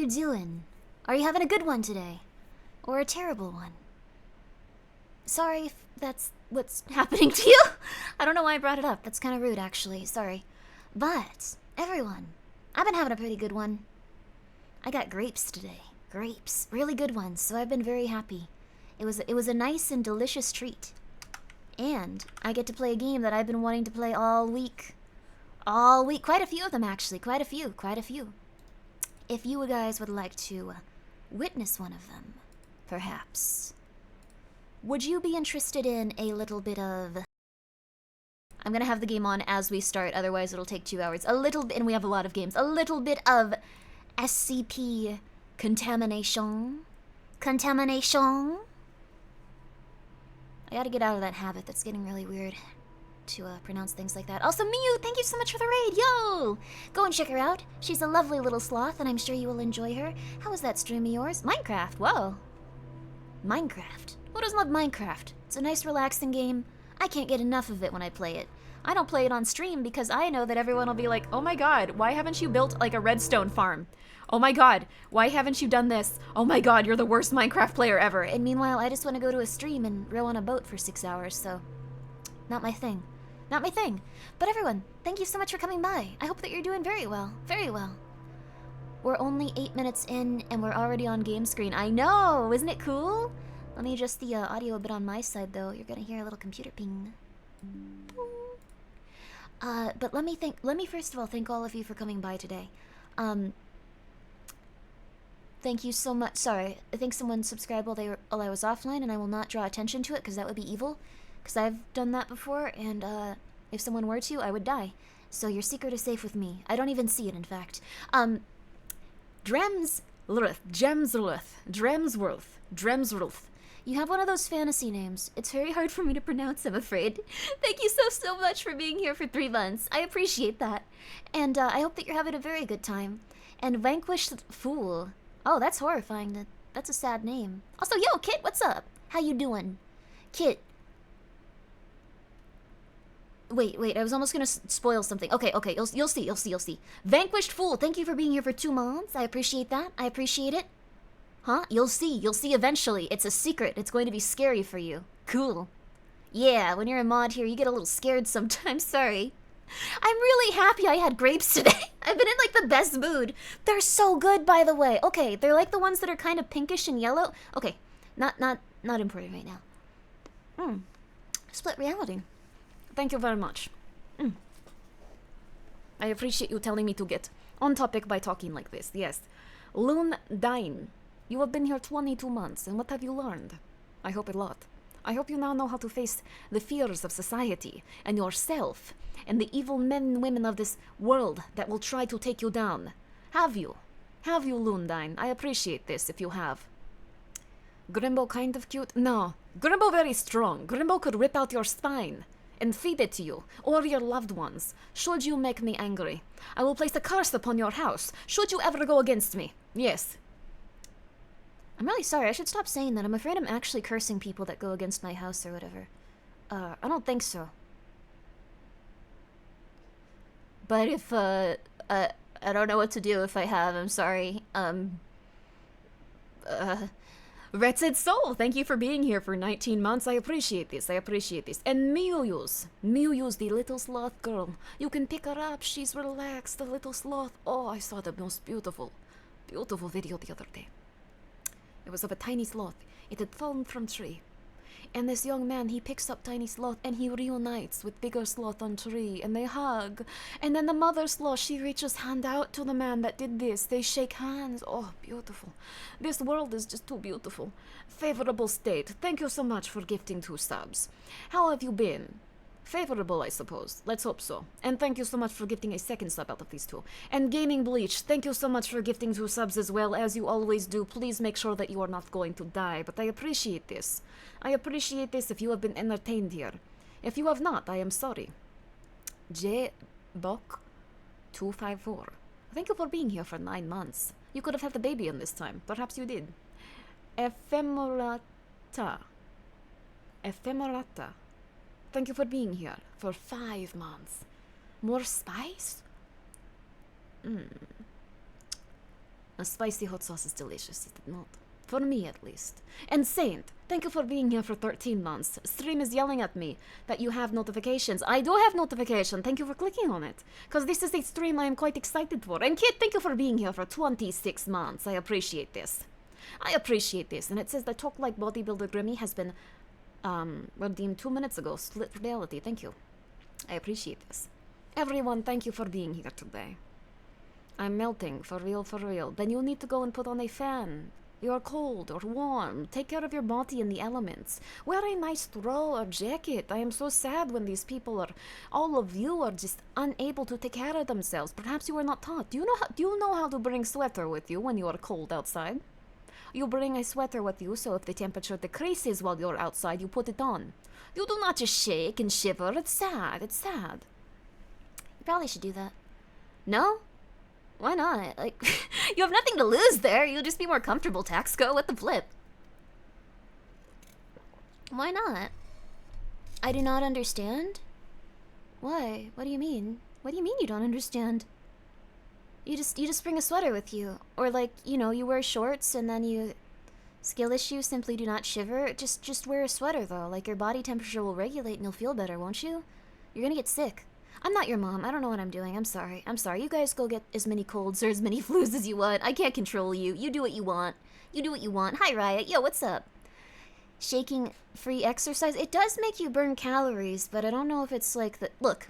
you doing? Are you having a good one today? Or a terrible one? Sorry if that's what's happening to you. I don't know why I brought it up. That's kind of rude, actually. Sorry. But, everyone, I've been having a pretty good one. I got grapes today. Grapes. Really good ones, so I've been very happy. It was a nice and delicious treat. And I get to play a game that I've been wanting to play all week. All week. Quite a few of them, actually. Quite a few. If you guys would like to witness one of them, perhaps. Would you be interested in a little bit of... I'm gonna have the game on as we start, otherwise it'll take 2 hours. A little bit, and we have a lot of games. A little bit of SCP Contamination. Contamination. I gotta get out of that habit. That's getting really weird to pronounce things like that. Also, Miyu, thank you so much for the raid. Yo! Go and check her out. She's a lovely little sloth, and I'm sure you will enjoy her. How was that stream of yours? Minecraft. Whoa. Minecraft. Who doesn't love Minecraft? It's a nice, relaxing game. I can't get enough of it when I play it. I don't play it on stream because I know that everyone will be like, oh my god, why haven't you built like a redstone farm? Oh my god, why haven't you done this? Oh my god, you're the worst Minecraft player ever. And meanwhile, I just want to go to a stream and row on a boat for 6 hours, so... Not my thing. Not my thing. But everyone, thank you so much for coming by. I hope that you're doing very well. Very well. We're only 8 minutes in, and we're already on game screen. I know! Isn't it cool? Let me adjust the audio a bit on my side, though. You're gonna hear a little computer ping. But let me first of all thank all of you for coming by today. Thank you so much. Sorry, I think someone subscribed while I was offline, and I will not draw attention to it because that would be evil. Because I've done that before, and if someone were to, I would die. So your secret is safe with me. I don't even see it, in fact. Dremsworth. You have one of those fantasy names. It's very hard for me to pronounce, I'm afraid. Thank you so much for being here for 3 months. I appreciate that. And I hope that you're having a very good time. And Vanquished Fool. Oh, that's horrifying. That's a sad name. Also, yo, Kit, what's up? How you doing? Kit. Wait, I was almost gonna spoil something. Okay, you'll see. Vanquished Fool, thank you for being here for 2 months. I appreciate that. I appreciate it. Huh? You'll see eventually. It's a secret. It's going to be scary for you. Cool. Yeah, when you're a mod here, you get a little scared sometimes. Sorry. I'm really happy I had grapes today. I've been in like the best mood. They're so good, by the way. Okay, they're like the ones that are kind of pinkish and yellow. Okay, not important right now. Split reality. Thank you very much. I appreciate you telling me to get on topic by talking like this. Yes. Loon Dine. You have been here 22 months, and what have you learned? I hope a lot. I hope you now know how to face the fears of society, and yourself, and the evil men and women of this world that will try to take you down. Have you? Have you, Lundine? I appreciate this, if you have. Grimbo kind of cute? No. Grimbo very strong. Grimbo could rip out your spine and feed it to you, or your loved ones, should you make me angry. I will place a curse upon your house, should you ever go against me. Yes. I'm really sorry, I should stop saying that. I'm afraid I'm actually cursing people that go against my house or whatever. I don't think so. But if, I don't know what to do if I have, I'm sorry. Wretched Soul, thank you for being here for 19 months. I appreciate this. And Miyu's, the little sloth girl. You can pick her up. She's relaxed, the little sloth. Oh, I saw the most beautiful video the other day. It was of a tiny sloth. It had fallen from tree. And this young man, he picks up tiny sloth and he reunites with bigger sloth on tree and they hug. And then the mother sloth, she reaches hand out to the man that did this. They shake hands. Oh, beautiful. This world is just too beautiful. Favorable state. Thank you so much for gifting 2 subs. How have you been? Favorable, I suppose. Let's hope so. And thank you so much for gifting a 2nd sub out of these 2. And Gaming Bleach, thank you so much for gifting 2 subs as well, as you always do. Please make sure that you are not going to die, but I appreciate this. I appreciate this if you have been entertained here. If you have not, I am sorry. J-Bok254. Thank you for being here for 9 months. You could have had the baby in this time. Perhaps you did. Ephemerata. Thank you for being here for 5 months. More spice? A spicy hot sauce is delicious, is it not? For me, at least. And Saint, thank you for being here for 13 months. Stream is yelling at me that you have notifications. I do have notification. Thank you for clicking on it. Because this is a stream I am quite excited for. And Kit, thank you for being here for 26 months. I appreciate this. I appreciate this. And it says that Talk Like Bodybuilder Grimmi has been redeemed 2 minutes ago. Split reality. Thank you. I appreciate this. Everyone, thank you for being here today. I'm melting, for real, for real. Then you need to go and put on a fan. You're cold or warm. Take care of your body in the elements. Wear a nice throw or jacket. I am so sad when these people are, all of you are just unable to take care of themselves. Perhaps you were not taught. Do you know how to bring sweater with you when you are cold outside? You bring a sweater with you, so if the temperature decreases while you're outside, you put it on. You do not just shake and shiver. It's sad. It's sad. You probably should do that. No? Why not? Like, you have nothing to lose there. You'll just be more comfortable, Taxco. What the flip? Why not? I do not understand. Why? What do you mean? What do you mean you don't understand? You just bring a sweater with you. Or like, you know, you wear shorts and then you... Skill issue, simply do not shiver. Just wear a sweater though. Like your body temperature will regulate and you'll feel better, won't you? You're gonna get sick. I'm not your mom. I don't know what I'm doing. I'm sorry. I'm sorry. You guys go get as many colds or as many flus as you want. I can't control you. You do what you want. You do what you want. Hi, Riot. Yo, what's up? Shaking free exercise. It does make you burn calories, but I don't know if it's like the... Look.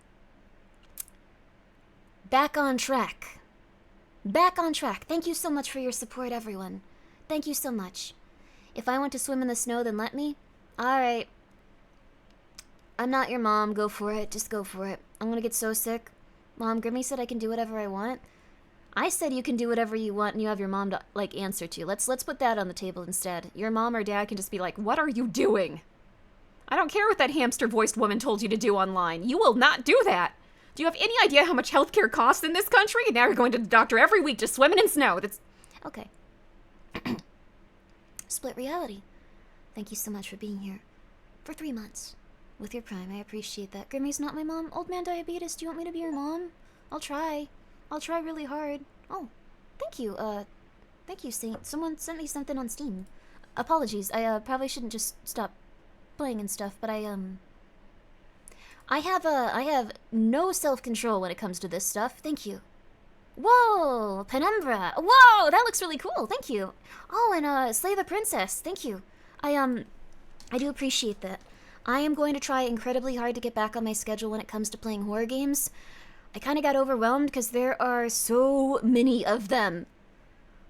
Back on track. Back on track. Thank you so much for your support, everyone. Thank you so much. If I want to swim in the snow, then let me. Alright. I'm not your mom. Go for it. Just go for it. I'm gonna get so sick. Mom, Grimmi said I can do whatever I want. I said you can do whatever you want and you have your mom to, like, answer to. Let's put that on the table instead. Your mom or dad can just be like, what are you doing? I don't care what that hamster-voiced woman told you to do online. You will not do that. Do you have any idea how much healthcare costs in this country? And now you're going to the doctor every week just swimming in snow. That's... Okay. Split reality. Thank you so much for being here. For 3 months. With your prime, I appreciate that. Grimmi's not my mom. Old man diabetes, do you want me to be your mom? I'll try. I'll try really hard. Oh, thank you. Thank you, Saint. Someone sent me something on Steam. Apologies, I probably shouldn't just stop playing and stuff, but I have no self-control when it comes to this stuff. Thank you. Whoa, Penumbra. Whoa, that looks really cool. Thank you. Oh, and Slay the Princess. Thank you. I do appreciate that. I am going to try incredibly hard to get back on my schedule when it comes to playing horror games. I kind of got overwhelmed because there are so many of them.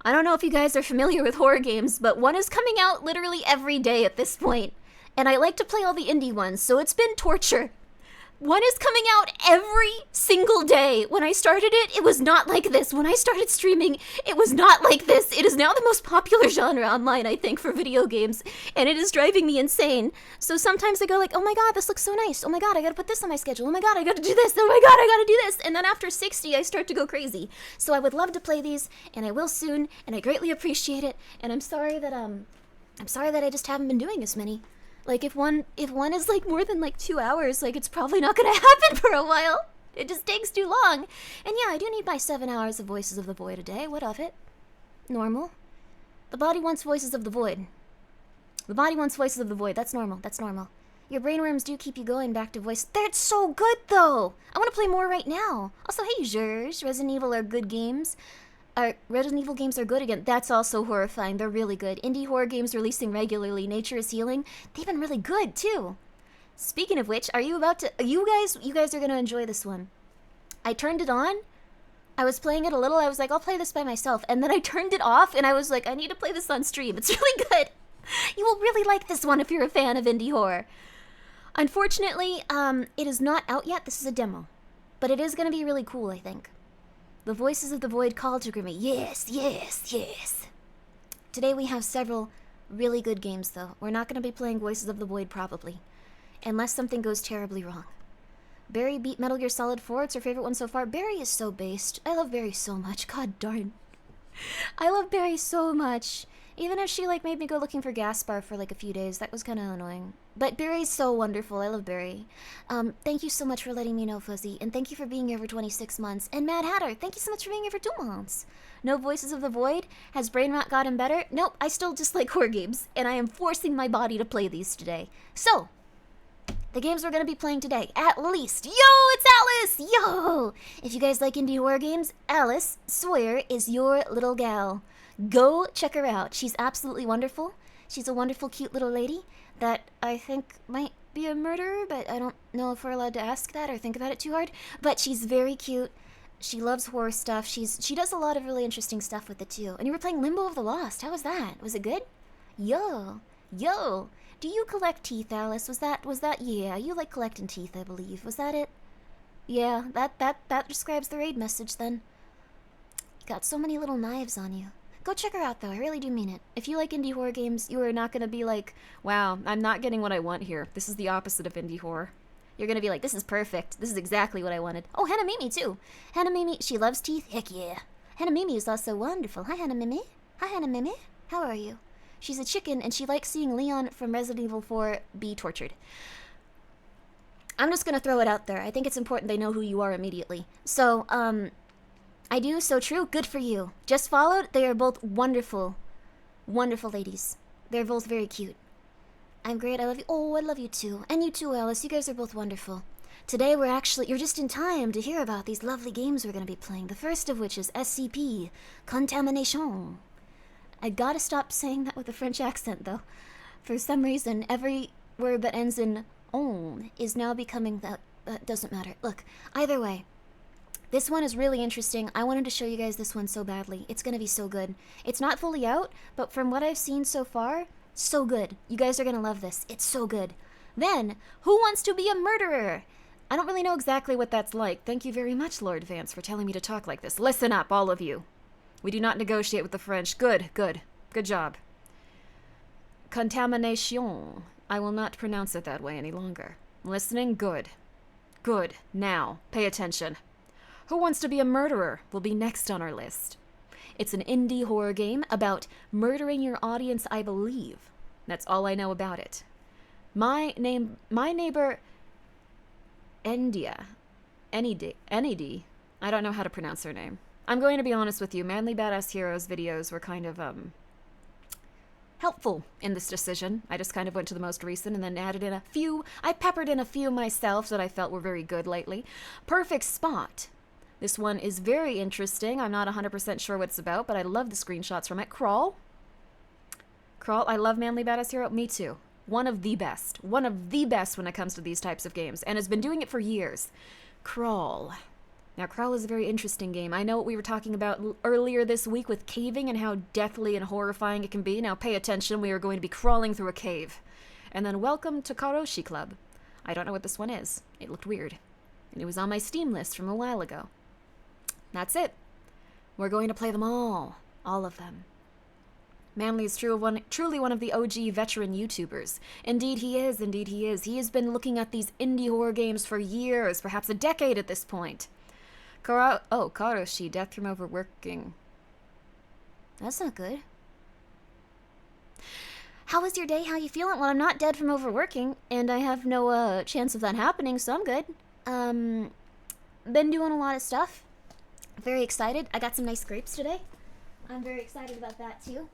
I don't know if you guys are familiar with horror games, but one is coming out literally every day at this point. And I like to play all the indie ones, so it's been torture. One is coming out every single day. When I started it, it was not like this. When I started streaming, it was not like this. It is now the most popular genre online, I think, for video games, and it is driving me insane. So sometimes I go like, oh my god, this looks so nice. Oh my god, I gotta put this on my schedule. Oh my god, I gotta do this. Oh my god, I gotta do this. And then after 60, I start to go crazy. So I would love to play these, and I will soon, and I greatly appreciate it. And I'm sorry that I just haven't been doing as many. Like, if one is, like, more than, like, 2 hours, like, it's probably not gonna happen for a while. It just takes too long. And yeah, I do need my 7 hours of Voices of the Void a day. What of it? Normal. The body wants Voices of the Void. The body wants Voices of the Void. That's normal. That's normal. Your brainworms do keep you going back to voice. That's so good, though! I want to play more right now. Also, hey, Zhurs. Resident Evil are good games. Resident Evil games are good again. That's also horrifying. They're really good. Indie horror games releasing regularly. Nature is Healing. They've been really good, too. Speaking of which, are you about to... You guys are going to enjoy this one. I turned it on. I was playing it a little. I was like, I'll play this by myself. And then I turned it off, and I was like, I need to play this on stream. It's really good. You will really like this one if you're a fan of indie horror. Unfortunately, it is not out yet. This is a demo. But it is going to be really cool, I think. The Voices of the Void call to Grimmi. Yes, yes, yes. Today we have several really good games, though. We're not going to be playing Voices of the Void, probably. Unless something goes terribly wrong. Barry beat Metal Gear Solid 4. It's her favorite one so far. Barry is so based. I love Barry so much. God darn. I love Barry so much. Even if she like made me go looking for Gaspar for like a few days, that was kind of annoying. But Barry's so wonderful. I love Barry. Thank you so much for letting me know, Fuzzy, and thank you for being here for 26 months. And Mad Hatter, thank you so much for being here for 2 months. No Voices of the Void. Has brain rot gotten better? Nope, I still just like horror games, and I am forcing my body to play these today. So, the games we're gonna be playing today, at least. Yo, it's Alice! Yo! If you guys like indie horror games, Alice, swear, is your little gal. Go check her out. She's absolutely wonderful. She's a wonderful, cute little lady that I think might be a murderer, but I don't know if we're allowed to ask that or think about it too hard. But she's very cute. She loves horror stuff. She does a lot of really interesting stuff with it too. And you were playing Limbo of the Lost. How was that? Was it good? Yo. Do you collect teeth, Alice? Was that? Yeah, you like collecting teeth, I believe. Was that it? Yeah, that describes the raid message then. You got so many little knives on you. Go check her out, though. I really do mean it. If you like indie horror games, you are not going to be like, wow, I'm not getting what I want here. This is the opposite of indie horror. You're going to be like, this is perfect. This is exactly what I wanted. Oh, Hannah Mimi, too. Hannah Mimi, she loves teeth? Heck yeah. Hannah Mimi is also wonderful. Hi, Hannah Mimi. Hi, Hannah Mimi. How are you? She's a chicken, and she likes seeing Leon from Resident Evil 4 be tortured. I'm just going to throw it out there. I think it's important they know who you are immediately. So, I do, so true. Good for you. Just followed. They are both wonderful, wonderful ladies. They're both very cute. I'm great. I love you. Oh, I love you too. And you too, Alice. You guys are both wonderful. Today you're just in time to hear about these lovely games we're going to be playing. The first of which is SCP Contamination. I gotta stop saying that with a French accent, though. For some reason, every word that ends in on is now becoming that. That doesn't matter. Look, either way. This one is really interesting. I wanted to show you guys this one so badly. It's gonna be so good. It's not fully out, but from what I've seen so far, so good. You guys are gonna love this. It's so good. Then, Who Wants to Be a Murderer? I don't really know exactly what that's like. Thank you very much, Lord Vance, for telling me to talk like this. Listen up, all of you. We do not negotiate with the French. Good job. Contamination. I will not pronounce it that way any longer. Listening? Good. Now, pay attention. Who Wants to Be a Murderer will be next on our list. It's an indie horror game about murdering your audience, I believe. That's all I know about it. My neighbor Enide. I don't know how to pronounce her name. I'm going to be honest with you. Manly Badass Heroes videos were kind of helpful in this decision. I just kind of went to the most recent and then added in a few. I peppered in a few myself that I felt were very good lately. Perfect Spot. This one is very interesting. I'm not 100% sure what it's about, but I love the screenshots from it. Crawl, I love Manly Badass Hero. Me too. One of the best when it comes to these types of games, and has been doing it for years. Crawl. Now, Crawl is a very interesting game. I know what we were talking about earlier this week with caving and how deathly and horrifying it can be. Now, pay attention. We are going to be crawling through a cave. And then welcome to Karoshi Club. I don't know what this one is. It looked weird. And it was on my Steam list from a while ago. That's it. We're going to play them all of them. Manly is truly one of the OG veteran YouTubers. Indeed he is. He has been looking at these indie horror games for years, perhaps a decade at this point. Karoshi, death from overworking. That's not good. How was your day? How you feeling? Well, I'm not dead from overworking, and I have no chance of that happening, so I'm good. Been doing a lot of stuff. Very excited. I got some nice grapes today. I'm very excited about that too.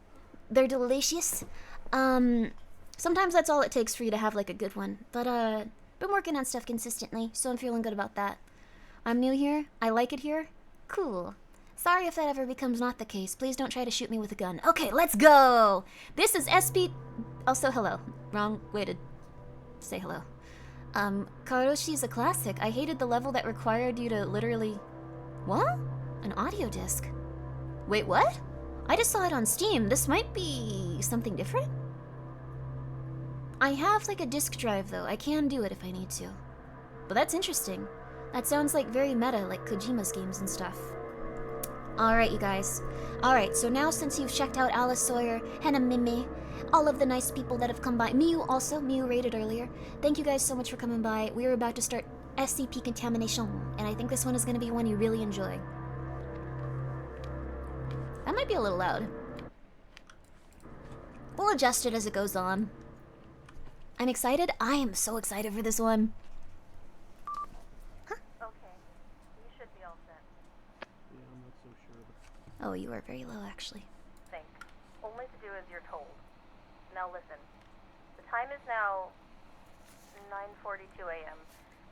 They're delicious. Sometimes that's all it takes for you to have like a good one. But been working on stuff consistently, so I'm feeling good about that. I'm new here. I like it here. Cool. Sorry if that ever becomes not the case. Please don't try to shoot me with a gun. Okay, let's go. This is SP. Also, hello. Wrong way to say hello. Karoshi's a classic. I hated the level that required you to literally. What? An audio disc. Wait, what? I just saw it on Steam. This might be something different? I have like a disk drive though. I can do it if I need to. But that's interesting. That sounds like very meta, like Kojima's games and stuff. Alright, you guys. Alright, so now since you've checked out Alice Sawyer, Hannah Mimi, all of the nice people that have come by, Miu also, Miu rated earlier, thank you guys so much for coming by. We are about to start SCP Contamination, and I think this one is going to be one you really enjoy. That might be a little loud. We'll adjust it as it goes on. I'm excited. I am so excited for this one. Huh? Okay. You should be all set. Yeah, I'm not so sure. Oh, you are very low, actually. Think. Only to do as you're told. Now listen. The time is now 9:42 a.m.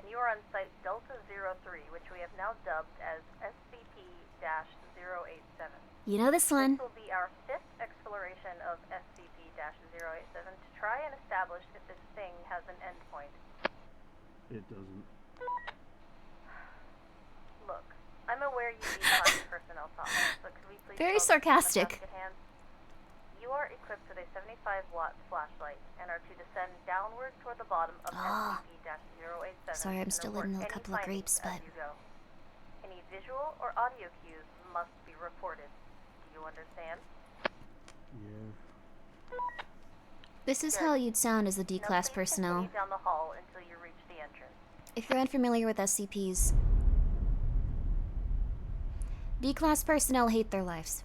and you are on site Delta 03, which we have now dubbed as SCP-087. You know this one. This will be our 5th exploration of SCP-087 to try and establish if this thing has an endpoint. It doesn't. Look, I'm aware you need Army personnel talk, but could we please Very focus on the sarcastic. task at hand? You are equipped with a 75-watt flashlight and are to descend downward toward the bottom of SCP-087. Sorry, I'm and still report in a any couple of findings grapes, as but... you go. Any visual or audio cues must be reported. Do you understand? Yeah. This is how you'd sound as a D-class Now please personnel. continue down the hall until you reach the entrance. If you're unfamiliar with SCPs, D-class personnel hate their lives.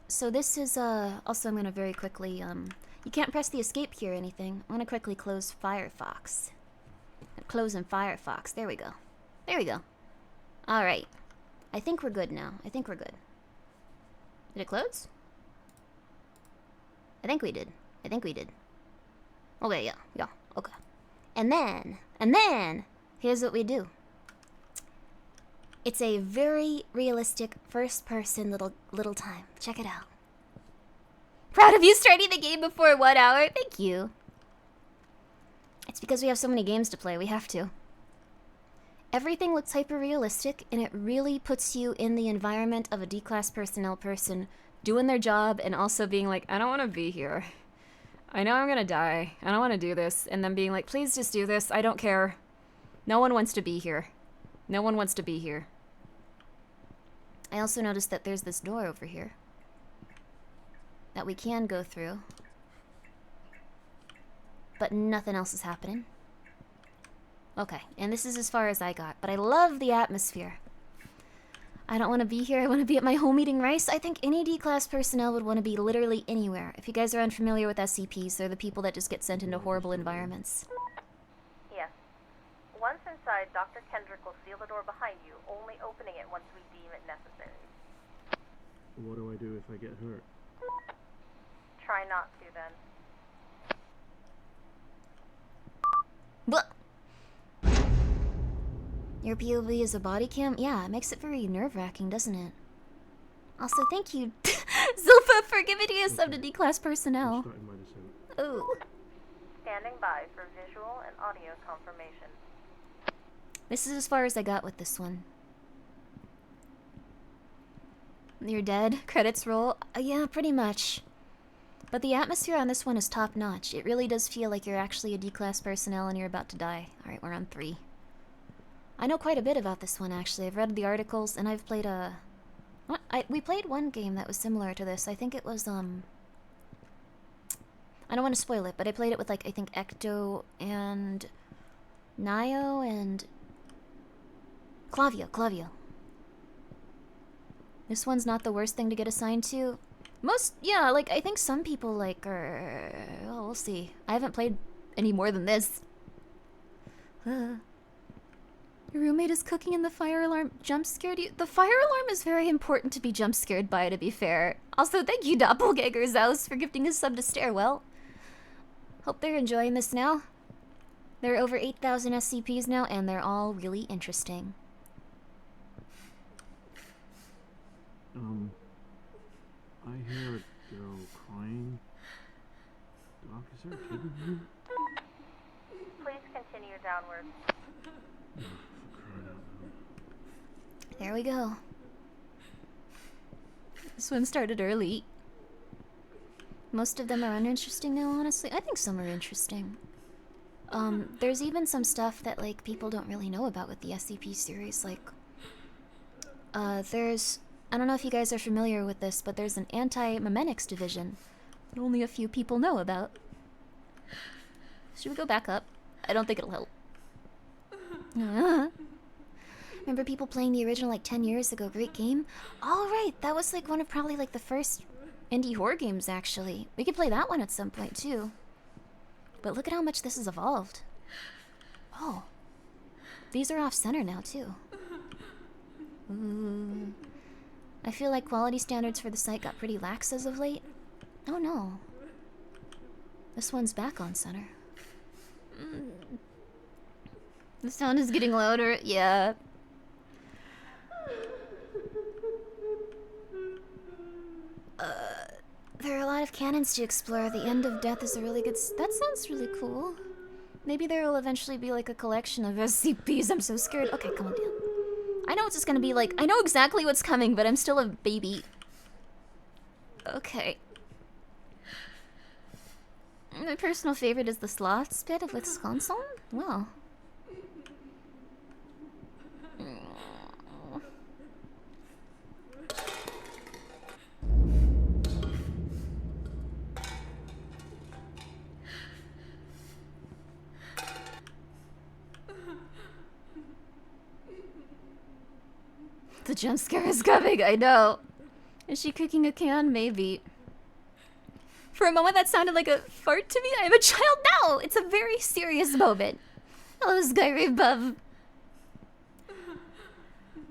So this is, also I'm gonna very quickly, you can't press the escape key or anything. I'm gonna quickly close Firefox. Closing Firefox. There we go. There we go. Alright. I think we're good now. I think we're good. Did it close? I think we did. I think we did. Okay, yeah, okay. And then, here's what we do. It's a very realistic first-person little time. Check it out. Proud of you starting the game before 1 hour. Thank you. It's because we have so many games to play. We have to. Everything looks hyper-realistic, and it really puts you in the environment of a D-class personnel person doing their job and also being like, I don't want to be here. I know I'm gonna die. I don't want to do this. And then being like, please just do this. I don't care. No one wants to be here. No one wants to be here. I also noticed that there's this door over here that we can go through. But nothing else is happening. Okay, and this is as far as I got. But I love the atmosphere. I don't want to be here. I want to be at my home eating rice. I think any D-class personnel would want to be literally anywhere. If you guys are unfamiliar with SCPs, they're the people that just get sent into horrible environments. Yes. Once inside, Dr. Kendrick will seal the door behind you, only opening it once we deem it necessary. What do I do if I get hurt? Try not to, then. But your POV is a body cam? Yeah, it makes it very nerve-wracking, doesn't it? Also, thank you, Zilpha, for giving me a sub to D-class personnel. Starting my descent. Ooh. Standing by for visual and audio confirmation. This is as far as I got with this one. You're dead. Credits roll. Yeah, pretty much. But the atmosphere on this one is top-notch. It really does feel like you're actually a D-class personnel and you're about to die. Alright, we're on 3. I know quite a bit about this one, actually. I've read the articles, and I've played a... we played one game that was similar to this. I think it was, I don't want to spoil it, but I played it with, like, I think Ecto and Nio and... Clavio. This one's not the worst thing to get assigned to. Yeah, like, I think some people, like, are... Well, we'll see. I haven't played any more than this. Your roommate is cooking and the fire alarm jump scared you. The fire alarm is very important to be jump scared by, to be fair. Also, thank you, Doppelganger Zeus, for gifting his sub to Stairwell. Hope they're enjoying this now. There are over 8,000 SCPs now, and they're all really interesting. I hear a girl crying. Doc, is there a kid in here? Please continue downward. Oh, for crying out loud. There we go. This one started early. Most of them are uninteresting now, honestly. I think some are interesting. There's even some stuff that, like, people don't really know about with the SCP series. Like, there's... I don't know if you guys are familiar with this, but there's an anti-memetics division that only a few people know about. Should we go back up? I don't think it'll help. Remember people playing the original like 10 years ago? Great game. All right, that was like one of probably like the first indie horror games, actually. We could play that one at some point, too. But look at how much this has evolved. Oh. These are off-center now, too. Ooh. I feel like quality standards for the site got pretty lax as of late. Oh no. This one's back on center. The sound is getting louder. Yeah. There are a lot of cannons to explore. The End of Death is a really good... That sounds really cool. Maybe there will eventually be like a collection of SCPs. I'm so scared. Okay, calm down. I know what it's gonna be like. I know exactly what's coming, but I'm still a baby. Okay. My personal favorite is the sloths bit of Wisconsin. Wow. The jump scare is coming, I know. Is she kicking a can? Maybe. For a moment that sounded like a fart to me. I'm a child now! It's a very serious moment. Hello, Grimmiva.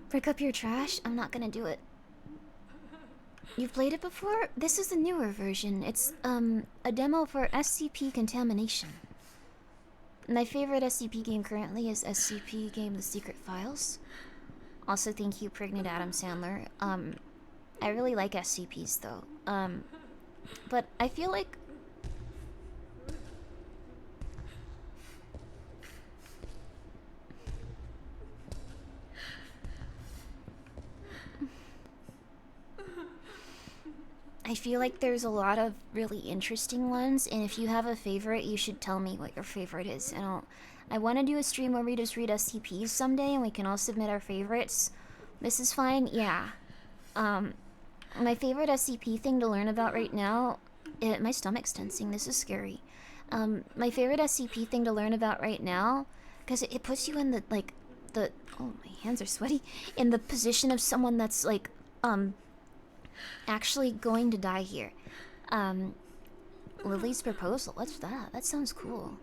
Break up your trash? I'm not gonna do it. You've played it before? This is a newer version. It's, a demo for SCP Contamination. My favorite SCP game currently is SCP game The Secret Files. Also, thank you, Pregnant Adam Sandler. I really like SCPs, though. But I feel like... I feel like there's a lot of really interesting ones, and if you have a favorite, you should tell me what your favorite is. And I want to do a stream where we just read SCPs someday, and we can all submit our favorites. This is fine? Yeah. My favorite SCP thing to learn about right now... my stomach's tensing, this is scary. My favorite SCP thing to learn about right now, because it puts you in the, like, the... Oh, my hands are sweaty. In the position of someone that's, like, actually going to die here. Lily's proposal, what's that? That sounds cool.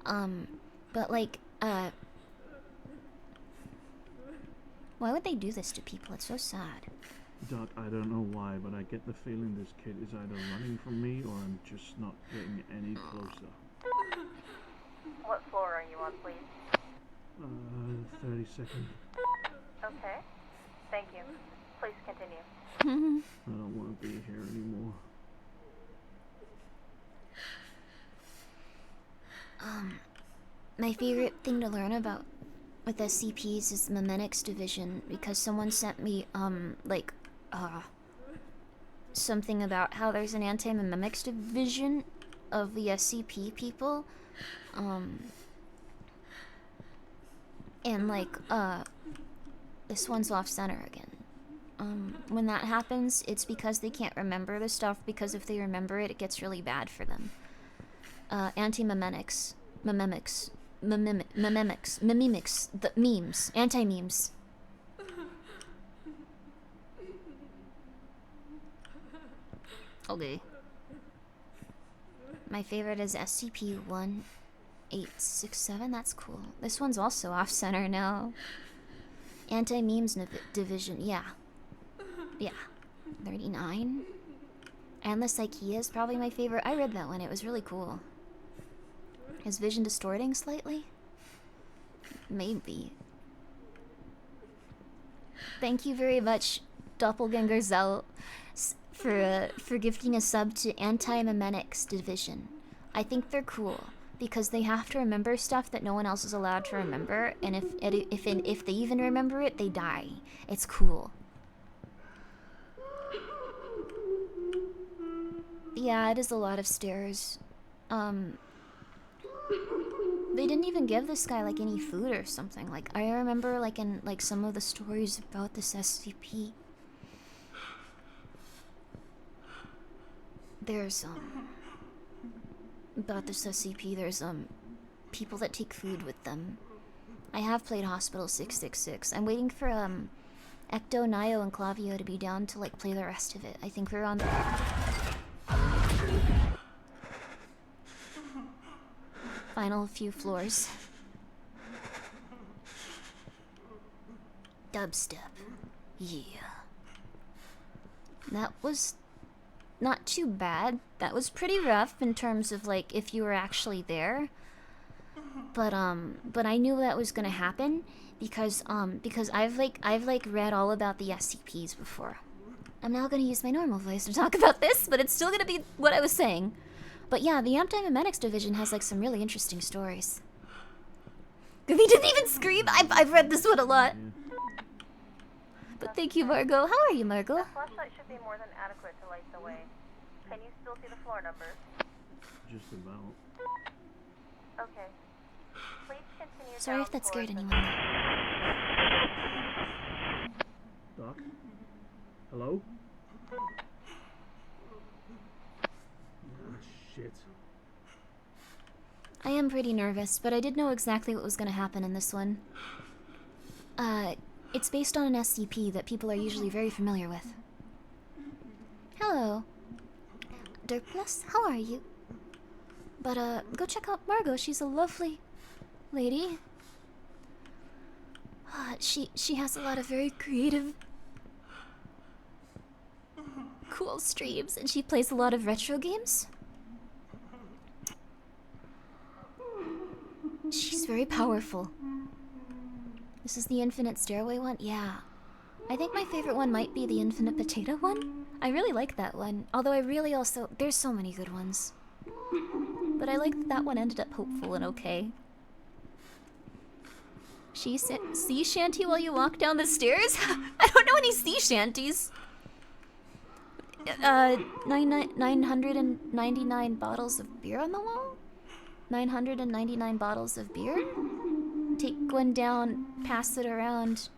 But, like, why would they do this to people? It's so sad. Doc, I don't know why, but I get the feeling this kid is either running from me or I'm just not getting any closer. What floor are you on, please? 32nd. Okay. Thank you. Please continue. I don't want to be here anymore. My favorite thing to learn about with SCPs is the Memetics division, because someone sent me, something about how there's an anti-memetics division of the SCP people, and, like, this one's off-center again. When that happens, it's because they can't remember the stuff, because if they remember it, it gets really bad for them. Anti-memetics. Mimemics, the memes, anti-memes. Okay. My favorite is SCP-1867, that's cool. This one's also off-center now. Anti-memes division, yeah. Yeah. 39. Nameless Psychosis is probably my favorite. I read that one, it was really cool. Is vision distorting slightly? Maybe. Thank you very much, Doppelganger Zell, for gifting a sub to Anti-Memetics Division. I think they're cool because they have to remember stuff that no one else is allowed to remember, and if they even remember it, they die. It's cool. Yeah, it is a lot of stairs. They didn't even give this guy, like, any food or something. Like, I remember, like, in, like, some of the stories about this SCP. There's, about this SCP, there's, people that take food with them. I have played Hospital 666. I'm waiting for, Ecto, Nio, and Clavio to be down to like play the rest of it. I think we're on the final few floors. Dubstep. Yeah. That was not too bad. That was pretty rough in terms of like if you were actually there. But I knew that was gonna happen because I've read all about the SCPs before. I'm now gonna use my normal voice to talk about this, but it's still gonna be what I was saying. But yeah, the Antimemetics division has like some really interesting stories. Grimmi didn't even scream. I've read this one a lot. But thank you, Margot. How are you, Margot? The flashlight should be more than adequate to light the way. Can you still see the floor numbers? Just about. Okay. Please continue. Sorry down if that scared towards anyone. Doc? Hello? Ah, shit. I am pretty nervous, but I did know exactly what was gonna happen in this one. It's based on an SCP that people are usually very familiar with. Hello. Dirkless, how are you? But, go check out Margot. She's a lovely lady. She has a lot of very creative, cool streams, and she plays a lot of retro games. She's very powerful. This is the Infinite Stairway one? Yeah. I think my favorite one might be the Infinite Potato one. I really like that one. Although I really also... There's so many good ones. But I like that one ended up hopeful and okay. Sea shanty while you walk down the stairs? I don't know any sea shanties. 999 bottles of beer on the wall? 999 bottles of beer? Take one down, pass it around.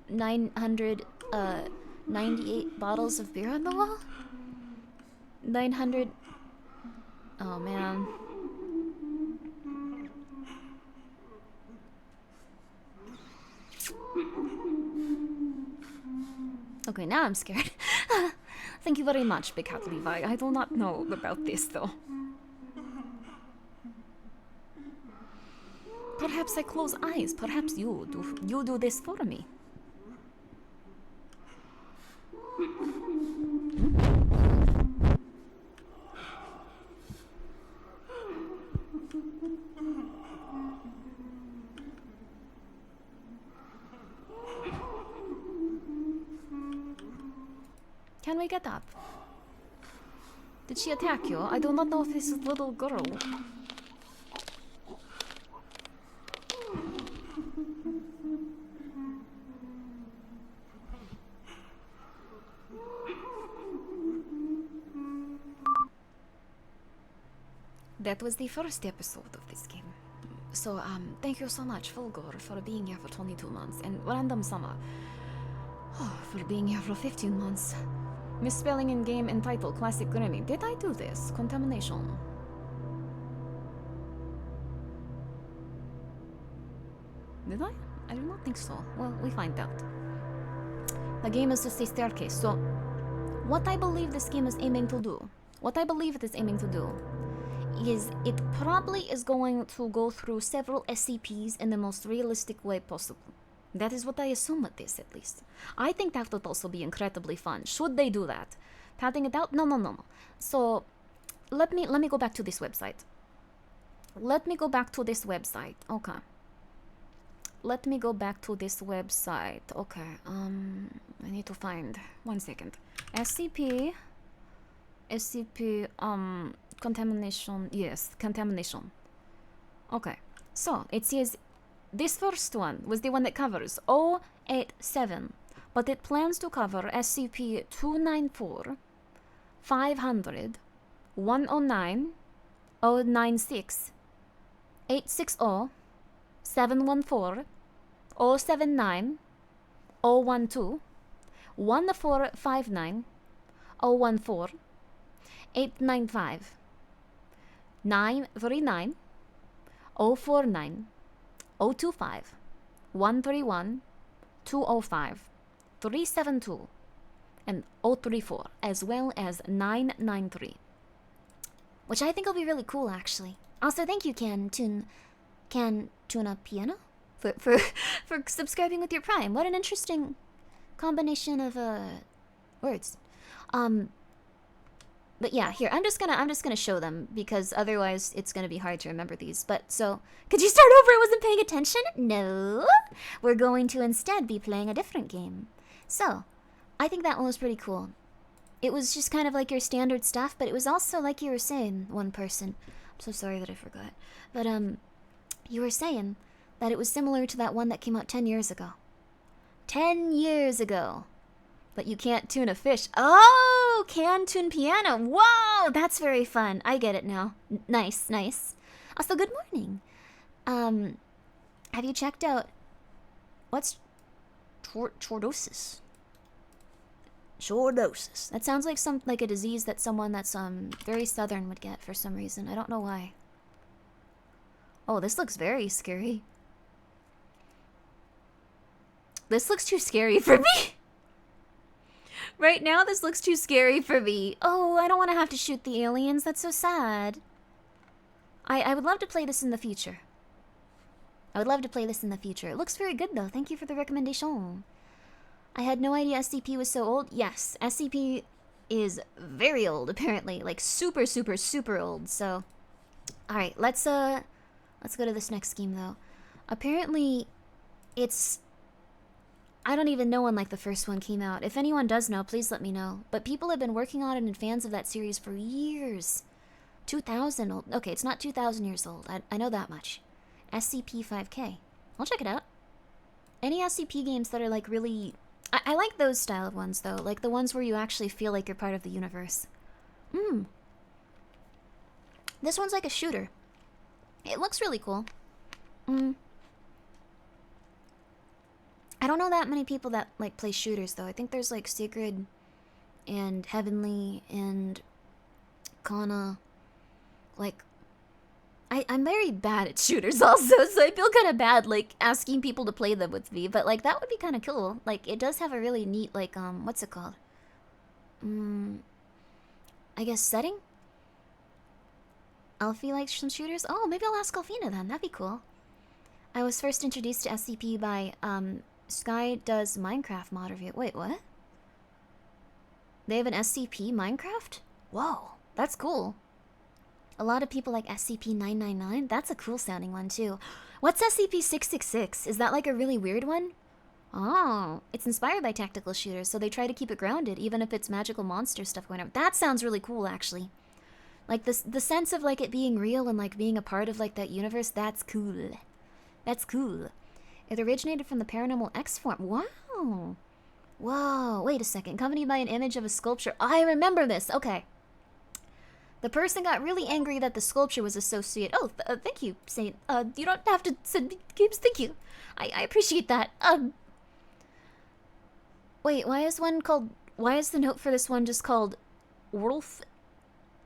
998 bottles of beer on the wall? 900... Oh, man. Okay, now I'm scared. Thank you very much, Big Hat Levi. I do not know about this, though. Perhaps I close eyes. Perhaps you do this for me. Can we get up? Did she attack you? I do not know if this is little girl. That was the first episode of this game. So, thank you so much, Fulgor, for being here for 22 months, and Random Summer, for being here for 15 months. Misspelling in game and title, Classic Grimmi. Did I do this? Contamination. Did I? I do not think so. Well, we find out. The game is just a staircase, so... What I believe this game is aiming to do, is it probably is going to go through several SCPs in the most realistic way possible. That is what I assume with this, at least. I think that would also be incredibly fun. Should they do that? Padding it out? No. So, let me go back to this website. Okay. Let me go back to this website. Okay, I need to find... 1 second. SCP... Contamination. Yes, Contamination. Okay, so it says this first one was the one that covers 087, but it plans to cover SCP 294, 500, 109, 096, 860, 714, 079, 012, 1459, 014, 895, 939, 049, 025, 131, 205, 372 and 034, as well as 993. Which I think will be really cool, actually. Also, thank you, Can Tuna Piano? For subscribing with your Prime. What an interesting combination of words. But yeah, here, I'm just gonna show them, because otherwise it's gonna be hard to remember these. But so, could you start over? I wasn't paying attention? No. We're going to instead be playing a different game. So, I think that one was pretty cool. It was just kind of like your standard stuff, but it was also like you were saying, one person. I'm so sorry that I forgot. But you were saying that it was similar to that one that came out 10 years ago. 10 years ago. But you can't tune a fish. Oh, can tune piano. Whoa, that's very fun. I get it now. Nice, nice. Also, good morning. Have you checked out what's chordosis? Chordosis. That sounds like a disease that someone that's very southern would get for some reason. I don't know why. Oh, this looks very scary. This looks too scary for me. Right now, this looks too scary for me. Oh, I don't want to have to shoot the aliens. That's so sad. I would love to play this in the future. I would love to play this in the future. It looks very good, though. Thank you for the recommendation. I had no idea SCP was so old. Yes, SCP is very old, apparently. Like, super, super, super old. So, alright, let's go to this next scheme, though. Apparently, it's... I don't even know when, like, the first one came out. If anyone does know, please let me know. But people have been working on it and fans of that series for years. 2,000 old. Okay, it's not 2,000 years old. I know that much. SCP-5K. I'll check it out. Any SCP games that are, like, really... I like those style of ones, though. Like, the ones where you actually feel like you're part of the universe. This one's like a shooter. It looks really cool. I don't know that many people that, like, play shooters, though. I think there's, like, Sacred and Heavenly and Kana. Like, I'm very bad at shooters also, so I feel kind of bad, like, asking people to play them with me. But, like, that would be kind of cool. Like, it does have a really neat, like, what's it called? I guess setting? Alfie likes some shooters? Oh, maybe I'll ask Alfina then. That'd be cool. I was first introduced to SCP by, Sky Does Minecraft mod review. Wait, what? They have an SCP Minecraft? Whoa, that's cool. A lot of people like SCP-999. That's a cool sounding one, too. What's SCP-666? Is that like a really weird one? Oh, it's inspired by tactical shooters, so they try to keep it grounded, even if it's magical monster stuff going on. That sounds really cool, actually. Like, the sense of, like, it being real and, like, being a part of, like, that universe, that's cool. That's cool. It originated from the Paranormal X form. Wow. Whoa, wait a second. Accompanied by an image of a sculpture. I remember this. Okay. The person got really angry that the sculpture was associated. Oh, thank you, Saint. You don't have to send me games. Thank you. I appreciate that. Wait, why is the note for this one just called Wolf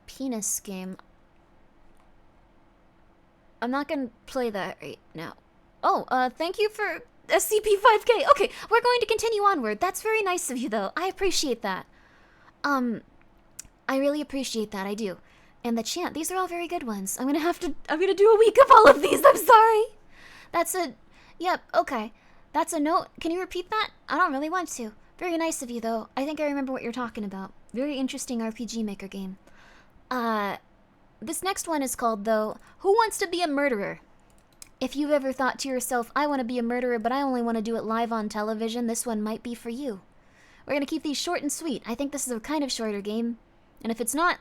Penis Game? I'm not gonna play that right now. Oh, thank you for SCP-5K. Okay, we're going to continue onward. That's very nice of you, though. I appreciate that. I really appreciate that. I do. And the chant. These are all very good ones. I'm gonna do a week of all of these. I'm sorry. Yep, okay. That's a note. Can you repeat that? I don't really want to. Very nice of you, though. I think I remember what you're talking about. Very interesting RPG Maker game. This next one is called, though, Who Wants to Be a Murderer? If you've ever thought to yourself, I want to be a murderer, but I only want to do it live on television, this one might be for you. We're going to keep these short and sweet. I think this is a kind of shorter game. And if it's not,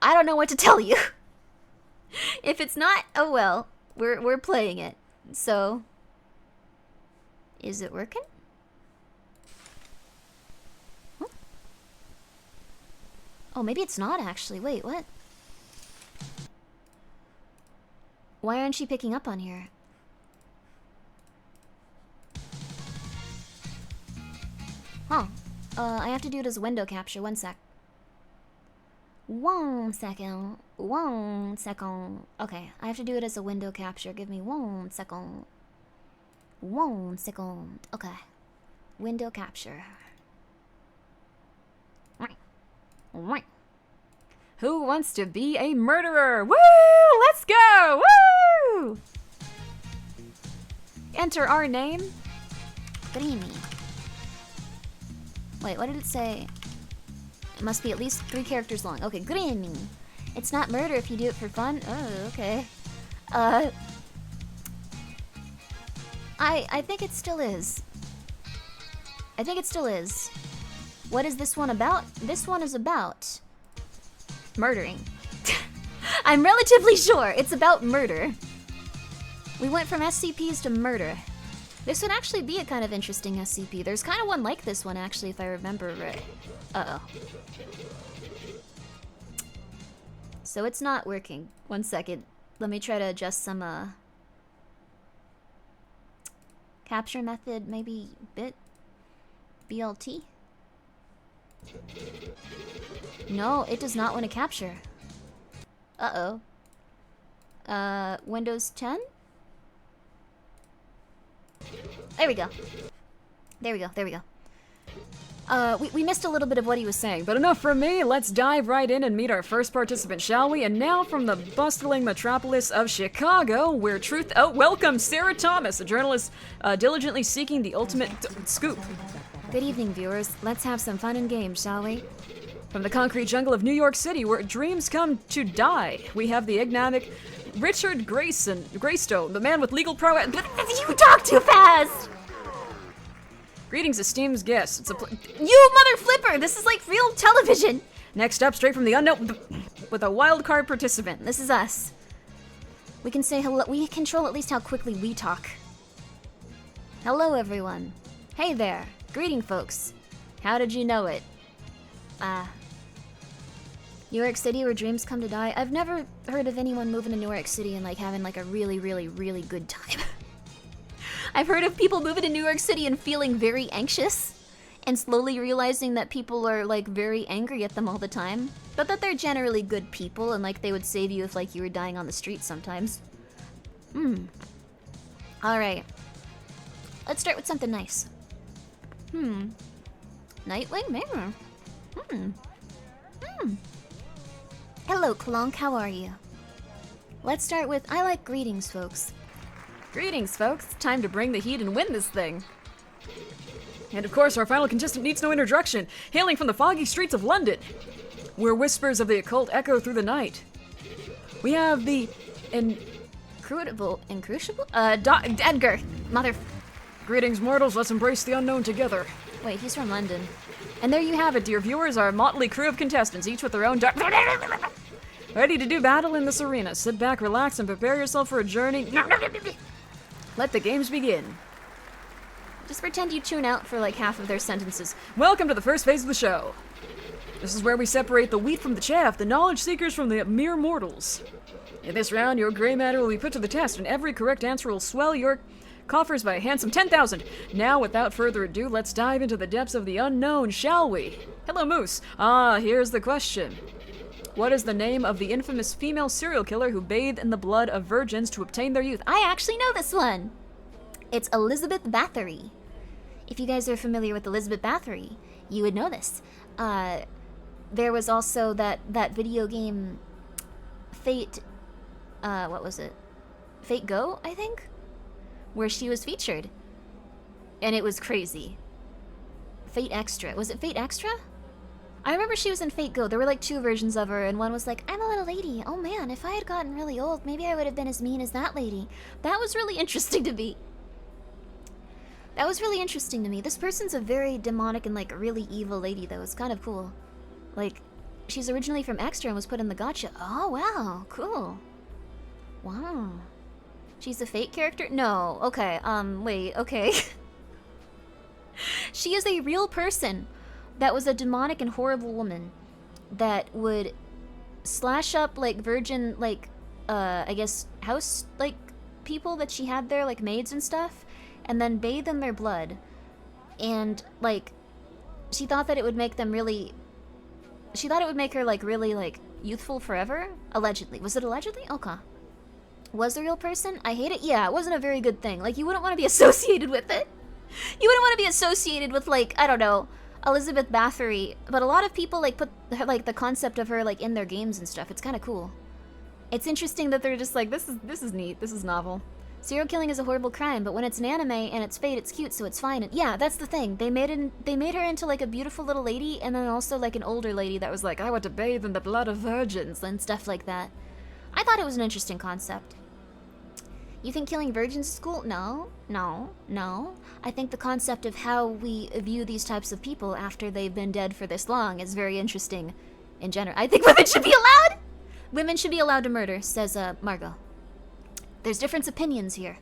I don't know what to tell you. If it's not, oh well, we're playing it. So, is it working? Huh? Oh, maybe it's not actually. Wait, what? Why aren't you picking up on here? Huh. I have to do it as a window capture. 1 sec. 1 second. 1 second. Okay, I have to do it as a window capture. Give me 1 second. 1 second. Okay. Window capture. Who wants to be a murderer? Woo! Let's go! Woo! Enter our name. Grimmi. Wait, what did it say? It must be at least 3 characters long. Okay, Grimmi. It's not murder if you do it for fun. Oh, okay. I think it still is. I think it still is. What is this one about? This one is about murdering. I'm relatively sure it's about murder. We went from SCPs to murder. This would actually be a kind of interesting SCP. There's kind of one like this one, actually, if I remember right. Uh-oh. So it's not working. 1 second. Let me try to adjust some, capture method, maybe bit? BLT? No, it does not want to capture. Uh-oh. Windows 10? There we go. There we go, there we go. We missed a little bit of what he was saying, but enough from me. Let's dive right in and meet our first participant, shall we? And now from the bustling metropolis of Chicago, where truth... Oh, welcome, Sarah Thomas, a journalist diligently seeking the ultimate scoop. Good evening, viewers. Let's have some fun and games, shall we? From the concrete jungle of New York City, where dreams come to die, we have the enigmatic Richard Greystone, the man with legal prowess... You talk too fast! Greetings, esteemed guests. It's a You mother flipper! This is like real television! Next up, straight from the unknown, with a wild card participant. This is us. We can say hello. We control at least how quickly we talk. Hello, everyone. Hey there. Greeting, folks. How did you know it? New York City, where dreams come to die. I've never heard of anyone moving to New York City and like having like a really, really, really good time. I've heard of people moving to New York City and feeling very anxious and slowly realizing that people are like very angry at them all the time, but that they're generally good people and like they would save you if like you were dying on the street sometimes. Alright. Let's start with something nice. Nightwing? Maybe. Hello, Clonk. How are you? Let's start with, I like greetings, folks. Greetings, folks. Time to bring the heat and win this thing. And of course, our final contestant needs no introduction. Hailing from the foggy streets of London, where whispers of the occult echo through the night, we have the Crucible? Edgar. Mother... Greetings, mortals. Let's embrace the unknown together. Wait, he's from London. And there you have it, dear viewers, our motley crew of contestants, each with their own ready to do battle in this arena. Sit back, relax, and prepare yourself for a journey. Let the games begin. Just pretend you tune out for like half of their sentences. Welcome to the first phase of the show. This is where we separate the wheat from the chaff, the knowledge seekers from the mere mortals. In this round, your gray matter will be put to the test, and every correct answer will swell your coffers by a handsome 10,000. Now, without further ado, let's dive into the depths of the unknown, shall we? Hello, Moose. Here's the question. What is the name of the infamous female serial killer who bathed in the blood of virgins to obtain their youth? I actually know this one! It's Elizabeth Bathory. If you guys are familiar with Elizabeth Bathory, you would know this. There was also that video game, Fate, what was it? Fate Go, I think? Where she was featured. And it was crazy. Fate Extra. Was it Fate Extra? I remember she was in Fate Go. There were like 2 versions of her, and one was like, I'm a little lady. Oh man, if I had gotten really old, maybe I would have been as mean as that lady. That was really interesting to me. That was really interesting to me. This person's a very demonic and like really evil lady though. It's kind of cool. Like, she's originally from Extra and was put in the Gotcha. Oh wow, cool. Wow. She's a Fate character? No, okay, wait, okay. She is a real person that was a demonic and horrible woman that would slash up, like, virgin, like, I guess, house, like, people that she had there, like, maids and stuff, and then bathe in their blood. And, like, she thought that it would make them really... She thought it would make her, like, really, like, youthful forever? Allegedly. Was it allegedly? Okay. was a real person, I hate it. Yeah, it wasn't a very good thing. Like, you wouldn't want to be associated with it. You wouldn't want to be associated with, like, I don't know, Elizabeth Bathory. But a lot of people, like, put, like, the concept of her, like, in their games and stuff. It's kind of cool. It's interesting that they're just like, this is neat, this is novel. Serial killing is a horrible crime, but when it's an anime and it's Fate, it's cute, so it's fine. And yeah, that's the thing. They made her into, like, a beautiful little lady, and then also, like, an older lady that was like, I want to bathe in the blood of virgins, and stuff like that. I thought it was an interesting concept. You think killing virgins is cool? No, no, no. I think the concept of how we view these types of people after they've been dead for this long is very interesting in general. I think women should be allowed! Women should be allowed to murder, says Margot. There's different opinions here.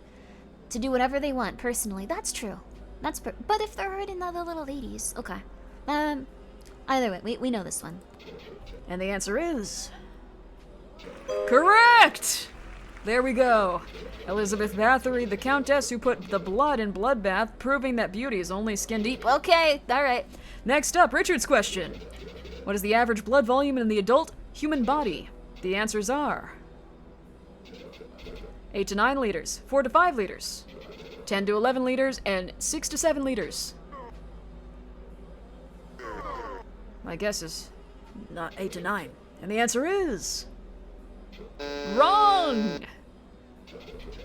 To do whatever they want, personally. That's true. But if they're hurting other little ladies, okay. Either way, we know this one. And the answer is... correct! There we go. Elizabeth Bathory, the Countess who put the blood in Bloodbath, proving that beauty is only skin deep. Okay, alright. Next up, Richard's question. What is the average blood volume in the adult human body? The answers are... 8 to 9 liters, 4 to 5 liters, 10 to 11 liters, and 6 to 7 liters. My guess is not 8 to 9. And the answer is... wrong!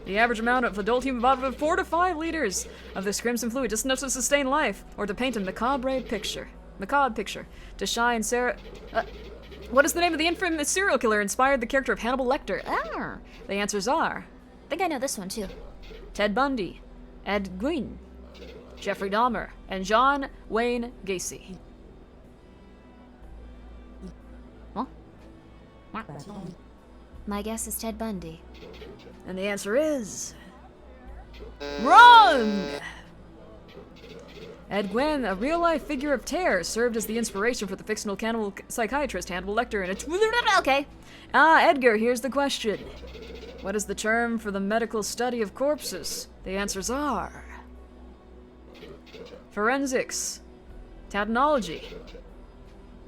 The average amount of adult human body is 4 to 5 liters of this crimson fluid, just enough to sustain life, or to paint a macabre picture. To shine Sarah... what is the name of the infamous serial killer inspired the character of Hannibal Lecter? The answers are... I think I know this one, too. Ted Bundy, Ed Gein, Jeffrey Dahmer, and John Wayne Gacy. What? My guess is Ted Bundy. And the answer is... wrong! Ed Gein, a real-life figure of terror, served as the inspiration for the fictional cannibal psychiatrist Hannibal Lecter in a... Okay. Edgar, here's the question. What is the term for the medical study of corpses? The answers are... forensics, tadnology,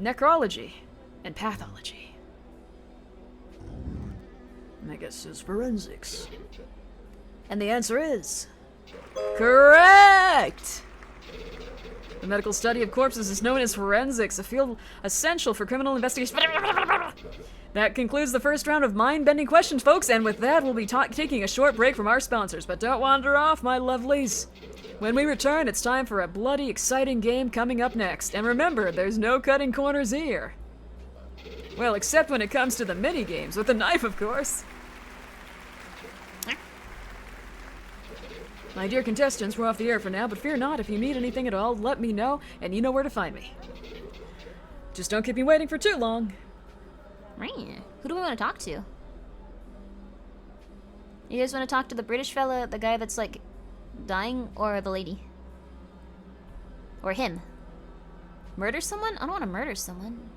necrology, and pathology. My guess is forensics. And the answer is... correct! The medical study of corpses is known as forensics, a field essential for criminal investigation. That concludes the first round of mind-bending questions, folks, and with that, we'll be taking a short break from our sponsors. But don't wander off, my lovelies. When we return, it's time for a bloody, exciting game coming up next. And remember, there's no cutting corners here. Well, except when it comes to the mini-games, with a knife, of course. My dear contestants, we're off the air for now, but fear not, if you need anything at all, let me know, and you know where to find me. Just don't keep me waiting for too long. Who do we want to talk to? You guys want to talk to the British fella, the guy that's, like, dying, or the lady? Or him? Murder someone? I don't want to murder someone.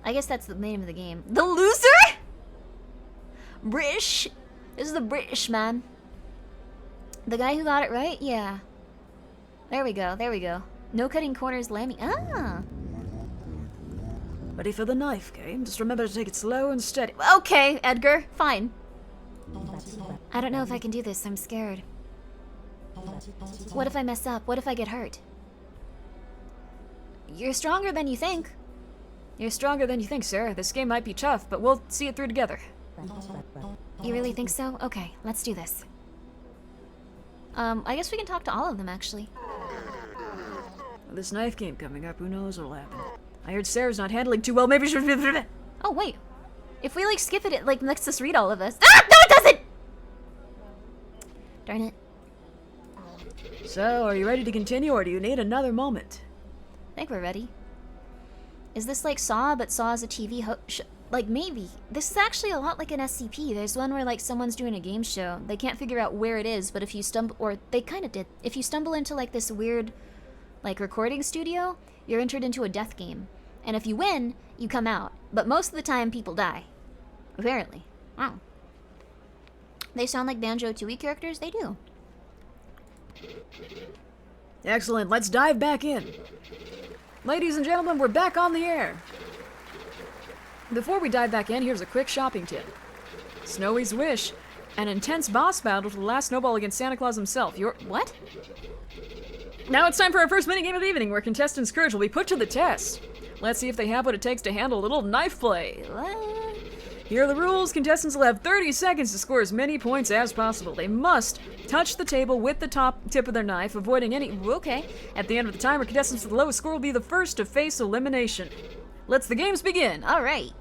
I guess that's the name of the game. The loser? British? This is the British man. The guy who got it right? Yeah. There we go, there we go. No cutting corners, Lammy. Ah! Ready for the knife game? Just remember to take it slow and steady. Okay, Edgar, fine. I don't know if I can do this, I'm scared. What if I mess up? What if I get hurt? You're stronger than you think. You're stronger than you think, sir. This game might be tough, but we'll see it through together. You really think so? Okay, let's do this. I guess we can talk to all of them, actually. With this knife game coming up, who knows what'll happen. I heard Sarah's not handling too well, maybe she should... Oh, wait. If we, like, skip it, it, like, lets us read all of us. Ah! No, it doesn't! Darn it. So, are you ready to continue, or do you need another moment? I think we're ready. Is this like Saw, but Saw is a TV like, maybe. This is actually a lot like an SCP. There's one where, like, someone's doing a game show. They can't figure out where it is, but if you stumble... Or, they kind of did. If you stumble into, like, this weird, like, recording studio, you're entered into a death game. And if you win, you come out. But most of the time, people die. Apparently. Wow. They sound like Banjo-Tooie characters? They do. Excellent. Let's dive back in. Ladies and gentlemen, we're back on the air. Before we dive back in, here's a quick shopping tip. Snowy's Wish. An intense boss battle to the last snowball against Santa Claus himself. What? Now it's time for our first minigame of the evening, where contestants' courage will be put to the test. Let's see if they have what it takes to handle a little knife play. Here are the rules. Contestants will have 30 seconds to score as many points as possible. They must touch the table with the top tip of their knife, avoiding any... Okay. At the end of the timer, contestants with the lowest score will be the first to face elimination. Let's the games begin. All right.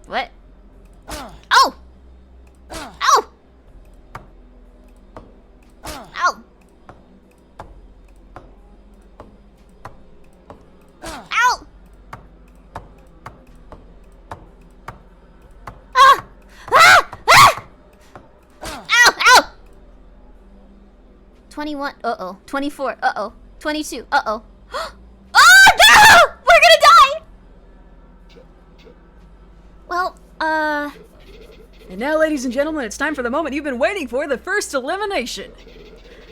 What? Oh! Ow! Ow! Ow! Ah! Ah! Ah! Ow! Ow! 21. Uh-oh. 24. Uh-oh. 22. Uh-oh. Oh, no! We're gonna die! Well, And now, ladies and gentlemen, it's time for the moment you've been waiting for, the first elimination.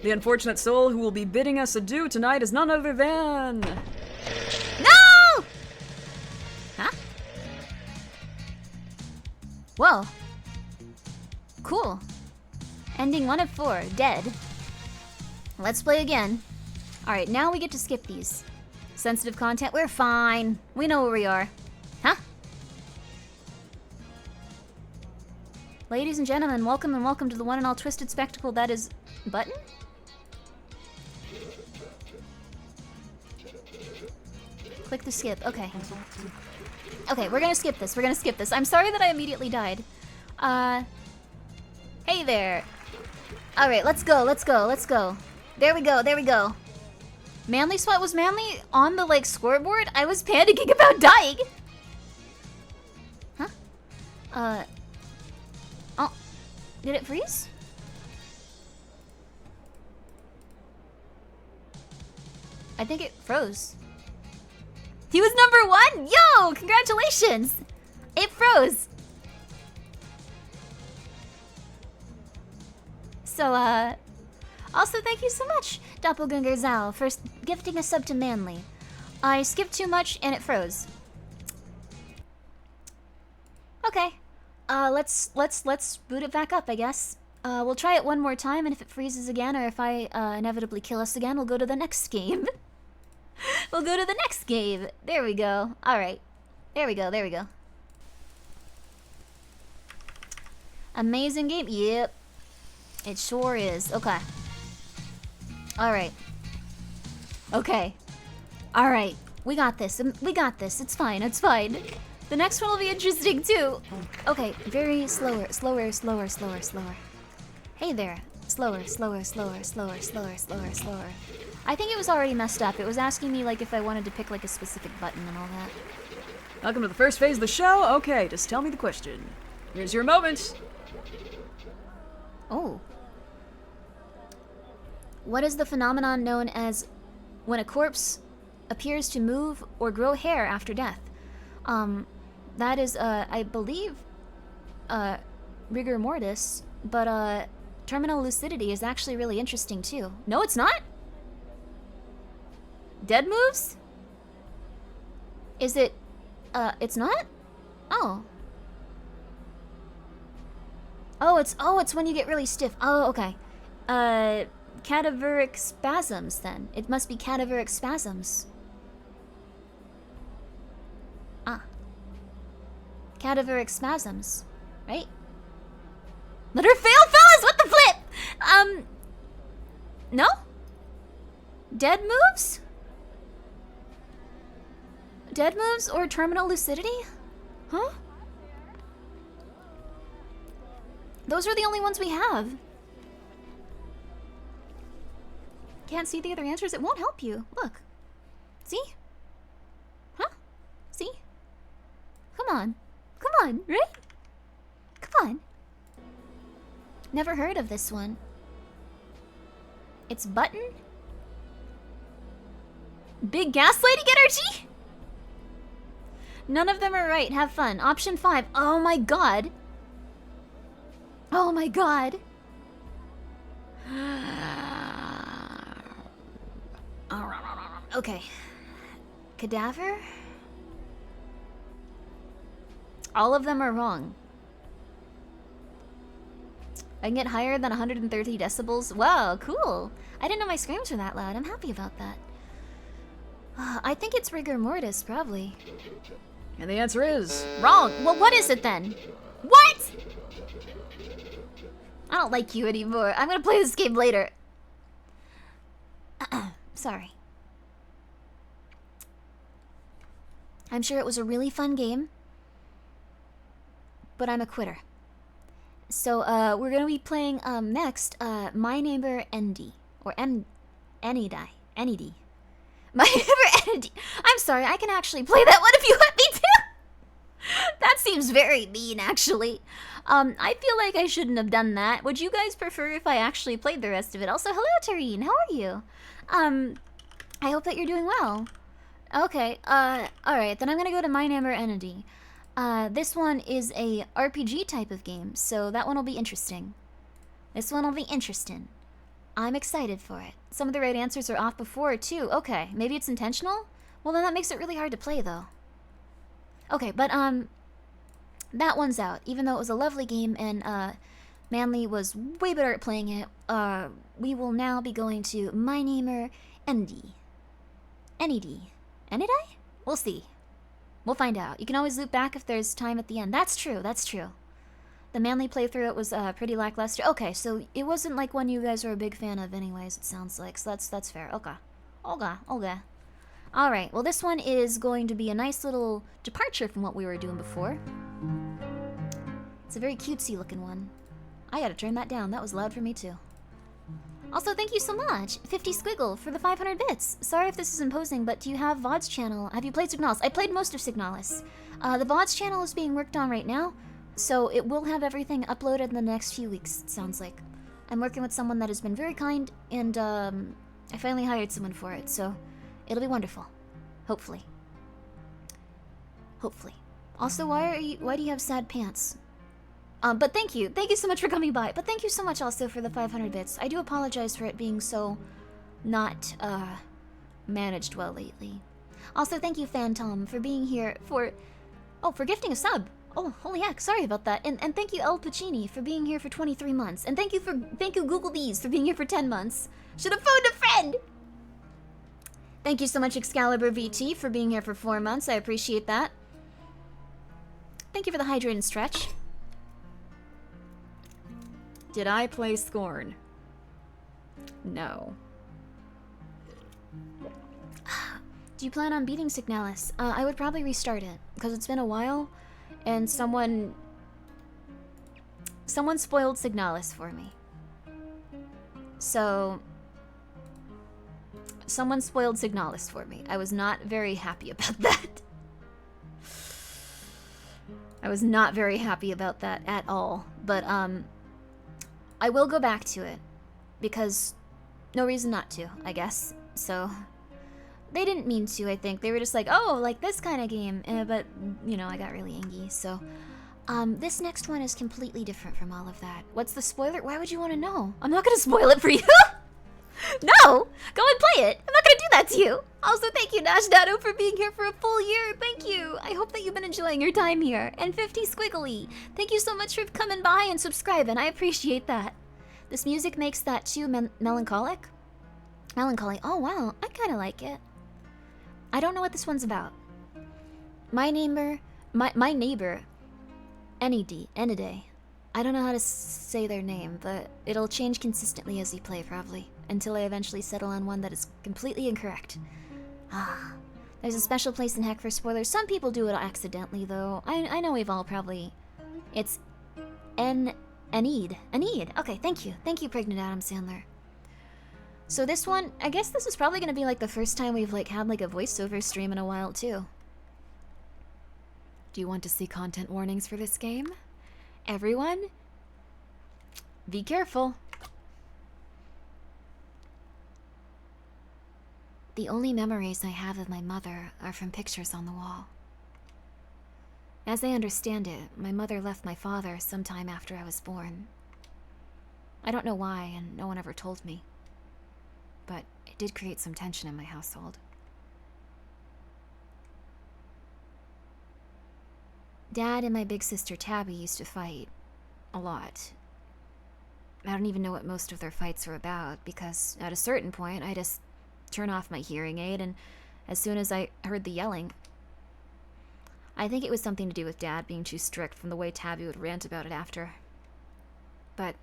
The unfortunate soul who will be bidding us adieu tonight is none other than... No! Huh? Whoa. Cool. Ending 1 of 4. Dead. Let's play again. Alright, now we get to skip these. Sensitive content, we're fine. We know where we are. Huh? Ladies and gentlemen, welcome and welcome to the one and all twisted spectacle that is... Button? Click to skip. Okay. Okay, we're gonna skip this. We're gonna skip this. I'm sorry that I immediately died. Hey there. Alright, let's go, let's go, let's go. There we go, there we go. Manly Sweat was Manly on the, like, scoreboard? I was panicking about dying. Huh? Oh. Did it freeze? I think it froze. He was number 1! Yo! Congratulations! It froze! So, also thank you so much, Doppelganger Zal, for gifting a sub to Manly. I skipped too much and it froze. Okay. Let's boot it back up, I guess. We'll try it one more time, and if it freezes again, or if I, inevitably kill us again, we'll go to the next game. We'll go to the next game. There we go. Alright. There we go, there we go. Amazing game. Yep. It sure is. Okay. Alright. Okay. Alright. We got this. We got this. It's fine. It's fine. The next one will be interesting, too. Okay. Very slower. Slower, slower, slower, slower. Hey there. Slower, slower, slower, slower, slower, slower, slower. I think it was already messed up. It was asking me, like, if I wanted to pick, like, a specific button and all that. Welcome to the first phase of the show. Okay, just tell me the question. Here's your moment. Oh. What is the phenomenon known as when a corpse appears to move or grow hair after death? That is, I believe, rigor mortis, but, terminal lucidity is actually really interesting, too. No, it's not? Dead moves? Is it, it's not? Oh. Oh, it's when you get really stiff. Oh, okay. Cadaveric spasms, then. It must be cadaveric spasms. Ah. Cadaveric spasms. Right? Let her fail, fellas! What the flip? No? Dead moves? Dead moves or terminal lucidity? Huh? Those are the only ones we have. Can't see the other answers? It won't help you. Look. See? Huh? See? Come on. Come on, right? Come on. Never heard of this one. It's button? Big gaslighting energy? None of them are right. Have fun. Option 5. Oh my god. Oh my god. Okay. Cadaver? All of them are wrong. I can get higher than 130 decibels. Wow, cool. I didn't know my screams were that loud. I'm happy about that. I think it's rigor mortis, probably. And the answer is Wrong. Well, what is it then? What? I don't like you anymore. I'm gonna play this game later. Sorry. I'm sure it was a really fun game, but I'm a quitter. So, we're gonna be playing, next, My Neighbor Enide. Or Enide. Enide. My Neighbor Enide. I'm sorry, I can actually play that one if you let me to. That seems very mean, actually. I feel like I shouldn't have done that. Would you guys prefer if I actually played the rest of it? Also, hello, Tareen. How are you? I hope that you're doing well. Okay, alright, then I'm gonna go to My Neighbor Enide. This one is a RPG type of game, so that one will be interesting. This one will be interesting. I'm excited for it. Some of the right answers are off before, too. Okay, maybe it's intentional? Well, then that makes it really hard to play, though. Okay, but, that one's out. Even though it was a lovely game and, Manly was way better at playing it, we will now be going to My Neighbor Enide. Enide? Enide? We'll see. We'll find out. You can always loop back if there's time at the end. That's true, that's true. The Manly playthrough, it was pretty lackluster. Okay, so it wasn't like one you guys were a big fan of anyways, it sounds like. So that's fair. Okay. Okay. Alright, well this one is going to be a nice little departure from what we were doing before. It's a very cutesy looking one. I gotta turn that down. That was loud for me too. Also, thank you so much, 50 Squiggle, for the 500 bits. Sorry if this is imposing, but do you have VOD's channel? Have you played Signalis? I played most of Signalis. The VOD's channel is being worked on right now, so it will have everything uploaded in the next few weeks, it sounds like. I'm working with someone that has been very kind, and I finally hired someone for it, so it'll be wonderful. Hopefully. Hopefully. Also, why do you have sad pants? But thank you so much for coming by. But thank you so much also for the 500 bits. I do apologize for it being so not, managed well lately. Also, thank you, Phantom, for being here for gifting a sub. Oh, holy heck, sorry about that. And thank you, El Pacini, for being here for 23 months. And thank you, Google These, for being here for 10 months. Should have phoned a friend! Thank you so much, Excalibur VT, for being here for 4 months. I appreciate that. Thank you for the hydrate and stretch. Did I play Scorn? No. Do you plan on beating Signalis? I would probably restart it, because it's been a while, and someone spoiled Signalis for me. So, someone spoiled Signalis for me. I was not very happy about that. I was not very happy about that at all, but, I will go back to it, because no reason not to, I guess. So, they didn't mean to, I think. They were just like, oh, like this kind of game. But, you know, I got really angry, so. This next one is completely different from all of that. What's the spoiler? Why would you want to know? I'm not gonna spoil it for you! No! Go and play it! I'm not gonna do that to you! Also, thank you, Nash Dado, for being here for a full year. Thank you! I hope that you've been enjoying your time here. And 50 Squiggly, thank you so much for coming by and subscribing. I appreciate that. This music makes that too melancholic? Melancholy. Oh, wow. I kind of like it. I don't know what this one's about. My neighbor, Enide. I don't know how to say their name, but it'll change consistently as you play, probably, until I eventually settle on one that is completely incorrect. There's a special place in heck for spoilers. Some people do it accidentally, though. I know we've all probably... It's Enide. Okay, thank you. Thank you, Pregnant Adam Sandler. So this one, I guess this is probably gonna be like the first time we've like had like a voiceover stream in a while, too. Do you want to see content warnings for this game? Everyone, be careful. The only memories I have of my mother are from pictures on the wall. As I understand it, my mother left my father sometime after I was born. I don't know why, and no one ever told me. But it did create some tension in my household. Dad and my big sister Tabby used to fight. A lot. I don't even know what most of their fights were about, because at a certain point, I just turn off my hearing aid, and as soon as I heard the yelling, I think it was something to do with Dad being too strict from the way Tabby would rant about it after. But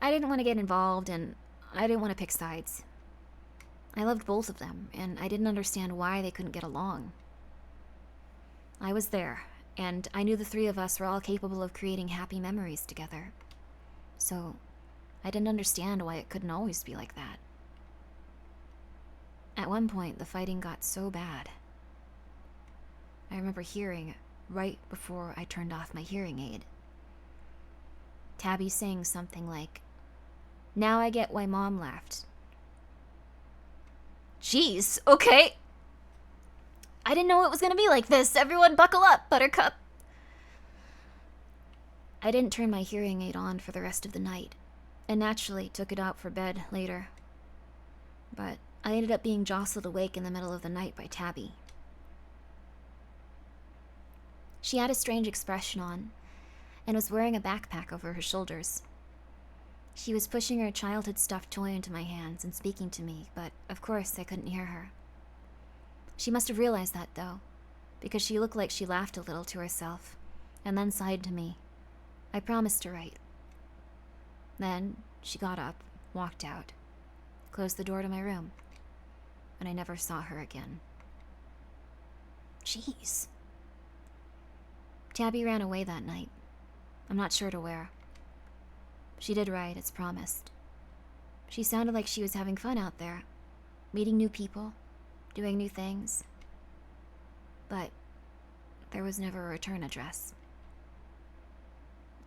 I didn't want to get involved, and I didn't want to pick sides. I loved both of them, and I didn't understand why they couldn't get along. I was there, and I knew the three of us were all capable of creating happy memories together. So I didn't understand why it couldn't always be like that. At one point, the fighting got so bad. I remember hearing right before I turned off my hearing aid Tabby saying something like, "Now I get why Mom left." Jeez, okay. I didn't know it was gonna be like this. Everyone buckle up, Buttercup. I didn't turn my hearing aid on for the rest of the night, and naturally took it out for bed later. But I ended up being jostled awake in the middle of the night by Tabby. She had a strange expression on, and was wearing a backpack over her shoulders. She was pushing her childhood stuffed toy into my hands and speaking to me, but of course I couldn't hear her. She must have realized that, though, because she looked like she laughed a little to herself, and then sighed to me. I promised to write. Then she got up, walked out, closed the door to my room, and I never saw her again. Jeez. Tabby ran away that night. I'm not sure to where. She did write, as promised. She sounded like she was having fun out there, meeting new people, doing new things. But there was never a return address.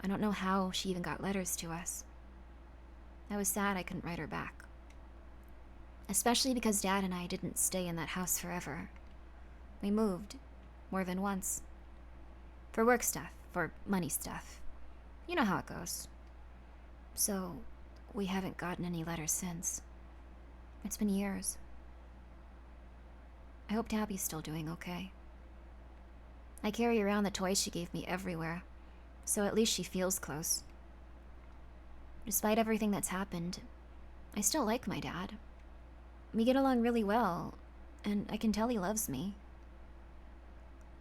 I don't know how she even got letters to us. I was sad I couldn't write her back. Especially because Dad and I didn't stay in that house forever. We moved, more than once. For work stuff, for money stuff. You know how it goes. So, we haven't gotten any letters since. It's been years. I hope Tabby's still doing okay. I carry around the toys she gave me everywhere, so at least she feels close. Despite everything that's happened, I still like my dad. We get along really well, and I can tell he loves me.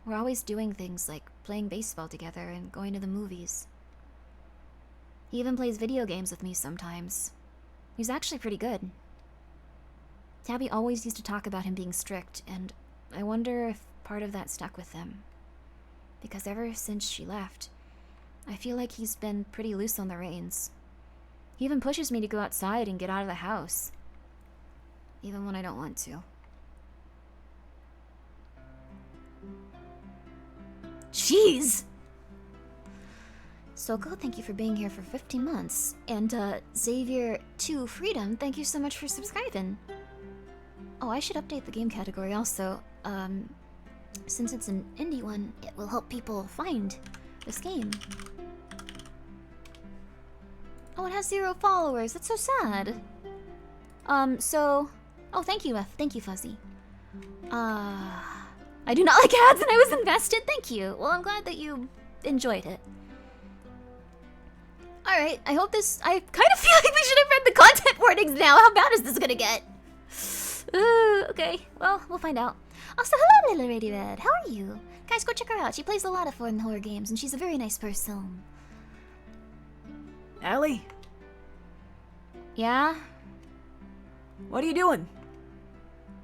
We're always doing things like playing baseball together and going to the movies. He even plays video games with me sometimes. He's actually pretty good. Tabby always used to talk about him being strict, and I wonder if part of that stuck with him. Because ever since she left, I feel like he's been pretty loose on the reins. He even pushes me to go outside and get out of the house. Even when I don't want to. Jeez! Soko, thank you for being here for 15 months. And, Xavier 2 Freedom, thank you so much for subscribing. Oh, I should update the game category also. Since it's an indie one, it will help people find this game. Oh, it has 0 followers. That's so sad. Oh, thank you, Fuzzy. I do not like ads and I was invested. Thank you. Well, I'm glad that you enjoyed it. Alright, I hope this... I kind of feel like we should have read the content warnings now. How bad is this gonna get? Okay, well, we'll find out. Also, hello, little Radiohead. How are you? Guys, go check her out. She plays a lot of fun horror games, and she's a very nice person. Allie? Yeah? What are you doing?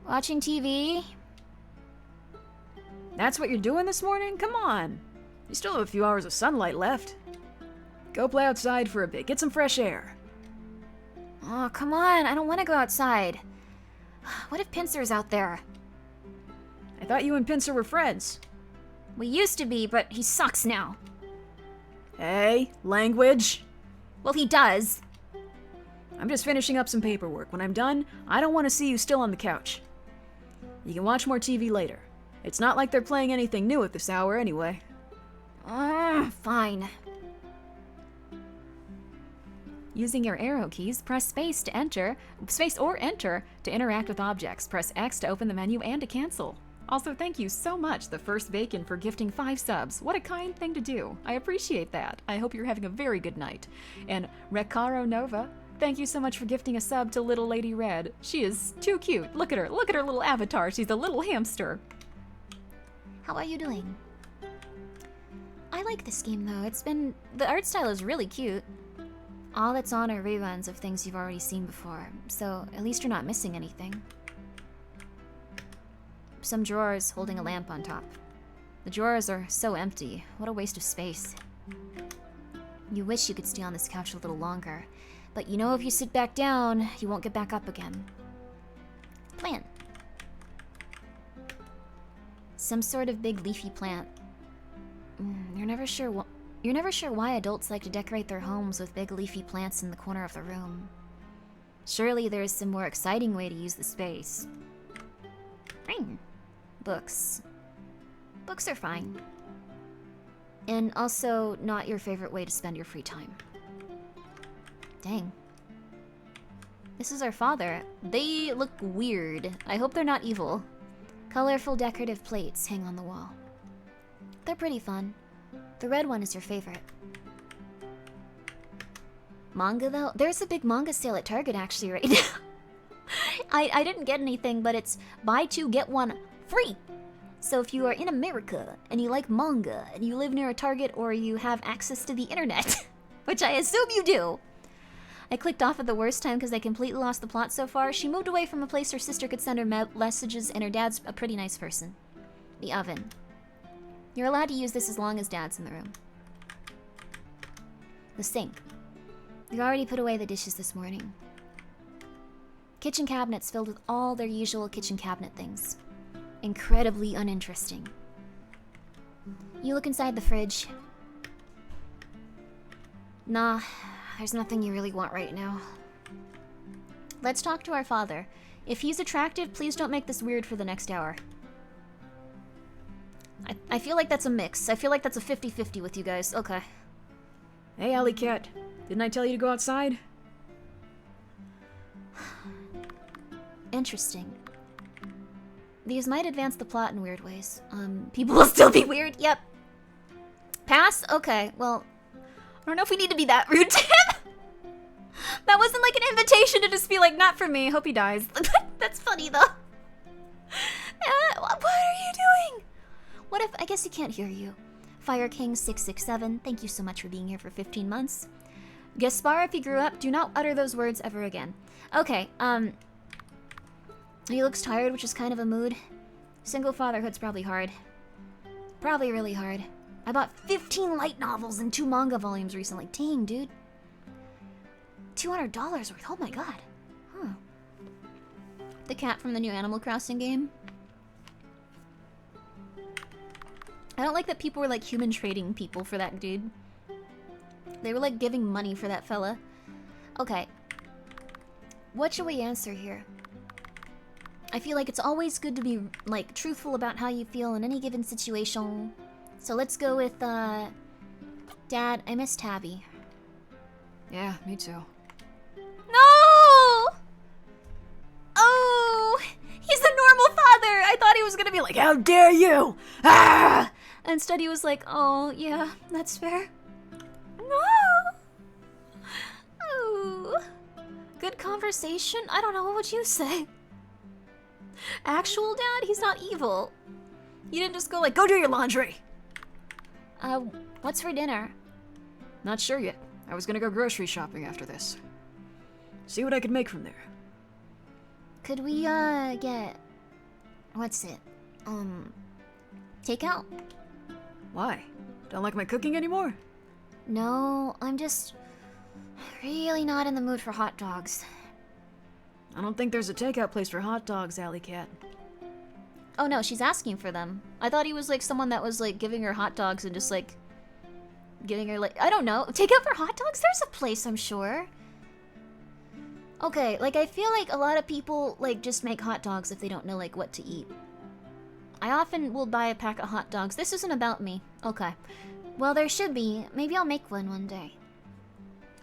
Watching TV? That's what you're doing this morning? Come on. You still have a few hours of sunlight left. Go play outside for a bit. Get some fresh air. Oh, come on. I don't want to go outside. What if Pincer's out there? I thought you and Pincer were friends. We used to be, but he sucks now. Hey, language. Well, he does. I'm just finishing up some paperwork. When I'm done, I don't want to see you still on the couch. You can watch more TV later. It's not like they're playing anything new at this hour anyway. Fine. Using your arrow keys, press space or enter to interact with objects. Press X to open the menu and to cancel. Also, thank you so much, the first bacon, for gifting 5 subs. What a kind thing to do. I appreciate that. I hope you're having a very good night. And Recaro Nova, thank you so much for gifting a sub to Little Lady Red. She is too cute. Look at her. Look at her little avatar. She's a little hamster. How are you doing? I like this game though. The art style is really cute. All that's on are reruns of things you've already seen before, so at least you're not missing anything. Some drawers holding a lamp on top. The drawers are so empty. What a waste of space. You wish you could stay on this couch a little longer, but you know if you sit back down, you won't get back up again. Plant. Some sort of big leafy plant. You're never sure why adults like to decorate their homes with big leafy plants in the corner of the room. Surely there is some more exciting way to use the space. Books. Books are fine. And also not your favorite way to spend your free time. Dang. This is our father. They look weird. I hope they're not evil. Colorful decorative plates hang on the wall. They're pretty fun. The red one is your favorite. Manga though? There's a big manga sale at Target actually right now. I didn't get anything, but it's buy 2 get 1 free. So if you are in America and you like manga and you live near a Target or you have access to the internet, which I assume you do. I clicked off at the worst time because I completely lost the plot so far. She moved away from a place her sister could send her messages and her dad's a pretty nice person. The oven. You're allowed to use this as long as Dad's in the room. The sink. You already put away the dishes this morning. Kitchen cabinets filled with all their usual kitchen cabinet things. Incredibly uninteresting. You look inside the fridge. Nah, there's nothing you really want right now. Let's talk to our father. If he's attractive, please don't make this weird for the next hour. I feel like that's a mix. I feel like that's a 50-50 with you guys. Okay. Hey, Alley Cat. Didn't I tell you to go outside? Interesting. These might advance the plot in weird ways. People will still be weird. Yep. Pass? Okay, well, I don't know if we need to be that rude to him. That wasn't like an invitation to just be like, not for me. Hope he dies. That's funny though. What are you doing? What if, I guess he can't hear you. Fire King 667, thank you so much for being here for 15 months. Gaspar, if you grew up, do not utter those words ever again. Okay, he looks tired, which is kind of a mood. Single fatherhood's probably hard. Probably really hard. I bought 15 light novels and 2 manga volumes recently. Dang, dude. $200 worth, oh my god. Huh. The cat from the new Animal Crossing game. I don't like that people were like human trading people for that dude. They were like giving money for that fella. Okay. What should we answer here? I feel like it's always good to be like truthful about how you feel in any given situation. So let's go with Dad, I miss Tabby. Yeah, me too. No! Oh! He's a normal father! I thought he was gonna be like, how dare you! Ah! Instead he was like, oh, yeah, that's fair. No! Oh. Good conversation? I don't know, what would you say? Actual dad? He's not evil. You didn't just go like, go do your laundry! What's for dinner? Not sure yet. I was gonna go grocery shopping after this. See what I could make from there. Could we, get... What's it? Takeout? Why? Don't like my cooking anymore? No, I'm just really not in the mood for hot dogs. I don't think there's a takeout place for hot dogs, Alley Cat. Oh no, she's asking for them. I thought he was like someone that was like giving her hot dogs and just like giving her like, I don't know, takeout for hot dogs? There's a place, I'm sure. Okay, like I feel like a lot of people like just make hot dogs if they don't know like what to eat. I often will buy a pack of hot dogs. This isn't about me. Okay. Well, there should be. Maybe I'll make one day.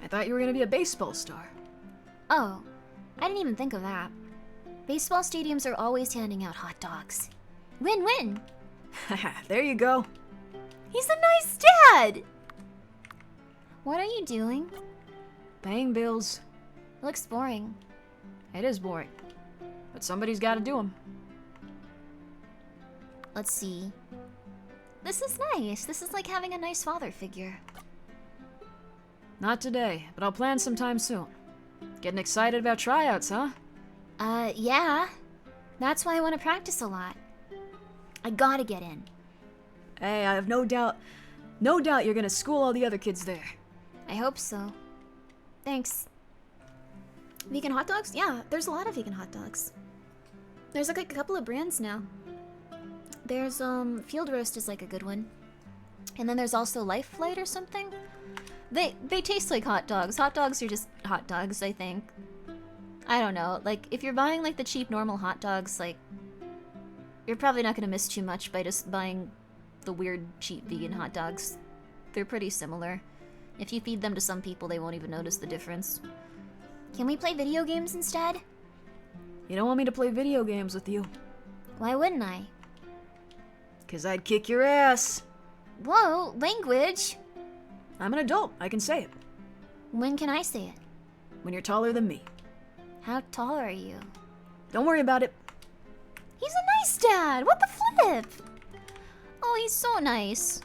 I thought you were gonna be a baseball star. Oh, I didn't even think of that. Baseball stadiums are always handing out hot dogs. Win-win. There you go. He's a nice dad! What are you doing? Paying bills. Looks boring. It is boring. But somebody's gotta do them. Let's see. This is nice. This is like having a nice father figure. Not today, but I'll plan sometime soon. Getting excited about tryouts, huh? Yeah. That's why I want to practice a lot. I gotta get in. Hey, I have no doubt you're gonna school all the other kids there. I hope so. Thanks. Vegan hot dogs? Yeah, there's a lot of vegan hot dogs. There's like a couple of brands now. There's, Field Roast is like a good one. And then there's also Life Flight or something. They taste like hot dogs. Hot dogs are just hot dogs, I think. I don't know. Like, if you're buying like the cheap normal hot dogs, like, you're probably not gonna miss too much by just buying the weird cheap vegan hot dogs. They're pretty similar. If you feed them to some people, they won't even notice the difference. Can we play video games instead? You don't want me to play video games with you. Why wouldn't I? 'Cause I'd kick your ass. Whoa, language! I'm an adult, I can say it. When can I say it? When you're taller than me. How tall are you? Don't worry about it. He's a nice dad! What the flip? Oh, he's so nice.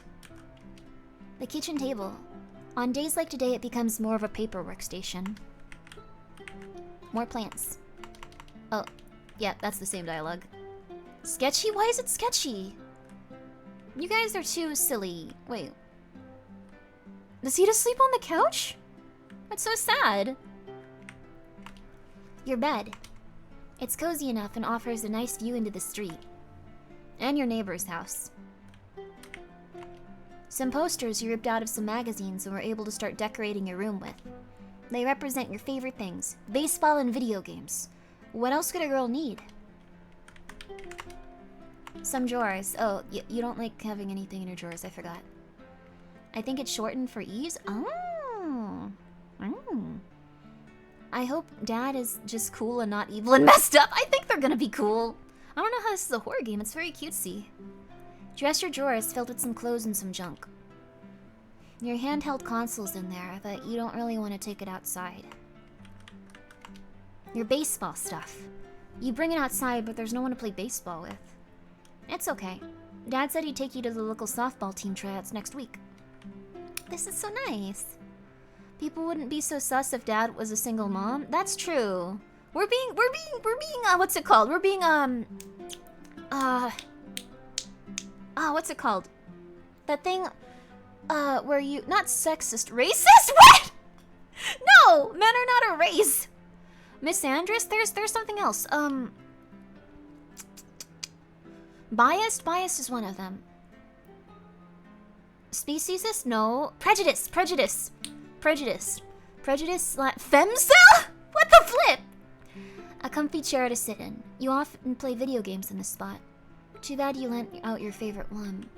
The kitchen table. On days like today, it becomes more of a paper workstation. More plants. Oh, yeah, that's the same dialogue. Sketchy? Why is it sketchy? You guys are too silly. Wait. Does he just sleep on the couch? That's so sad. Your bed. It's cozy enough and offers a nice view into the street. And your neighbor's house. Some posters you ripped out of some magazines and were able to start decorating your room with. They represent your favorite things. Baseball and video games. What else could a girl need? Some drawers. Oh, you don't like having anything in your drawers, I forgot. I think it's shortened for ease. Oh. I hope Dad is just cool and not evil and messed up. I think they're gonna be cool. I don't know how this is a horror game. It's very cutesy. Dresser drawers filled with some clothes and some junk. Your handheld console's in there, but you don't really want to take it outside. Your baseball stuff. You bring it outside, but there's no one to play baseball with. It's okay. Dad said he'd take you to the local softball team tryouts next week. This is so nice. People wouldn't be so sus if Dad was a single mom. That's true. We're being, what's it called? We're being, what's it called? That thing, where you, not sexist, racist? What? No, men are not a race. Miss Andress, there's something else. Biased? Biased is one of them. Speciesist? No. Prejudice. Femcel? What the flip? A comfy chair to sit in. You often play video games in this spot. Too bad you lent out your favorite one.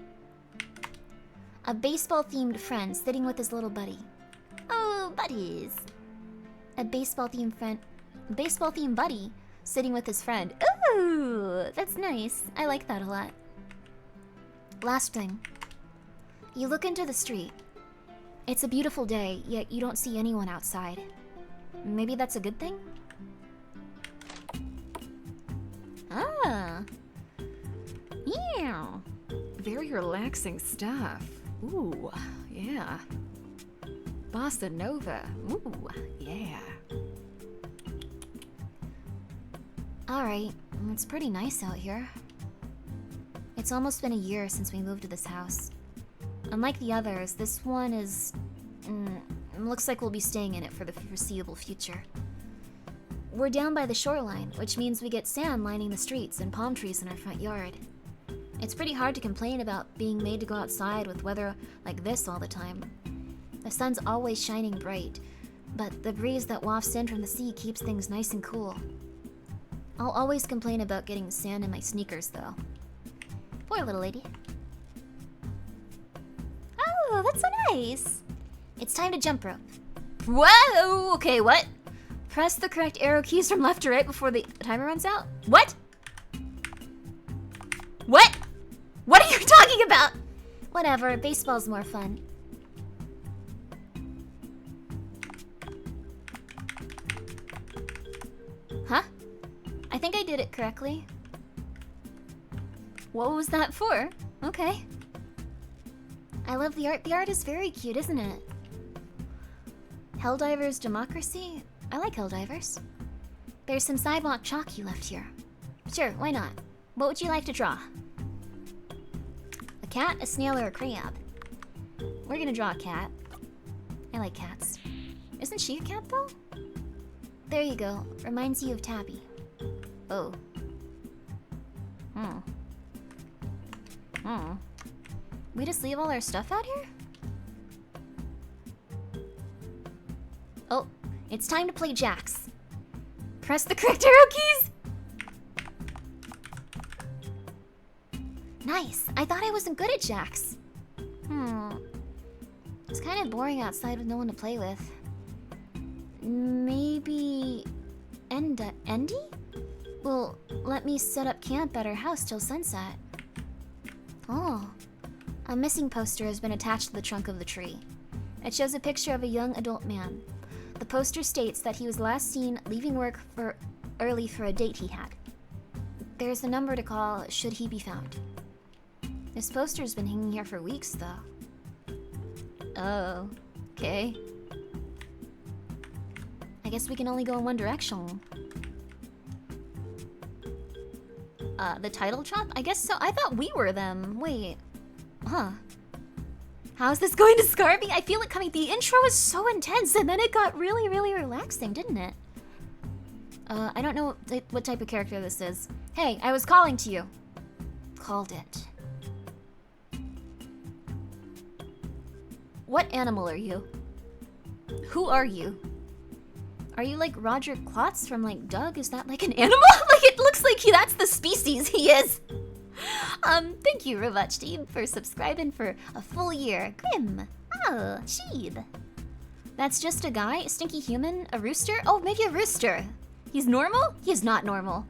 A baseball-themed friend sitting with his little buddy. Oh, buddies. A baseball-themed buddy sitting with his friend. Ooh, that's nice. I like that a lot. Last thing. You look into the street. It's a beautiful day, yet you don't see anyone outside. Maybe that's a good thing? Ah. Yeah. Very relaxing stuff. Ooh, yeah. Bossa Nova. Ooh, yeah. Alright, it's pretty nice out here. It's almost been a year since we moved to this house. Unlike the others, this one is... looks like we'll be staying in it for the foreseeable future. We're down by the shoreline, which means we get sand lining the streets and palm trees in our front yard. It's pretty hard to complain about being made to go outside with weather like this all the time. The sun's always shining bright, but the breeze that wafts in from the sea keeps things nice and cool. I'll always complain about getting sand in my sneakers, though. Poor little lady. Oh, that's so nice. It's time to jump rope. Whoa! Okay, what? Press the correct arrow keys from left to right before the timer runs out? What? What? What are you talking about? Whatever, baseball's more fun. Huh? I think I did it correctly. What was that for? Okay. I love the art. The art is very cute, isn't it? Helldivers Democracy? I like Helldivers. There's some sidewalk chalk you left here. Sure, why not? What would you like to draw? A cat, a snail, or a crab? We're gonna draw a cat. I like cats. Isn't she a cat, though? There you go. Reminds you of Tabby. Oh. We just leave all our stuff out here? Oh, it's time to play jacks. Press the correct arrow keys! Nice. I thought I wasn't good at jacks. It's kind of boring outside with no one to play with. Maybe... Endy? Well, let me set up camp at our house till sunset. Oh. A missing poster has been attached to the trunk of the tree. It shows a picture of a young adult man. The poster states that he was last seen leaving work early for a date he had. There's a number to call should he be found. This poster's been hanging here for weeks, though. Oh, okay. I guess we can only go in one direction. The title drop? I guess so. I thought we were them. Wait. Huh. How's this going to scar me? I feel it coming. The intro was so intense, and then it got really, really relaxing, didn't it? I don't know what type of character this is. Hey, I was calling to you. Called it. What animal are you? Who are you? Are you like Roger Klotz from like Doug? Is that like an animal? Like it looks like that's the species he is. Thank you, Robot Team, for subscribing for a full year. Grim. Oh, Sheed. That's just a guy? A stinky human? A rooster? Oh, maybe a rooster. He's normal? He is not normal.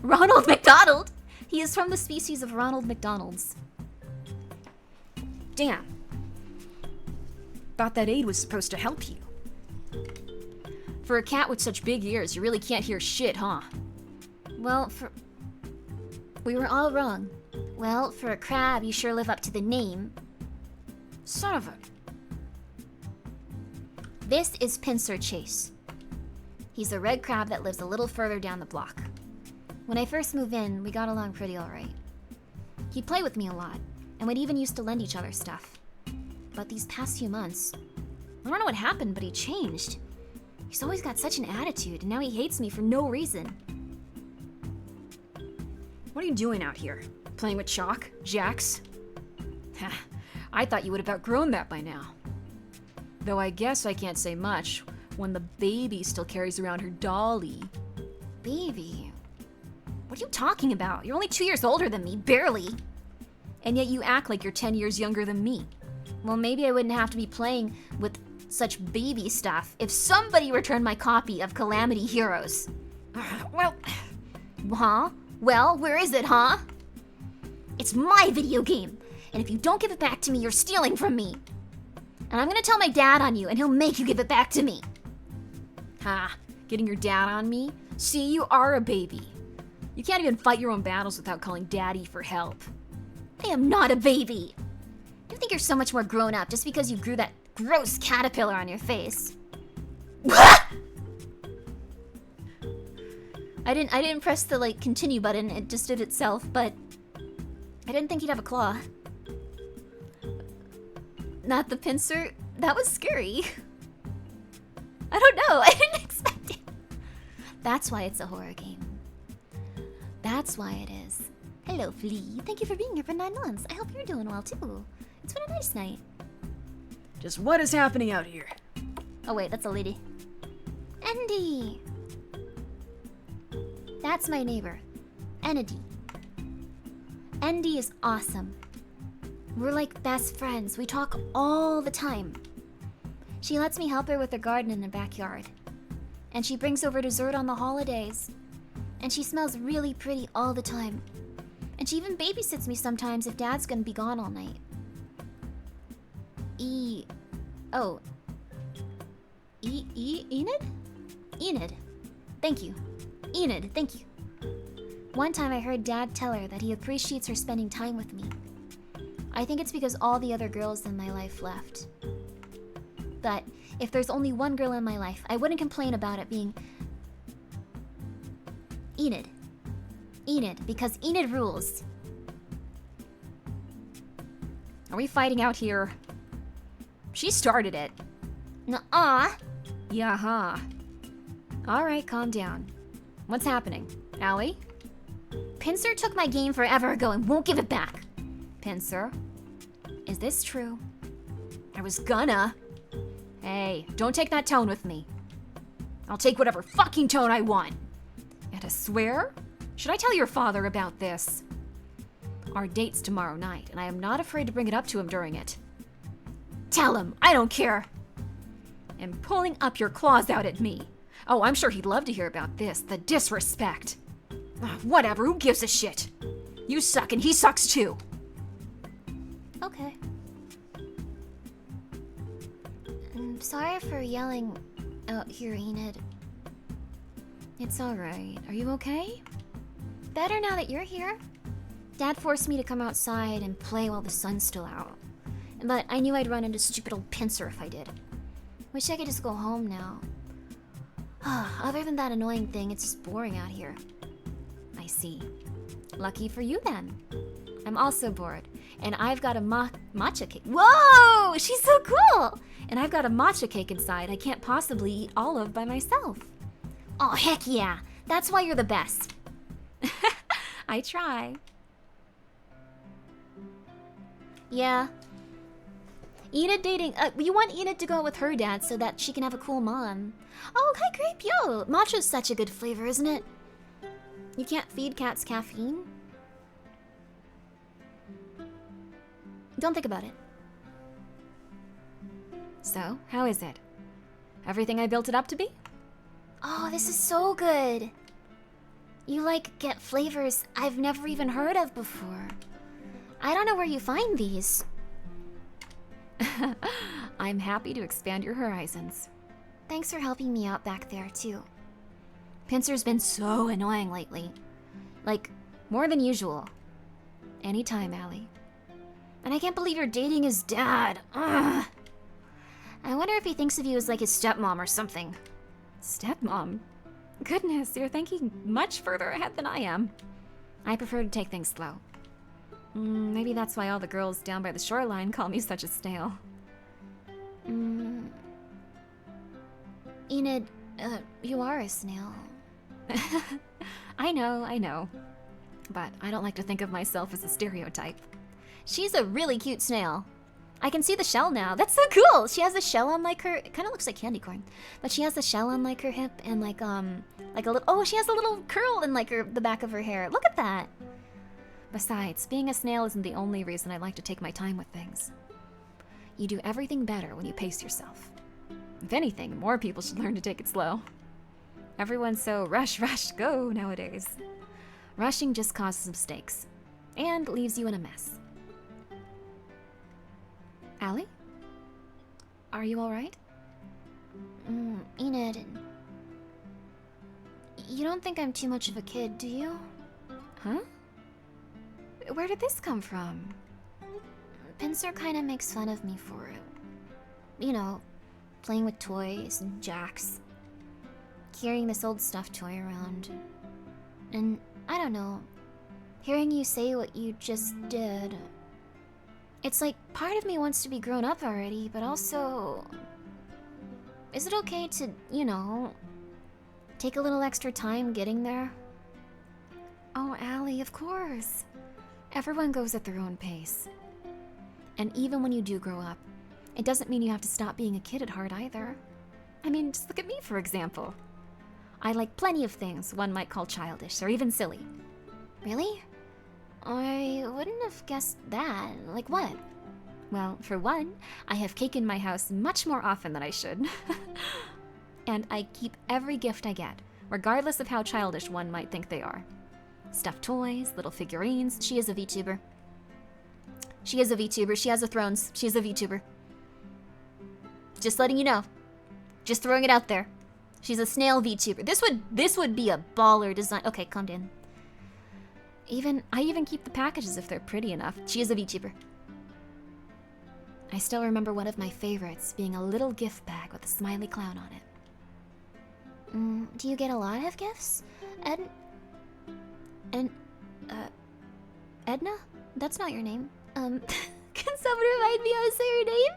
Ronald McDonald? He is from the species of Ronald McDonald's. Damn. Thought that aid was supposed to help you. For a cat with such big ears, you really can't hear shit, huh? Well, we were all wrong. Well, for a crab, you sure live up to the name. Son of a... This is Pincer Chase. He's a red crab that lives a little further down the block. When I first moved in, we got along pretty alright. He'd play with me a lot, and we'd even used to lend each other stuff. But these past few months, I don't know what happened, but he changed. He's always got such an attitude, and now he hates me for no reason. What are you doing out here? Playing with chalk? Jacks? I thought you would have outgrown that by now. Though I guess I can't say much when the baby still carries around her dolly. Baby? What are you talking about? You're only 2 years older than me, barely. And yet you act like you're 10 years younger than me. Well, maybe I wouldn't have to be playing with such baby stuff if somebody returned my copy of Calamity Heroes. Well... Huh? Well, where is it, huh? It's my video game, and if you don't give it back to me, you're stealing from me. And I'm gonna tell my dad on you, and he'll make you give it back to me. Ha, getting your dad on me? See, you are a baby. You can't even fight your own battles without calling Daddy for help. I am not a baby. You think you're so much more grown up just because you grew that gross caterpillar on your face. I didn't press the like continue button, it just did itself, but I didn't think he'd have a claw. Not the pincer. That was scary. I don't know, I didn't expect it. That's why it's a horror game. That's why it is. Hello, Flea. Thank you for being here for 9 months. I hope you're doing well too. It's been a nice night. Just what is happening out here? Oh wait, that's a lady. Andy! That's my neighbor, Enide. Andy is awesome. We're like best friends. We talk all the time. She lets me help her with her garden in the backyard. And she brings over dessert on the holidays. And she smells really pretty all the time. And she even babysits me sometimes if Dad's gonna be gone all night. Enid? Enid. Thank you. Enid, thank you. One time I heard Dad tell her that he appreciates her spending time with me. I think it's because all the other girls in my life left. But if there's only one girl in my life, I wouldn't complain about it being Enid. Enid, because Enid rules. Are we fighting out here? She started it. Nuh-uh. Yeah, huh. Alright, calm down. What's happening? Allie? Pincer took my game forever ago and won't give it back. Pincer? Is this true? I was gonna. Hey, don't take that tone with me. I'll take whatever fucking tone I want. And I swear? Should I tell your father about this? Our date's tomorrow night, and I am not afraid to bring it up to him during it. Tell him, I don't care. And pulling up your claws out at me. Oh, I'm sure he'd love to hear about this. The disrespect. Whatever, who gives a shit? You suck and he sucks too. Okay. I'm sorry for yelling out here, Enid. It's alright. Are you okay? Better now that you're here. Dad forced me to come outside and play while the sun's still out. But I knew I'd run into stupid old Pincer if I did. Wish I could just go home now. Other than that annoying thing, it's just boring out here. I see. Lucky for you then. I'm also bored. And I've got a matcha cake. Whoa! She's so cool! And I've got a matcha cake inside I can't possibly eat all of by myself. Oh, heck yeah! That's why you're the best. I try. Yeah. Enid dating. You want Enid to go out with her dad so that she can have a cool mom. Oh, okay, great. Yo, matcha's such a good flavor, isn't it? You can't feed cats caffeine? Don't think about it. So, how is it? Everything I built it up to be? Oh, this is so good. You get flavors I've never even heard of before. I don't know where you find these. I'm happy to expand your horizons. Thanks for helping me out back there, too. Pincer's been so annoying lately. More than usual. Anytime, Allie. And I can't believe you're dating his dad. Ugh. I wonder if he thinks of you as his stepmom or something. Stepmom? Goodness, you're thinking much further ahead than I am. I prefer to take things slow. Maybe that's why all the girls down by the shoreline call me such a snail. Enid, you are a snail. I know. But I don't like to think of myself as a stereotype. She's a really cute snail. I can see the shell now. That's so cool. She has a shell on her. It kind of looks like candy corn, but she has the shell on her hip and a little. Oh, she has a little curl in the back of her hair. Look at that. Besides, being a snail isn't the only reason I like to take my time with things. You do everything better when you pace yourself. If anything, more people should learn to take it slow. Everyone's so rush, go nowadays. Rushing just causes mistakes and leaves you in a mess. Allie? Are you alright? Enid, you don't think I'm too much of a kid, do you? Huh? Where did this come from? Pincer kind of makes fun of me for it. You know, playing with toys and jacks. Carrying this old stuffed toy around. And, I don't know, hearing you say what you just did. It's part of me wants to be grown up already, but also... Is it okay to, take a little extra time getting there? Oh, Allie, of course. Everyone goes at their own pace. And even when you do grow up, it doesn't mean you have to stop being a kid at heart either. I mean, just look at me, for example. I like plenty of things one might call childish or even silly. Really? I wouldn't have guessed that. Like what? Well, for one, I have cake in my house much more often than I should. And I keep every gift I get, regardless of how childish one might think they are. Stuffed toys, little figurines. She is a VTuber. She is a VTuber. She has a thrones. She is a VTuber. Just letting you know. Just throwing it out there. She's a snail VTuber. This would be a baller design. Okay, calm down. I even keep the packages if they're pretty enough. She is a VTuber. I still remember one of my favorites being a little gift bag with a smiley clown on it. Do you get a lot of gifts? Edna? That's not your name. Can someone remind me how to say your name?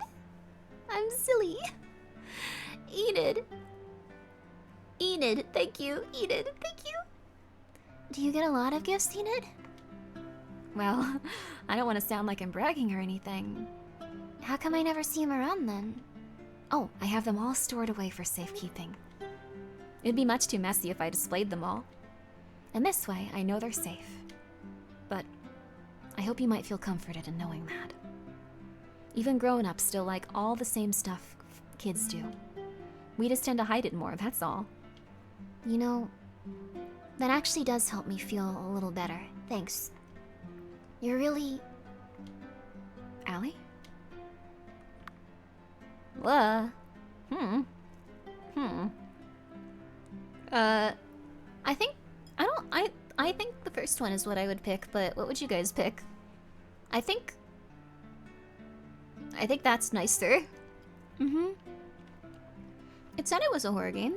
I'm silly. Enid. Enid, thank you. Enid, thank you. Do you get a lot of gifts, Enid? Well, I don't want to sound like I'm bragging or anything. How come I never see him around then? Oh, I have them all stored away for safekeeping. It'd be much too messy if I displayed them all. And this way, I know they're safe. But I hope you might feel comforted in knowing that. Even grown-ups still like all the same stuff kids do. We just tend to hide it more, that's all. You know, that actually does help me feel a little better. Thanks. You're really... Allie? I think the first one is what I would pick, but what would you guys pick? I think that's nicer. It said it was a horror game.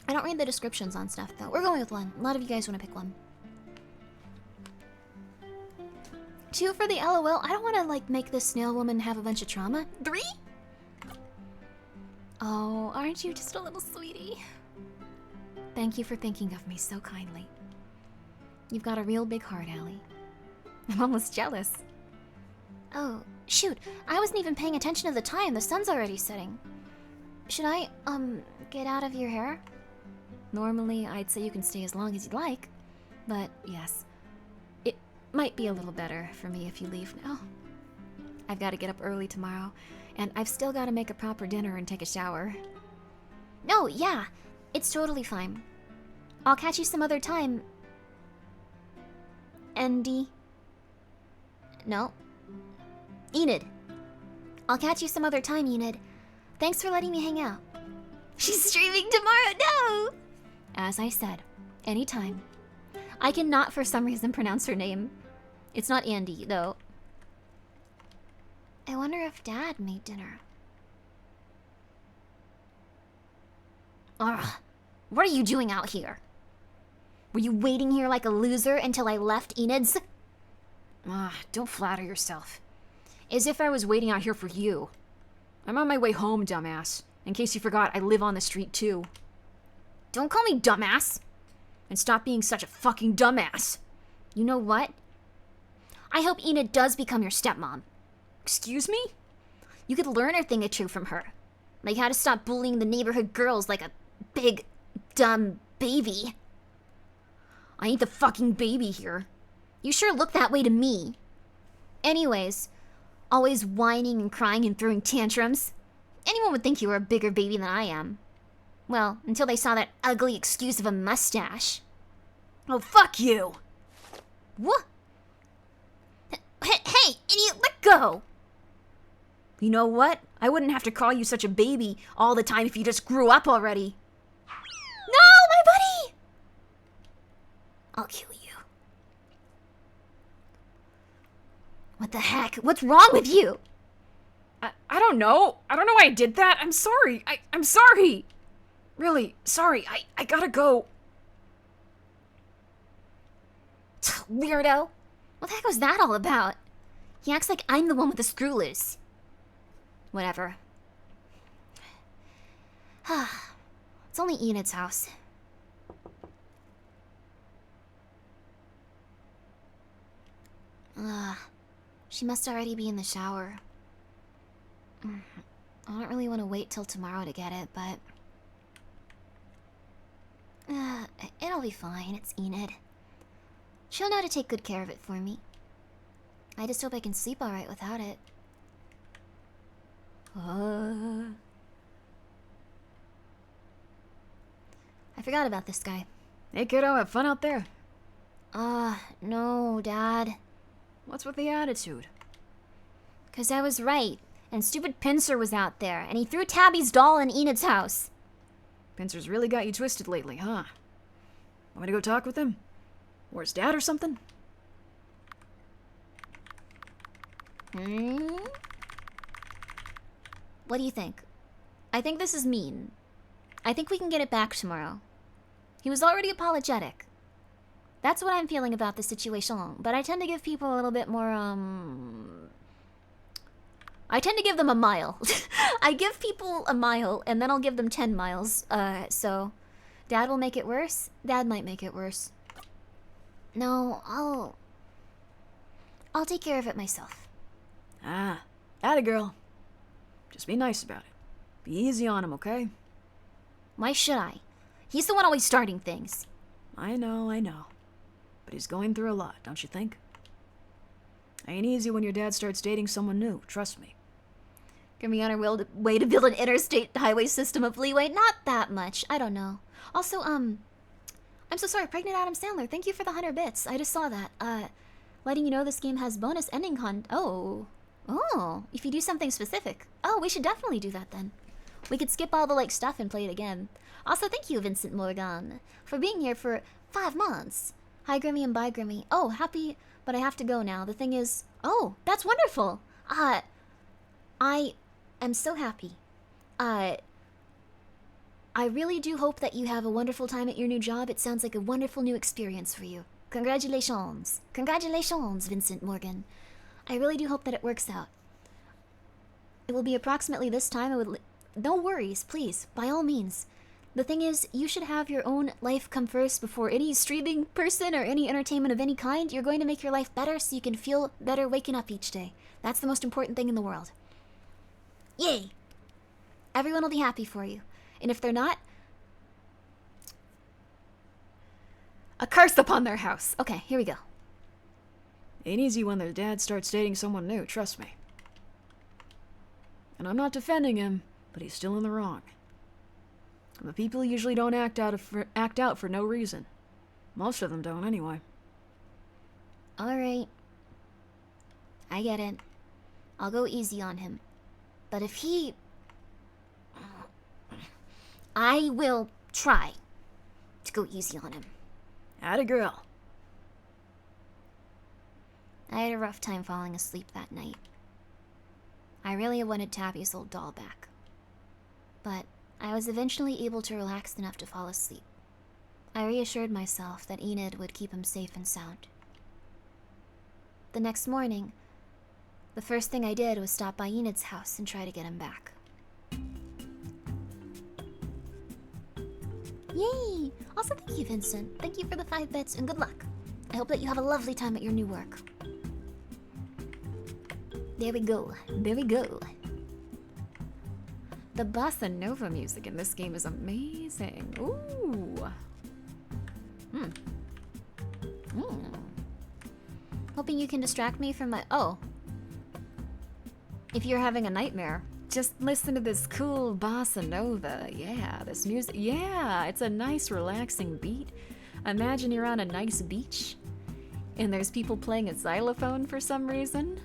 I don't read the descriptions on stuff, though. We're going with one. A lot of you guys want to pick one. 2 for the LOL. I don't want to, like, make this snail woman have a bunch of trauma. 3? Oh, aren't you just a little sweetie? Thank you for thinking of me so kindly. You've got a real big heart, Allie. I'm almost jealous. Oh, shoot. I wasn't even paying attention to the time. The sun's already setting. Should I, get out of your hair? Normally, I'd say you can stay as long as you'd like. But, yes. It might be a little better for me if you leave now. I've got to get up early tomorrow, and I've still got to make a proper dinner and take a shower. No, yeah. It's totally fine. I'll catch you some other time. Andy. No. Enid. I'll catch you some other time, Enid. Thanks for letting me hang out. She's streaming tomorrow, no! As I said, anytime. I cannot for some reason pronounce her name. It's not Andy, though. I wonder if Dad made dinner. Ugh. What are you doing out here? Were you waiting here like a loser until I left Enid's? Don't flatter yourself. As if I was waiting out here for you. I'm on my way home, dumbass. In case you forgot, I live on the street too. Don't call me dumbass! And stop being such a fucking dumbass. You know what? I hope Enid does become your stepmom. Excuse me? You could learn a thing or two from her. Like how to stop bullying the neighborhood girls like a big, dumb baby. I ain't the fucking baby here. You sure look that way to me. Anyways, always whining and crying and throwing tantrums. Anyone would think you were a bigger baby than I am. Well, until they saw that ugly excuse of a mustache. Oh, fuck you! What? Hey, idiot, let go! You know what? I wouldn't have to call you such a baby all the time if you just grew up already. No, my buddy! I'll kill you. What the heck? What's wrong with you? I don't know. I don't know why I did that. I'm sorry. I'm sorry. Really, sorry. I gotta go. Weirdo. What the heck was that all about? He acts like I'm the one with the screw loose. Whatever. It's only Enid's house. She must already be in the shower. I don't really want to wait till tomorrow to get it, but... it'll be fine, it's Enid. She'll know how to take good care of it for me. I just hope I can sleep alright without it. I forgot about this guy. Hey kiddo, have fun out there. No, Dad. What's with the attitude? 'Cause I was right, and stupid Pincer was out there, and he threw Tabby's doll in Enid's house. Pincer's really got you twisted lately, huh? Want me to go talk with him? Or his dad or something? What do you think? I think this is mean. I think we can get it back tomorrow. He was already apologetic. That's what I'm feeling about the situation, but I tend to give people a little bit more, I tend to give them a mile. I give people a mile, and then I'll give them 10 miles. So, Dad will make it worse? Dad might make it worse. No, I'll take care of it myself. Atta girl. Just be nice about it. Be easy on him, okay? Why should I? He's the one always starting things. I know. But he's going through a lot, don't you think? Ain't easy when your dad starts dating someone new, trust me. Grimmi on her way to build an interstate highway system of leeway. Not that much. I don't know. Also, I'm so sorry, Pregnant Adam Sandler. Thank you for the 100 bits. I just saw that. Letting you know this game has bonus ending Oh, if you do something specific. Oh, we should definitely do that then. We could skip all the, stuff and play it again. Also, thank you, Vincent Morgan, for being here for 5 months. Hi, Grimmi, and bye, Grimmi. Oh, happy, but I have to go now. The thing is... Oh, that's wonderful! I am so happy. I really do hope that you have a wonderful time at your new job. It sounds like a wonderful new experience for you. Congratulations. Congratulations, Vincent Morgan. I really do hope that it works out. It will be approximately this time. No worries, please, by all means. The thing is, you should have your own life come first before any streaming person or any entertainment of any kind. You're going to make your life better so you can feel better waking up each day. That's the most important thing in the world. Yay! Everyone will be happy for you. And if they're not... A curse upon their house. Okay, here we go. Ain't easy when their dad starts dating someone new, trust me. And I'm not defending him, but he's still in the wrong. And the people usually don't act out for no reason. Most of them don't, anyway. Alright. I get it. I'll go easy on him. But if he... I will try to go easy on him. Atta girl. I had a rough time falling asleep that night. I really wanted Tabby's old doll back. But I was eventually able to relax enough to fall asleep. I reassured myself that Enid would keep him safe and sound. The next morning, the first thing I did was stop by Enid's house and try to get him back. Yay! Also, thank you, Vincent. Thank you for the 5 bits, and good luck. I hope that you have a lovely time at your new work. There we go. There we go. The bossa nova music in this game is amazing. Ooh. Hoping you can distract me from my... Oh. If you're having a nightmare, just listen to this cool bossa nova. Yeah, this music. Yeah, it's a nice, relaxing beat. Imagine you're on a nice beach, and there's people playing a xylophone for some reason.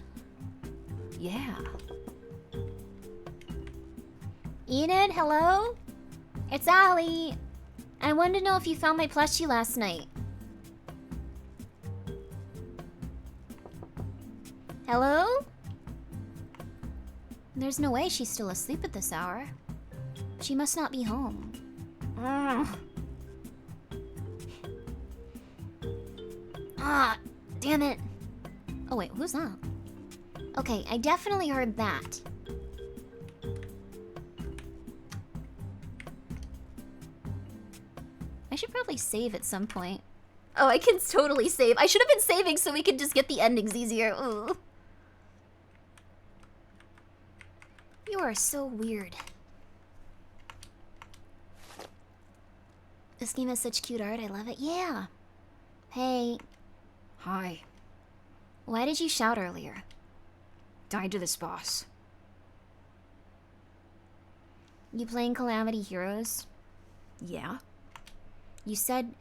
Yeah. Enid, hello? It's Allie. I wanted to know if you found my plushie last night. Hello? There's no way she's still asleep at this hour. She must not be home. Ah, damn it. Oh wait, who's that? Okay, I definitely heard that. I should probably save at some point. Oh, I can totally save. I should have been saving so we could just get the endings easier. Ooh. You are so weird. This game has such cute art. I love it. Yeah. Hey. Hi. Why did you shout earlier? Died to this boss. You playing Calamity Heroes? Yeah? You said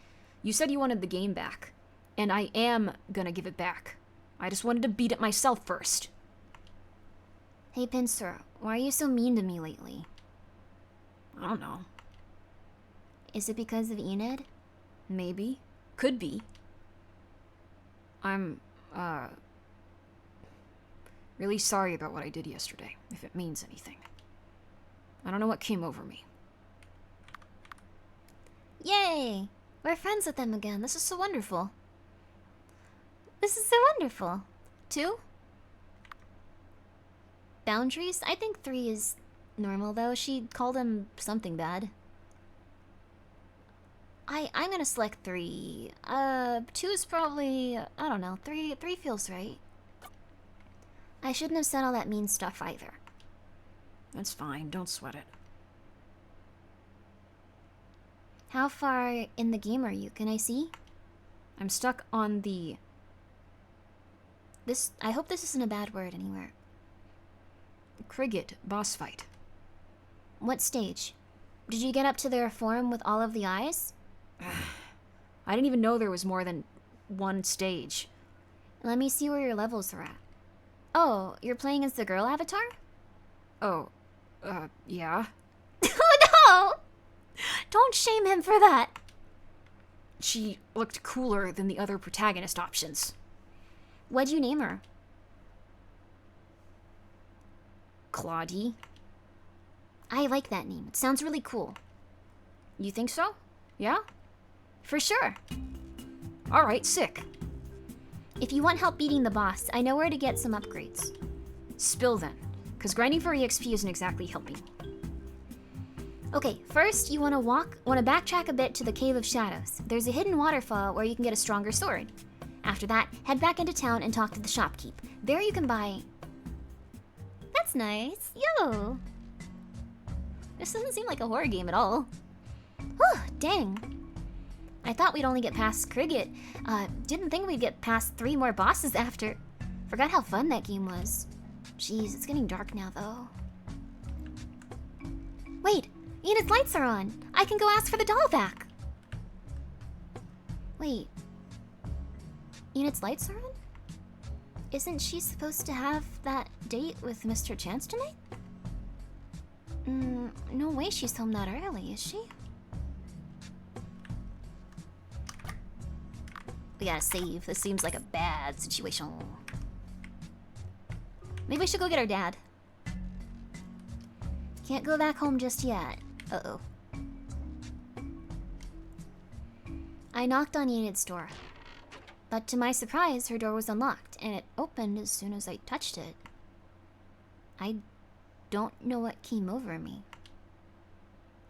You said you wanted the game back, and I am gonna give it back. I just wanted to beat it myself first. Hey, Pinsir, why are you so mean to me lately? I don't know. Is it because of Enid? Maybe. Could be. I'm, really sorry about what I did yesterday, if it means anything. I don't know what came over me. Yay! We're friends with them again. This is so wonderful. This is so wonderful. 2? Boundaries? I think 3 is normal, though. She called him something bad. I'm gonna select 3. 2 is probably... I don't know. 3 feels right. I shouldn't have said all that mean stuff either. That's fine. Don't sweat it. How far in the game are you? Can I see? I'm stuck on the... I hope this isn't a bad word anywhere. Krigit boss fight. What stage? Did you get up to their form with all of the eyes? I didn't even know there was more than one stage. Let me see where your levels are at. Oh, you're playing as the girl avatar? Oh, yeah. Oh no! Don't shame him for that. She looked cooler than the other protagonist options. What'd you name her? Claudie. I like that name. It sounds really cool. You think so? Yeah? For sure. Alright, sick. If you want help beating the boss, I know where to get some upgrades. Spill then, because grinding for EXP isn't exactly helping. Okay, first you want to backtrack a bit to the Cave of Shadows. There's a hidden waterfall where you can get a stronger sword. After that, head back into town and talk to the shopkeep. There you can buy... That's nice. Yo! This doesn't seem like a horror game at all. Whew, dang. I thought we'd only get past Krigit. Didn't think we'd get past 3 more bosses after. Forgot how fun that game was. Jeez, it's getting dark now, though. Wait! Enid's lights are on! I can go ask for the doll back! Wait. Enid's lights are on? Isn't she supposed to have that date with Mr. Chance tonight? No way she's home that early, is she? We gotta save. This seems like a bad situation. Maybe we should go get our dad. Can't go back home just yet. Uh-oh. I knocked on Enid's door. But to my surprise, her door was unlocked, and it opened as soon as I touched it. I don't know what came over me.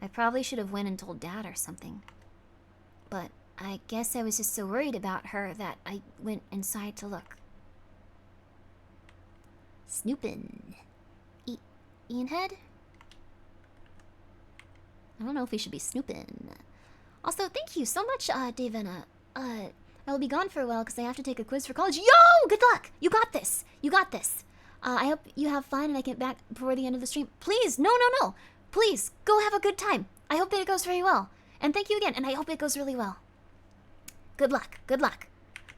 I probably should have went and told Dad or something. But I guess I was just so worried about her that I went inside to look. Snoopin'. Enid? I don't know if we should be snooping. Also, thank you so much, Davina. I will be gone for a while because I have to take a quiz for college. Yo! Good luck! You got this! You got this! I hope you have fun and I get back before the end of the stream. Please! No, no, no! Please, go have a good time. I hope that it goes very well. And thank you again, and I hope it goes really well. Good luck. Good luck.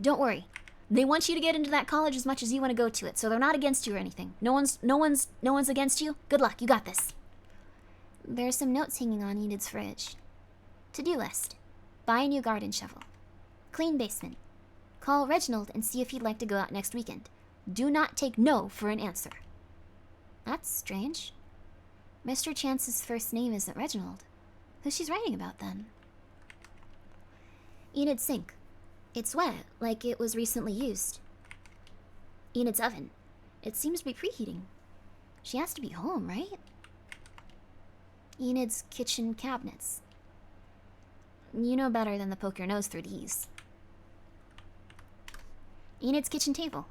Don't worry. They want you to get into that college as much as you want to go to it, so they're not against you or anything. No one's against you. Good luck. You got this. There's some notes hanging on Enid's fridge. To-do list. Buy a new garden shovel. Clean basement. Call Reginald and see if he'd like to go out next weekend. Do not take no for an answer. That's strange. Mr. Chance's first name isn't Reginald. Who she's writing about then? Enid's sink. It's wet, like it was recently used. Enid's oven. It seems to be preheating. She has to be home, right? Enid's kitchen cabinets. You know better than to poke your nose through these. Enid's kitchen table.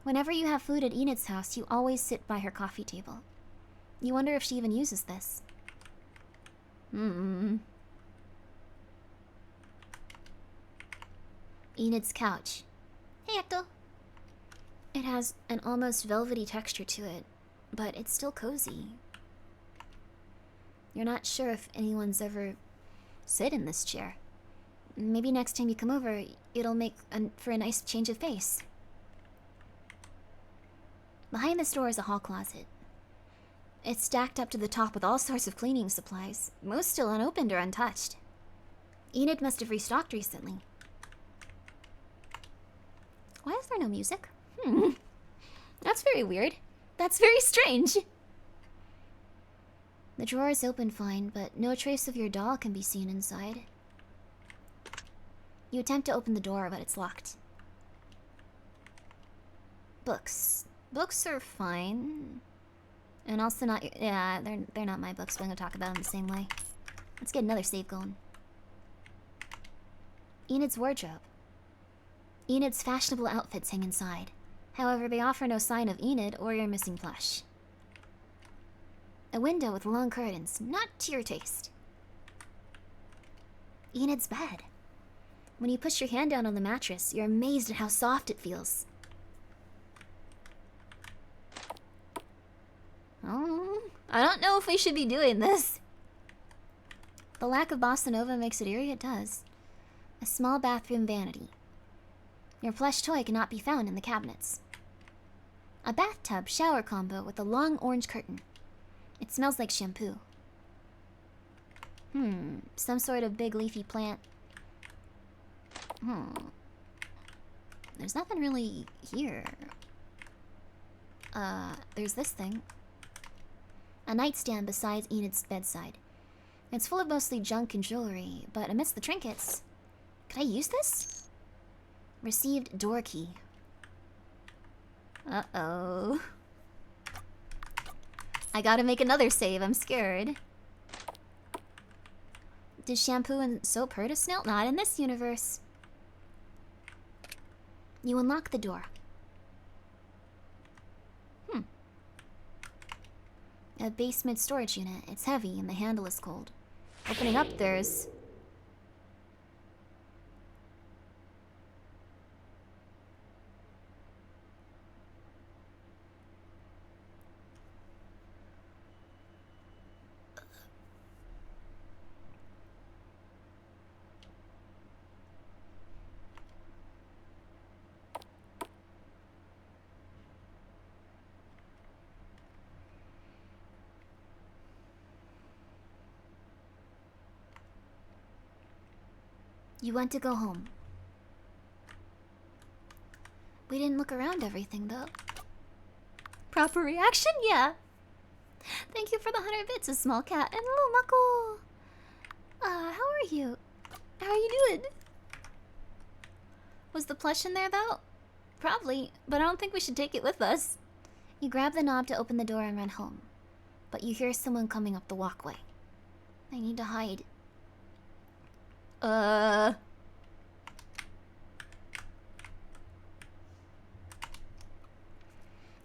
Whenever you have food at Enid's house, you always sit by her coffee table. You wonder if she even uses this. Enid's couch. Hey, Ecto. It has an almost velvety texture to it, but it's still cozy. You're not sure if anyone's ever sit in this chair. Maybe next time you come over, it'll make for a nice change of pace. Behind this door is a hall closet. It's stacked up to the top with all sorts of cleaning supplies, most still unopened or untouched. Enid must have restocked recently. Why is there no music? That's very weird. That's very strange. The drawer is open fine, but no trace of your doll can be seen inside. You attempt to open the door, but it's locked. Books. Books are fine. And also not... Yeah, they're not my books, but I'm gonna talk about them the same way. Let's get another save going. Enid's wardrobe. Enid's fashionable outfits hang inside. However, they offer no sign of Enid or your missing plush. A window with long curtains, not to your taste. Enid's bed. When you push your hand down on the mattress, you're amazed at how soft it feels. Oh, I don't know if we should be doing this. The lack of bossa nova makes it eerie. It does. A small bathroom vanity. Your plush toy cannot be found in the cabinets. A bathtub shower combo with a long orange curtain. It smells like shampoo. Some sort of big leafy plant. There's nothing really here. There's this thing. A nightstand beside Enid's bedside. It's full of mostly junk and jewelry, but amidst the trinkets... Could I use this? Received door key. Uh-oh. I gotta make another save, I'm scared. Does shampoo and soap hurt a snail? Not in this universe. You unlock the door. A basement storage unit. It's heavy and the handle is cold. Opening up, there's... You want to go home. We didn't look around everything, though. Proper reaction? Yeah. Thank you for the 100 bits, a small cat. And hello, Mako. How are you? How are you doing? Was the plush in there, though? Probably, but I don't think we should take it with us. You grab the knob to open the door and run home. But you hear someone coming up the walkway. I need to hide.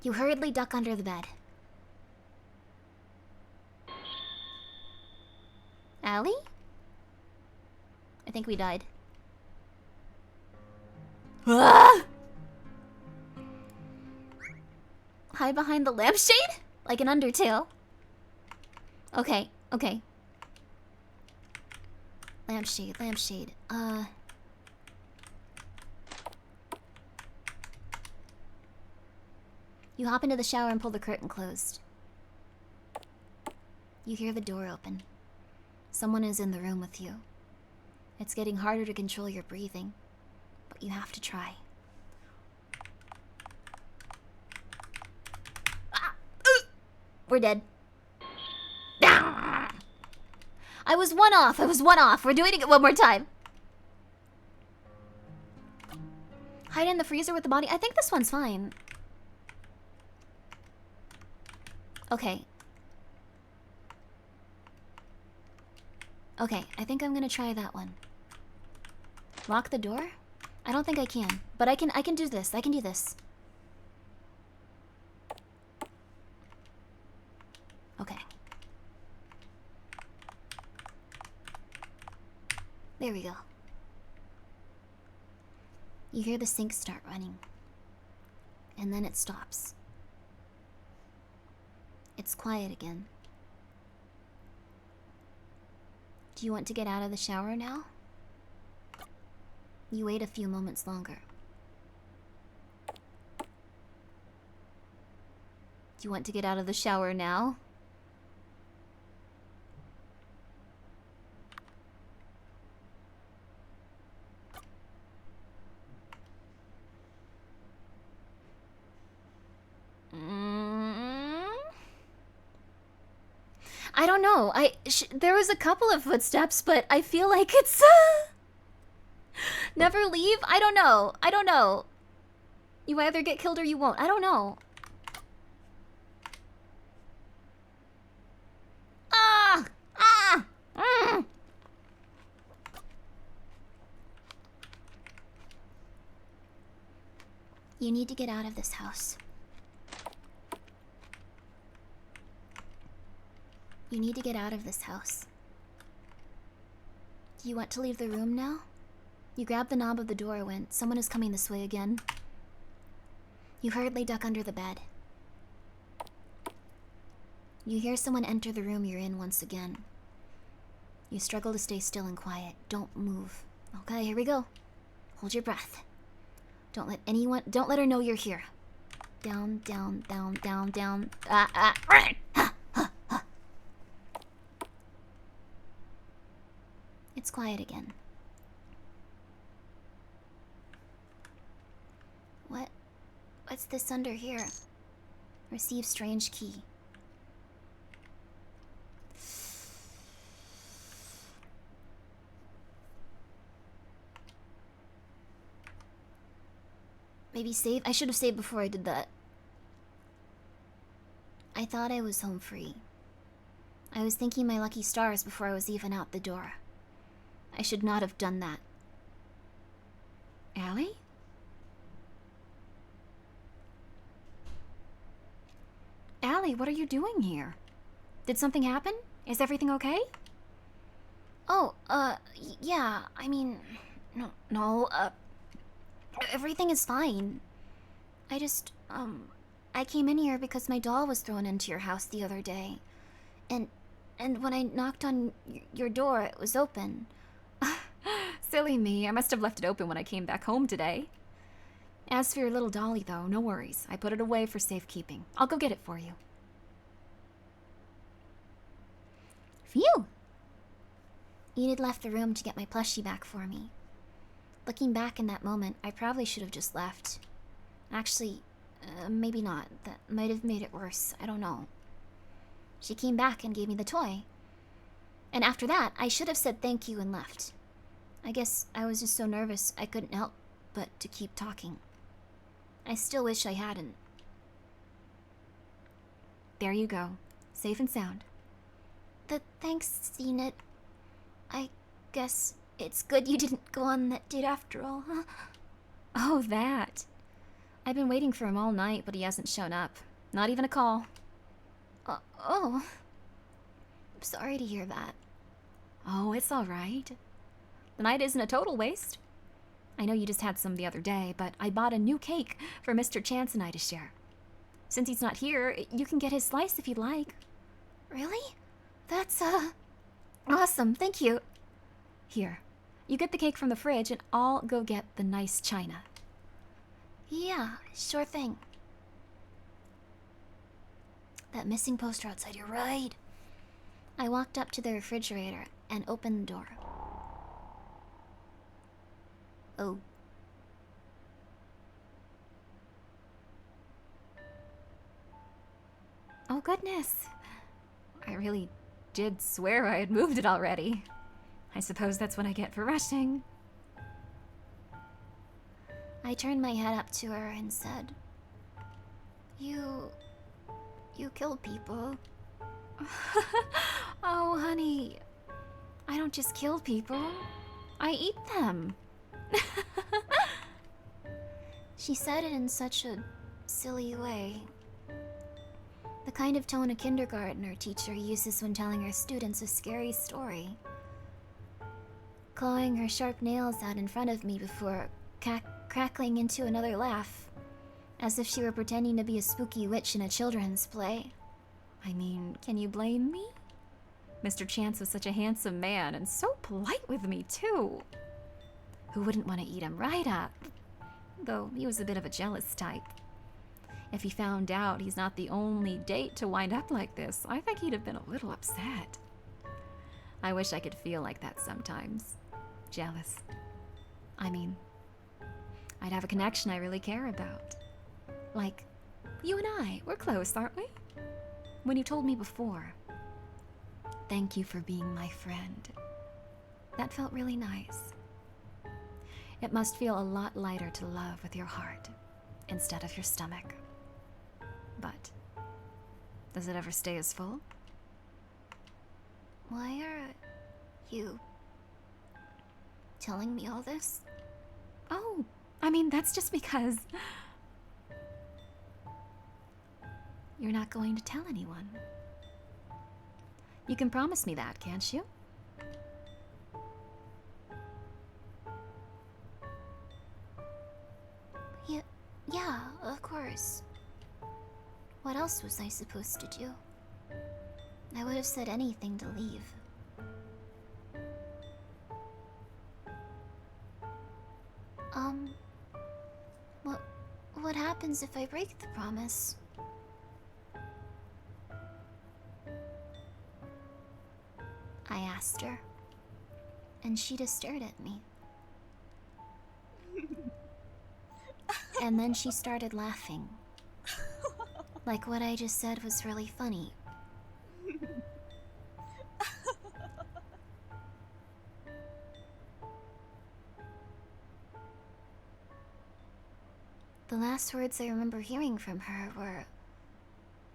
You hurriedly duck under the bed. Allie? I think we died. Ah! Hide behind the lampshade? Like an Undertale. Okay, okay. Lampshade, lampshade. You hop into the shower and pull the curtain closed. You hear the door open. Someone is in the room with you. It's getting harder to control your breathing, but you have to try. We're dead. I was one off. I was one off. We're doing it one more time. Hide in the freezer with the body. I think this one's fine. Okay. Okay, I think I'm gonna try that one. Lock the door? I don't think I can, but I can do this. I can do this. Okay. There we go. You hear the sink start running. And then it stops. It's quiet again. Do you want to get out of the shower now? You wait a few moments longer. Do you want to get out of the shower now? I don't know. There was a couple of footsteps, but I feel like it's never leave. I don't know. I don't know. You either get killed or you won't. I don't know. Ah! Ah! Mm. You need to get out of this house. You need to get out of this house. Do you want to leave the room now? You grab the knob of the door when someone is coming this way again. You hurriedly duck under the bed. You hear someone enter the room you're in once again. You struggle to stay still and quiet. Don't move. Okay, here we go. Hold your breath. Don't let her know you're here. Down, down, down, down, down. It's quiet again. What's this under here? Receive strange key. Maybe save? I should have saved before I did that. I thought I was home free. I was thanking my lucky stars before I was even out the door. I should not have done that. Allie? Allie, what are you doing here? Did something happen? Is everything okay? Oh, yeah, I mean... No, everything is fine. I just, I came in here because my doll was thrown into your house the other day. And when I knocked on your door, it was open. Silly me, I must have left it open when I came back home today. As for your little dolly, though, no worries. I put it away for safekeeping. I'll go get it for you. Phew! Enid left the room to get my plushie back for me. Looking back in that moment, I probably should have just left. Actually, maybe not. That might have made it worse. I don't know. She came back and gave me the toy. And after that, I should have said thank you and left. I guess I was just so nervous I couldn't help but to keep talking. I still wish I hadn't. There you go. Safe and sound. Thanks, Enid. I guess it's good you didn't go on that date after all, huh? Oh, that. I've been waiting for him all night, but he hasn't shown up. Not even a call. Oh. I'm sorry to hear that. Oh, it's all right. The night isn't a total waste. I know you just had some the other day, but I bought a new cake for Mr. Chance and I to share. Since he's not here, you can get his slice if you'd like. Really? That's, awesome. Thank you. Here, you get the cake from the fridge and I'll go get the nice china. Yeah, sure thing. That missing poster outside, you're right. I walked up to the refrigerator and opened the door. Oh. Oh, goodness. I really did swear I had moved it already. I suppose that's what I get for rushing. I turned my head up to her and said, You kill people. Oh, honey. I don't just kill people. I eat them. She said it in such a silly way. The kind of tone a kindergartner teacher uses when telling her students a scary story. Clawing her sharp nails out in front of me before crackling into another laugh, as if she were pretending to be a spooky witch in a children's play. I mean, can you blame me? Mr. Chance was such a handsome man and so polite with me, too. Who wouldn't want to eat him right up? Though he was a bit of a jealous type. If he found out he's not the only date to wind up like this, I think he'd have been a little upset. I wish I could feel like that sometimes. Jealous. I mean, I'd have a connection I really care about. Like, you and I, we're close, aren't we? When you told me before, thank you for being my friend. That felt really nice. It must feel a lot lighter to love with your heart instead of your stomach. But, does it ever stay as full? Why are you telling me all this? Oh, I mean, that's just because you're not going to tell anyone. You can promise me that, can't you? Yeah, of course. What else was I supposed to do? I would have said anything to leave. What happens if I break the promise? I asked her, and she just stared at me. And then she started laughing. Like what I just said was really funny. The last words I remember hearing from her were,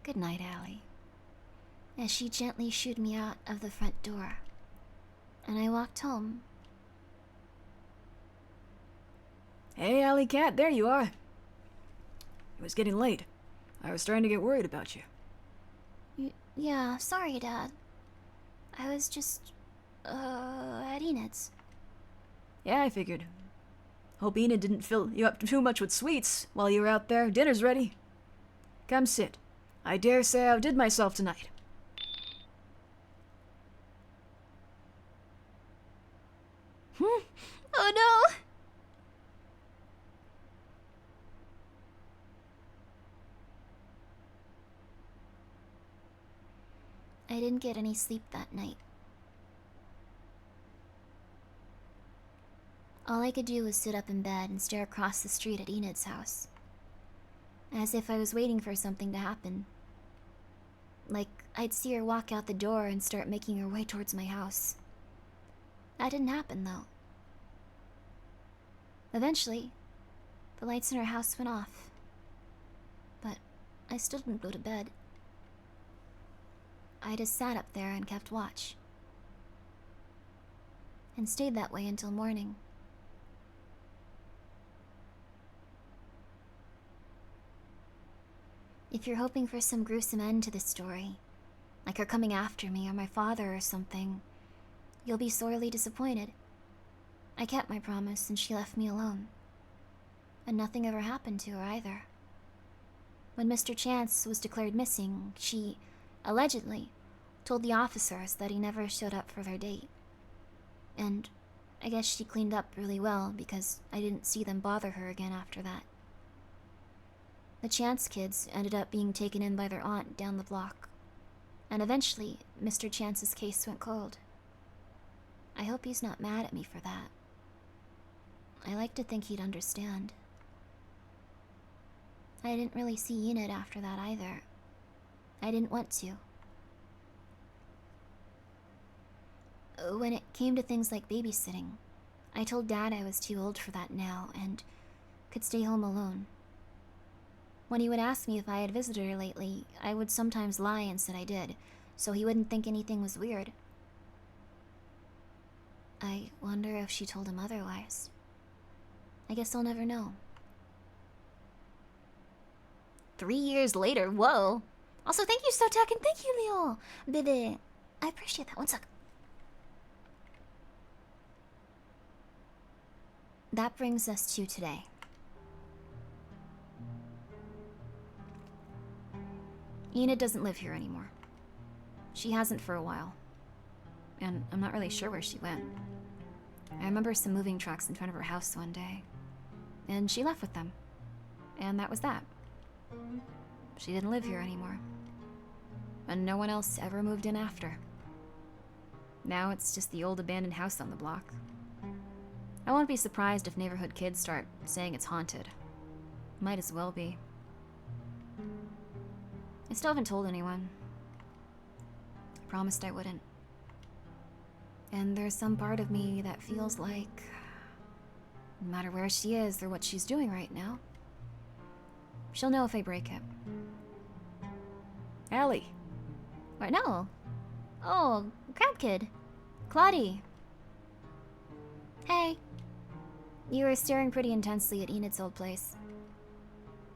"Good night, Allie," as she gently shooed me out of the front door, and I walked home. Hey, Alley Cat, there you are. It was getting late. I was starting to get worried about you. Yeah, sorry, Dad. I was just, at Enid's. Yeah, I figured. Hope Enid didn't fill you up too much with sweets while you were out there. Dinner's ready. Come sit. I dare say I outdid myself tonight. Oh no! I didn't get any sleep that night. All I could do was sit up in bed and stare across the street at Enid's house, as if I was waiting for something to happen. Like I'd see her walk out the door and start making her way towards my house. That didn't happen, though. Eventually, the lights in her house went off, but I still didn't go to bed. I just sat up there and kept watch, and stayed that way until morning. If you're hoping for some gruesome end to this story, like her coming after me or my father or something, you'll be sorely disappointed. I kept my promise and she left me alone. And nothing ever happened to her either. When Mr. Chance was declared missing, she, allegedly, told the officers that he never showed up for their date. And I guess she cleaned up really well because I didn't see them bother her again after that. The Chance kids ended up being taken in by their aunt down the block. And eventually, Mr. Chance's case went cold. I hope he's not mad at me for that. I like to think he'd understand. I didn't really see Enid after that either. I didn't want to. When it came to things like babysitting, I told Dad I was too old for that now and could stay home alone. When he would ask me if I had visited her lately, I would sometimes lie and said I did, so he wouldn't think anything was weird. I wonder if she told him otherwise. I guess I'll never know. 3 years later, whoa! Also, thank you, Sotek, and thank you, Leo! Baby, I appreciate that. One sec. That brings us to today. Enid doesn't live here anymore. She hasn't for a while. And I'm not really sure where she went. I remember some moving trucks in front of her house one day, and she left with them. And that was that. She didn't live here anymore. And no one else ever moved in after. Now it's just the old abandoned house on the block. I won't be surprised if neighborhood kids start saying it's haunted. Might as well be. I still haven't told anyone. I promised I wouldn't. And there's some part of me that feels like, no matter where she is or what she's doing right now, she'll know if I break it. Ellie. What? No. Oh, Crab Kid. Claudie. Hey. You were staring pretty intensely at Enid's old place.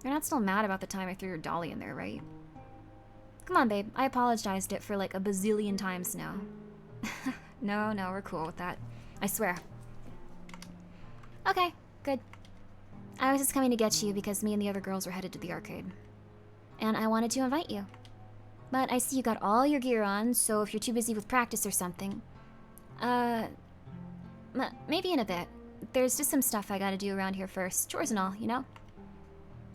You're not still mad about the time I threw your dolly in there, right? Come on, babe. I apologized it for like a bazillion times now. No, we're cool with that. I swear. Okay, good. I was just coming to get you because me and the other girls were headed to the arcade. And I wanted to invite you. But I see you got all your gear on, so if you're too busy with practice or something... maybe in a bit. There's just some stuff I gotta do around here first. Chores and all, you know?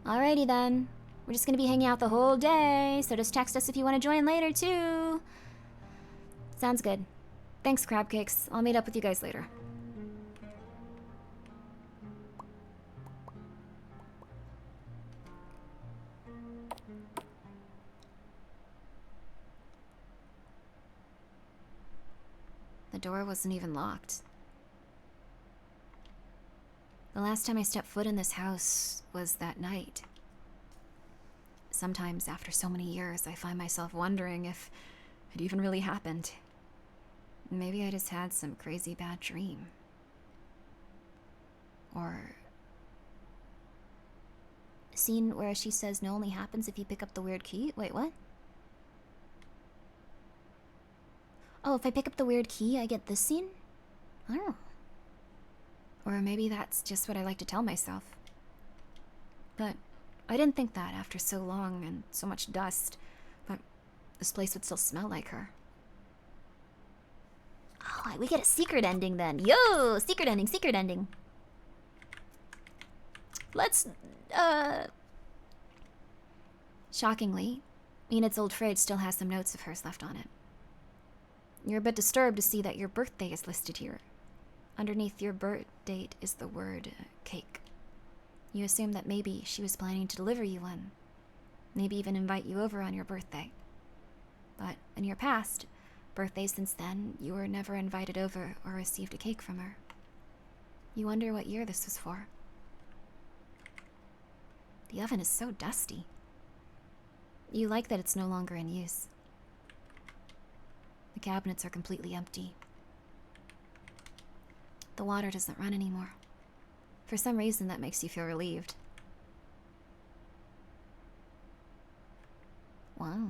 Alrighty then. We're just gonna be hanging out the whole day, so just text us if you want to join later, too. Sounds good. Thanks, crab cakes. I'll meet up with you guys later. The door wasn't even locked. The last time I stepped foot in this house was that night. Sometimes, after so many years, I find myself wondering if it even really happened. Maybe I just had some crazy bad dream. Or... Scene where she says no only happens if you pick up the weird key? Wait, what? Oh, if I pick up the weird key, I get this scene? Oh. Or maybe that's just what I like to tell myself. But I didn't think that after so long and so much dust, but this place would still smell like her. Oh, we get a secret ending then. Yo! Secret ending, secret ending. Let's, Shockingly, Enid's old fridge still has some notes of hers left on it. You're a bit disturbed to see that your birthday is listed here. Underneath your birth date is the word cake. You assume that maybe she was planning to deliver you one. Maybe even invite you over on your birthday. But in your past birthdays since then, you were never invited over or received a cake from her. You wonder what year this was for. The oven is so dusty. You like that it's no longer in use. The cabinets are completely empty. The water doesn't run anymore. For some reason, that makes you feel relieved. wow.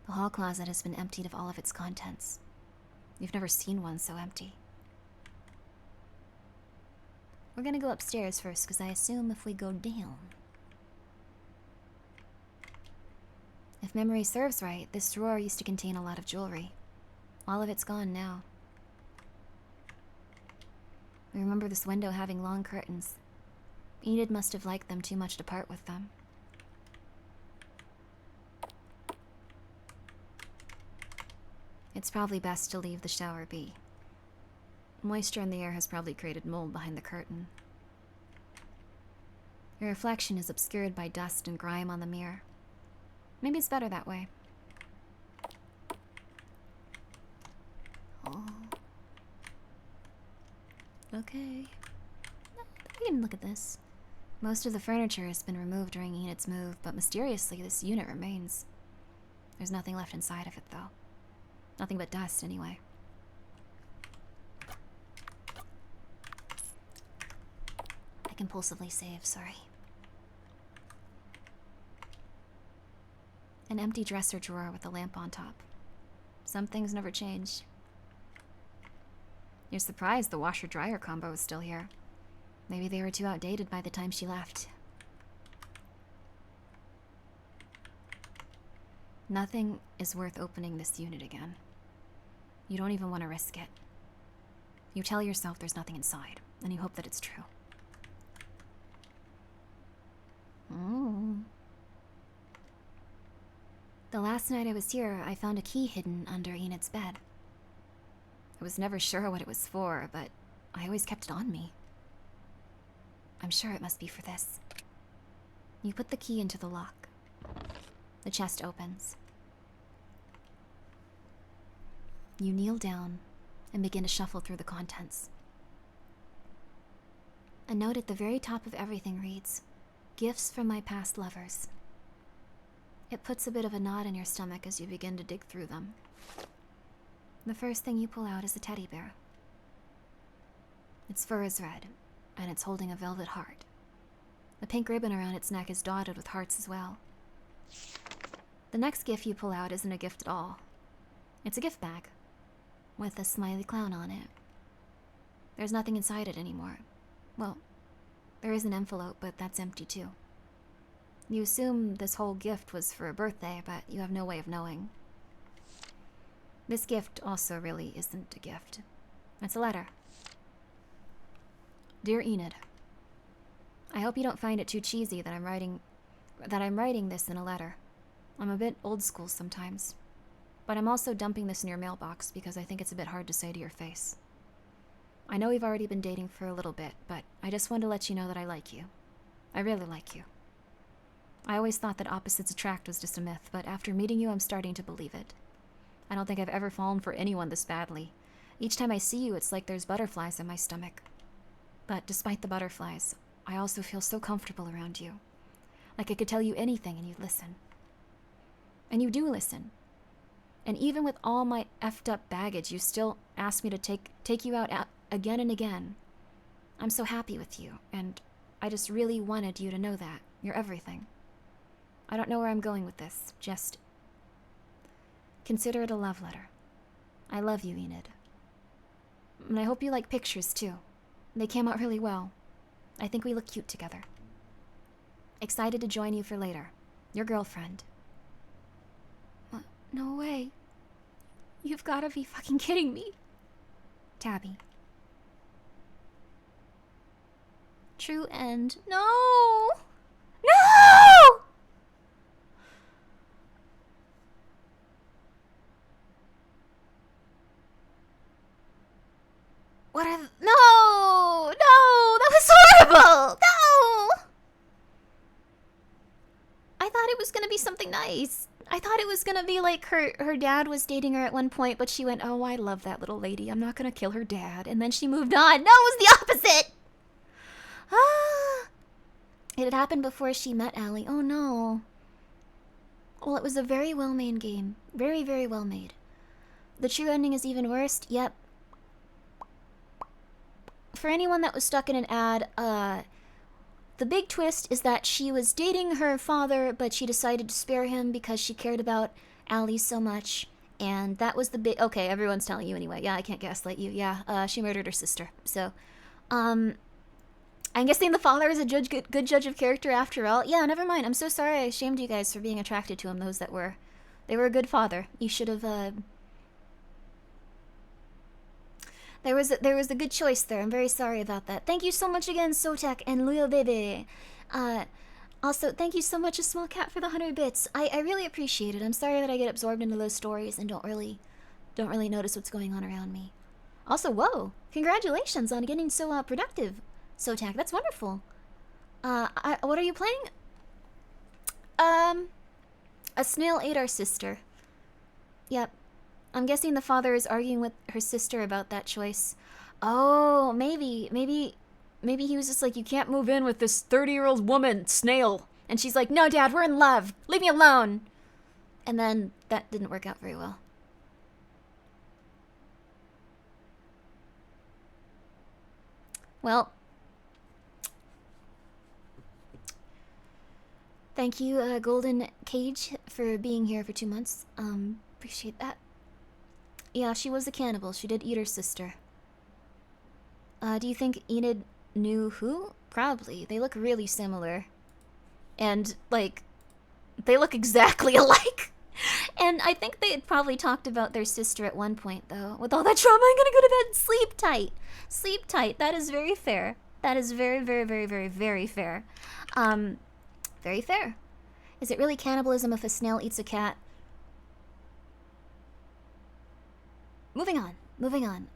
The hall closet has been emptied of all of its contents. You've never seen one so empty. We're gonna go upstairs first, because I assume if we go down... If memory serves right, this drawer used to contain a lot of jewelry. All of it's gone now. I remember this window having long curtains. Enid must have liked them too much to part with them. It's probably best to leave the shower be. Moisture in the air has probably created mold behind the curtain. Your reflection is obscured by dust and grime on the mirror. Maybe it's better that way. Oh. Okay. We can look at this. Most of the furniture has been removed during Enid's move, but mysteriously this unit remains. There's nothing left inside of it, though. Nothing but dust, anyway. I compulsively save, sorry. An empty dresser drawer with a lamp on top. Some things never change. You're surprised the washer-dryer combo is still here. Maybe they were too outdated by the time she left. Nothing is worth opening this unit again. You don't even want to risk it. You tell yourself there's nothing inside, and you hope that it's true. The last night I was here, I found a key hidden under Enid's bed. I was never sure what it was for, but I always kept it on me. I'm sure it must be for this. You put the key into the lock. The chest opens. You kneel down and begin to shuffle through the contents. A note at the very top of everything reads, "Gifts from my past lovers." It puts a bit of a knot in your stomach as you begin to dig through them. The first thing you pull out is a teddy bear. Its fur is red, and it's holding a velvet heart. The pink ribbon around its neck is dotted with hearts as well. The next gift you pull out isn't a gift at all. It's a gift bag, with a smiley clown on it. There's nothing inside it anymore. Well, there is an envelope, but that's empty too. You assume this whole gift was for a birthday, but you have no way of knowing. This gift also really isn't a gift. It's a letter. Dear Enide, I hope you don't find it too cheesy that I'm writing this in a letter. I'm a bit old school sometimes, but I'm also dumping this in your mailbox because I think it's a bit hard to say to your face. I know we've already been dating for a little bit, but I just wanted to let you know that I like you. I really like you. I always thought that opposites attract was just a myth, but after meeting you, I'm starting to believe it. I don't think I've ever fallen for anyone this badly. Each time I see you, it's like there's butterflies in my stomach. But despite the butterflies, I also feel so comfortable around you. Like I could tell you anything and you'd listen. And you do listen. And even with all my effed up baggage, you still ask me to take you out again and again. I'm so happy with you, and I just really wanted you to know that. You're everything. I don't know where I'm going with this, just consider it a love letter. I love you, Enide. And I hope you like pictures, too. They came out really well. I think we look cute together. Excited to join you for later. Your girlfriend. No way. You've gotta be fucking kidding me. Tabby. True end. No! No! What are... No! No! That was horrible! No! I thought it was gonna be something nice. I thought it was gonna be like her dad was dating her at one point, but she went, oh, I love that little lady. I'm not gonna kill her dad. And then she moved on. No, it was the opposite! Ah! It had happened before she met Allie. Oh, no. Well, it was a very well-made game. Very, very well made. The true ending is even worse. Yep. For anyone that was stuck in an ad, the big twist is that she was dating her father, but she decided to spare him because she cared about Allie so much. And that was the big... Okay, everyone's telling you anyway. Yeah, I can't gaslight you. Yeah, she murdered her sister. So, I'm guessing the father is a good judge of character after all. Yeah, never mind. I'm so sorry I shamed you guys for being attracted to him, those that were. They were a good father. You should have, There was a good choice there. I'm very sorry about that. Thank you so much again, Sotek and Luyo Bebe. Also, thank you so much, A Small Cat, for the 100 bits. I really appreciate it. I'm sorry that I get absorbed into those stories and don't really notice what's going on around me. Also, whoa, congratulations on getting so productive, Sotek. That's wonderful. What are you playing? A snail ate our sister. Yep. I'm guessing the father is arguing with her sister about that choice. Oh, maybe he was just like, you can't move in with this 30-year-old woman, snail. And she's like, no, Dad, we're in love. Leave me alone. And then that didn't work out very well. Well, thank you, Golden Cage, for being here for 2 months. Appreciate that. Yeah, she was a cannibal. She did eat her sister. Do you think Enid knew who? Probably. They look really similar. And, like, they look exactly alike. And I think they had probably talked about their sister at one point, though. With all that trauma, I'm gonna go to bed. Sleep tight. Sleep tight. That is very fair. That is very, very, very, very, very fair. Very fair. Is it really cannibalism if a snail eats a cat? Moving on. Moving on.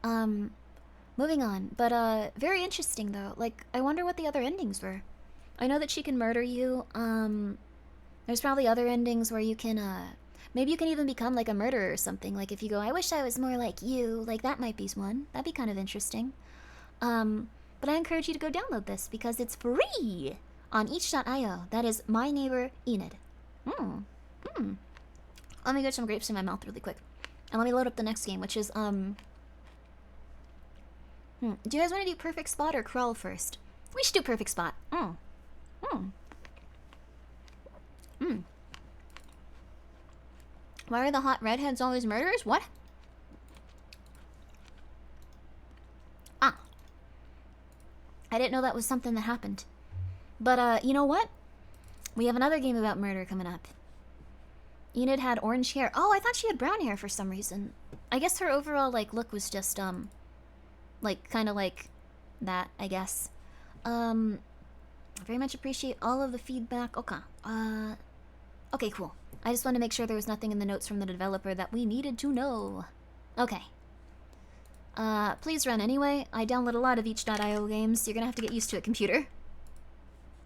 Moving on. But, very interesting, though. Like, I wonder what the other endings were. I know that she can murder you. There's probably other endings where you can, maybe you can even become, like, a murderer or something. Like, if you go, I wish I was more like you. Like, that might be one. That'd be kind of interesting. But I encourage you to go download this because it's free on each.io. That is My Neighbor Enide. Let me get some grapes in my mouth really quick. And let me load up the next game, which is, Do you guys want to do Perfect Spot or Crawl first? We should do Perfect Spot. Why are the hot redheads always murderers? What? I didn't know that was something that happened. But, you know what? We have another game about murder coming up. Enid had orange hair. Oh, I thought she had brown hair for some reason. I guess her overall, like, look was just, like, kind of like that, I guess. Very much appreciate all of the feedback. Okay. Okay, cool. I just wanted to make sure there was nothing in the notes from the developer that we needed to know. Okay. Please run anyway. I download a lot of each.io games. You're gonna have to get used to it, computer.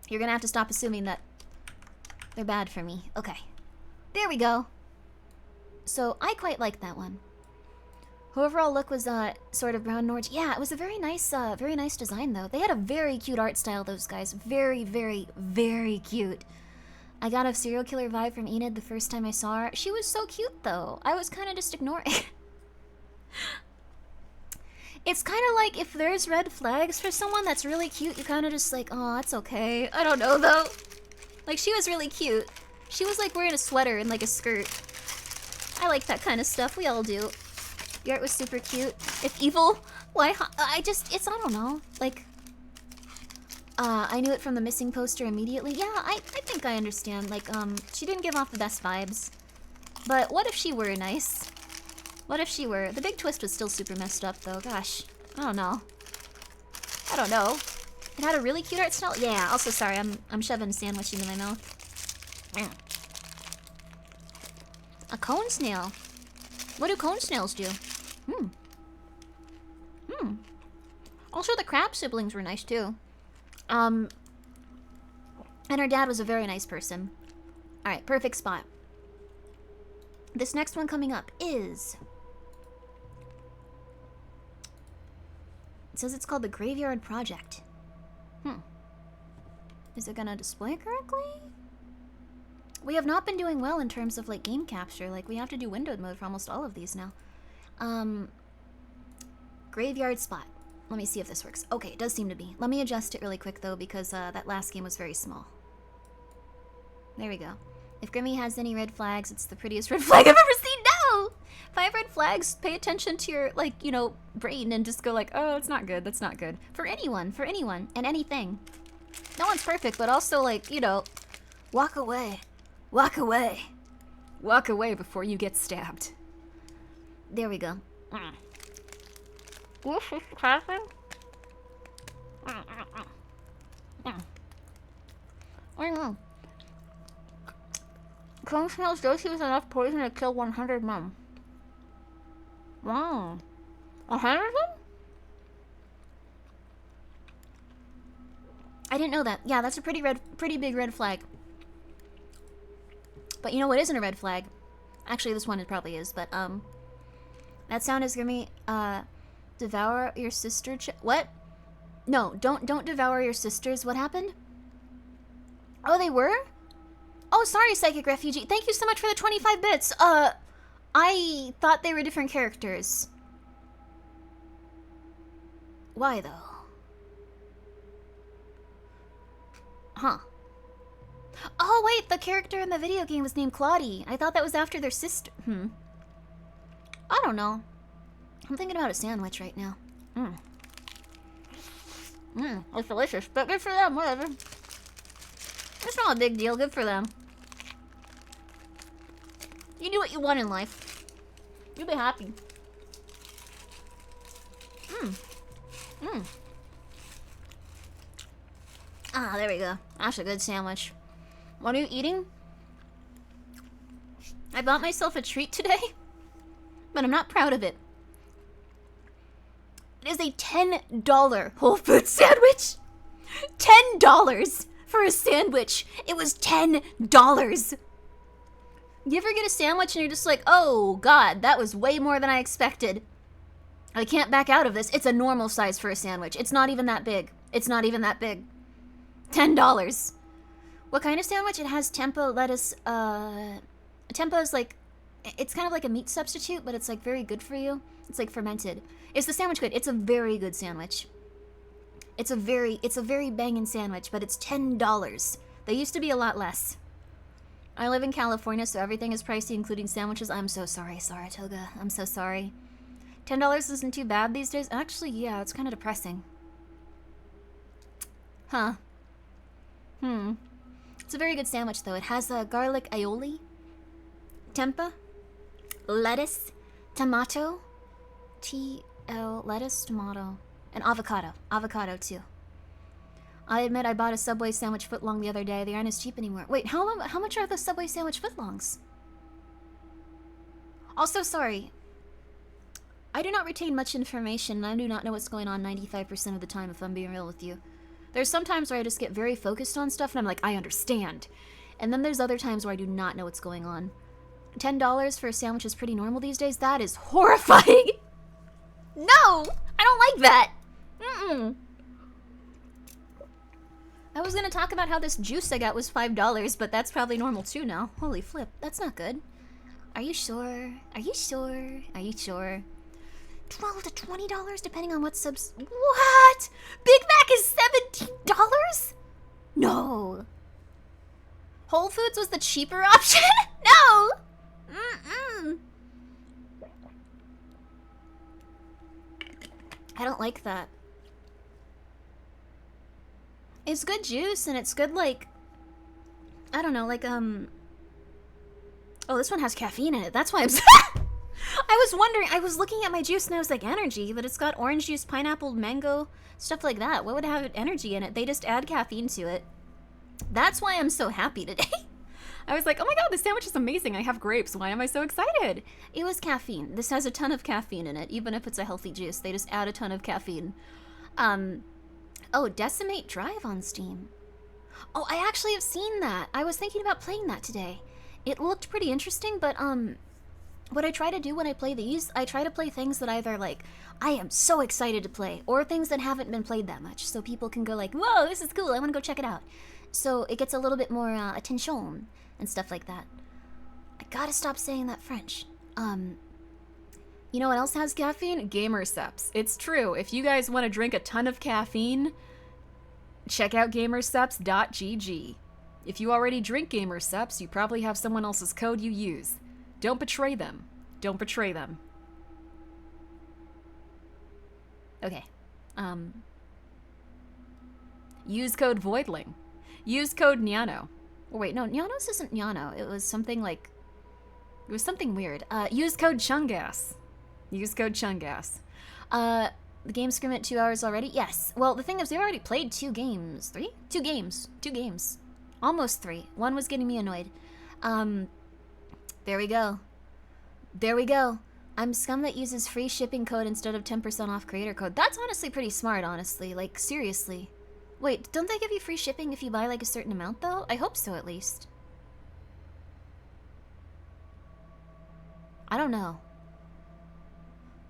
You're gonna have to stop assuming that they're bad for me. Okay. There we go. So, I quite like that one. Her overall look was, sort of brown orange. Yeah, it was a very nice design, though. They had a very cute art style, those guys. Very, very, very cute. I got a serial killer vibe from Enid the first time I saw her. She was so cute, though. I was kind of just ignoring. It's kind of like if there's red flags for someone that's really cute, you kind of just like, oh, that's okay. I don't know, though. Like, she was really cute. She was, like, wearing a sweater and, like, a skirt. I like that kind of stuff. We all do. The art was super cute. If evil, why, I don't know. Like, I knew it from the missing poster immediately. Yeah, I think I understand. Like, she didn't give off the best vibes. But what if she were nice? What if she were? The big twist was still super messed up, though. Gosh, I don't know. I don't know. It had a really cute art style. Yeah. Also, sorry, I'm shoving a sandwich into my mouth. A cone snail. What do cone snails do? Also, the crab siblings were nice too. And her dad was a very nice person. All right, perfect spot. This next one coming up is... It says it's called the Graveyard Project. Is it gonna display correctly? We have not been doing well in terms of, like, game capture. Like, we have to do windowed mode for almost all of these now. Graveyard Spot. Let me see if this works. Okay, it does seem to be. Let me adjust it really quick, though, because that last game was very small. There we go. If Grimmi has any red flags, it's the prettiest red flag I've ever seen. No! If I have red flags, pay attention to your, like, you know, brain and just go like, oh, it's not good, that's not good. For anyone, and anything. No one's perfect, but also, like, you know, walk away. Walk away. Walk away before you get stabbed. There we go. What's this clapping? I know. Cone snails does use enough poison to kill 100 men. Wow. 100 of them? I didn't know that. Yeah, that's a pretty big red flag. But you know what isn't a red flag? Actually, this one it probably is, but, that sound is Grimmi, devour your sister what? No, don't devour your sisters. What happened? Oh, they were? Oh, sorry, Psychic Refugee. Thank you so much for the 25 bits. I thought they were different characters. Why, though? Huh. Oh, wait, the character in the video game was named Claudie. I thought that was after their sister. I don't know. I'm thinking about a sandwich right now. It's delicious, but good for them, whatever. It's not a big deal, good for them. You do what you want in life. You'll be happy. Ah, there we go. That's a good sandwich. What are you eating? I bought myself a treat today, but I'm not proud of it. It is a $10 Whole Foods sandwich. $10 for a sandwich. It was $10. You ever get a sandwich and you're just like, oh god, that was way more than I expected. I can't back out of this. It's a normal size for a sandwich. It's not even that big. It's not even that big. $10. What kind of sandwich? It has tempo, lettuce, tempo is like, it's kind of like a meat substitute, but it's like very good for you. It's like fermented. Is the sandwich good? It's a very good sandwich. It's a very banging sandwich, but it's $10. They used to be a lot less. I live in California, so everything is pricey, including sandwiches. I'm so sorry, Saratoga. I'm so sorry. $10 isn't too bad these days. Actually, yeah, it's kind of depressing. Huh. It's a very good sandwich, though. It has garlic aioli, tempeh, lettuce, tomato, lettuce, tomato, and avocado. Avocado, too. I admit I bought a Subway sandwich footlong the other day. They aren't as cheap anymore. Wait, how much are the Subway sandwich footlongs? Also, sorry. I do not retain much information, and I do not know what's going on 95% of the time, if I'm being real with you. There's some times where I just get very focused on stuff, and I'm like, I understand. And then there's other times where I do not know what's going on. $10 for a sandwich is pretty normal these days? That is horrifying! No! I don't like that! I was gonna talk about how this juice I got was $5, but that's probably normal too now. Holy flip, that's not good. Are you sure? Are you sure? Are you sure? $12 to $20 depending on what subs... What? Big Mac is $17? No. Whole Foods was the cheaper option? No! I don't like that. It's good juice, and it's good, like... I don't know, like, Oh, this one has caffeine in it. That's why I'm... I was wondering, I was looking at my juice and I was like, energy, but it's got orange juice, pineapple, mango, stuff like that. What would have energy in it? They just add caffeine to it. That's why I'm so happy today. I was like, oh my god, this sandwich is amazing. I have grapes. Why am I so excited? It was caffeine. This has a ton of caffeine in it, even if it's a healthy juice. They just add a ton of caffeine. Oh, Decimate Drive on Steam. Oh, I actually have seen that. I was thinking about playing that today. It looked pretty interesting, but, what I try to do when I play these, I try to play things that either, like, I am so excited to play, or things that haven't been played that much, so people can go like, whoa, this is cool, I want to go check it out. So it gets a little bit more, attention, and stuff like that. I gotta stop saying that French. You know what else has caffeine? Gamersups. It's true. If you guys want to drink a ton of caffeine, check out gamersups.gg. If you already drink Gamersups, you probably have someone else's code you use. Don't betray them. Don't betray them. Okay. Use code Voidling. Use code Nyano. Oh, wait, no, Nyano's isn't Nyano. It was something like... It was something weird. Use code Chungas. Use code Chungas. The game's scrim at 2 hours already? Yes. Well, the thing is, we already played 2 games. 3? 2 games. 2 games. Almost 3. One was getting me annoyed. There we go. There we go. I'm scum that uses free shipping code instead of 10% off creator code. That's honestly pretty smart, honestly. Like, seriously. Wait, don't they give you free shipping if you buy, like, a certain amount, though? I hope so, at least. I don't know.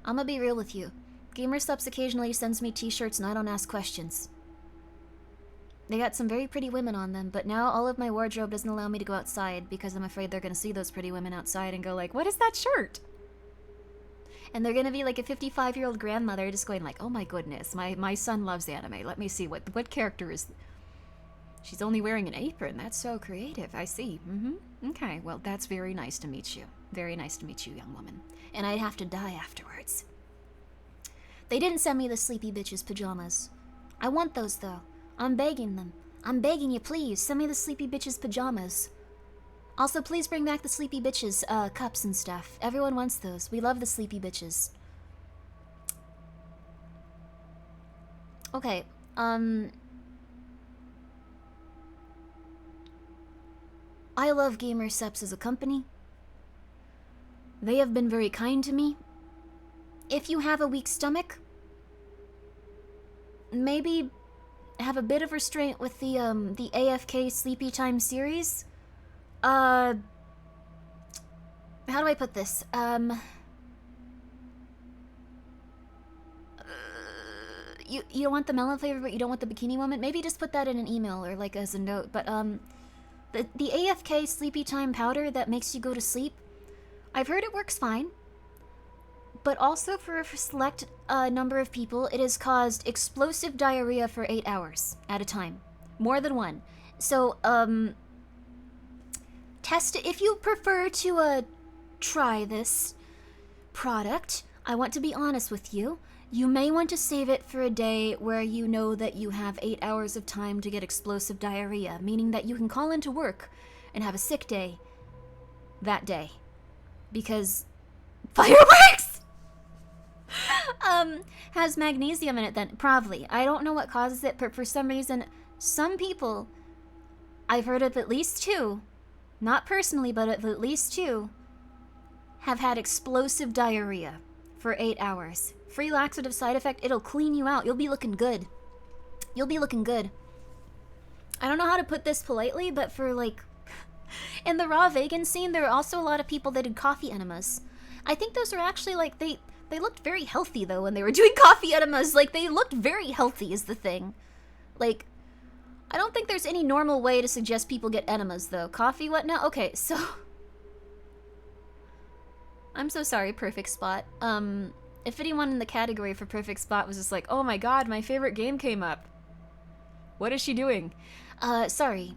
I'm gonna be real with you. Gamersups occasionally sends me t-shirts and I don't ask questions. They got some very pretty women on them, but now all of my wardrobe doesn't allow me to go outside because I'm afraid they're gonna see those pretty women outside and go like, what is that shirt? And they're gonna be like a 55-year-old grandmother just going like, oh my goodness, my son loves anime. Let me see, what character is... She's only wearing an apron. That's so creative. I see. Okay, well, that's very nice to meet you. Very nice to meet you, young woman. And I'd have to die afterwards. They didn't send me the sleepy bitches pajamas. I want those, though. I'm begging them. I'm begging you, please, send me the sleepy bitches pajamas. Also, please bring back the sleepy bitches, cups and stuff. Everyone wants those. We love the sleepy bitches. Okay, I love Gamer Seps as a company. They have been very kind to me. If you have a weak stomach, maybe have a bit of restraint with the AFK Sleepy Time series. How do I put this? You don't want the melon flavor, but you don't want the bikini moment? Maybe just put that in an email or like as a note. But the AFK Sleepy Time powder that makes you go to sleep, I've heard it works fine. But also for a select number of people, it has caused explosive diarrhea for 8 hours at a time. More than one. So, test it. If you prefer to try this product, I want to be honest with you. You may want to save it for a day where you know that you have 8 hours of time to get explosive diarrhea, meaning that you can call into work and have a sick day that day. Because fireworks has magnesium in it then. Probably. I don't know what causes it, but for some reason, some people, I've heard of at least 2, not personally, but of at least 2, have had explosive diarrhea for 8 hours. Free laxative side effect, it'll clean you out. You'll be looking good. You'll be looking good. I don't know how to put this politely, but for like, in the raw vegan scene, there were also a lot of people that did coffee enemas. I think those were actually like, they looked very healthy though when they were doing coffee enemas. Like, they looked very healthy is the thing. Like, I don't think there's any normal way to suggest people get enemas though. Coffee, what now? Okay, so I'm so sorry, Perfect Spot. If anyone in the category for Perfect Spot was just like, oh my god, my favorite game came up. What is she doing? Sorry.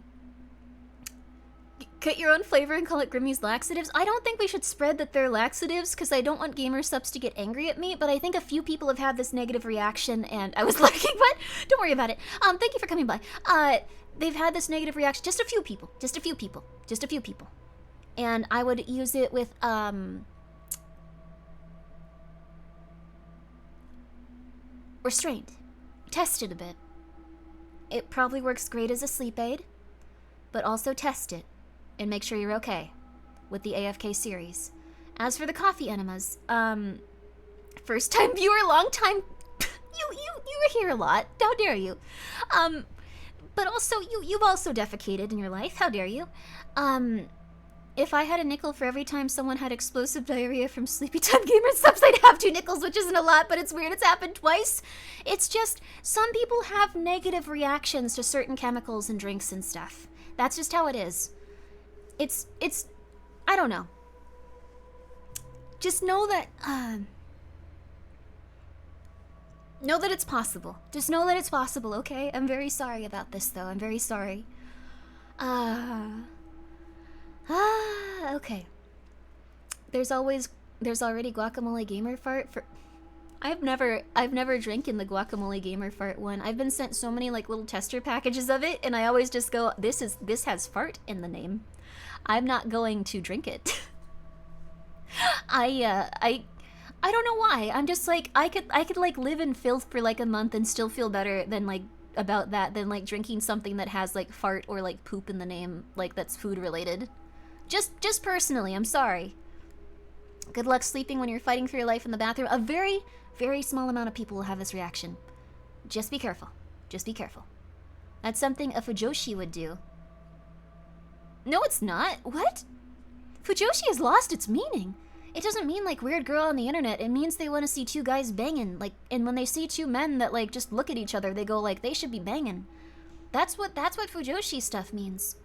Cut your own flavor and call it Grimmi's laxatives? I don't think we should spread that they're laxatives, because I don't want gamer subs to get angry at me, but I think a few people have had this negative reaction, and I was looking, what? Don't worry about it. Thank you for coming by. They've had this negative reaction, just a few people. And I would use it with, restraint. Test it a bit. It probably works great as a sleep aid, but also test it and make sure you're okay with the AFK series. As for the coffee enemas, first time viewer, long time you were here a lot. How dare you? But also you've also defecated in your life. How dare you? If I had a nickel for every time someone had explosive diarrhea from Sleepy Time Gamer subs, I'd have 2 nickels, which isn't a lot, but it's weird it's happened twice. It's just, some people have negative reactions to certain chemicals and drinks and stuff. That's just how it is. It's, I don't know. Just know that it's possible. Just know that it's possible, okay? I'm very sorry about this, though. I'm very sorry. Okay. There's already guacamole gamer fart for... I've never drank in the guacamole gamer fart one. I've been sent so many like little tester packages of it, and I always just go, this has fart in the name. I'm not going to drink it. I don't know why. I'm just like, I could like live in filth for like a month and still feel better than like about that than like drinking something that has like fart or like poop in the name, like that's food related. Just personally, I'm sorry. Good luck sleeping when you're fighting for your life in the bathroom. A very, very small amount of people will have this reaction. Just be careful. Just be careful. That's something a Fujoshi would do. No, it's not. What? Fujoshi has lost its meaning. It doesn't mean like weird girl on the internet. It means they want to see 2 guys banging. Like, and when they see 2 men that like just look at each other, they go like they should be banging. That's what Fujoshi stuff means.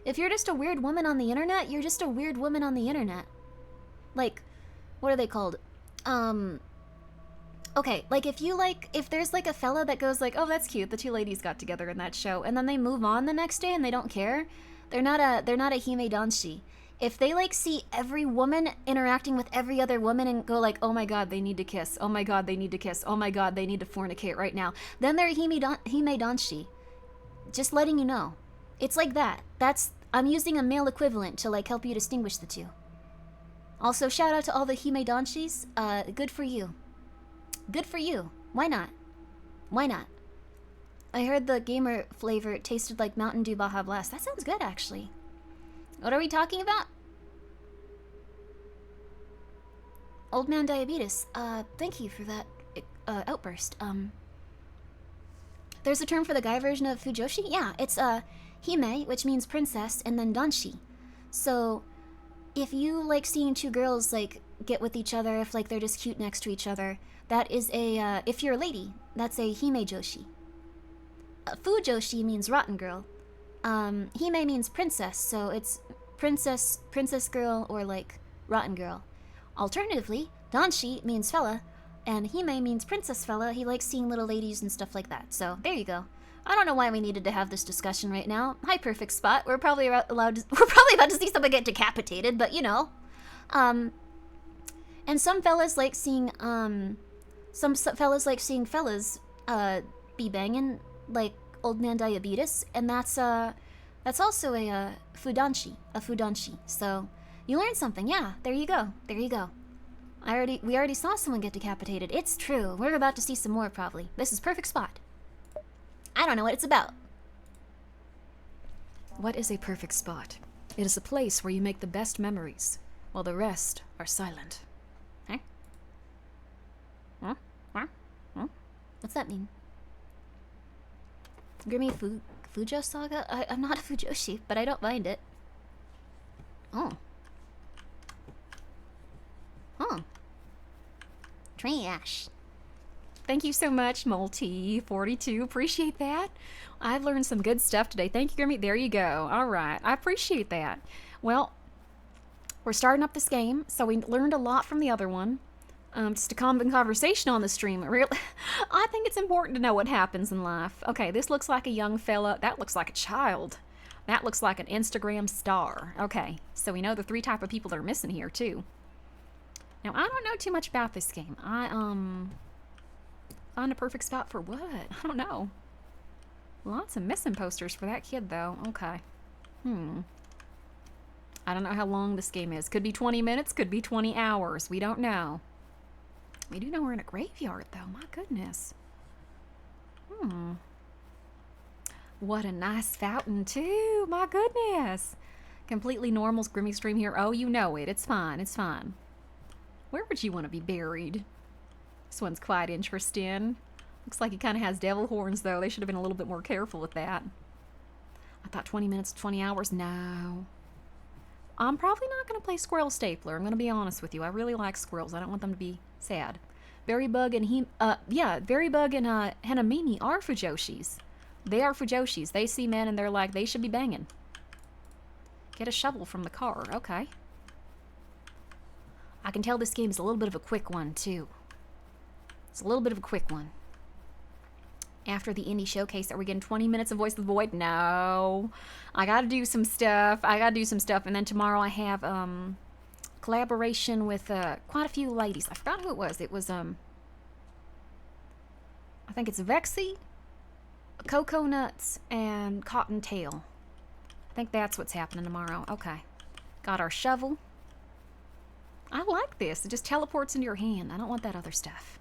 If you're just a weird woman on the internet, you're just a weird woman on the internet. Like, what are they called? Okay, like if there's like a fella that goes like, oh, that's cute, the 2 ladies got together in that show, and then they move on the next day and they don't care, they're not a hime danshi. If they like see every woman interacting with every other woman and go like, oh my god, they need to kiss, oh my god, they need to kiss, oh my god, they need to fornicate right now, then they're hime danshi. Just letting you know. It's like that. I'm using a male equivalent to like help you distinguish the two. Also, shout out to all the Hime Danshis. Good for you. Good for you. Why not? Why not? I heard the gamer flavor tasted like Mountain Dew Baja Blast. That sounds good, actually. What are we talking about? Old man diabetes. Thank you for that outburst. There's a term for the guy version of Fujoshi? Yeah, it's Hime, which means princess, and then Danshi. So, if you like seeing two girls like get with each other, if like they're just cute next to each other, that is a if you're a lady, that's a Hime Joshi. Fujoshi means rotten girl. Hime means princess, so it's princess girl, or like rotten girl. Alternatively, Danshi means fella, and Hime means princess fella. He likes seeing little ladies and stuff like that. So there you go. I don't know why we needed to have this discussion right now. Hi, perfect spot. We're probably about to see someone get decapitated, but you know. And some fellas like seeing fellas be banging like old man diabetes, and that's also a fudanshi. So you learned something. Yeah, there you go. We already saw someone get decapitated. It's true. We're about to see some more probably. This is perfect spot. I don't know what it's about. What is a perfect spot? It is a place where you make the best memories, while the rest are silent. Huh? What's that mean? Grimmi Fujo Saga? I'm not a Fujoshi, but I don't mind it. Oh. Huh. Trash. Thank you so much, Multi42. Appreciate that. I've learned some good stuff today. Thank you, Grimmi. There you go. All right. I appreciate that. Well, we're starting up this game, so we learned a lot from the other one. Just a common conversation on the stream. Really, I think it's important to know what happens in life. Okay, this looks like a young fella. That looks like a child. That looks like an Instagram star. Okay, so we know the 3 type of people that are missing here, too. Now, I don't know too much about this game. Find a perfect spot for what? I don't know. Lots of missing posters for that kid, though. Okay. I don't know how long this game is. Could be 20 minutes, could be 20 hours. We don't know. We do know we're in a graveyard, though. My goodness. What a nice fountain, too. My goodness. Completely normal Grimmi stream here. Oh, you know it. It's fine. It's fine. Where would you want to be buried? This one's quite interesting. Looks like he kind of has devil horns, though. They should have been a little bit more careful with that. I thought 20 minutes, 20 hours. No. I'm probably not going to play Squirrel Stapler. I'm going to be honest with you. I really like squirrels. I don't want them to be sad. Berrybug and Berrybug and Hanamini are Fujoshis. They are Fujoshis. They see men and they're like, they should be banging. Get a shovel from the car. Okay. I can tell this game is a little bit of a quick one, too. It's a little bit of a quick one. After the indie showcase, are we getting 20 minutes of Voice of the Void? No. I gotta do some stuff. And then tomorrow I have collaboration with quite a few ladies. I forgot who it was. It was I think it's Vexy, Cocoa Nuts, and Cottontail. I think that's what's happening tomorrow. Okay. Got our shovel. I like this. It just teleports into your hand. I don't want that other stuff.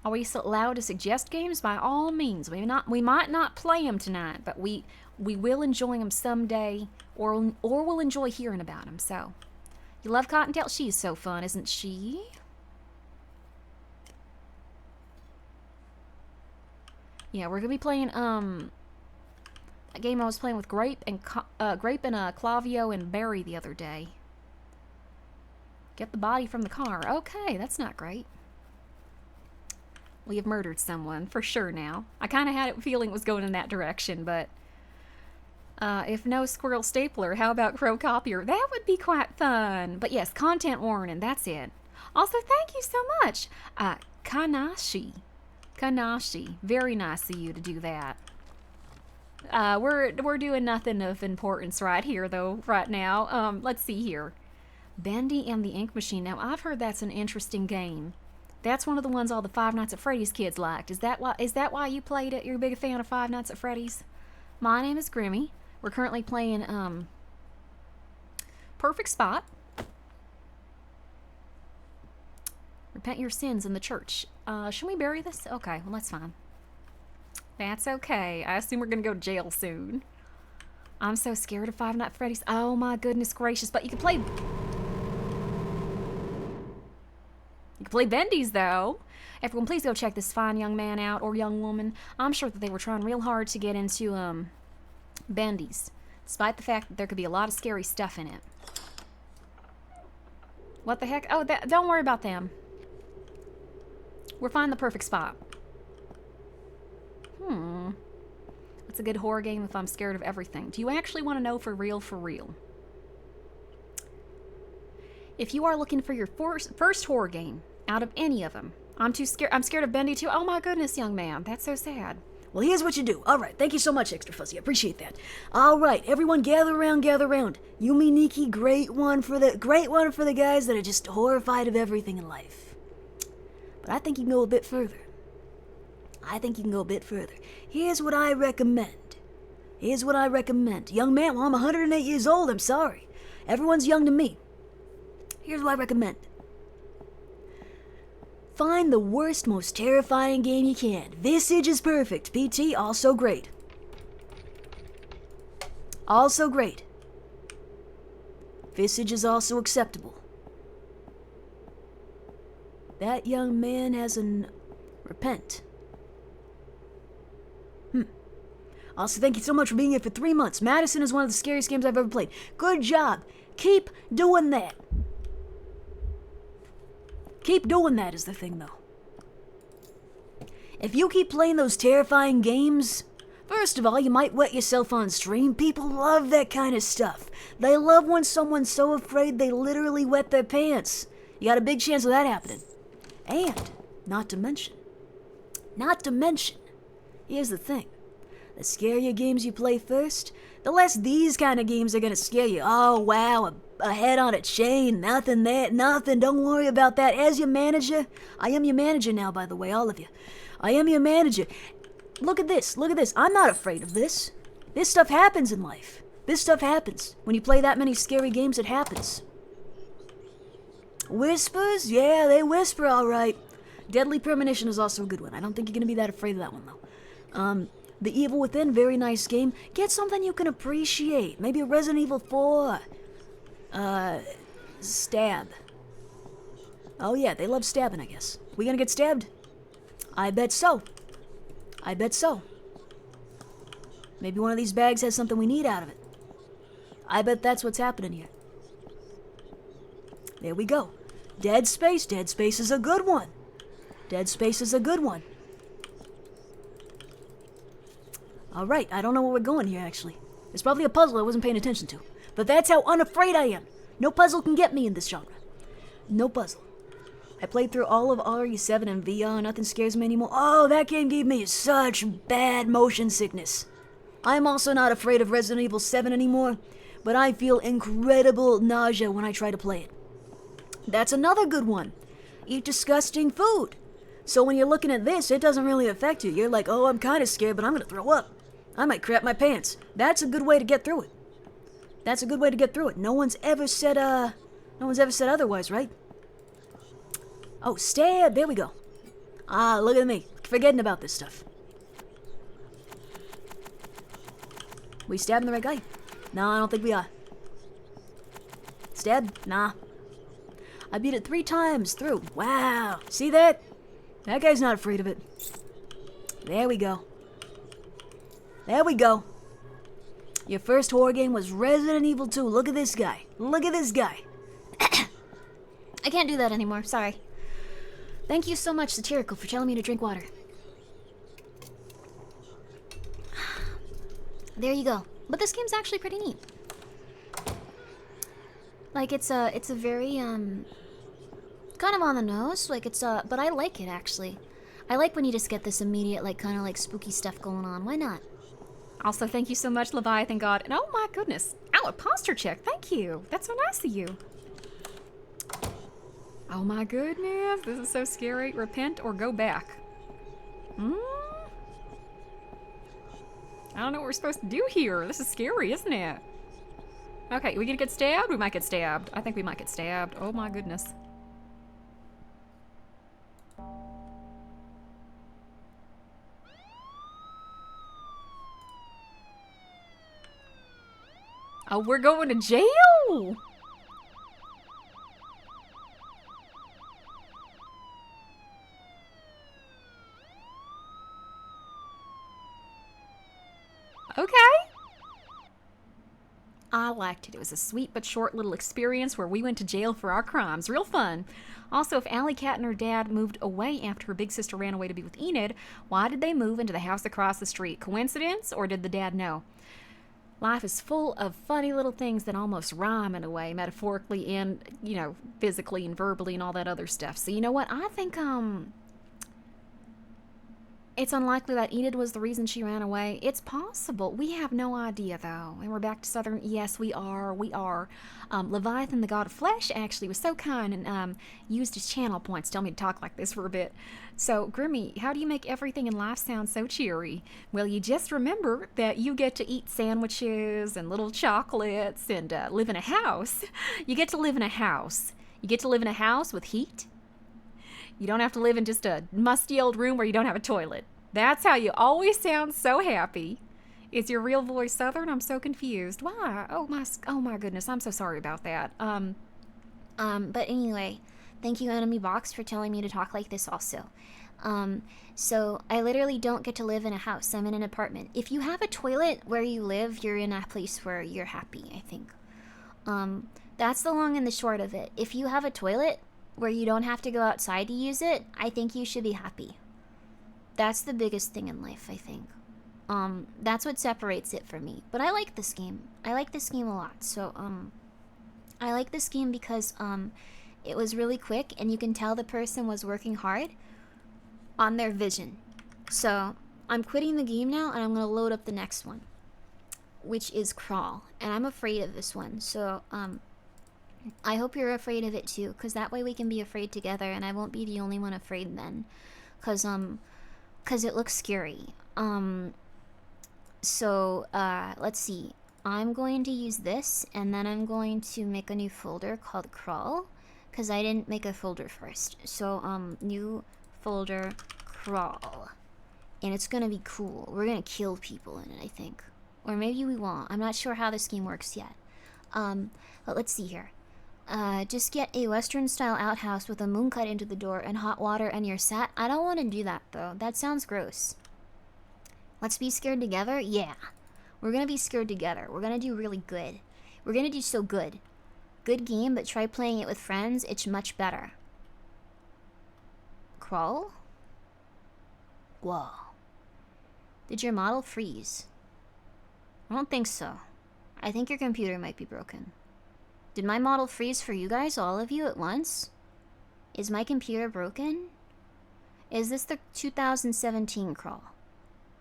Are we allowed to suggest games? By all means. We might not play them tonight, but we will enjoy them someday, or we'll enjoy hearing about them. So, you love Cottontail? She's so fun, isn't she? Yeah, we're gonna be playing a game I was playing with Grape and Clavio and Barry the other day. Get the body from the car. Okay, that's not great. We have murdered someone, for sure now. I kind of had a feeling it was going in that direction, but if no Squirrel Stapler, how about Crow Copier? That would be quite fun. But yes, content warning, that's it. Also, thank you so much. Kanashi. Very nice of you to do that. We're doing nothing of importance right here, though, right now. Let's see here. Bendy and the Ink Machine. Now, I've heard that's an interesting game. That's one of the ones all the Five Nights at Freddy's kids liked. Is that why you played it? You're a big fan of Five Nights at Freddy's? My name is Grimmi. We're currently playing, Perfect Spot. Repent your sins in the church. Should we bury this? Okay, well, that's fine. That's okay. I assume we're gonna go to jail soon. I'm so scared of Five Nights at Freddy's. Oh my goodness gracious. But you can play... You can play Bendy's, though. Everyone, please go check this fine young man out, or young woman. I'm sure that they were trying real hard to get into, Bendy's, despite the fact that there could be a lot of scary stuff in it. What the heck? Oh, don't worry about them. We're finding the perfect spot. What's a good horror game if I'm scared of everything? Do you actually want to know for real, for real? If you are looking for your first horror game out of any of them, I'm scared of Bendy too. Oh my goodness, young man. That's so sad. Well, here's what you do. All right, thank you so much, Extra Fuzzy. I appreciate that. All right, everyone, gather around, gather around. Yumi Nikki, great one for the guys that are just horrified of everything in life. But I think you can go a bit further. Here's what I recommend. Young man, well, I'm 108 years old. I'm sorry. Everyone's young to me. Here's what I recommend. Find the worst, most terrifying game you can. Visage is perfect. PT, also great. Visage is also acceptable. That young man has an... Repent. Also, thank you so much for being here for 3 months. Madison is one of the scariest games I've ever played. Good job. Keep doing that. Keep doing that is the thing, though. If you keep playing those terrifying games, first of all, you might wet yourself on stream. People love that kind of stuff. They love when someone's so afraid they literally wet their pants. You got a big chance of that happening. And, not to mention, here's the thing. The scarier games you play first, the less these kind of games are gonna scare you. Oh, wow, a head on a chain, nothing, don't worry about that. As your manager, I am your manager now, by the way, all of you. I am your manager. Look at this, I'm not afraid of this. This stuff happens in life. This stuff happens. When you play that many scary games, it happens. Whispers? Yeah, they whisper, alright. Deadly Premonition is also a good one. I don't think you're gonna be that afraid of that one, though. The Evil Within, very nice game. Get something you can appreciate. Maybe a Resident Evil 4. Stab. Oh yeah, they love stabbing, I guess. We gonna get stabbed? I bet so. Maybe one of these bags has something we need out of it. I bet that's what's happening here. There we go. Dead Space. Dead Space is a good one. Alright, I don't know where we're going here, actually. There's probably a puzzle I wasn't paying attention to. But that's how unafraid I am. No puzzle can get me in this genre. No puzzle. I played through all of RE7 and VR, nothing scares me anymore. Oh, that game gave me such bad motion sickness. I'm also not afraid of Resident Evil 7 anymore, but I feel incredible nausea when I try to play it. That's another good one. Eat disgusting food. So when you're looking at this, it doesn't really affect you. You're like, oh, I'm kind of scared, but I'm going to throw up. I might crap my pants. That's a good way to get through it. No one's ever said otherwise, right? Oh, stab. There we go. Ah, look at me. Forgetting about this stuff. We stabbing the right guy? No, I don't think we are. Stab? Nah. I beat it 3 times through. Wow. See that? That guy's not afraid of it. There we go. Your first horror game was Resident Evil 2. Look at this guy. I can't do that anymore, sorry. Thank you so much, Satirical, for telling me to drink water. There you go. But this game's actually pretty neat. Like, it's a very, kind of on the nose. Like, but I like it, actually. I like when you just get this immediate, like, kind of, like, spooky stuff going on. Why not? Also, thank you so much, Leviathan God. And oh my goodness. Ow, a posture check. Thank you. That's so nice of you. Oh my goodness. This is so scary. Repent or go back. I don't know what we're supposed to do here. This is scary, isn't it? Okay, we gonna get stabbed? We might get stabbed. I think we might get stabbed. Oh my goodness. Oh, we're going to jail! Okay. I liked it. It was a sweet but short little experience where we went to jail for our crimes. Real fun. Also, if Alley Cat and her dad moved away after her big sister ran away to be with Enid, why did they move into the house across the street? Coincidence, or did the dad know? Life is full of funny little things that almost rhyme in a way, metaphorically and, you know, physically and verbally and all that other stuff. So you know what? I think, it's unlikely that Enid was the reason she ran away. It's possible. We have no idea, though. And we're back to Southern. Yes, we are. We are. Leviathan, the god of flesh, actually was so kind and used his channel points to tell me to talk like this for a bit. So, Grimmi, how do you make everything in life sound so cheery? Well, you just remember that you get to eat sandwiches and little chocolates and live in a house. You get to live in a house. You get to live in a house with heat. You don't have to live in just a musty old room where you don't have a toilet. That's how you always sound so happy. Is your real voice Southern? I'm so confused. Why? Oh my goodness. I'm so sorry about that. But anyway, thank you, Enemy Box, for telling me to talk like this also. So I literally don't get to live in a house. I'm in an apartment. If you have a toilet where you live, you're in a place where you're happy, I think. That's the long and the short of it. If you have a toilet where you don't have to go outside to use it, I think you should be happy. That's the biggest thing in life, I think. That's what separates it for me. But I like this game. I like this game a lot. So, I like this game because, it was really quick and you can tell the person was working hard on their vision. So, I'm quitting the game now and I'm gonna load up the next one, which is Crawl. And I'm afraid of this one. So, I hope you're afraid of it too, because that way we can be afraid together and I won't be the only one afraid then. Because it looks scary. Let's see. I'm going to use this and then I'm going to make a new folder called Crawl, because I didn't make a folder first. So, new folder, Crawl. And it's gonna be cool. We're gonna kill people in it, I think. Or maybe we won't. I'm not sure how this game works yet. But let's see here. Just get a Western-style outhouse with a moon cut into the door and hot water and you're set. I don't want to do that, though. That sounds gross. Let's be scared together? Yeah. We're gonna be scared together. We're gonna do really good. We're gonna do so good. Good game, but try playing it with friends. It's much better. Crawl? Whoa. Did your model freeze? I don't think so. I think your computer might be broken. Did my model freeze for you guys, all of you at once? Is my computer broken? Is this the 2017 Crawl?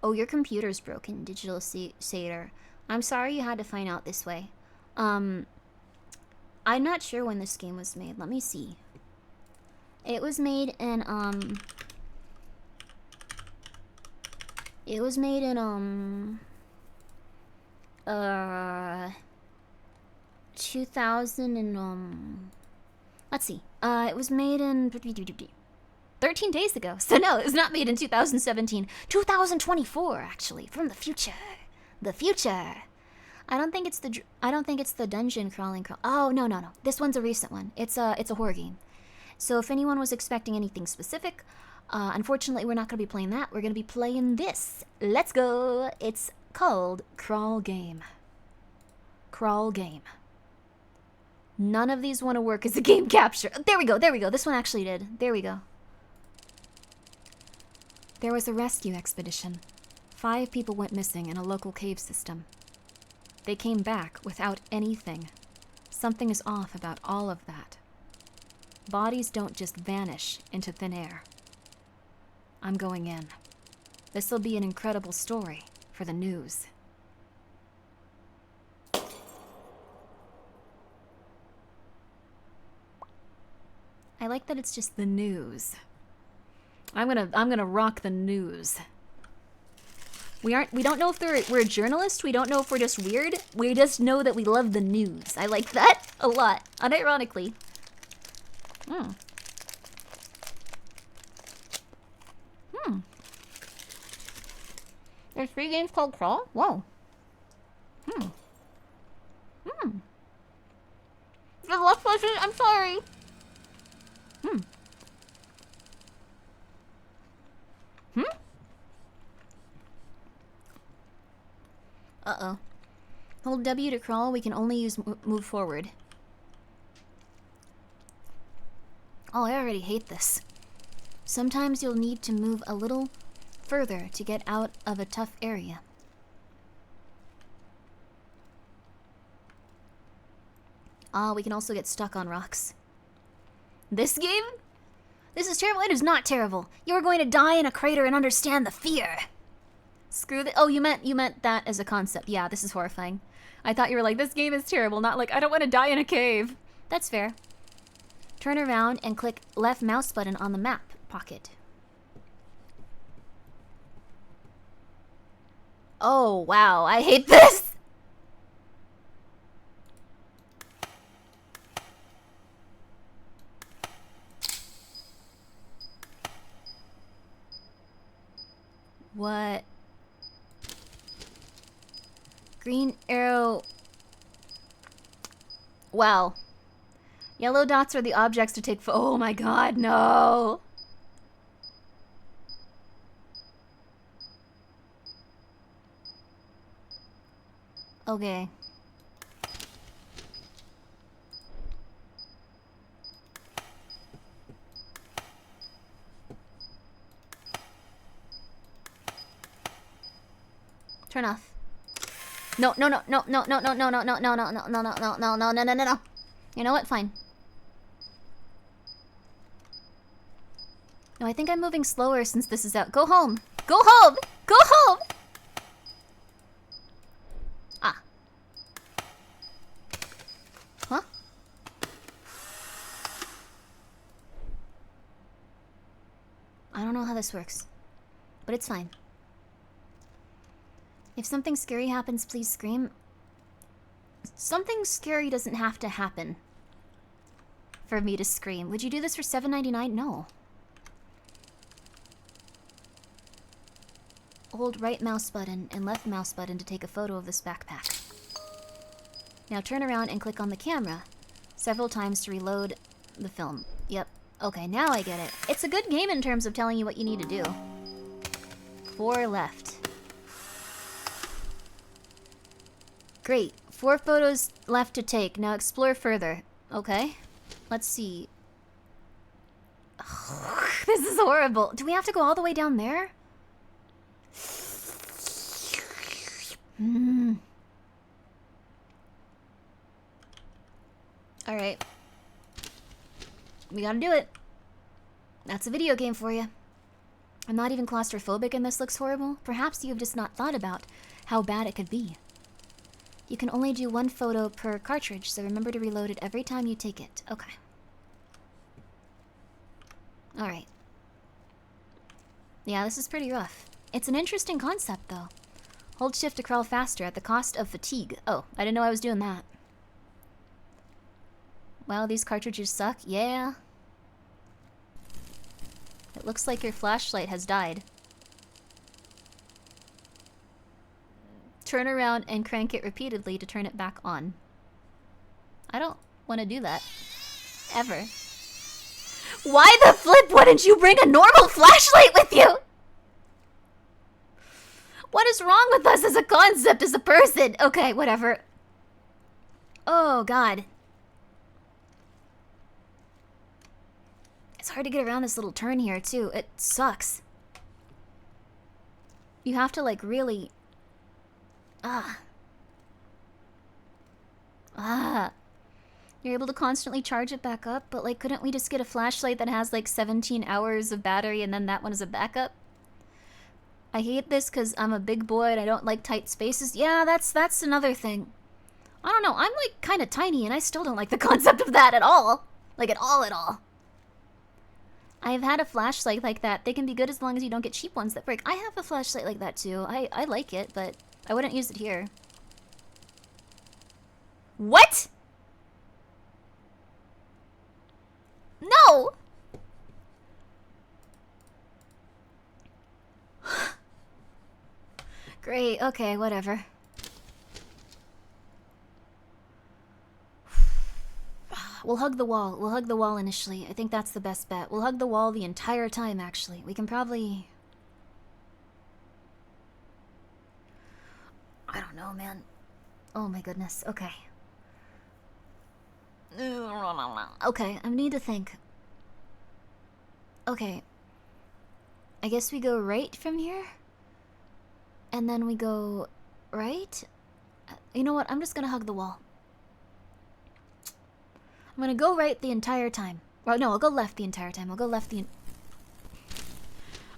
Oh, your computer's broken, Digital Satyr. I'm sorry you had to find out this way. I'm not sure when this game was made. Let me see. It was made in, 2000 and let's see. It was made in 13 days ago. So no, it was not made in 2017. 2024 actually, from the future. The future. I don't think it's the dungeon crawling crawl. Oh, no. This one's a recent one. It's a horror game. So if anyone was expecting anything specific, unfortunately we're not going to be playing that. We're going to be playing this. Let's go. It's called Crawl Game. Crawl Game. None of these want to work as a game capture. There we go. This one actually did. There we go. There was a rescue expedition. 5 people went missing in a local cave system. They came back without anything. Something is off about all of that. Bodies don't just vanish into thin air. I'm going in. This'll be an incredible story for the news. I like that it's just the news. I'm gonna rock the news. We don't know if we're a journalist. We don't know if we're just weird. We just know that we love the news. I like that a lot, unironically. There's 3 games called Crawl? Whoa. The last question, I'm sorry. Uh-oh. Hold W to crawl. We can only use move forward. Oh, I already hate this. Sometimes you'll need to move a little further to get out of a tough area. We can also get stuck on rocks. This game? This is terrible. It is not terrible. You are going to die in a crater and understand the fear. Screw the— oh, you meant that as a concept. Yeah, this is horrifying. I thought you were like, this game is terrible, not like, I don't want to die in a cave. That's fair. Turn around and click left mouse button on the map pocket. Oh, wow, I hate this! What? Green arrow. Wow. Yellow dots are the objects to take oh my god, no! Okay. Turn off. No. You know what? Fine. No, I think I'm moving slower since this is out. Go home. Go home. Go home. Ah. Huh? I don't know how this works, but it's fine. If something scary happens, please scream. Something scary doesn't have to happen for me to scream. Would you do this for $7.99? No. Hold right mouse button and left mouse button to take a photo of this backpack. Now turn around and click on the camera several times to reload the film. Yep. Okay, now I get it. It's a good game in terms of telling you what you need to do. 4 left. Great. 4 photos left to take. Now explore further. Okay. Let's see. This is horrible. Do we have to go all the way down there? Alright. We gotta do it. That's a video game for you. I'm not even claustrophobic and this looks horrible. Perhaps you have just not thought about how bad it could be. You can only do 1 photo per cartridge, so remember to reload it every time you take it. Okay. Alright. Yeah, this is pretty rough. It's an interesting concept, though. Hold shift to crawl faster at the cost of fatigue. Oh, I didn't know I was doing that. Wow, these cartridges suck. Yeah. It looks like your flashlight has died. Turn around and crank it repeatedly to turn it back on. I don't want to do that. Ever. Why the flip wouldn't you bring a normal flashlight with you? What is wrong with us as a concept, as a person? Okay, whatever. Oh, God. It's hard to get around this little turn here, too. It sucks. You have to, like, really... You're able to constantly charge it back up, but like, couldn't we just get a flashlight that has like 17 hours of battery and then that one is a backup? I hate this because I'm a big boy and I don't like tight spaces. Yeah, that's another thing. I don't know, I'm like kind of tiny and I still don't like the concept of that at all. Like at all. I've had a flashlight like that. They can be good as long as you don't get cheap ones that break. I have a flashlight like that too. I like it, but I wouldn't use it here. What? No! Great, okay, whatever. We'll hug the wall. We'll hug the wall initially. I think that's the best bet. We'll hug the wall the entire time, actually. We can probably... I don't know, man. Oh my goodness. Okay. Okay, I need to think. Okay. I guess we go right from here? And then we go right? You know what? I'm just gonna hug the wall. I'm gonna go right the entire time. Well, no, I'll go left the entire time. I'll go left the...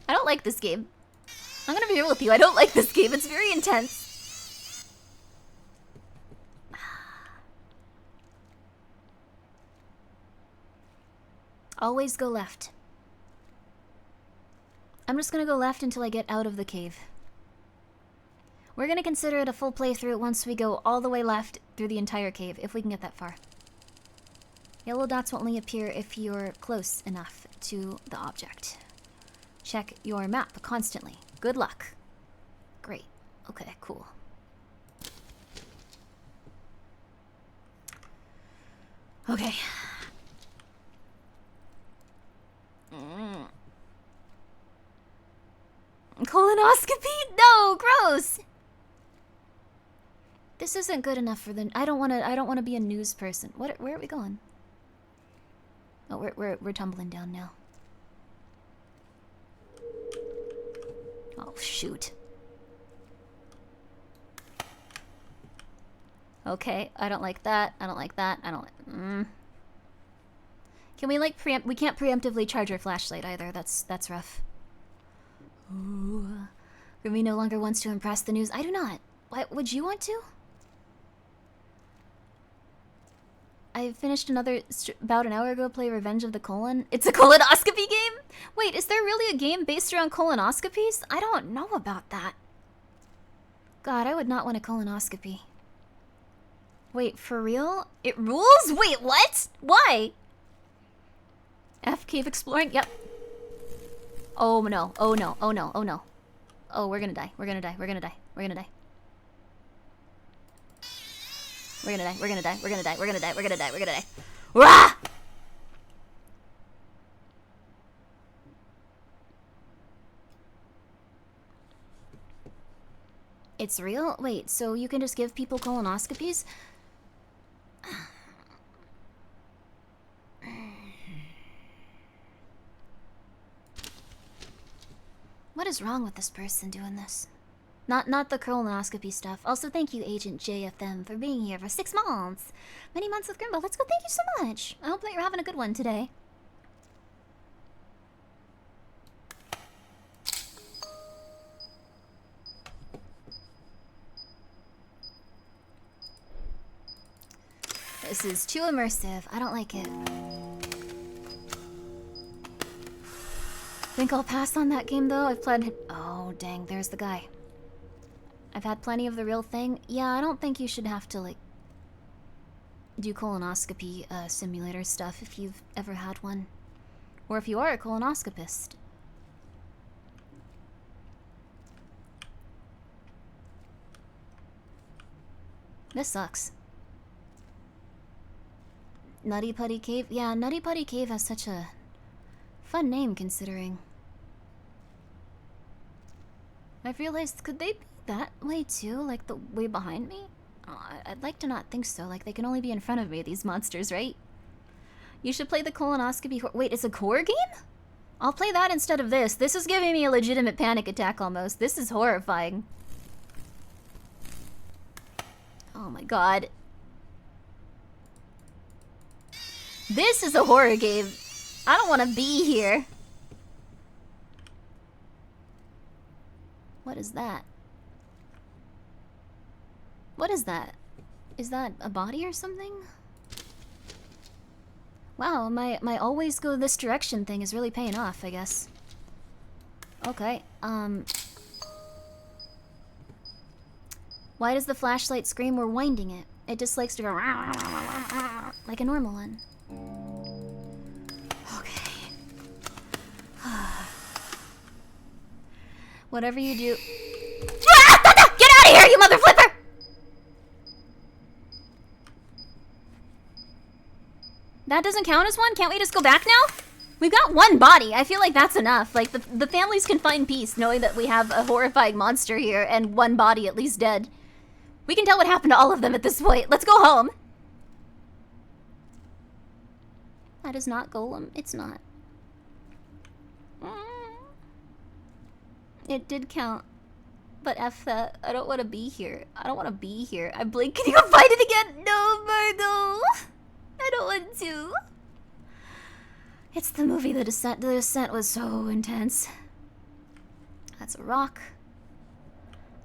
I don't like this game. I'm gonna be real with you. I don't like this game. It's very intense. Always go left. I'm just gonna go left until I get out of the cave. We're gonna consider it a full playthrough once we go all the way left through the entire cave, if we can get that far. Yellow dots will only appear if you're close enough to the object. Check your map constantly. Good luck. Great. Okay, cool. Okay. Colonoscopy? No, gross. This isn't good enough for the... I don't want to be a news person. Where are we going? Oh, we're tumbling down now. Oh, shoot. Okay, I don't like that. I don't like that. I don't like... Can we, like, preempt... We can't preemptively charge our flashlight either. That's rough. Ooh. Grimmi no longer wants to impress the news. I do not. Why, would you want to? I finished another about an hour ago play Revenge of the Colon. It's a colonoscopy game? Wait, is there really a game based around colonoscopies? I don't know about that. God, I would not want a colonoscopy. Wait, for real? It rules? Wait, what? Why? F cave exploring? Yep. Oh no, oh no, oh no, oh no. Oh, we're gonna die, we're gonna die, we're gonna die, we're gonna die. We're gonna die, we're gonna die, we're gonna die, we're gonna die, we're gonna die, we're gonna die. Rah! It's real? Wait, so you can just give people colonoscopies? What is wrong with this person doing this? Not the colonoscopy stuff. Also, thank you, Agent JFM, for being here for 6 months. Many months with Grimbo. Let's go. Thank you so much. I hope that you're having a good one today. This is too immersive. I don't like it. Think I'll pass on that game though? I've played... Oh, dang. There's the guy. I've had plenty of the real thing. Yeah, I don't think you should have to, like, do colonoscopy simulator stuff if you've ever had one. Or if you are a colonoscopist. This sucks. Nutty Putty Cave? Yeah, Nutty Putty Cave has such a fun name considering. I've realized, could they be that way too? Like the way behind me? Oh, I'd like to not think so. Like they can only be in front of me, these monsters, right? You should play the colonoscopy. Wait, it's a horror game? I'll play that instead of this. This is giving me a legitimate panic attack almost. This is horrifying. Oh my god. This is a horror game. I don't want to be here. What is that? What is that? Is that a body or something? Wow, my always go this direction thing is really paying off, I guess. Okay, why does the flashlight scream? We're winding it. It just likes to go like a normal one. Okay. Whatever you do. Get out of here, you mother flipper! That doesn't count as one? Can't we just go back now? We've got one body. I feel like that's enough. Like, the families can find peace knowing that we have a horrifying monster here and one body at least dead. We can tell what happened to all of them at this point. Let's go home. That is not Golem. It's not. It did count. But F that. I don't want to be here. I don't want to be here. I'm blinking. Can you go fight it again? No, Virgo. I don't want to. It's the movie The Descent. The Descent was so intense. That's a rock.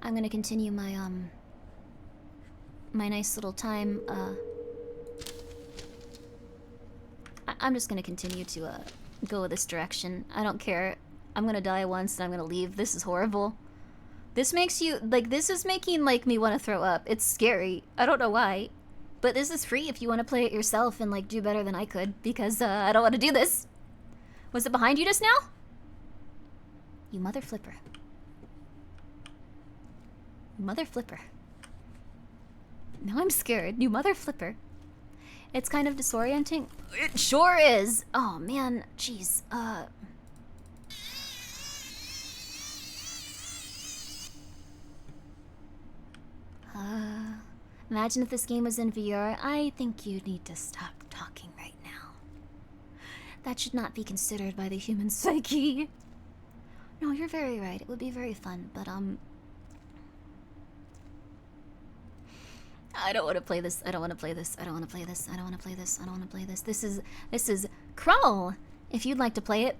I'm gonna continue my my nice little time. I'm just gonna continue to go this direction. I don't care. I'm gonna die once and I'm gonna leave. This is horrible. This makes you like. This is making like me want to throw up. It's scary. I don't know why. But this is free if you want to play it yourself and like do better than I could, because I don't want to do this. Was it behind you just now? You mother flipper. Mother flipper. Now I'm scared. You mother flipper. It's kind of disorienting. It sure is. Oh man, jeez. Imagine if this game was in VR. I think you need to stop talking right now. That should not be considered by the human psyche. No, you're very right. It would be very fun, but I don't want to play this. I don't want to play this. I don't want to play this. I don't want to play this. I don't want to play this. This is Crawl. If you'd like to play it.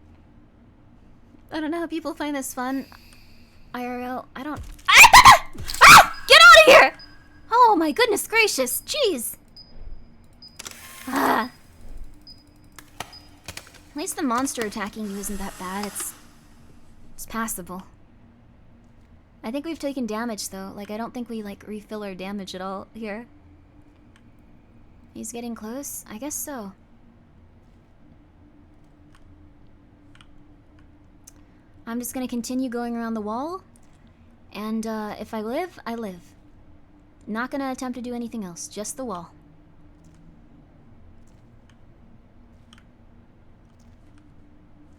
I don't know how people find this fun. IRL. I don't. Get out of here! Oh my goodness gracious, jeez. At least the monster attacking you isn't that bad. It's passable. I think we've taken damage though. Like, I don't think we like refill our damage at all here. He's getting close? I guess so. I'm just gonna continue going around the wall. And if I live, I live. Not gonna attempt to do anything else, just the wall.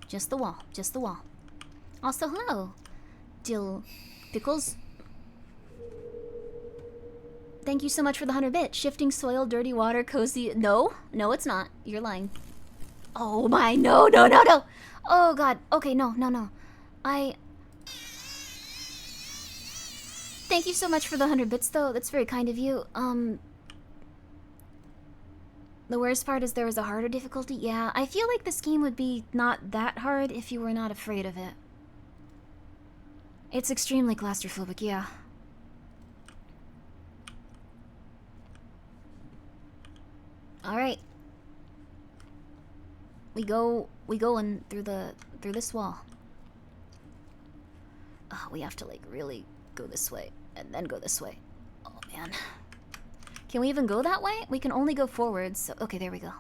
Just the wall, just the wall. Also, hello, Dill Pickles. Thank you so much for the 100 bits. Shifting soil, dirty water, cozy. No, no, it's not. You're lying. Oh my, no, no, no, no. Oh god. Okay, no, no, no. Thank you so much for the 100 bits, though. That's very kind of you. The worst part is there was a harder difficulty. Yeah, I feel like this game would be not that hard if you were not afraid of it. It's extremely claustrophobic, yeah. Alright. We going through this wall. Oh, we have to like really go this way and then go this way. Oh man. Can we even go that way? We can only go forwards. So okay, there we go.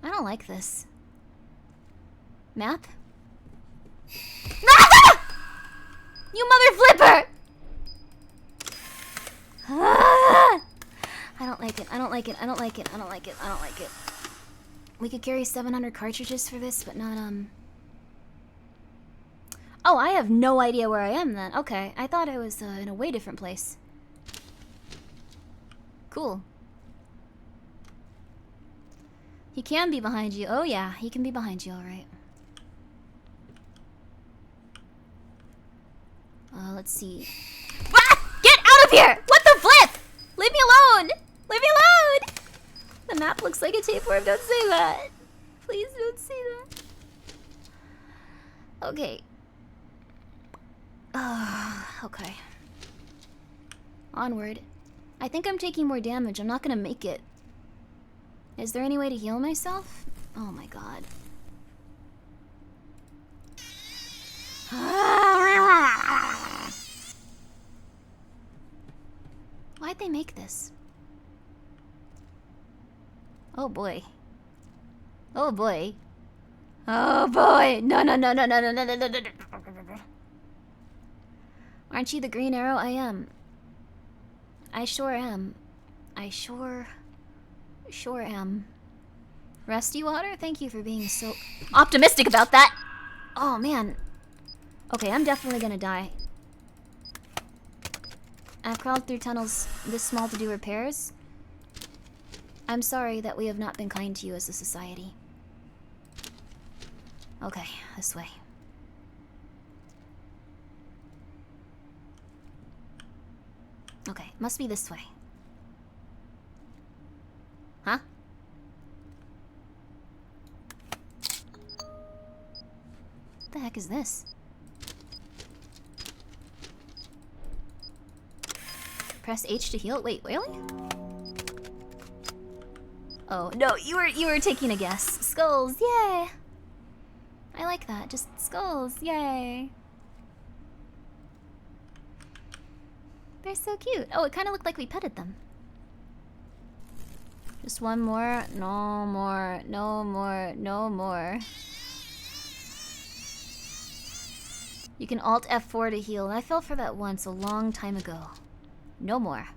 I don't like this. Map? You mother flipper! I don't like it. I don't like it. I don't like it. I don't like it. I don't like it. We could carry 700 cartridges for this, but not Oh, I have no idea where I am then. Okay, I thought I was in a way different place. Cool. He can be behind you. Oh yeah, he can be behind you, alright. Let's see. Ah! Get out of here! What the flip? Leave me alone! Leave me alone! The map looks like a tapeworm. Don't say that. Please don't say that. Okay. Okay. Onward. I think I'm taking more damage. I'm not gonna make it. Is there any way to heal myself? Oh my god. Why'd they make this? Oh boy. Oh boy. Oh boy. No, no, no, no, no, no, no, no, no, no. Aren't you the green arrow? I am. I sure am. I sure am. Rusty water? Thank you for being so optimistic about that. Oh man. Okay, I'm definitely gonna die. I've crawled through tunnels this small to do repairs. I'm sorry that we have not been kind to you as a society. Okay, this way. Okay, must be this way. Huh? What the heck is this? Press H to heal? Wait, really? Oh, no, you were taking a guess. Skulls, yay! I like that, just skulls, yay! They're so cute. Oh, it kind of looked like we petted them. Just one more. No more. No more. No more. You can Alt F4 to heal. I fell for that once a long time ago. No more.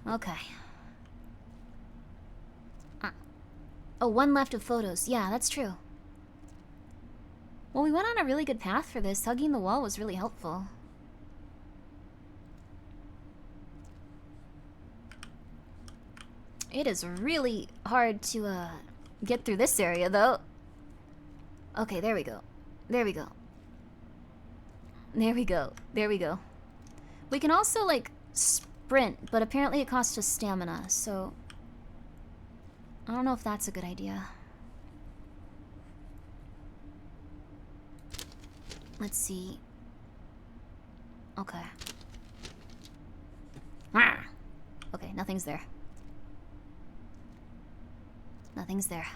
Okay. Oh, one left of photos. Yeah, that's true. Well, we went on a really good path for this. Hugging the wall was really helpful. It is really hard to, get through this area, though. Okay, there we go. There we go. There we go. There we go. We can also, like, sprint, but apparently it costs us stamina, so... I don't know if that's a good idea. Let's see. Okay. Okay, nothing's there. Nothing's there.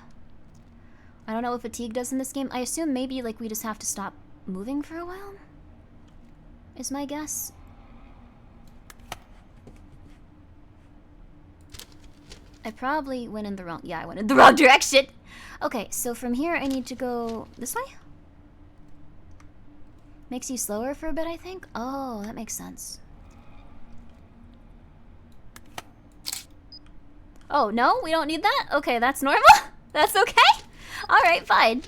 I don't know what fatigue does in this game. I assume maybe, like, we just have to stop moving for a while? Is my guess. I probably went in the wrong... Yeah, I went in the wrong direction! Okay, so from here I need to go... this way? Makes you slower for a bit, I think? Oh, that makes sense. Oh, no? We don't need that? Okay, that's normal? That's okay? Alright, fine.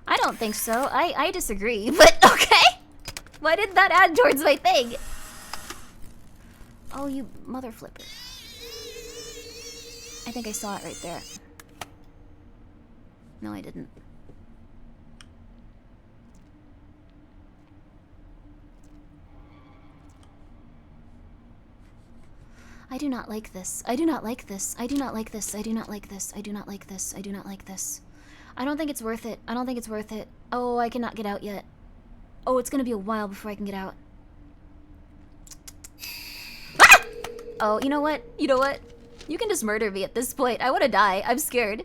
I don't think so. I disagree, but okay. Why did that add towards my thing? Oh, you mother flipper. I think I saw it right there. No, I didn't. I do not like this. I do not like this. I do not like this. I do not like this. I do not like this. I do not like this. I don't think it's worth it. I don't think it's worth it. Oh, I cannot get out yet. Oh, it's gonna be a while before I can get out. Ah! Oh, you know what? You know what? You can just murder me at this point. I want to die. I'm scared.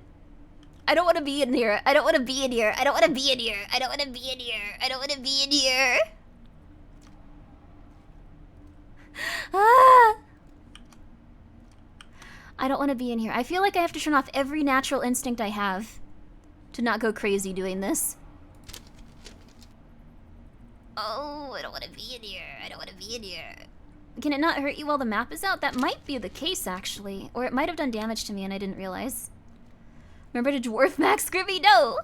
I don't want to be in here. I don't want to be in here. I don't want to be in here. I don't want to be in here. I don't want to be in here. Ah! I don't want to be in here. I feel like I have to turn off every natural instinct I have to not go crazy doing this. Oh, I don't want to be in here. I don't want to be in here. Can it not hurt you while the map is out? That might be the case, actually. Or it might have done damage to me and I didn't realize. Remember to dwarf max Grimmi? No!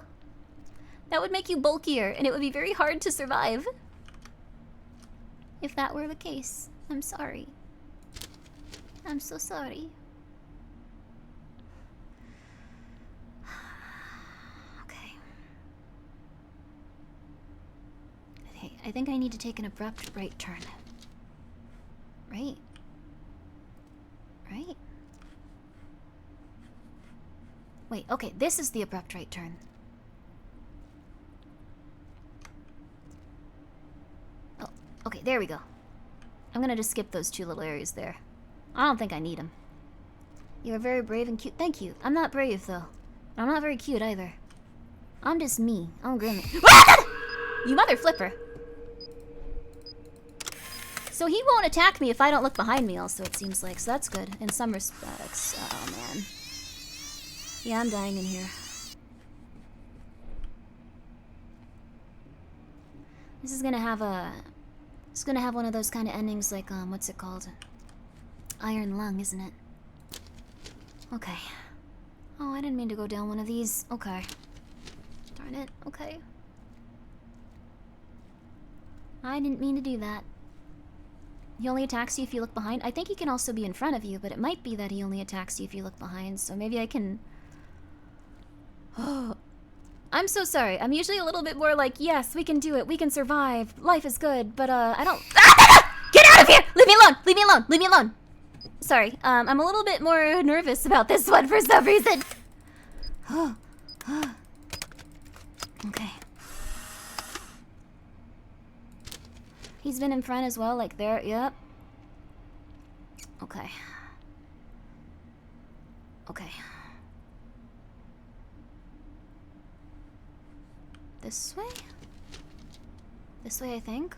That would make you bulkier, and it would be very hard to survive. If that were the case. I'm sorry. I'm so sorry. Okay, I think I need to take an abrupt right turn. Right? Right? Wait, okay, this is the abrupt right turn. Oh, okay, there we go. I'm gonna just skip those two little areas there. I don't think I need them. You're very brave and cute. Thank you. I'm not brave, though. I'm not very cute, either. I'm just me. I'm Grimmi. You mother flipper. So he won't attack me if I don't look behind me, also, it seems like. So that's good, in some respects. Oh, man. Yeah, I'm dying in here. This is gonna have a... It's gonna have one of those kind of endings like, what's it called? Iron Lung, isn't it? Okay. Oh, I didn't mean to go down one of these. Okay. Darn it. Okay. I didn't mean to do that. He only attacks you if you look behind. I think he can also be in front of you, but it might be that he only attacks you if you look behind, so maybe I can... Oh. I'm so sorry. I'm usually a little bit more like, yes, we can do it. We can survive. Life is good, but, I don't... Get out of here! Leave me alone! Leave me alone! Leave me alone! Sorry, I'm a little bit more nervous about this one for some reason. Okay. He's been in front as well, like there, yep. Okay. Okay. This way? This way, I think.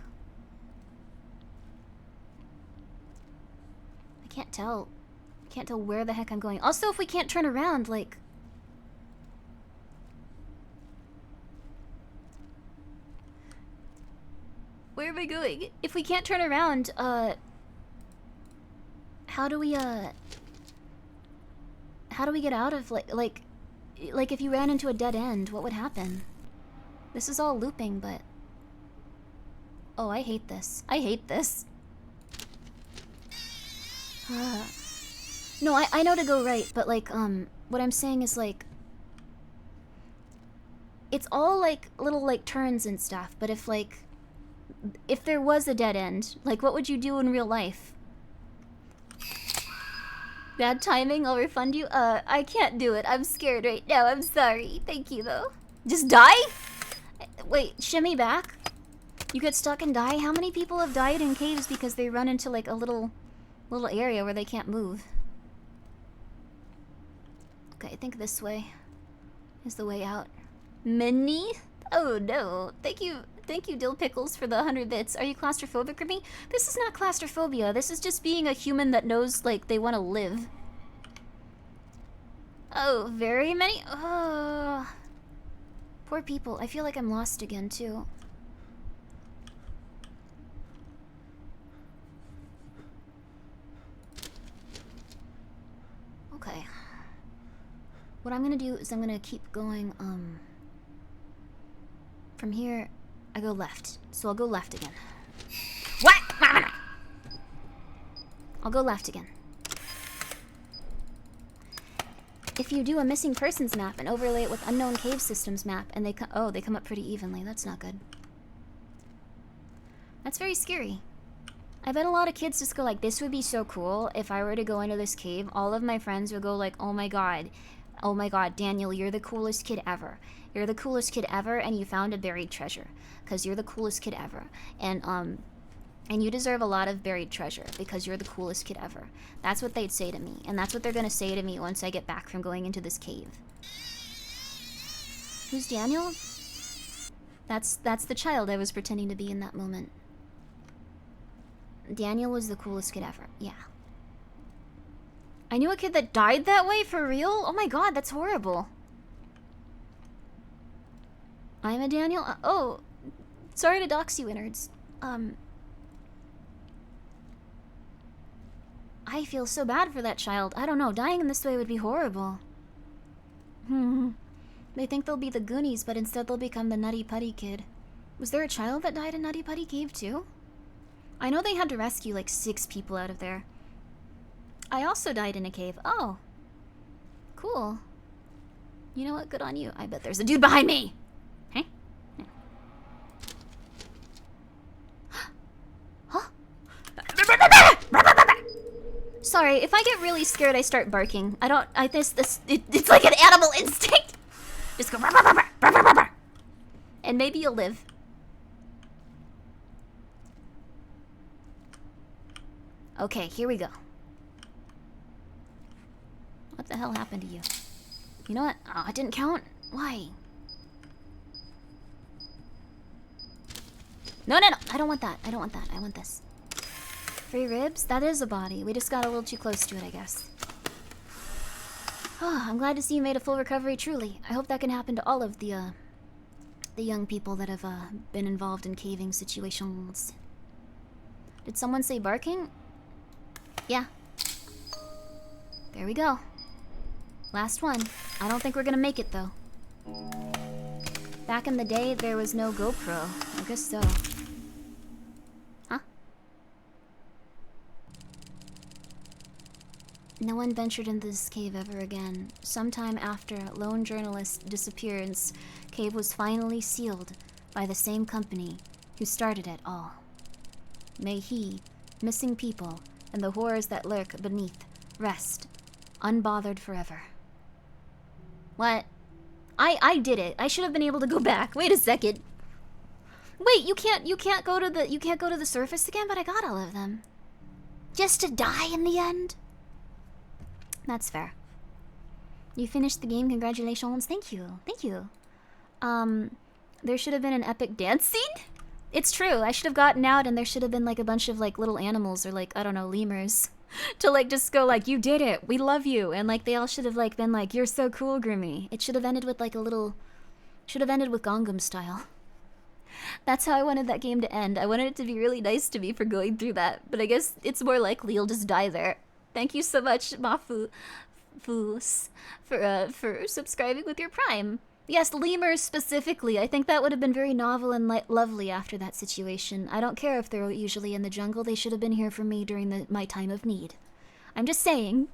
I can't tell. Can't tell where the heck I'm going. Also, if we can't turn around, like... Where am I going? If we can't turn around, how do we get out of, like if you ran into a dead end, what would happen? This is all looping, but... Oh, I hate this. I hate this. No, I know to go right, but, like, what I'm saying is, like... It's all, like, little, like, turns and stuff, but if, like... If there was a dead end, like, what would you do in real life? Bad timing, I'll refund you. I can't do it. I'm scared right now. I'm sorry. Thank you, though. Just die? Wait, shimmy back? You get stuck and die? How many people have died in caves because they run into, like, a little area where they can't move? Okay, I think this way is the way out. Mini? Oh, no. Thank you, Dill Pickles, for the 100 bits. Are you claustrophobic, Grimmi? This is not claustrophobia. This is just being a human that knows, like, they want to live. Oh, very many? Oh. Poor people. I feel like I'm lost again, too. Okay. What I'm gonna do is I'm gonna keep going, from here, I go left. So I'll go left again. What? I'll go left again. If you do a missing persons map and overlay it with unknown cave systems map, and they come up pretty evenly. That's not good. That's very scary. I bet a lot of kids just go like, this would be so cool if I were to go into this cave. All of my friends would go like, oh my god, Daniel, you're the coolest kid ever. You're the coolest kid ever, and you found a buried treasure. Because you're the coolest kid ever. And you deserve a lot of buried treasure because you're the coolest kid ever. That's what they'd say to me. And that's what they're gonna say to me once I get back from going into this cave. Who's Daniel? That's the child I was pretending to be in that moment. Daniel was the coolest kid ever. Yeah. I knew a kid that died that way, for real? Oh my god, that's horrible. I'm a Daniel? Oh, sorry to dox you, innards. I feel so bad for that child. I don't know, dying in this way would be horrible. They think they'll be the Goonies, but instead they'll become the Nutty Putty Kid. Was there a child that died in Nutty Putty Cave too? I know they had to rescue like 6 people out of there. I also died in a cave. Oh. Cool. You know what? Good on you. I bet there's a dude behind me! Hey? Huh? Sorry, if I get really scared, I start barking. It's like an animal instinct! Just go and maybe you'll live. Okay, here we go. What the hell happened to you? You know what? Oh, it didn't count? Why? No, no, no. I don't want that. I don't want that. I want this. Free ribs? That is a body. We just got a little too close to it, I guess. Oh, I'm glad to see you made a full recovery, truly. I hope that can happen to all of the young people that have been involved in caving situations. Did someone say barking? Yeah. There we go. Last one. I don't think we're gonna make it, though. Back in the day, there was no GoPro. I guess so. Huh? No one ventured into this cave ever again. Sometime after lone journalist's disappearance, cave was finally sealed by the same company who started it all. May he, missing people, and the horrors that lurk beneath rest, unbothered forever. What? I did it. I should have been able to go back. Wait a second. Wait, you can't go to the surface again, but I got all of them. Just to die in the end? That's fair. You finished the game, congratulations. Thank you. Thank you. There should have been an epic dance scene? It's true. I should have gotten out and there should have been like a bunch of like little animals or like, I don't know, lemurs. To like just go like, you did it, we love you, and like they all should have like been like, you're so cool, Grimmi. It should have ended with like a little, should have ended with Gangnam Style. That's how I wanted that game to end. I wanted it to be really nice to me for going through that, but I guess it's more likely you'll just die there. Thank you so much, Mafu, for subscribing with your Prime. Yes, lemurs specifically. I think that would have been very novel and lovely after that situation. I don't care if they're usually in the jungle. They should have been here for me during my time of need. I'm just saying.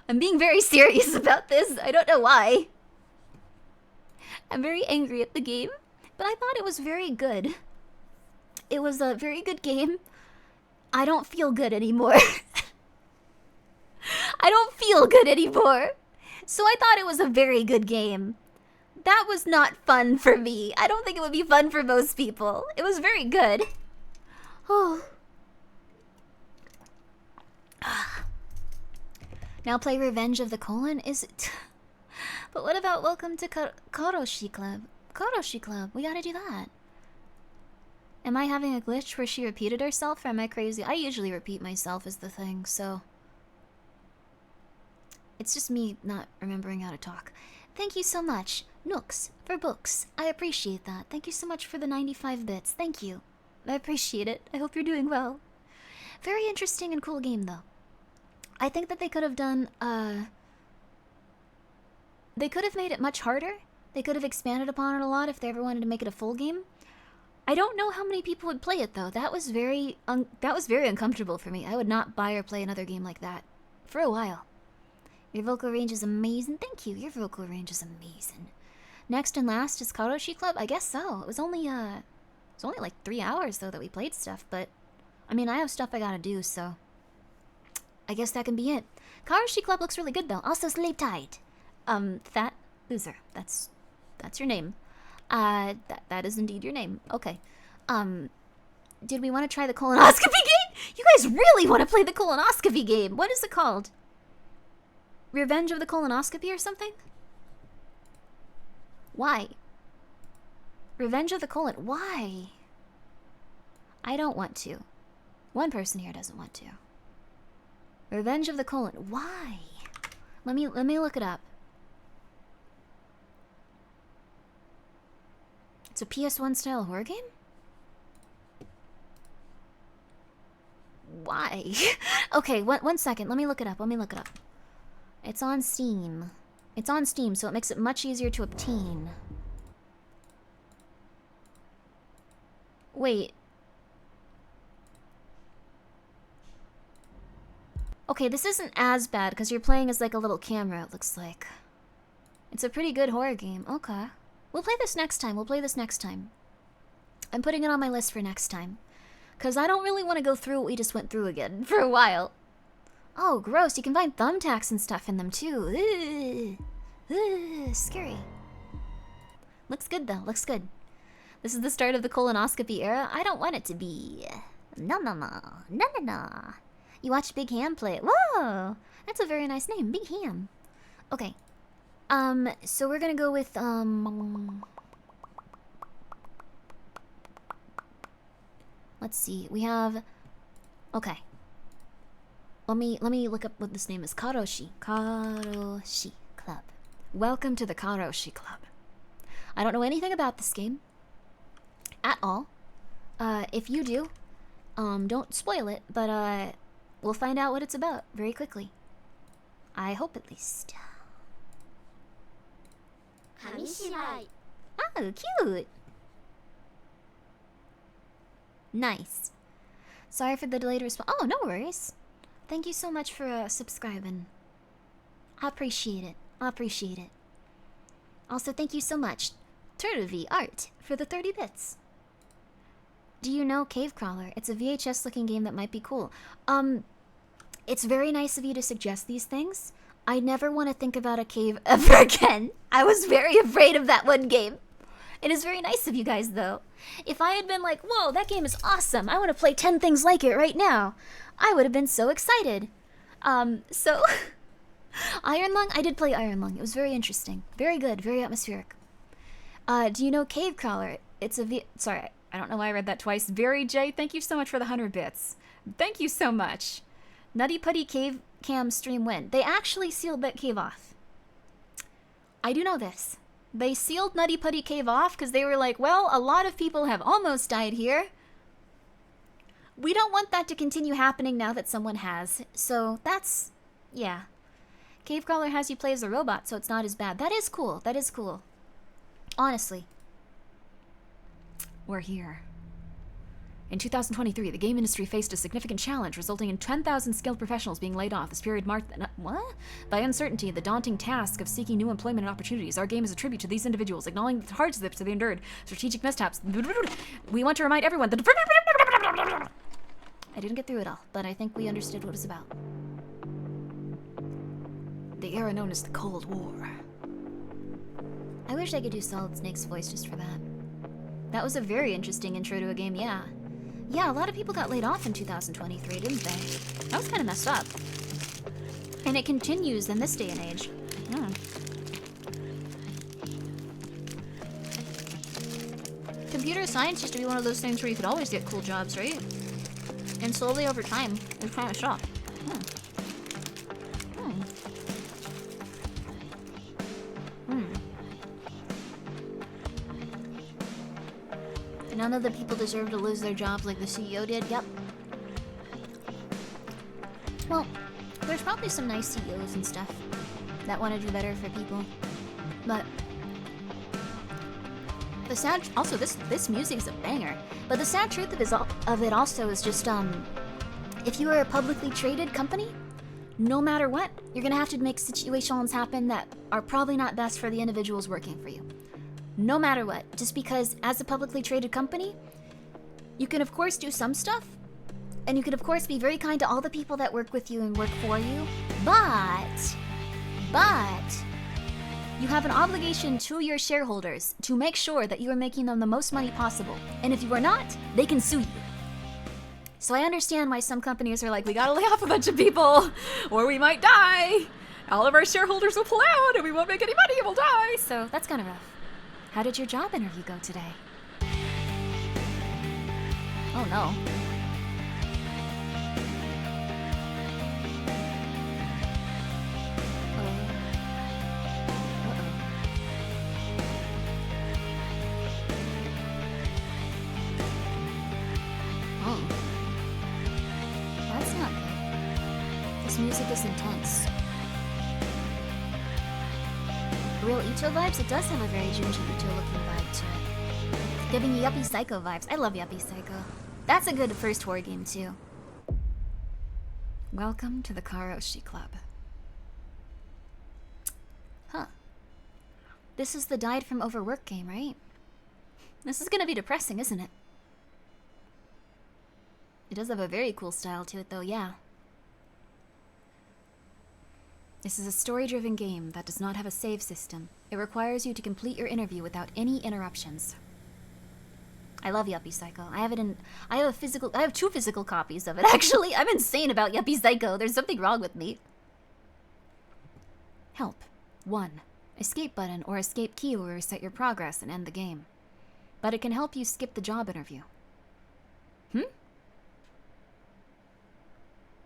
I'm being very serious about this. I don't know why. I'm very angry at the game, but I thought it was very good. It was a very good game. I don't feel good anymore. I don't feel good anymore. So I thought it was a very good game. That was not fun for me. I don't think it would be fun for most people. It was very good. Oh. Now play Revenge of the Colon? Is it? But what about Welcome to Karoshi Club? Karoshi Club, we gotta do that. Am I having a glitch where she repeated herself, or am I crazy? I usually repeat myself is the thing, so... It's just me not remembering how to talk. Thank you so much, Nooks, for books. I appreciate that. Thank you so much for the 95 bits. Thank you. I appreciate it. I hope you're doing well. Very interesting and cool game, though. I think that they could have done, they could have made it much harder. They could have expanded upon it a lot if they ever wanted to make it a full game. I don't know how many people would play it, though. That was very uncomfortable for me. I would not buy or play another game like that. For a while. Your vocal range is amazing. Thank you. Your vocal range is amazing. Next and last is Karoshi Club? I guess so. It was only like 3 hours, though, that we played stuff, but... I mean, I have stuff I gotta do, so... I guess that can be it. Karoshi Club looks really good, though. Also, sleep tight. Fat Loser. That's your name. That is indeed your name. Okay. Did we want to try the colonoscopy game? You guys really want to play the colonoscopy game. What is it called? Revenge of the Colonoscopy or something? Why? Revenge of the Colon. Why? I don't want to. One person here doesn't want to. Revenge of the Colon. Why? Let me look it up. It's a PS1 style horror game? Why? Okay, one second. Let me look it up. It's on Steam. It's on Steam, so it makes it much easier to obtain. Wait. Okay, this isn't as bad, because you're playing as like a little camera, it looks like. It's a pretty good horror game. Okay. We'll play this next time. I'm putting it on my list for next time. Because I don't really want to go through what we just went through again for a while. Oh, gross. You can find thumbtacks and stuff in them, too. Scary. Looks good, though. Looks good. This is the start of the colonoscopy era. I don't want it to be. No. You watched Big Ham play it. Whoa! That's a very nice name, Big Ham. Okay. So we're gonna go with, let's see. We have... Okay. Let me look up what this name is. Karoshi. Karoshi Club. Welcome to the Karoshi Club. I don't know anything about this game. At all. If you do, don't spoil it, but, we'll find out what it's about very quickly. I hope at least. Oh, cute! Nice. Sorry for the delayed response. Oh, no worries. Thank you so much for subscribing. I appreciate it. I appreciate it. Also, thank you so much, Turtlev Art, for the 30 bits. Do you know Cave Crawler? It's a VHS-looking game that might be cool. It's very nice of you to suggest these things. I never want to think about a cave ever again. I was very afraid of that one game. It is very nice of you guys, though. If I had been like, whoa, that game is awesome, I want to play 10 things like it right now, I would have been so excited. So... Iron Lung? I did play Iron Lung. It was very interesting. Very good. Very atmospheric. Do you know Cave Crawler? It's a Sorry, I don't know why I read that twice. Very J, thank you so much for the 100 bits. Thank you so much. Nutty Putty Cave Cam stream when? They actually sealed that cave off. I do know this. They sealed Nutty Putty Cave off because they were like, well, a lot of people have almost died here. We don't want that to continue happening now that someone has. So that's... yeah. Cave Crawler has you play as a robot, so it's not as bad. That is cool. That is cool. Honestly. We're here. In 2023, the game industry faced a significant challenge, resulting in 10,000 skilled professionals being laid off. This period marked... what? By uncertainty, the daunting task of seeking new employment and opportunities. Our game is a tribute to these individuals, acknowledging the hardships they endured, strategic mishaps. We want to remind everyone that... I didn't get through it all, but I think we understood what it's about. The era known as the Cold War. I wish I could do Solid Snake's voice just for that. That was a very interesting intro to a game, yeah. Yeah, a lot of people got laid off in 2023, didn't they? That was kind of messed up. And it continues in this day and age. Computer science used to be one of those things where you could always get cool jobs, right? And slowly over time, it kind of stopped. None of the people deserve to lose their jobs like the CEO did. Yep. Well, there's probably some nice CEOs and stuff that want to do better for people, but the sad... also, this music is a banger. But the sad truth of it also is just if you are a publicly traded company, no matter what, you're gonna have to make situations happen that are probably not best for the individuals working for you. No matter what, just because as a publicly traded company, you can of course do some stuff, and you can of course be very kind to all the people that work with you and work for you, but you have an obligation to your shareholders to make sure that you are making them the most money possible. And if you are not, they can sue you. So I understand why some companies are like, we gotta lay off a bunch of people, or we might die. All of our shareholders will pull out, and we won't make any money, and we'll die. So that's kind of rough. How did your job interview go today? Oh no. That's not good. This music is intense. Real Ito vibes? It does have a very Junji Ito looking vibe to it. Giving you Yuppie Psycho vibes. I love Yuppie Psycho. That's a good first horror game too. Welcome to the Karoshi Club. Huh. This is the died from overwork game, right? This is gonna be depressing, isn't it? It does have a very cool style to it though, yeah. This is a story-driven game that does not have a save system. It requires you to complete your interview without any interruptions. I love Yuppie Psycho. I have it in. I have 2 physical copies of it, actually. I'm insane about Yuppie Psycho. There's something wrong with me. Help. 1. Escape button or escape key will reset your progress and end the game. But it can help you skip the job interview.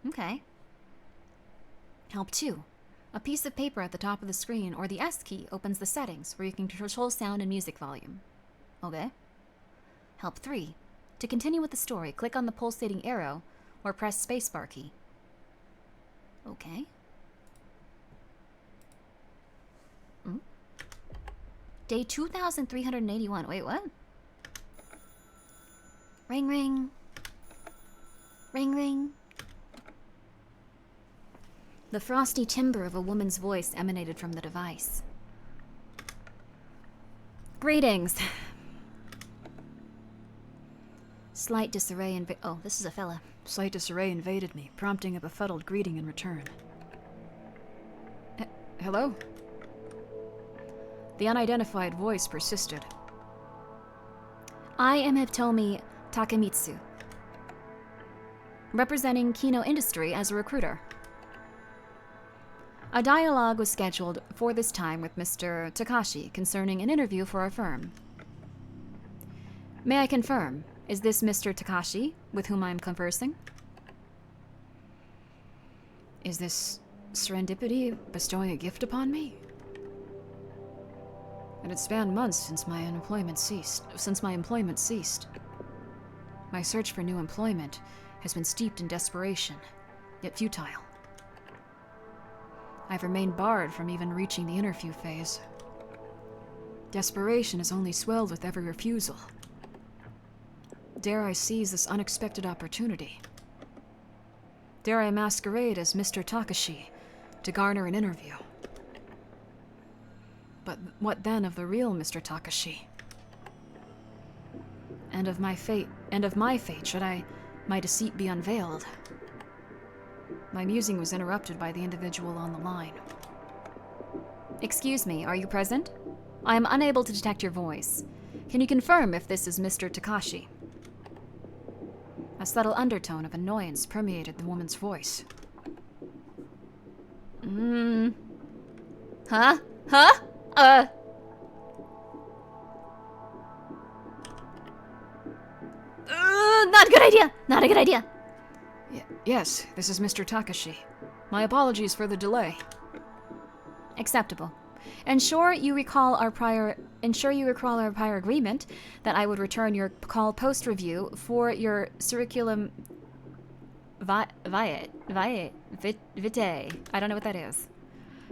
Okay. Help 2. A piece of paper at the top of the screen or the S key opens the settings where you can control sound and music volume. Okay. Help 3. To continue with the story, click on the pulsating arrow or press spacebar key. Okay. Day 2381. Wait, what? Ring, ring. Ring, ring. The frosty timbre of a woman's voice emanated from the device. Greetings. Slight disarray oh, this is a fella. Slight disarray invaded me, prompting a befuddled greeting in return. Hello? The unidentified voice persisted. I am Hitomi Takemitsu, representing Kino Industry as a recruiter. A dialogue was scheduled for this time with Mr. Takashi concerning an interview for our firm. May I confirm, is this Mr. Takashi with whom I am conversing? Is this serendipity bestowing a gift upon me? It had spanned months since my employment ceased. My search for new employment has been steeped in desperation, yet futile. I've remained barred from even reaching the interview phase. Desperation has only swelled with every refusal. Dare I seize this unexpected opportunity? Dare I masquerade as Mr. Takashi to garner an interview? But what then of the real Mr. Takashi? And of my fate should my deceit be unveiled? My musing was interrupted by the individual on the line. Excuse me, are you present? I am unable to detect your voice. Can you confirm if this is Mr. Takashi? A subtle undertone of annoyance permeated the woman's voice. Huh? Not a good idea. Not a good idea. Yes, this is Mr. Takashi. My apologies for the delay. Acceptable. Ensure you recall our prior agreement that I would return your call post-review for your curriculum vitae. I don't know what that is.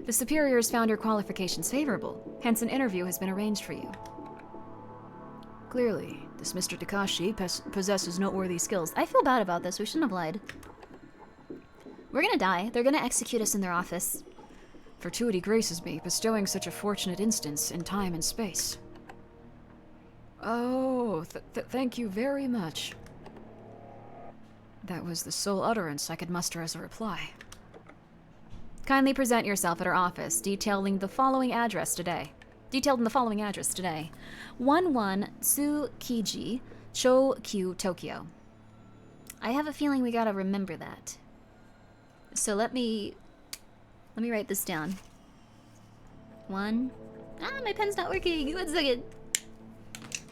The superiors found your qualifications favorable, hence an interview has been arranged for you. Clearly, this Mr. Takashi possesses noteworthy skills. I feel bad about this. We shouldn't have lied. We're gonna die. They're gonna execute us in their office. Fortuity graces me, bestowing such a fortunate instance in time and space. Oh, thank you very much. That was the sole utterance I could muster as a reply. Kindly present yourself at our office, detailed in the following address today. 11 Tsukiji, Chokyu, Tokyo. I have a feeling we gotta remember that. So let me write this down. My pen's not working. 1 second.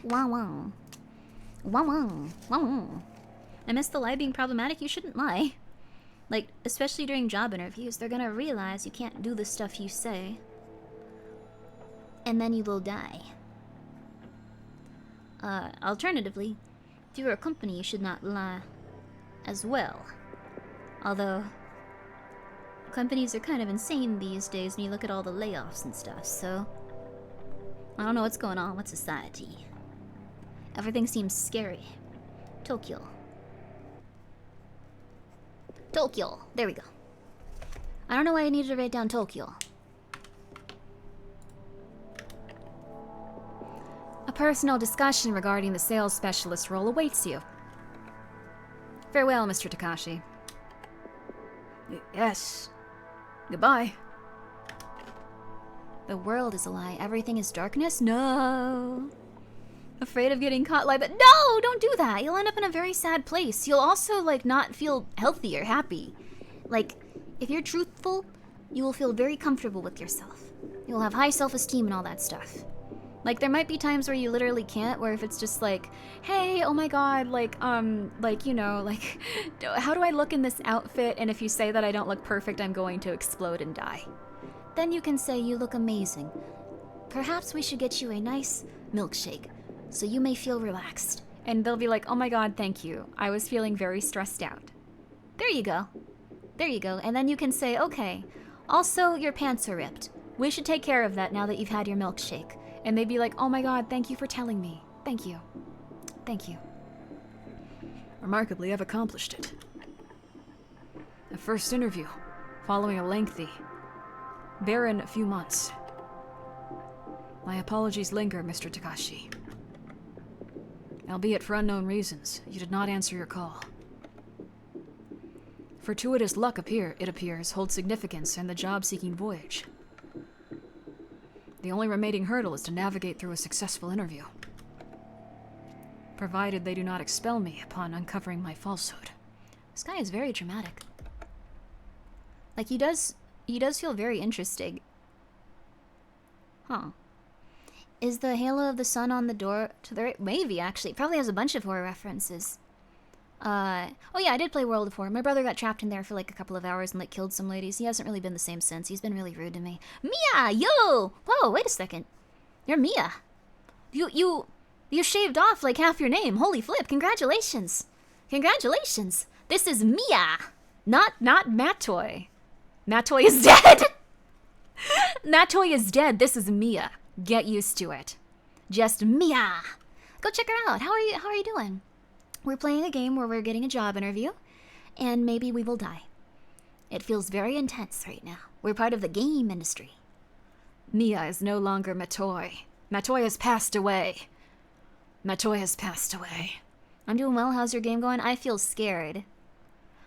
Wow. I miss the lie being problematic. You shouldn't lie. Like, especially during job interviews, they're gonna realize you can't do the stuff you say. And then you will die. Alternatively, if you're a company, you should not lie as well. Although, companies are kind of insane these days when you look at all the layoffs and stuff, so I don't know what's going on with society. Everything seems scary. Tokyo. There we go. I don't know why I needed to write down Tokyo. A personal discussion regarding the sales specialist role awaits you. Farewell, Mr. Takashi. Yes. Goodbye. The world is a lie. Everything is darkness? No. Afraid of getting caught like that? No, don't do that. You'll end up in a very sad place. You'll also, like, not feel healthy or happy. Like, if you're truthful, you will feel very comfortable with yourself. You'll have high self-esteem and all that stuff. Like, there might be times where you literally can't, where if it's just like, hey, oh my god, like, you know, like, how do I look in this outfit? And if you say that I don't look perfect, I'm going to explode and die. Then you can say you look amazing. Perhaps we should get you a nice milkshake, so you may feel relaxed. And they'll be like, oh my god, thank you. I was feeling very stressed out. There you go. There you go. And then you can say, okay, also your pants are ripped. We should take care of that now that you've had your milkshake. And they'd be like, oh my god, thank you for telling me. Thank you. Thank you. Remarkably, I've accomplished it. A first interview, following a lengthy, barren few months. My apologies linger, Mr. Takashi. Albeit for unknown reasons, you did not answer your call. Fortuitous luck it appears, holds significance in the job-seeking voyage. The only remaining hurdle is to navigate through a successful interview. Provided they do not expel me upon uncovering my falsehood. This guy is very dramatic. Like, he does feel very interesting. Huh. Is the halo of the sun on the door to the right? Maybe, actually. It probably has a bunch of horror references. Oh yeah, I did play World of Horror. My brother got trapped in there for like a couple of hours and like killed some ladies. He hasn't really been the same since. He's been really rude to me. Mia, yo! Whoa, wait a second. You're Mia. You shaved off like half your name. Holy flip, congratulations. Congratulations. This is Mia. Not Matoy. Matoy is dead. Matoy is dead. This is Mia. Get used to it. Just Mia. Go check her out. How are you doing? We're playing a game where we're getting a job interview, and maybe we will die. It feels very intense right now. We're part of the game industry. Mia is no longer Matoy. Matoy has passed away. Matoy has passed away. I'm doing well. How's your game going? I feel scared.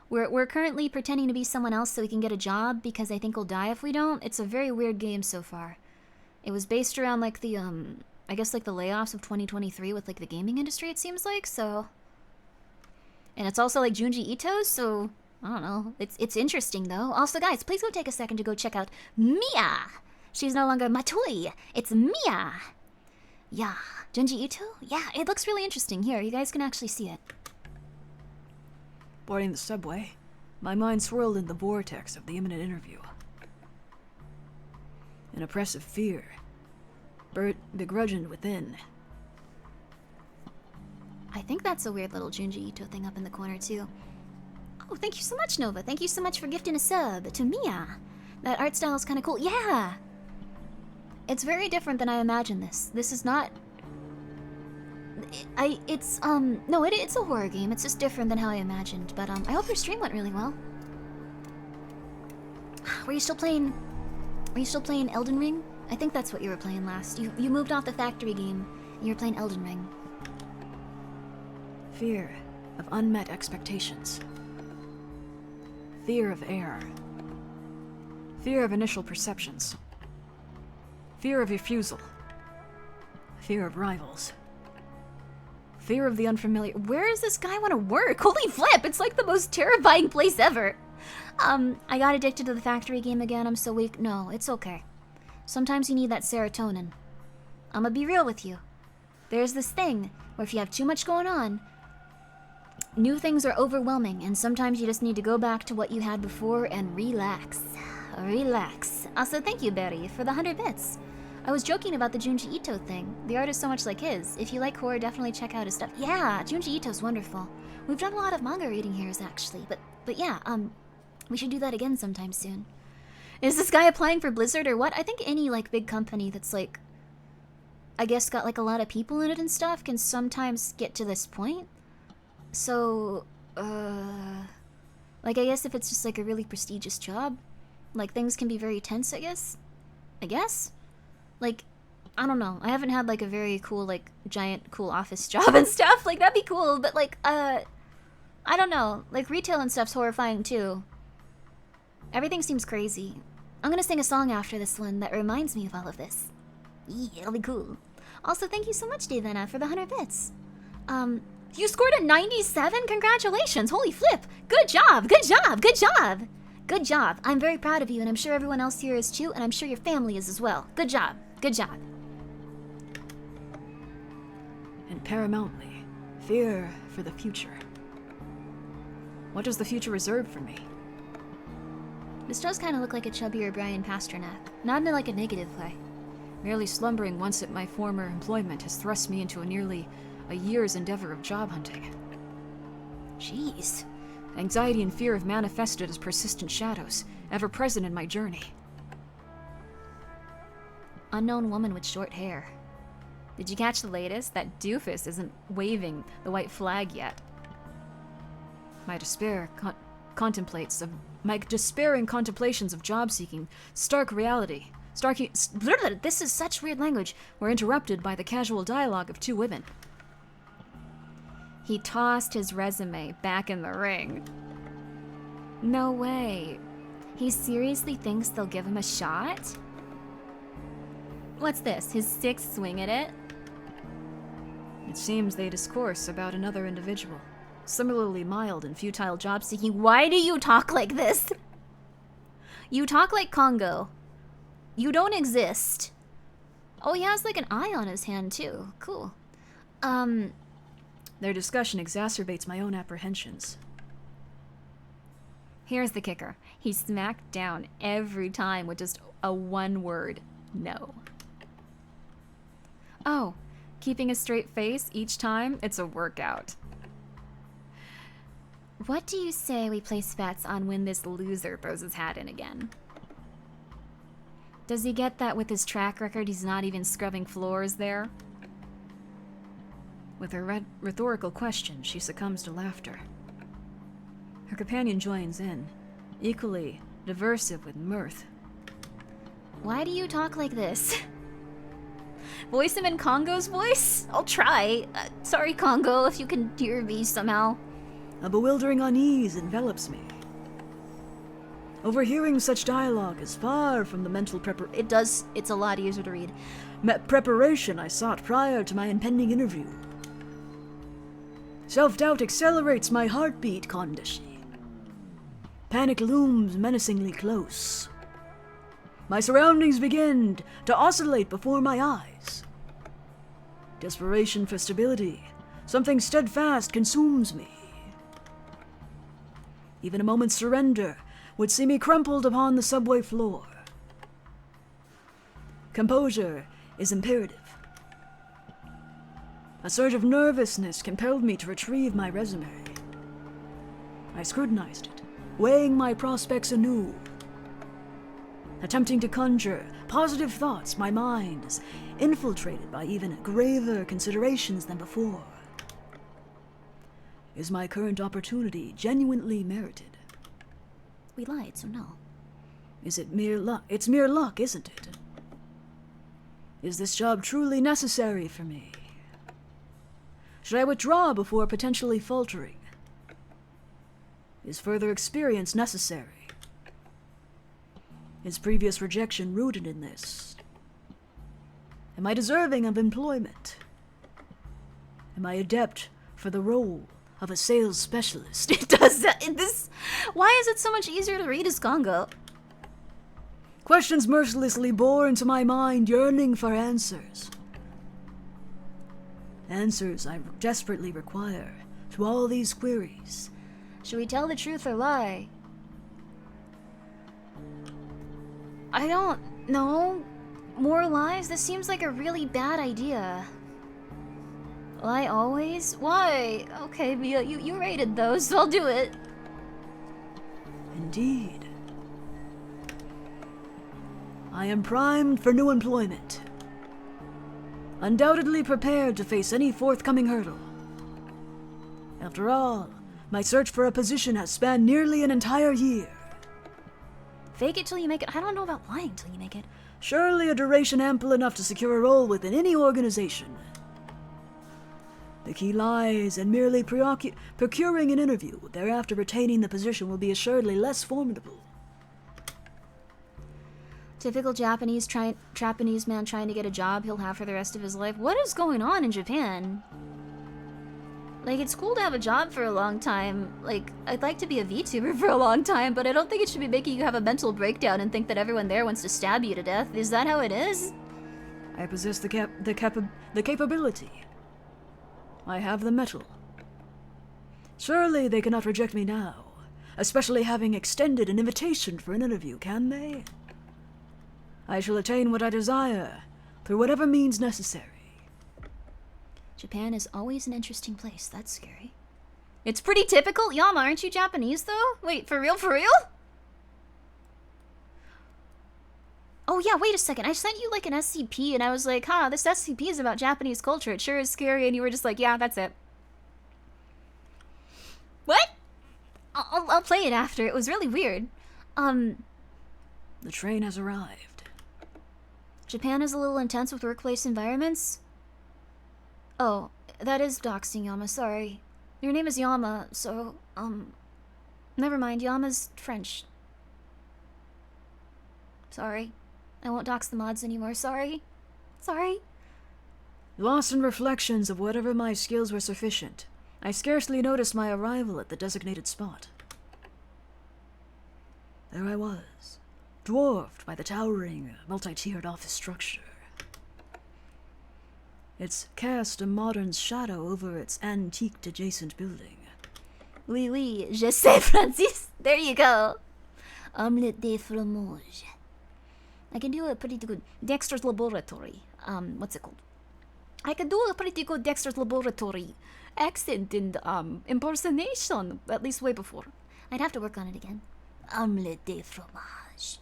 We're currently pretending to be someone else so we can get a job because I think we'll die if we don't. It's a very weird game so far. It was based around like the I guess like the layoffs of 2023 with like the gaming industry, it seems like, so. And it's also like Junji Ito's, so I don't know. It's interesting though. Also, guys, please go take a second to go check out Mia. She's no longer Matoy. It's Mia. Yeah, Junji Ito. Yeah, it looks really interesting. Here, you guys can actually see it. Boarding the subway, my mind swirled in the vortex of the imminent interview. An oppressive fear begrudged within. I think that's a weird little Junji Ito thing up in the corner, too. Oh, thank you so much, Nova. Thank you so much for gifting a sub to Mia. That art style is kind of cool. Yeah! It's very different than I imagined this. This is not... It's a horror game. It's just different than how I imagined. But, I hope your stream went really well. Were you still playing Elden Ring? I think that's what you were playing last. You moved off the factory game, and you were playing Elden Ring. Fear of unmet expectations. Fear of error. Fear of initial perceptions. Fear of refusal. Fear of rivals. Fear of the unfamiliar. Where does this guy want to work? Holy flip, it's like the most terrifying place ever. I got addicted to the factory game again. I'm so weak. No, it's okay. Sometimes you need that serotonin. I'ma be real with you. There's this thing where if you have too much going on, new things are overwhelming, and sometimes you just need to go back to what you had before and relax. Relax. Also, thank you, Barry, for the 100 bits. I was joking about the Junji Ito thing. The art is so much like his. If you like horror, definitely check out his stuff. Yeah, Junji Ito's wonderful. We've done a lot of manga reading here, actually. But yeah, we should do that again sometime soon. Is this guy applying for Blizzard or what? I think any, like, big company that's, like, I guess got, like, a lot of people in it and stuff can sometimes get to this point. So, like, I guess if it's just, like, a really prestigious job, like, things can be very tense, I guess? Like, I don't know. I haven't had, like, a very cool, like, giant, cool office job and stuff. Like, that'd be cool, but, like, I don't know. Like, retail and stuff's horrifying, too. Everything seems crazy. I'm gonna sing a song after this one that reminds me of all of this. Yeah, it'll be cool. Also, thank you so much, Davina, for the 100 bits. You scored a 97? Congratulations! Holy flip! Good job! Good job! Good job! Good job. I'm very proud of you, and I'm sure everyone else here is too, and I'm sure your family is as well. Good job. Good job. And paramountly, fear for the future. What does the future reserve for me? This does kind of look like a chubbier Brian Pasternak. Not in like a negative way. Merely slumbering once at my former employment has thrust me into nearly a year's endeavor of job hunting. Jeez. Anxiety and fear have manifested as persistent shadows, ever present in my journey. Unknown woman with short hair. Did you catch the latest? That doofus isn't waving the white flag yet. My despair my despairing contemplations of job seeking, stark reality, this is such weird language, were interrupted by the casual dialogue of two women. He tossed his resume back in the ring. No way. He seriously thinks they'll give him a shot? What's this, his sixth swing at it? It seems they discourse about another individual, similarly mild and futile job seeking. Why do you talk like this? You talk like Congo. You don't exist. Oh, he has like an eye on his hand too. Cool. Their discussion exacerbates my own apprehensions. Here's the kicker. He smacked down every time with just a one word, no. Oh, keeping a straight face each time? It's a workout. What do you say we place bets on when this loser throws his hat in again? Does he get that with his track record he's not even scrubbing floors there? With her rhetorical question, she succumbs to laughter. Her companion joins in, equally diversive with mirth. Why do you talk like this? Voice him in Congo's voice? I'll try. Sorry, Congo, if you can hear me somehow. A bewildering unease envelops me. Overhearing such dialogue is far from the mental It's a lot easier to read. preparation I sought prior to my impending interview. Self-doubt accelerates my heartbeat, Kondashi. Panic looms menacingly close. My surroundings begin to oscillate before my eyes. Desperation for stability, something steadfast consumes me. Even a moment's surrender would see me crumpled upon the subway floor. Composure is imperative. A surge of nervousness compelled me to retrieve my resume. I scrutinized it, weighing my prospects anew. Attempting to conjure positive thoughts, my mind is infiltrated by even graver considerations than before. Is my current opportunity genuinely merited? We lied, so no. Is it mere luck? It's mere luck, isn't it? Is this job truly necessary for me? Should I withdraw before potentially faltering? Is further experience necessary? Is previous rejection rooted in this? Am I deserving of employment? Am I adept for the role of a sales specialist? It does that. Why is it so much easier to read as Congo? Questions mercilessly bore into my mind, yearning for answers. Answers I desperately require to all these queries. Should we tell the truth or lie? I don't know. More lies? This seems like a really bad idea. Lie always? Why? Okay, Mia, you rated those, so I'll do it. Indeed. I am primed for new employment. Undoubtedly prepared to face any forthcoming hurdle. After all, my search for a position has spanned nearly an entire year. Fake it till you make it. I don't know about lying till you make it. Surely a duration ample enough to secure a role within any organization. The key lies in merely procuring an interview. Thereafter retaining the position will be assuredly less formidable. Typical Japanese man trying to get a job he'll have for the rest of his life. What is going on in Japan? Like, it's cool to have a job for a long time. Like, I'd like to be a VTuber for a long time, but I don't think it should be making you have a mental breakdown and think that everyone there wants to stab you to death. Is that how it is? I possess the capability. I have the metal. Surely they cannot reject me now, especially having extended an invitation for an interview, can they? I shall attain what I desire, through whatever means necessary. Japan is always an interesting place. That's scary. It's pretty typical. Yama, aren't you Japanese, though? Wait, for real, for real? Oh, yeah, wait a second. I sent you, like, an SCP, and I was like, this SCP is about Japanese culture. It sure is scary, and you were just like, yeah, that's it. What? I'll play it after. It was really weird. The train has arrived. Japan is a little intense with workplace environments? Oh, that is doxing, Yama, sorry. Your name is Yama, so, never mind, Yama's French. Sorry. I won't dox the mods anymore, sorry. Sorry. Lost in reflections of whatever my skills were sufficient, I scarcely noticed my arrival at the designated spot. There I was, dwarfed by the towering, multi-tiered office structure. It's cast a modern shadow over its antique-adjacent building. Oui, oui, je sais, Francis. There you go. Omelette de fromage. I can do a pretty good Dexter's Laboratory. What's it called? I can do a pretty good Dexter's Laboratory accent and, impersonation, at least way before. I'd have to work on it again. Omelette de fromage.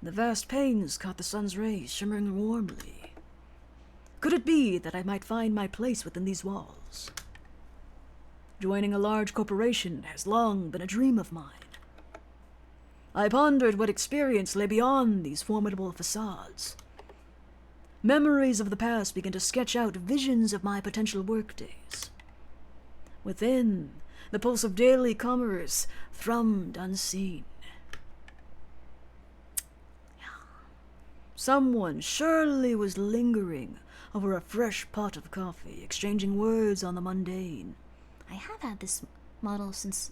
The vast panes caught the sun's rays, shimmering warmly. Could it be that I might find my place within these walls? Joining a large corporation has long been a dream of mine. I pondered what experience lay beyond these formidable facades. Memories of the past began to sketch out visions of my potential workdays. Within, the pulse of daily commerce thrummed unseen. Someone surely was lingering over a fresh pot of coffee, exchanging words on the mundane. I have had this model since,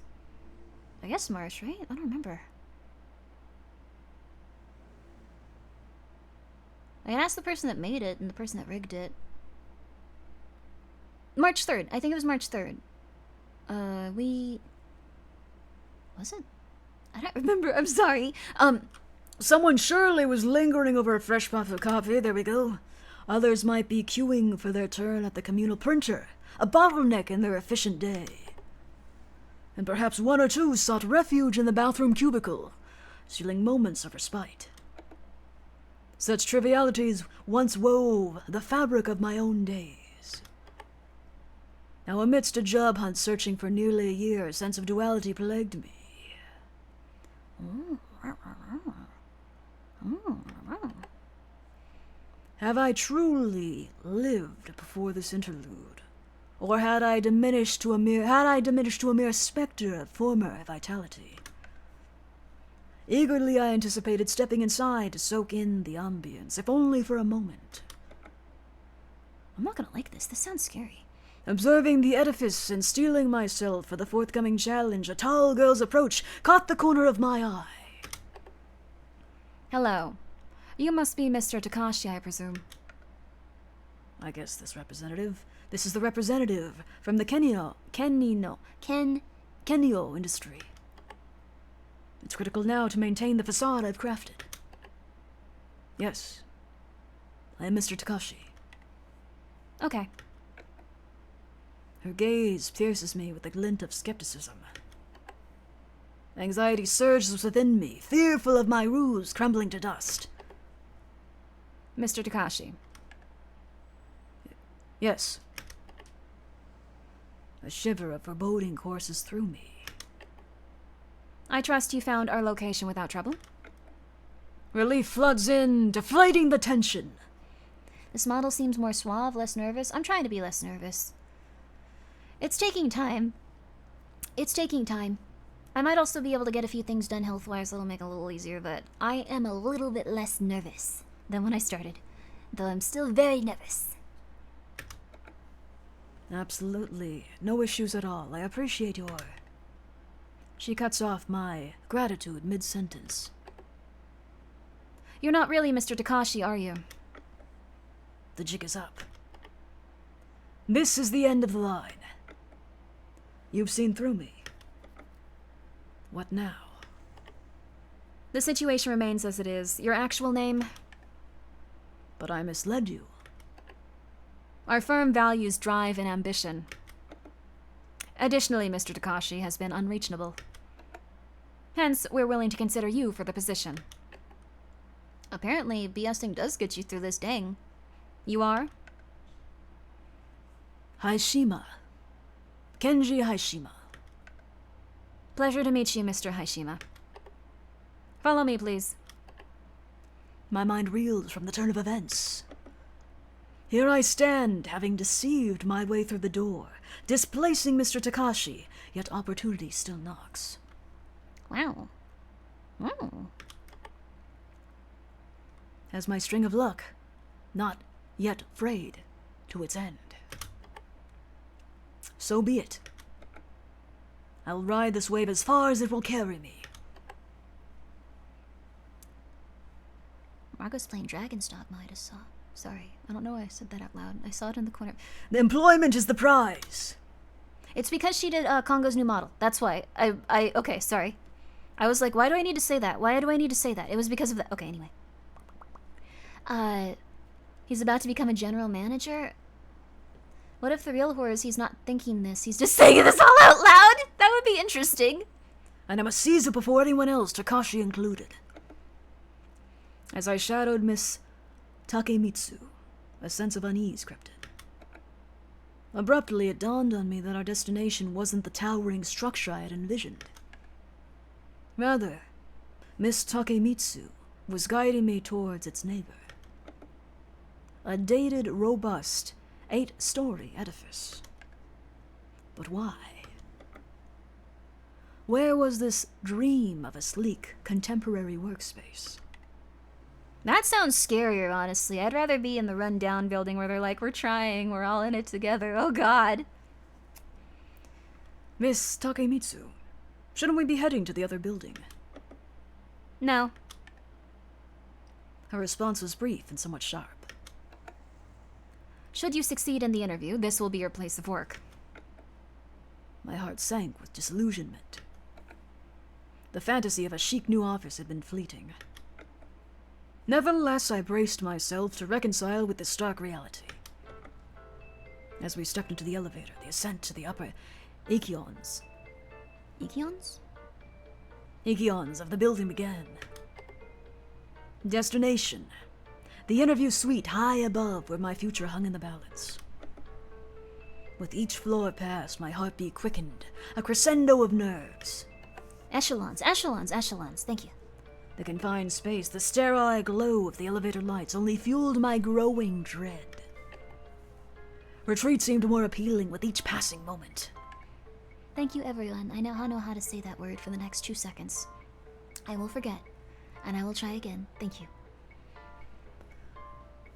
I guess, March, right? I don't remember. I can ask the person that made it and the person that rigged it. March 3rd. I think it was March 3rd. Was it? I don't remember. I'm sorry. Someone surely was lingering over a fresh pot of coffee. There we go. Others might be queuing for their turn at the communal printer, a bottleneck in their efficient day. And perhaps one or two sought refuge in the bathroom cubicle, stealing moments of respite. Such trivialities once wove the fabric of my own days. Now amidst a job hunt searching for nearly a year, a sense of duality plagued me. Have I truly lived before this interlude? Or had I diminished to a mere specter of former vitality? Eagerly I anticipated stepping inside to soak in the ambience, if only for a moment. I'm not gonna like this. This sounds scary. Observing the edifice and steeling myself for the forthcoming challenge, a tall girl's approach caught the corner of my eye. Hello. You must be Mr. Takashi, I presume. I guess this is the representative from the Kenyo industry. It's critical now to maintain the facade I've crafted. Yes, I am Mr. Takashi. Okay. Her gaze pierces me with a glint of skepticism. Anxiety surges within me, fearful of my ruse crumbling to dust. Mr. Takashi. Yes. A shiver of foreboding courses through me. I trust you found our location without trouble. Relief floods in, deflating the tension. This model seems more suave, less nervous. I'm trying to be less nervous. It's taking time. It's taking time. I might also be able to get a few things done health-wise that'll make it a little easier, but I am a little bit less nervous than when I started. Though I'm still very nervous. Absolutely. No issues at all. I appreciate your... She cuts off my gratitude mid-sentence. You're not really Mr. Takashi, are you? The jig is up. This is the end of the line. You've seen through me. What now? The situation remains as it is. Your actual name? But I misled you. Our firm values drive and ambition. Additionally, Mr. Takashi has been unreachable. Hence, we're willing to consider you for the position. Apparently, BSing does get you through this dang. You are? Haishima. Kenji Haishima. Pleasure to meet you, Mr. Haishima. Follow me, please. My mind reels from the turn of events. Here I stand, having deceived my way through the door, displacing Mr. Takashi, yet opportunity still knocks. Wow. Oh. As my string of luck, not yet frayed to its end. So be it. I'll ride this wave as far as it will carry me. Margo's playing Dragon's Dogma, I just saw. Sorry, I don't know why I said that out loud. I saw it in the corner. The employment is the prize. It's because she did Congo's new model. That's why. Okay, sorry. I was like, why do I need to say that? Why do I need to say that? It was because of that. Okay, anyway. He's about to become a general manager. What if the real horror is he's not thinking this? He's just saying this all out loud? That would be interesting. And I must seize it before anyone else, Takashi included. As I shadowed Miss Takemitsu, a sense of unease crept in. Abruptly, it dawned on me that our destination wasn't the towering structure I had envisioned. Rather, Miss Takemitsu was guiding me towards its neighbor. A dated, robust, 8-story edifice. But why? Where was this dream of a sleek, contemporary workspace? That sounds scarier, honestly. I'd rather be in the rundown building where they're like, we're trying, we're all in it together. Oh, God. Miss Takemitsu, shouldn't we be heading to the other building? No. Her response was brief and somewhat sharp. Should you succeed in the interview, this will be your place of work. My heart sank with disillusionment. The fantasy of a chic new office had been fleeting. Nevertheless, I braced myself to reconcile with this stark reality. As we stepped into the elevator, the ascent to the upper Ikions. Ikions? Ikions of the building began. Destination. The interview suite high above where my future hung in the balance. With each floor passed, my heartbeat quickened, a crescendo of nerves. Echelons, echelons, echelons. Thank you. The confined space, the sterile glow of the elevator lights only fueled my growing dread. Retreat seemed more appealing with each passing moment. Thank you, everyone. I now know how to say that word for the next 2 seconds. I will forget, and I will try again. Thank you.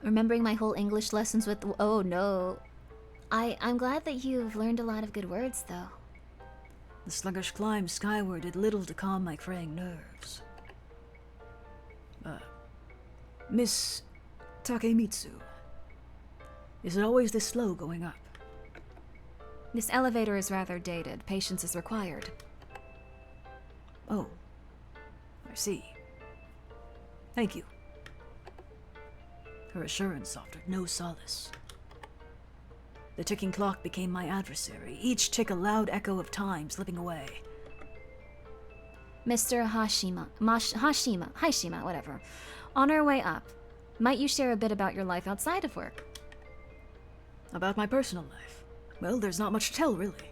Remembering my whole English lessons with... Oh, no. I'm glad that you've learned a lot of good words, though. The sluggish climb skyward did little to calm my fraying nerves. Miss Takemitsu, is it always this slow going up? This elevator is rather dated. Patience is required. Oh, I see. Thank you. Her assurance offered no solace. The ticking clock became my adversary, each tick a loud echo of time slipping away. Mr. Haishima, whatever. On our way up, might you share a bit about your life outside of work? About my personal life? Well, there's not much to tell, really.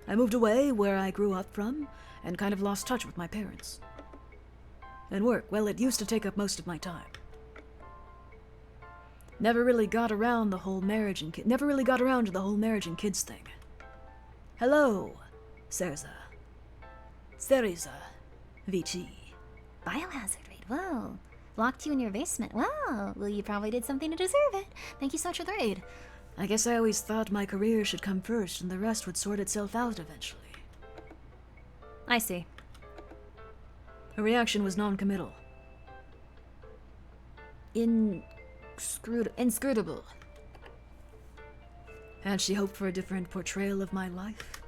I moved away where I grew up from, and kind of lost touch with my parents. And work, well, it used to take up most of my time. Never really got around to the whole marriage and kids thing. Hello, Serza. Seriza. VT. Biohazard raid. Whoa. Locked you in your basement. Wow. Well, you probably did something to deserve it. Thank you so much for the raid. I guess I always thought my career should come first and the rest would sort itself out eventually. I see. Her reaction was non-committal. Inscrutable. Had she hoped for a different portrayal of my life?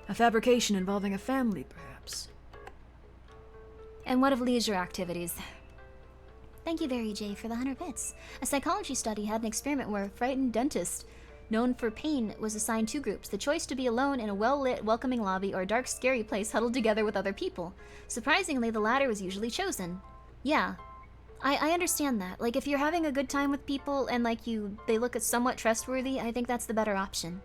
A fabrication involving a family, perhaps? And what of leisure activities? Thank you very, Jay, for the 100 bits. A psychology study had an experiment where a frightened dentist known for pain was assigned two groups. The choice to be alone in a well-lit, welcoming lobby or a dark, scary place huddled together with other people. Surprisingly, the latter was usually chosen. Yeah. I understand that. Like, if you're having a good time with people and, like, they look somewhat trustworthy, I think that's the better option.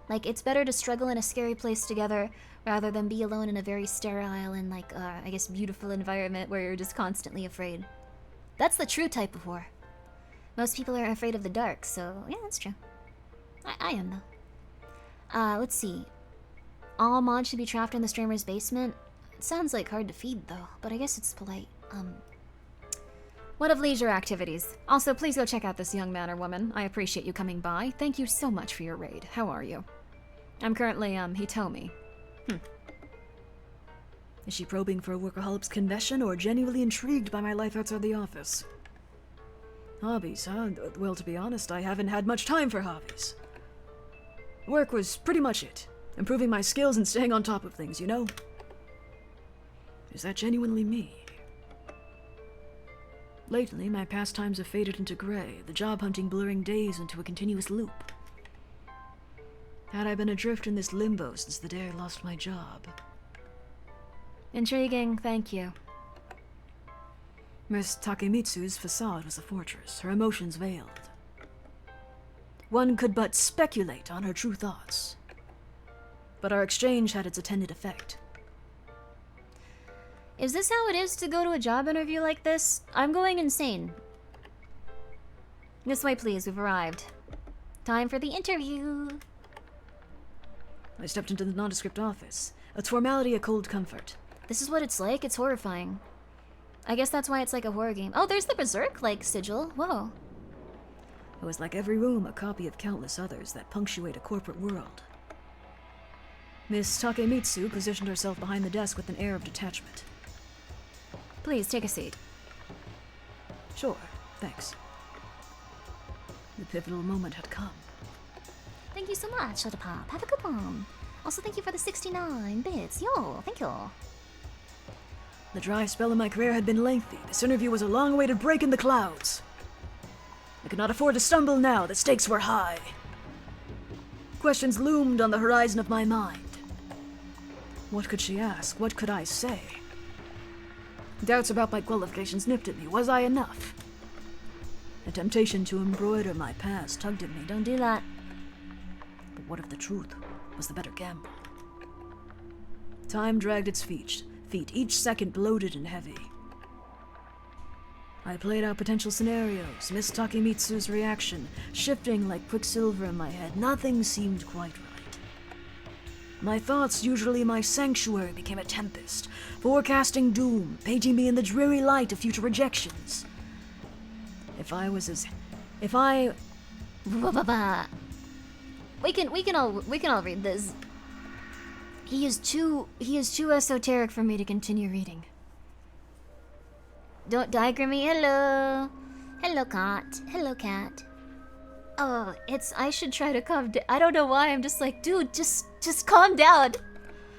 Like, it's better to struggle in a scary place together rather than be alone in a very sterile and, like, I guess beautiful environment where you're just constantly afraid. That's the true type of horror. Most people are afraid of the dark, so yeah, that's true. I am, though. Let's see. All mods should be trapped in the streamer's basement? It sounds like hard to feed, though, but I guess it's polite. What of leisure activities? Also, please go check out this young man or woman. I appreciate you coming by. Thank you so much for your raid. How are you? I'm currently, Hitomi. Is she probing for a workaholic's confession or genuinely intrigued by my life outside the office? Hobbies, huh? Well, to be honest, I haven't had much time for hobbies. Work was pretty much it. Improving my skills and staying on top of things, you know? Is that genuinely me? Lately, my pastimes have faded into gray, the job hunting blurring days into a continuous loop. Had I been adrift in this limbo since the day I lost my job? Intriguing, thank you. Miss Takemitsu's facade was a fortress, her emotions veiled. One could but speculate on her true thoughts. But our exchange had its intended effect. Is this how it is to go to a job interview like this? I'm going insane. This way, please. We've arrived. Time for the interview. I stepped into the nondescript office. Its formality a cold comfort. This is what it's like? It's horrifying. I guess that's why it's like a horror game. Oh, there's the Berserk-like sigil. Whoa. It was like every room, a copy of countless others that punctuate a corporate world. Miss Takemitsu positioned herself behind the desk with an air of detachment. Please, take a seat. Sure, thanks. The pivotal moment had come. Thank you so much, Shutterpop. Have a good one. Also, thank you for the 69 bits. Yo, thank you. The dry spell in my career had been lengthy. This interview was a long-awaited break in the clouds. I could not afford to stumble now. The stakes were high. Questions loomed on the horizon of my mind. What could she ask? What could I say? Doubts about my qualifications nipped at me. Was I enough? The temptation to embroider my past tugged at me. Don't do that. But what if the truth was the better gamble? Time dragged its feet, each second bloated and heavy. I played out potential scenarios, Miss Takemitsu's reaction, shifting like quicksilver in my head. Nothing seemed quite right. My thoughts, usually my sanctuary, became a tempest, forecasting doom, painting me in the dreary light of future rejections. We can all read this. He is too esoteric for me to continue reading. Don't die, Grimmi. Hello. Hello, cat. Hello, cat. Oh, I should try to calm down. I don't know why. I'm just like, dude, just calm down.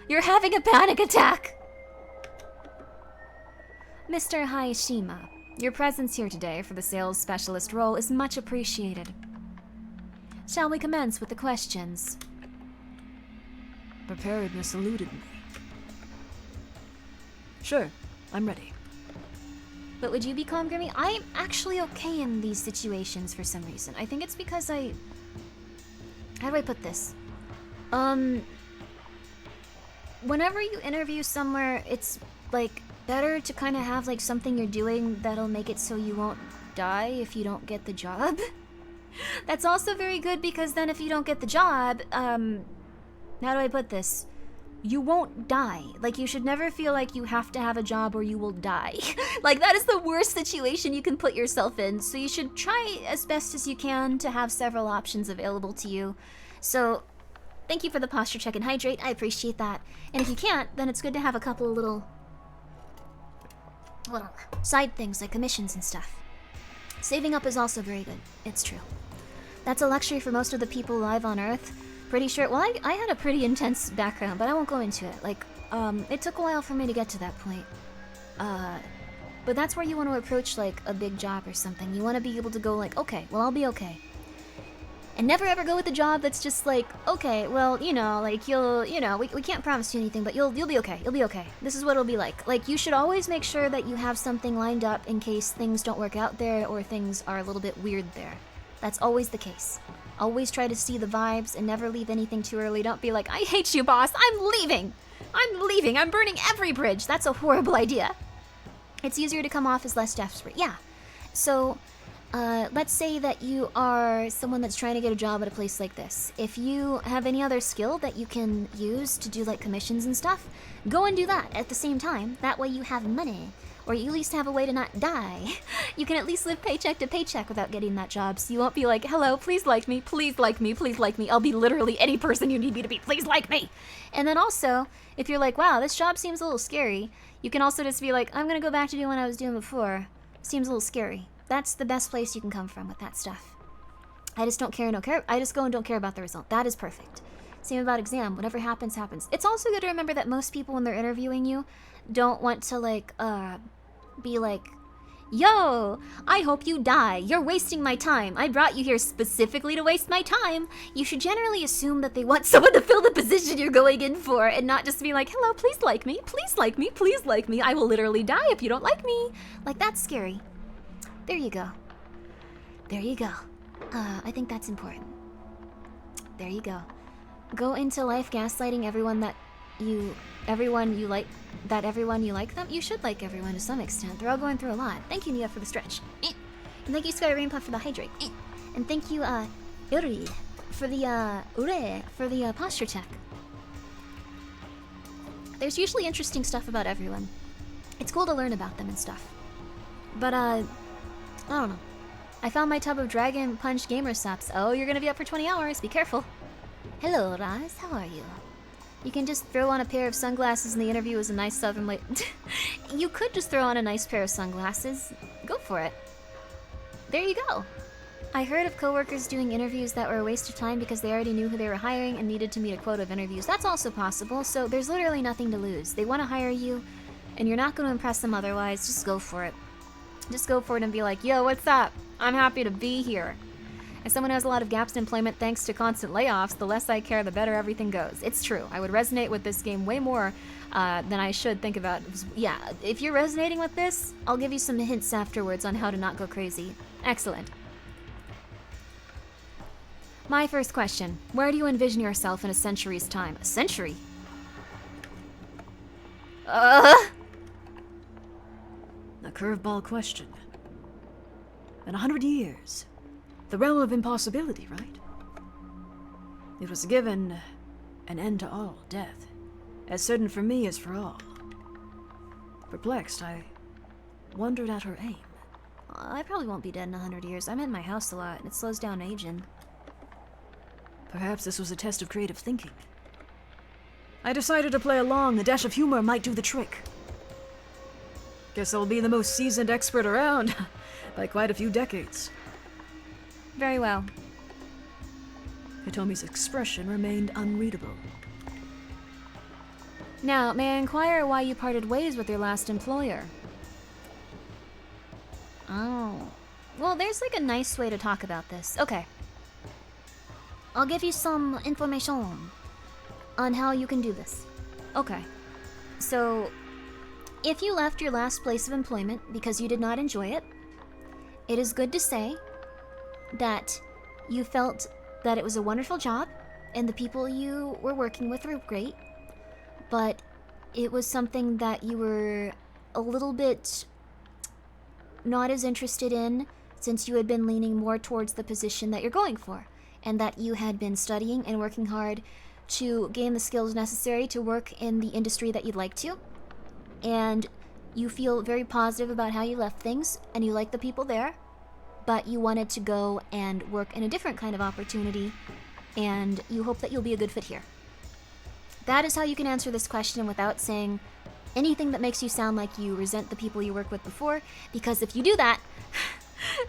You're having a panic attack. Mr. Hayashima, your presence here today for the sales specialist role is much appreciated. Shall we commence with the questions? Preparedness eluded me. Sure, I'm ready. But would you be calm, Grimmi? I'm actually okay in these situations for some reason. I think it's because how do I put this? Whenever you interview somewhere, it's, like, better to kind of have, like, something you're doing that'll make it so you won't die if you don't get the job. That's also very good because then if you don't get the job, how do I put this? you won't die. Like, you should never feel like you have to have a job or you will die. Like, that is the worst situation you can put yourself in. So you should try as best as you can to have several options available to you. So, thank you for the posture check and hydrate. I appreciate that. And if you can't, then it's good to have a couple of little side things like commissions and stuff. Saving up is also very good. It's true. That's a luxury for most of the people alive on Earth. Pretty sure. Well, I had a pretty intense background, but I won't go into it. Like, it took a while for me to get to that point. But that's where you want to approach, like, a big job or something. You want to be able to go, like, okay, well, I'll be okay. And never ever go with a job that's just like, okay, well, you know, like, we can't promise you anything, but you'll be okay. You'll be okay. This is what it'll be like. Like, you should always make sure that you have something lined up in case things don't work out there or things are a little bit weird there. That's always the case. Always try to see the vibes and never leave anything too early. Don't be like, I hate you, boss. I'm leaving. I'm burning every bridge. That's a horrible idea. It's easier to come off as less desperate. Yeah. So, let's say that you are someone that's trying to get a job at a place like this. If you have any other skill that you can use to do, like, commissions and stuff, go and do that at the same time. That way you have money. Or you at least have a way to not die. You can at least live paycheck to paycheck without getting that job, so you won't be like, hello, please like me, please like me, please like me. I'll be literally any person you need me to be, please like me. And then also, if you're like, wow, this job seems a little scary, you can also just be like, I'm gonna go back to doing what I was doing before. Seems a little scary. That's the best place you can come from with that stuff. I just don't care, I just go and don't care about the result. That is perfect. Same about exam. Whatever happens, happens. It's also good to remember that most people, when they're interviewing you, don't want to, like, be like, yo, I hope you die. You're wasting my time. I brought you here specifically to waste my time. You should generally assume that they want someone to fill the position you're going in for and not just be like, hello, please like me. Please like me. Please like me. I will literally die if you don't like me. Like, that's scary. There you go. There you go. I think that's important. There you go. Go into life gaslighting everyone you like them. You should like everyone to some extent. They're all going through a lot. Thank you, Nia, for the stretch. And thank you, Sky Rainpuff, for the hydrate. And thank you, Uri, for the posture check. There's usually interesting stuff about everyone. It's cool to learn about them and stuff. But, I don't know. I found my tub of Dragon Punch Gamer Saps. Oh, you're gonna be up for 20 hours. Be careful. Hello, Raz. How are you? You can just throw on a pair of sunglasses and the interview is a nice southern light. You could just throw on a nice pair of sunglasses. Go for it. There you go. I heard of coworkers doing interviews that were a waste of time because they already knew who they were hiring and needed to meet a quota of interviews. That's also possible, so there's literally nothing to lose. They want to hire you, and you're not going to impress them otherwise. Just go for it. Just go for it and be like, yo, what's up? I'm happy to be here. As someone who has a lot of gaps in employment thanks to constant layoffs, the less I care, the better everything goes. It's true. I would resonate with this game way more than I should think about. Yeah, if you're resonating with this, I'll give you some hints afterwards on how to not go crazy. Excellent. My first question. Where do you envision yourself in a century's time? A century? A curveball question. In 100 years. The realm of impossibility, right? It was given an end to all death, as certain for me as for all. Perplexed, I wondered at her aim. I probably won't be dead in 100 years. I'm in my house a lot, and it slows down aging. Perhaps this was a test of creative thinking. I decided to play along. A dash of humor might do the trick. Guess I'll be the most seasoned expert around by quite a few decades. Very well. Hitomi's expression remained unreadable. Now, may I inquire why you parted ways with your last employer? Oh. Well, there's like a nice way to talk about this. Okay. I'll give you some information on how you can do this. Okay. So, if you left your last place of employment because you did not enjoy it, it is good to say that you felt that it was a wonderful job and the people you were working with were great, but it was something that you were a little bit not as interested in since you had been leaning more towards the position that you're going for, and that you had been studying and working hard to gain the skills necessary to work in the industry that you'd like to. And you feel very positive about how you left things, and you like the people there, but you wanted to go and work in a different kind of opportunity, and you hope that you'll be a good fit here. That is how you can answer this question without saying anything that makes you sound like you resent the people you worked with before, because if you do that,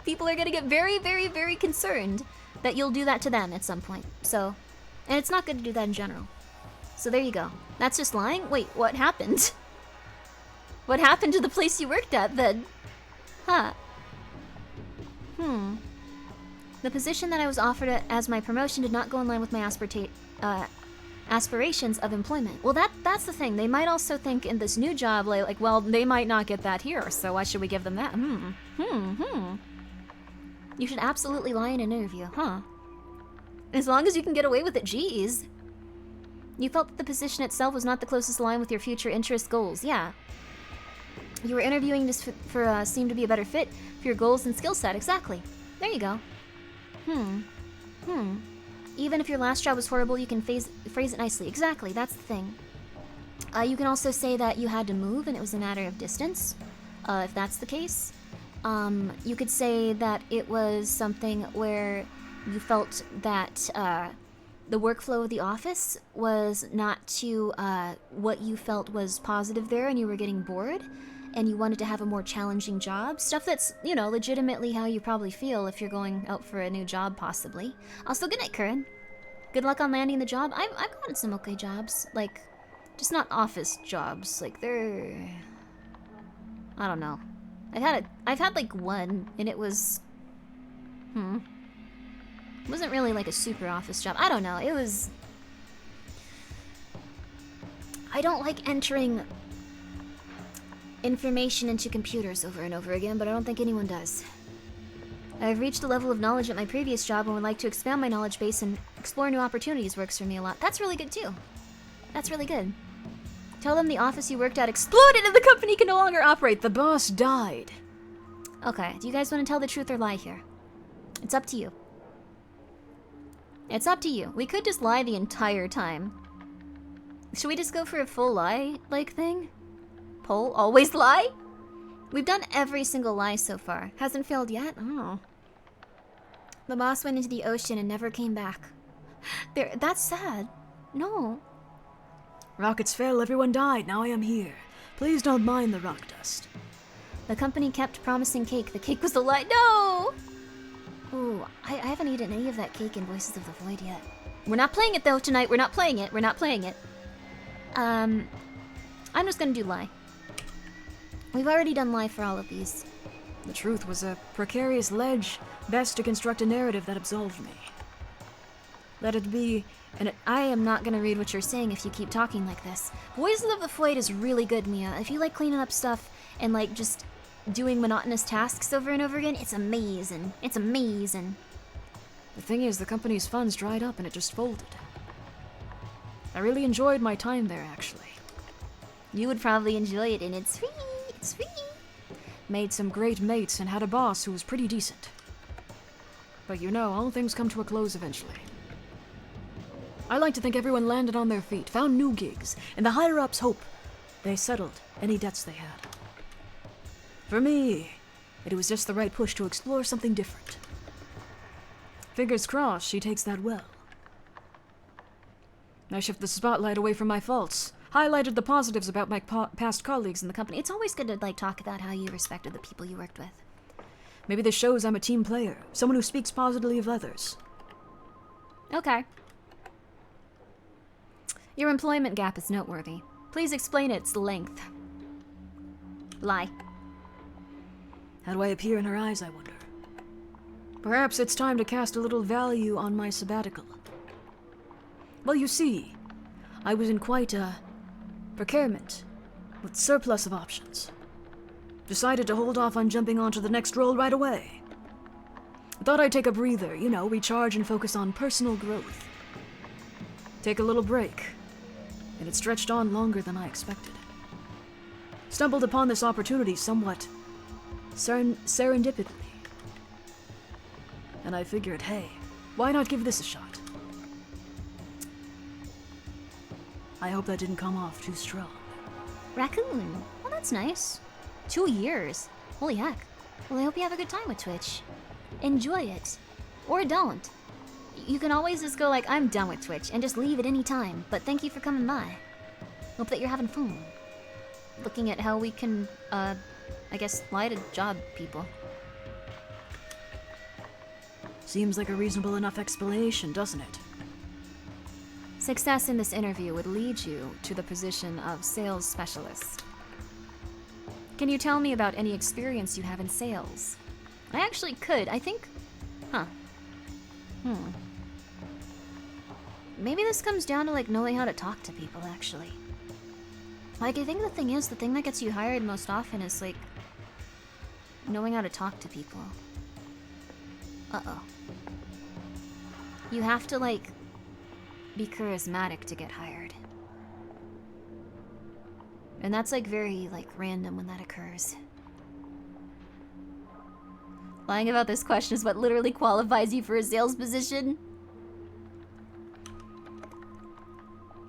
people are going to get very, very, very concerned that you'll do that to them at some point. So, and it's not good to do that in general. So there you go. That's just lying? Wait, what happened? What happened to the place you worked at then? Huh. The position that I was offered as my promotion did not go in line with my aspirations of employment. Well, that's the thing. They might also think in this new job, like, well, they might not get that here, so why should we give them that? You should absolutely lie in an interview, huh? As long as you can get away with it, geez. You felt that the position itself was not the closest line with your future interest goals, yeah. You were interviewing just for seemed to be a better fit for your goals and skill set, exactly. There you go. Even if your last job was horrible, you can phrase it nicely. Exactly, that's the thing. You can also say that you had to move and it was a matter of distance, if that's the case. You could say that it was something where you felt that the workflow of the office was not to what you felt was positive there, and you were getting bored, and you wanted to have a more challenging job. Stuff that's, you know, legitimately how you probably feel if you're going out for a new job, possibly. Also, good night, Curran. Good luck on landing the job. I've gotten some okay jobs, like, just not office jobs. Like, they're... I don't know. I've had like one, and it was... It wasn't really like a super office job. I don't know. It was... I don't like entering information into computers over and over again, but I don't think anyone does. I've reached a level of knowledge at my previous job and would like to expand my knowledge base and explore new opportunities. Works for me a lot. That's really good too. That's really good. Tell them the office you worked at exploded and the company can no longer operate. The boss died. Okay, do you guys want to tell the truth or lie here? It's up to you. It's up to you. We could just lie the entire time. Should we just go for a full lie-like thing? Poll, always lie? We've done every single lie so far. Hasn't failed yet? Oh. The boss went into the ocean and never came back. That's sad. No. Rockets fell, everyone died, now I am here. Please don't mind the rock dust. The company kept promising cake. The cake was a lie. No! Ooh, I haven't eaten any of that cake in Voices of the Void yet. We're not playing it though tonight. We're not playing it. We're not playing it. I'm just gonna do lie. We've already done lie for all of these. The truth was a precarious ledge, best to construct a narrative that absolved me. Let it be, and I am not gonna read what you're saying if you keep talking like this. Voices of the Void is really good, Mia. If you like cleaning up stuff and like just doing monotonous tasks over and over again, it's amazing. It's amazing. The thing is, the company's funds dried up and it just folded. I really enjoyed my time there, actually. You would probably enjoy it, and it's free. It's free. Made some great mates and had a boss who was pretty decent. But you know, all things come to a close eventually. I like to think everyone landed on their feet, found new gigs, and the higher-ups hope they settled any debts they had. For me, it was just the right push to explore something different. Fingers crossed she takes that well. I shift the spotlight away from my faults, highlighted the positives about my past colleagues in the company. It's always good to like talk about how you respected the people you worked with. Maybe this shows I'm a team player, someone who speaks positively of others. Okay. Your employment gap is noteworthy. Please explain its length. Lie. How do I appear in her eyes, I wonder? Perhaps it's time to cast a little value on my sabbatical. Well, you see, I was in quite a predicament, with surplus of options. Decided to hold off on jumping onto the next role right away. Thought I'd take a breather, you know, recharge and focus on personal growth. Take a little break, and it stretched on longer than I expected. Stumbled upon this opportunity somewhat serendipitously. And I figured, hey, why not give this a shot? I hope that didn't come off too strong. Raccoon. Well, that's nice. 2 years. Holy heck. Well, I hope you have a good time with Twitch. Enjoy it. Or don't. You can always just go like, I'm done with Twitch, and just leave at any time. But thank you for coming by. Hope that you're having fun. Looking at how we can, I guess, lie to job people. Seems like a reasonable enough explanation, doesn't it? Success in this interview would lead you to the position of sales specialist. Can you tell me about any experience you have in sales? I actually could. I think... Huh. Maybe this comes down to, like, knowing how to talk to people, actually. Like, I think the thing that gets you hired most often is, like, knowing how to talk to people. Uh-oh. You have to, like, be charismatic to get hired. And that's, like, very, like, random when that occurs. Lying about this question is what literally qualifies you for a sales position?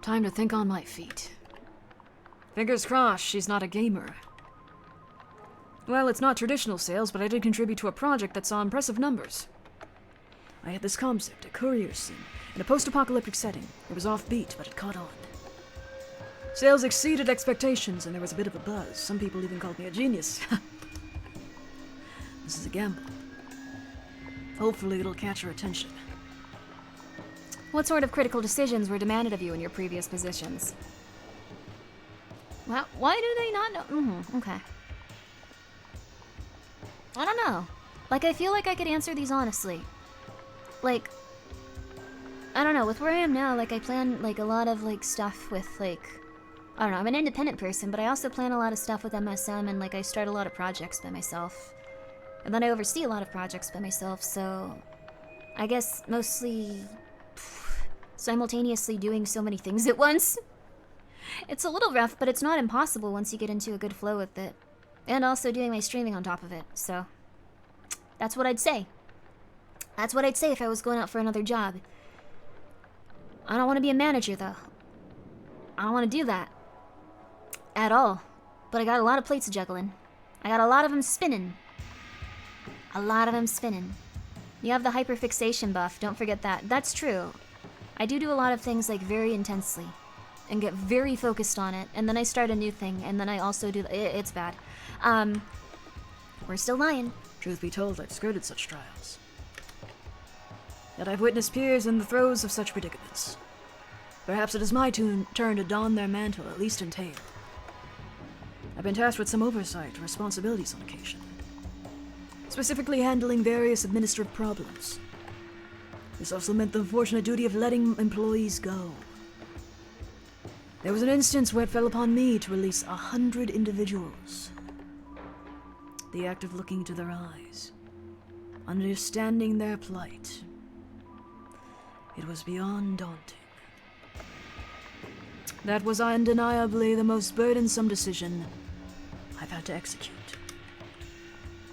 Time to think on my feet. Fingers crossed she's not a gamer. Well, it's not traditional sales, but I did contribute to a project that saw impressive numbers. I had this concept, a courier sim, in a post-apocalyptic setting. It was offbeat, but it caught on. Sales exceeded expectations, and there was a bit of a buzz. Some people even called me a genius. This is a gamble. Hopefully it'll catch your attention. What sort of critical decisions were demanded of you in your previous positions? Well, why do they not know? Okay. I don't know. Like, I feel like I could answer these honestly. Like, I don't know, with where I am now, like, I plan, like, a lot of, like, stuff with, like, I don't know, I'm an independent person, but I also plan a lot of stuff with MSM, and, like, I start a lot of projects by myself. And then I oversee a lot of projects by myself, so I guess mostly simultaneously doing so many things at once. It's a little rough, but it's not impossible once you get into a good flow with it. And also doing my streaming on top of it, so that's what I'd say. That's what I'd say if I was going out for another job. I don't want to be a manager, though. I don't want to do that. At all. But I got a lot of plates juggling. I got a lot of them spinning. A lot of them spinning. You have the hyperfixation buff, don't forget that. That's true. I do a lot of things, like, very intensely. And get very focused on it. And then I start a new thing, and then I also do... It's bad. We're still lying. Truth be told, I've skirted such trials. Yet I've witnessed peers in the throes of such predicaments. Perhaps it is my turn to don their mantle, at least in tale. I've been tasked with some oversight and responsibilities on occasion. Specifically handling various administrative problems. This also meant the unfortunate duty of letting employees go. There was an instance where it fell upon me to release 100 individuals. The act of looking into their eyes, understanding their plight, it was beyond daunting. That was undeniably the most burdensome decision I've had to execute.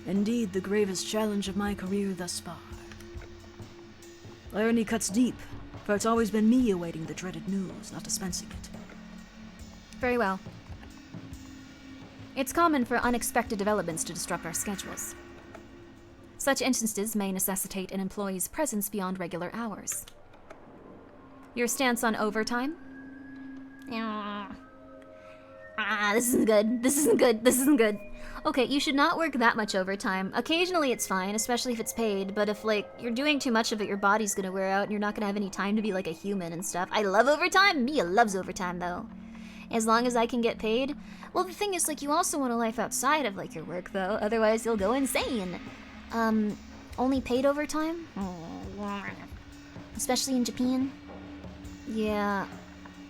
Indeed, the gravest challenge of my career thus far. Irony cuts deep, for it's always been me awaiting the dreaded news, not dispensing it. Very well. It's common for unexpected developments to disrupt our schedules. Such instances may necessitate an employee's presence beyond regular hours. Your stance on overtime? This isn't good. This isn't good. This isn't good. Okay, you should not work that much overtime. Occasionally it's fine, especially if it's paid, but if, like, you're doing too much of it, your body's gonna wear out and you're not gonna have any time to be like a human and stuff. I love overtime. Mia loves overtime, though. As long as I can get paid. Well, the thing is, like, you also want a life outside of, like, your work, though. Otherwise, you'll go insane. Only paid overtime? Especially in Japan? Yeah,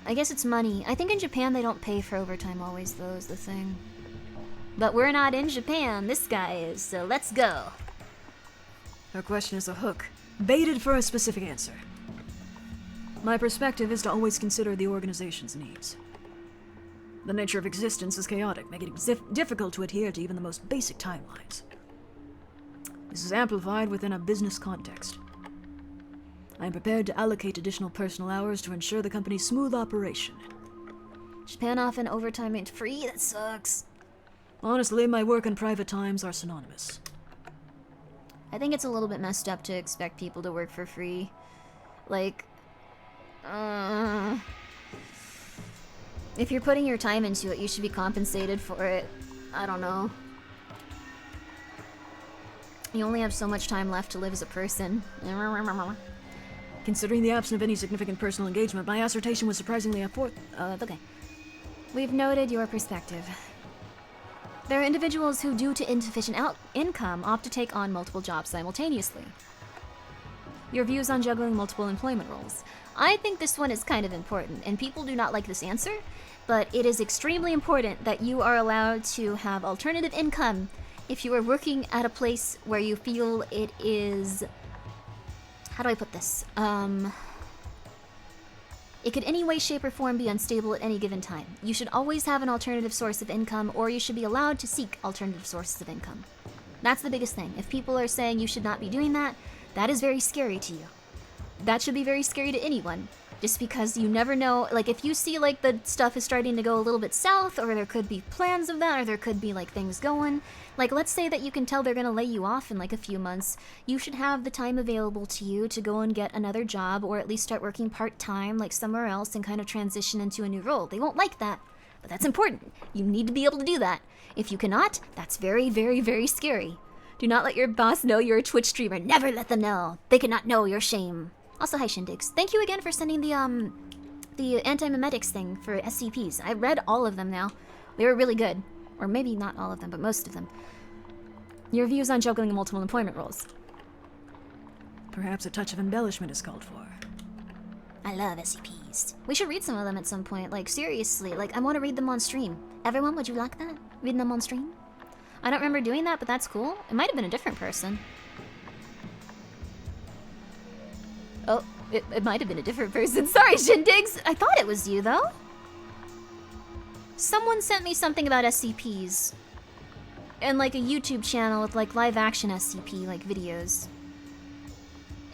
I guess it's money. I think in Japan they don't pay for overtime always, though, is the thing. But we're not in Japan, this guy is, so let's go. Her question is a hook, baited for a specific answer. My perspective is to always consider the organization's needs. The nature of existence is chaotic, making it difficult to adhere to even the most basic timelines. This is amplified within a business context. I am prepared to allocate additional personal hours to ensure the company's smooth operation. Japan often overtime ain't free. That sucks. Honestly, my work and private times are synonymous. I think it's a little bit messed up to expect people to work for free. Like, if you're putting your time into it, you should be compensated for it. I don't know. You only have so much time left to live as a person. Considering the absence of any significant personal engagement, my assertion was surprisingly okay. We've noted your perspective. There are individuals who, due to insufficient income, opt to take on multiple jobs simultaneously. Your views on juggling multiple employment roles. I think this one is kind of important, and people do not like this answer, but it is extremely important that you are allowed to have alternative income if you are working at a place where you feel it is... How do I put this? It could any way, shape, or form be unstable at any given time. You should always have an alternative source of income, or you should be allowed to seek alternative sources of income. That's the biggest thing. If people are saying you should not be doing that, that is very scary to you. That should be very scary to anyone. Just because you never know, like if you see like the stuff is starting to go a little bit south, or there could be plans of that, or there could be like things going, like let's say that you can tell they're gonna lay you off in like a few months, you should have the time available to you to go and get another job, or at least start working part-time like somewhere else and kind of transition into a new role. They won't like that, but that's important. You need to be able to do that. If you cannot, that's very, very, very scary. Do not let your boss know you're a Twitch streamer. Never let them know. They cannot know your shame. Also, hi Shindigs. Thank you again for sending the anti-memetics thing for SCPs. I read all of them now. They were really good. Or maybe not all of them, but most of them. Your views on juggling multiple employment roles. Perhaps a touch of embellishment is called for. I love SCPs. We should read some of them at some point. Like, seriously. Like, I want to read them on stream. Everyone, would you like that? Reading them on stream? I don't remember doing that, but that's cool. It might have been a different person. Oh, it might have been a different person. Sorry, Shindigs! I thought it was you, though. Someone sent me something about SCPs. And, like, a YouTube channel with, like, live-action SCP, like, videos.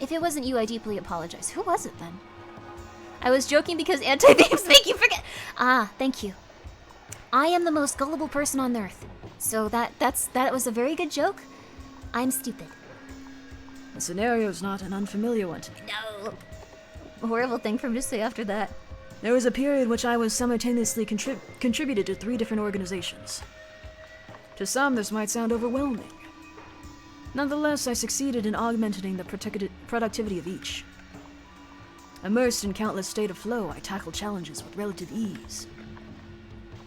If it wasn't you, I deeply apologize. Who was it, then? I was joking because anti-memes make you forget. Ah, thank you. I am the most gullible person on Earth. So that was a very good joke. I'm stupid. The scenario's not an unfamiliar one to me. No. A horrible thing for him to say after that. There was a period which I was simultaneously contributed to 3 different organizations. To some, this might sound overwhelming. Nonetheless, I succeeded in augmenting the productivity of each. Immersed in countless state of flow, I tackled challenges with relative ease.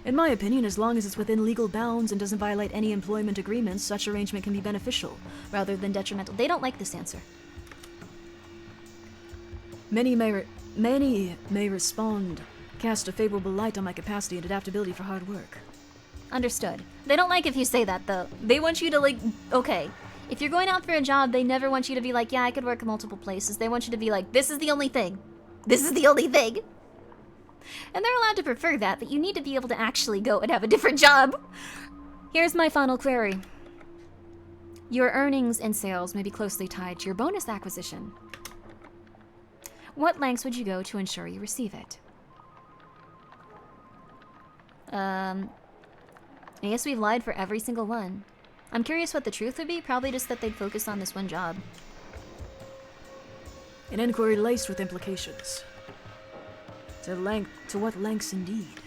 In my opinion, as long as it's within legal bounds and doesn't violate any employment agreements, such arrangement can be beneficial, rather than detrimental. They don't like this answer. Many may respond, cast a favorable light on my capacity and adaptability for hard work. Understood. They don't like if you say that, though. They want you to, like, okay. If you're going out for a job, they never want you to be like, yeah, I could work in multiple places. They want you to be like, this is the only thing. This is the only thing. And they're allowed to prefer that, but you need to be able to actually go and have a different job. Here's my final query. Your earnings and sales may be closely tied to your bonus acquisition. What lengths would you go to ensure you receive it? I guess we've lied for every single one. I'm curious what the truth would be. Probably just that they'd focus on this one job. An inquiry laced with implications. To what lengths indeed?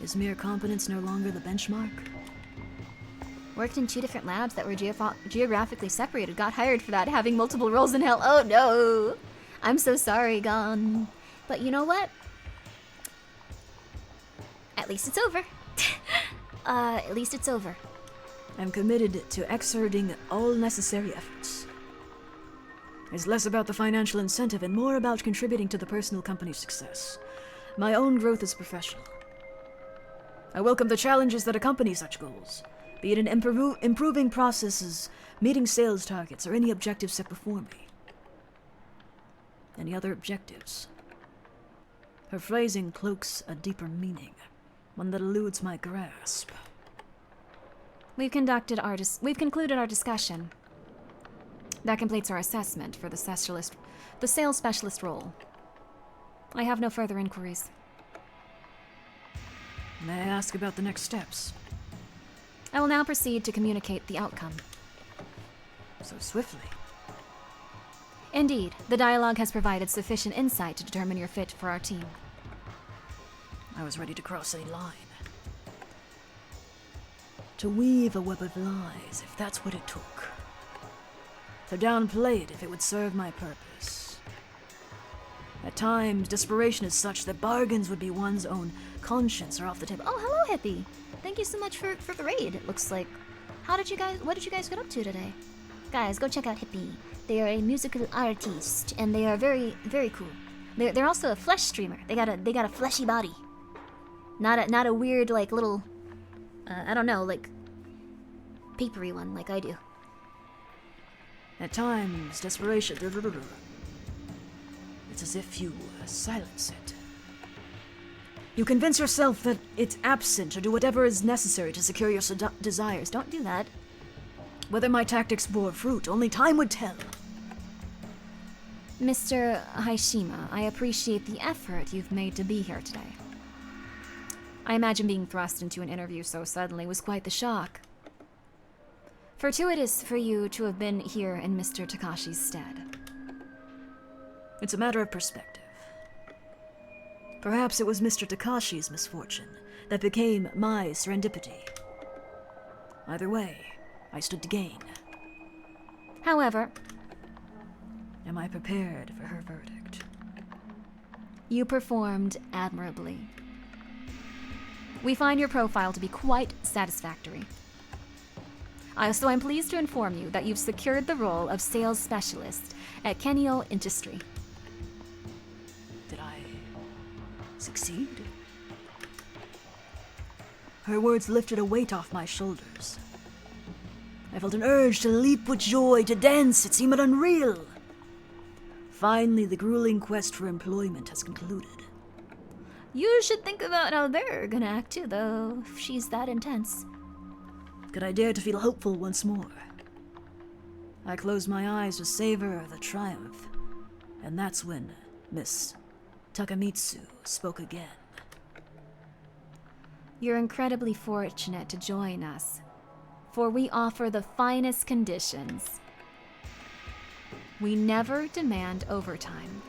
Is mere competence no longer the benchmark? Worked in 2 different labs that were geographically separated. Got hired for that, having multiple roles in hell. Oh no! I'm so sorry, Gone. But you know what? At least it's over. At least it's over. I'm committed to exerting all necessary efforts. It's less about the financial incentive and more about contributing to the personal company's success. My own growth as a professional. I welcome the challenges that accompany such goals, be it in improving processes, meeting sales targets, or any objectives set before me. Any other objectives? Her phrasing cloaks a deeper meaning, one that eludes my grasp. We've concluded our discussion. That completes our assessment for the sales specialist role. I have no further inquiries. May I ask about the next steps? I will now proceed to communicate the outcome. So swiftly. Indeed, the dialogue has provided sufficient insight to determine your fit for our team. I was ready to cross any line. To weave a web of lies, if that's what it took. To downplay it if it would serve my purpose. At times, desperation is such that bargains would be one's own conscience or off the table. Oh, hello, Hippie. Thank you so much for the raid, it looks like. What did you guys get up to today? Guys, go check out Hippie. They are a musical artist, and they are very, very cool. They're also a flesh streamer. They got a fleshy body. Not a weird, like, little, I don't know, like, papery one like I do. At times, desperation. It's as if you silence it. You convince yourself that it's absent or do whatever is necessary to secure your desires. Don't do that. Whether my tactics bore fruit, only time would tell. Mr. Haishima, I appreciate the effort you've made to be here today. I imagine being thrust into an interview so suddenly was quite the shock. Fortuitous for you to have been here in Mr. Takashi's stead. It's a matter of perspective. Perhaps it was Mr. Takashi's misfortune that became my serendipity. Either way, I stood to gain. However, am I prepared for her verdict? You performed admirably. We find your profile to be quite satisfactory. So I'm pleased to inform you that you've secured the role of sales specialist at Kenio Industry. Did I succeed? Her words lifted a weight off my shoulders. I felt an urge to leap with joy, to dance. It seemed unreal. Finally, the grueling quest for employment has concluded. You should think about how they're gonna act too, though, if she's that intense. Could I dare to feel hopeful once more? I closed my eyes to savor the triumph, and that's when Miss Takamitsu spoke again. You're incredibly fortunate to join us, for we offer the finest conditions. We never demand overtime.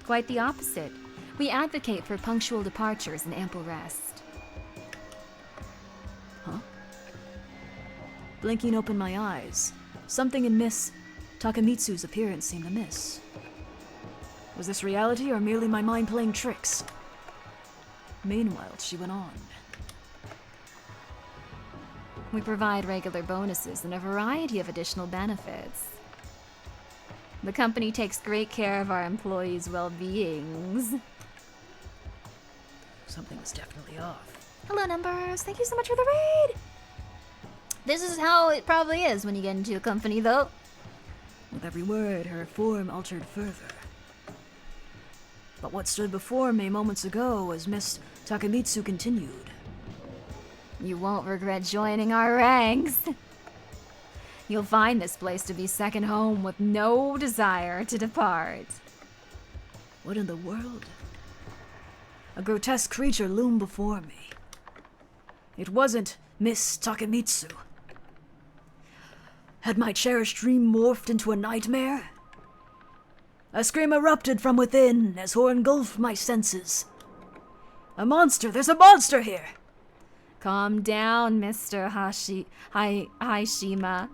Quite the opposite. We advocate for punctual departures and ample rest. Huh? Blinking open my eyes, something in Miss Takamitsu's appearance seemed amiss. Was this reality or merely my mind playing tricks? Meanwhile, she went on. We provide regular bonuses and a variety of additional benefits. The company takes great care of our employees' well-beings. Something was definitely off. Hello, Numbers. Thank you so much for the raid. This is how it probably is when you get into a company, though. With every word, her form altered further. But what stood before me moments ago was Miss Takamitsu continued. You won't regret joining our ranks. You'll find this place to be second home with no desire to depart. What in the world? A grotesque creature loomed before me. It wasn't Miss Takamitsu. Had my cherished dream morphed into a nightmare? A scream erupted from within as horror engulfed my senses. A monster! There's a monster here! Calm down, Mr. Haishima.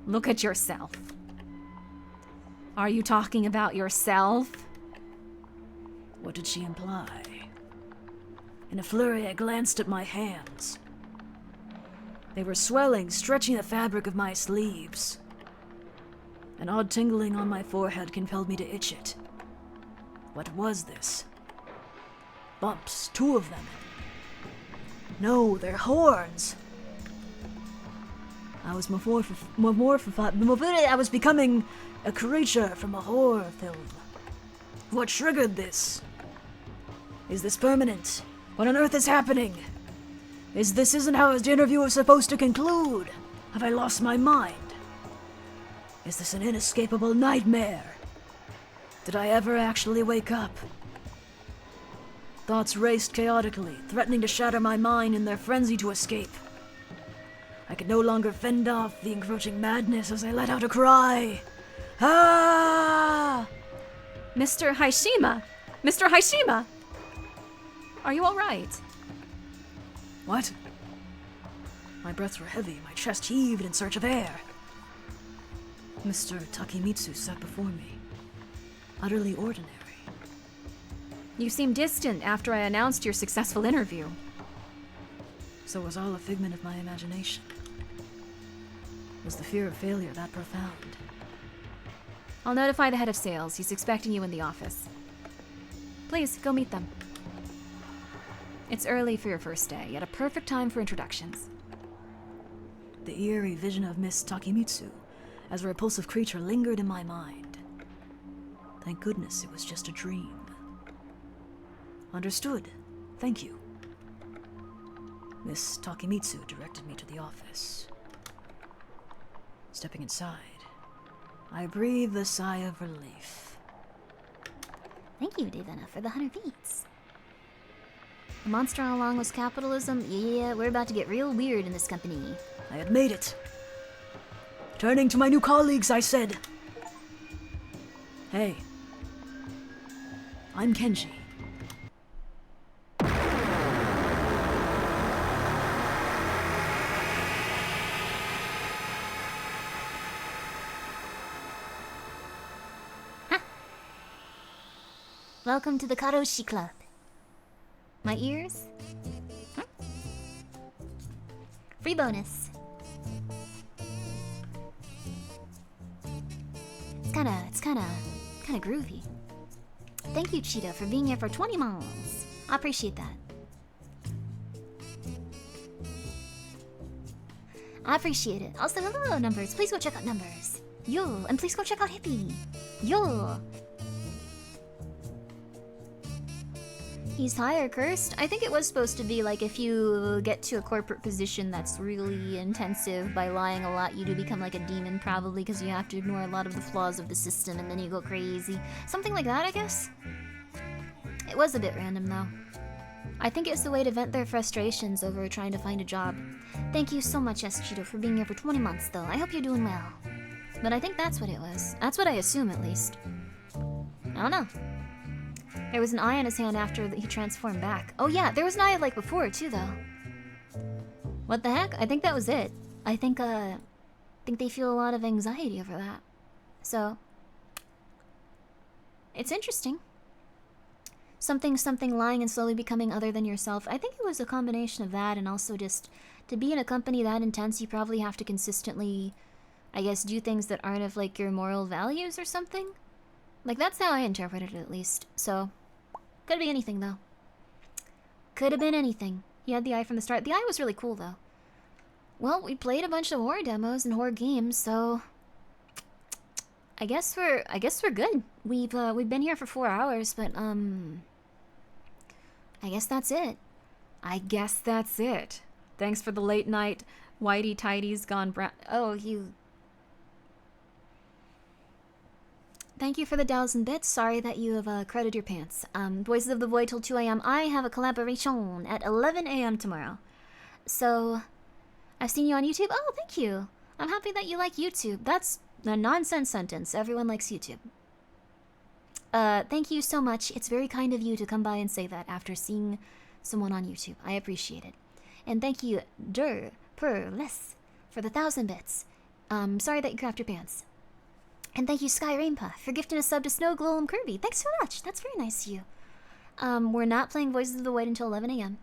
Look at yourself. Are you talking about yourself? What did she imply? In a flurry, I glanced at my hands. They were swelling, stretching the fabric of my sleeves. An odd tingling on my forehead compelled me to itch it. What was this? Bumps, 2 of them. No, they're horns. I was I was becoming a creature from a horror film. What triggered this? Is this permanent? What on earth is happening? This isn't how the interview was supposed to conclude. Have I lost my mind? Is this an inescapable nightmare? Did I ever actually wake up? Thoughts raced chaotically, threatening to shatter my mind in their frenzy to escape. I could no longer fend off the encroaching madness as I let out a cry. Ah! Mr. Haishima! Mr. Haishima! Are you alright? What? My breaths were heavy, my chest heaved in search of air. Mr. Takemitsu sat before me, utterly ordinary. You seem distant after I announced your successful interview. So was all a figment of my imagination? Was the fear of failure that profound? I'll notify the head of sales. He's expecting you in the office. Please, go meet them. It's early for your first day, yet a perfect time for introductions. The eerie vision of Miss Takemitsu as a repulsive creature lingered in my mind. Thank goodness it was just a dream. Understood. Thank you. Miss Takemitsu directed me to the office. Stepping inside, I breathed a sigh of relief. Thank you, Devena, for the 100 beats. The monster all along was capitalism? Yeah, we're about to get real weird in this company. I had made it. Turning to my new colleagues, I said, "Hey, I'm Kenji." Welcome to the Karoshi Club. My ears? Free bonus. It's kinda groovy. Thank you, Cheetah, for being here for 20 months. I appreciate that. I appreciate it. Also, hello, Numbers. Please go check out Numbers. Yo, and please go check out Hippie. Yo. He's higher cursed? I think it was supposed to be like if you get to a corporate position that's really intensive by lying a lot, you do become like a demon probably because you have to ignore a lot of the flaws of the system and then you go crazy. Something like that, I guess? It was a bit random though. I think it's the way to vent their frustrations over trying to find a job. Thank you so much, Eschido, for being here for 20 months though. I hope you're doing well. But I think that's what it was. That's what I assume at least. I don't know. There was an eye on his hand after he transformed back. Oh yeah, there was an eye like before too, though. What the heck? I think that was it. I think they feel a lot of anxiety over that. So, it's interesting. Something lying and slowly becoming other than yourself. I think it was a combination of that and also just to be in a company that intense, you probably have to consistently, I guess, do things that aren't of like your moral values or something. Like, that's how I interpreted it, at least. So, could be anything, though. Could have been anything. He had the eye from the start. The eye was really cool, though. Well, we played a bunch of horror demos and horror games, so I guess we're good. We've been here for 4 hours, but I guess that's it. I guess that's it. Thanks for the late night whitey tidies gone brown. Oh, you. Thank you for the 1,000 bits. Sorry that you have credited your pants. Voices of the Void till 2 a.m. I have a collaboration at 11 a.m. tomorrow. So, I've seen you on YouTube. Oh, thank you. I'm happy that you like YouTube. That's a nonsense sentence. Everyone likes YouTube. Thank you so much. It's very kind of you to come by and say that after seeing someone on YouTube. I appreciate it. And thank you, less for the 1,000 bits. Sorry that you crapped your pants. And thank you, Sky Rainpa, for gifting a sub to Snow Golem Kirby. Thanks so much. That's very nice of you. We're not playing Voices of the Void until 11 a.m.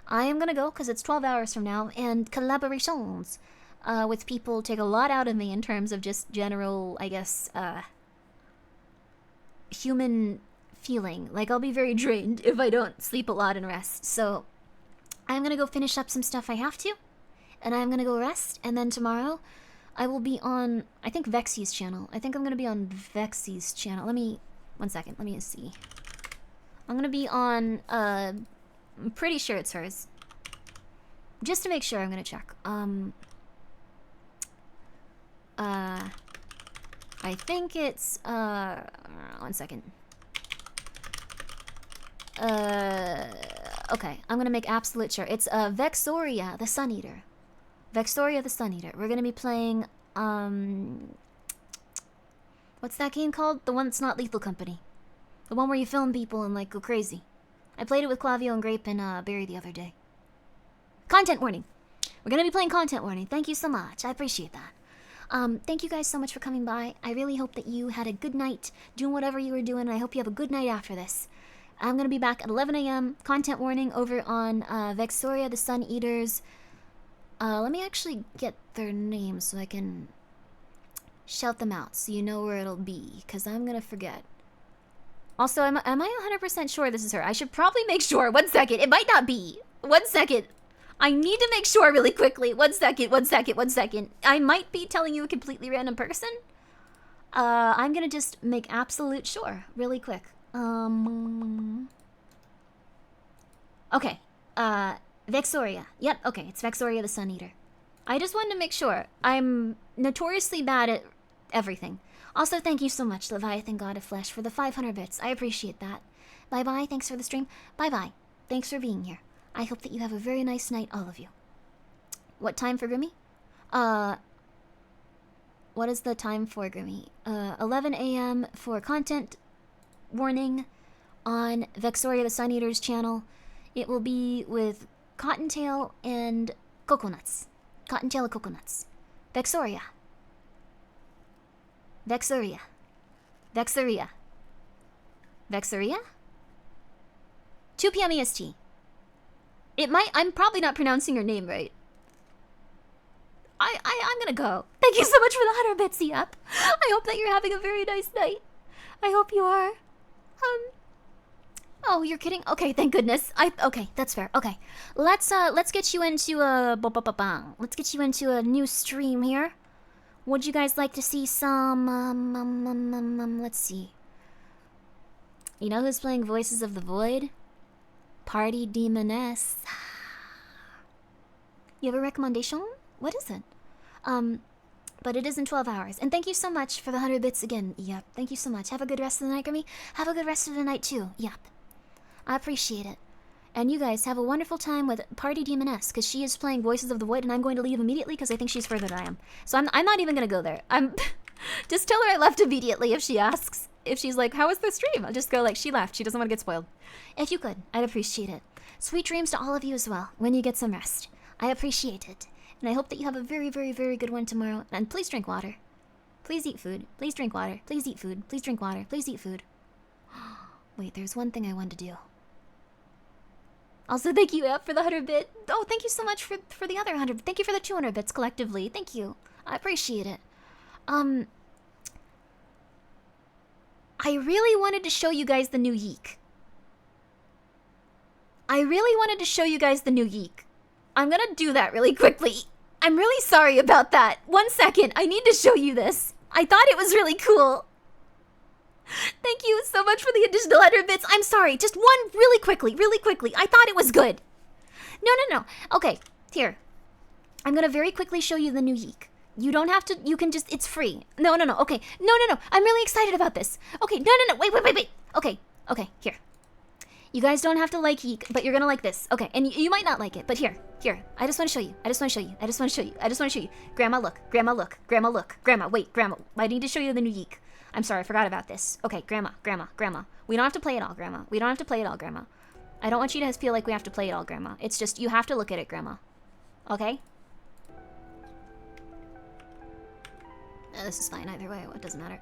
I am gonna go because it's 12 hours from now, and collaborations with people take a lot out of me in terms of just general, I guess, human feeling. Like, I'll be very drained if I don't sleep a lot and rest. So, I'm gonna go finish up some stuff I have to, and I'm gonna go rest, and then tomorrow I will be on, I think, Vexy's channel. I think I'm going to be on Vexy's channel. One second, let me see. I'm going to be on, I'm pretty sure it's hers. Just to make sure, I'm going to check. I think it's, one second. Okay, I'm gonna make absolute sure. It's Vexoria, the Sun Eater. Vexoria, the Sun Eater. We're gonna be playing, what's that game called? The one that's not Lethal Company. The one where you film people and, like, go crazy. I played it with Clavio and Grape and, Barry the other day. Content warning. We're gonna be playing content warning. Thank you so much. I appreciate that. Thank you guys so much for coming by. I really hope that you had a good night doing whatever you were doing, and I hope you have a good night after this. I'm gonna be back at 11 a.m. Content warning over on Vexoria the Sun Eaters. Let me actually get their names so I can shout them out so you know where it'll be, because I'm gonna forget. Also, am I 100% sure this is her? I should probably make sure. 1 second. It might not be. 1 second. I need to make sure really quickly. 1 second, 1 second, 1 second. I might be telling you a completely random person. I'm gonna just make absolute sure really quick. Okay. Vexoria. Yep, okay, it's Vexoria the Sun Eater. I just wanted to make sure. I'm notoriously bad at everything. Also, thank you so much, Leviathan God of Flesh, for the 500 bits. I appreciate that. Bye-bye, thanks for the stream. Bye-bye. Thanks for being here. I hope that you have a very nice night, all of you. What time for Grimmi? What is the time for Grimmi? 11 a.m. for content warning on Vexoria the Sun Eater's channel. It will be with Cottontail and Coconuts. Cottontail and Coconuts. Vexoria. Vexoria. Vexoria. Vexoria? 2 p.m. EST. I'm probably not pronouncing your name right. I'm gonna go. Thank you so much for the 100 bits, Yep. I hope that you're having a very nice night. I hope you are. Oh, you're kidding? Okay, thank goodness. Okay, that's fair. Okay. Let's get you into let's get you into a new stream here. Would you guys like to see some let's see. You know who's playing Voices of the Void? Party Demoness. You have a recommendation? What is it? But it is in 12 hours. And thank you so much for the 100 bits again. Yep. Thank you so much. Have a good rest of the night, Grimmi. Have a good rest of the night, too. Yep. I appreciate it. And you guys have a wonderful time with Party Demoness, because she is playing Voices of the Void, and I'm going to leave immediately because I think she's further than I am. So I'm not even going to go there. Just tell her I left immediately if she asks. If she's like, how was the stream? I'll just go like, she left. She doesn't want to get spoiled. If you could, I'd appreciate it. Sweet dreams to all of you as well, when you get some rest. I appreciate it. And I hope that you have a very, very, very good one tomorrow. And please drink water. Please eat food. Please drink water. Please eat food. Please drink water. Please eat food. Wait, there's one thing I wanted to do. Also, thank you, App, for the 100 bit. Oh, thank you so much for the other 100. Thank you for the 200 bits collectively. Thank you. I appreciate it. I really wanted to show you guys the new YIIK. I'm gonna do that really quickly. I'm really sorry about that. 1 second. I need to show you this. I thought it was really cool. Thank you so much for the additional 100 bits. I'm sorry. Just one really quickly. I thought it was good. No. Okay, here. I'm gonna very quickly show you the new YIIK. You don't have to, you can just, it's free. No. Okay, no. I'm really excited about this. Okay, no. Wait. Okay, here. You guys don't have to like YIIK, but you're gonna like this. Okay, and you might not like it, but here. I just want to show you. Grandma, look. Grandma, wait, Grandma. I need to show you the new YIIK. I'm sorry, I forgot about this. Okay, Grandma. We don't have to play it all, Grandma. I don't want you to feel like we have to play it all, Grandma. It's just, you have to look at it, Grandma. Okay? This is fine either way, it doesn't matter.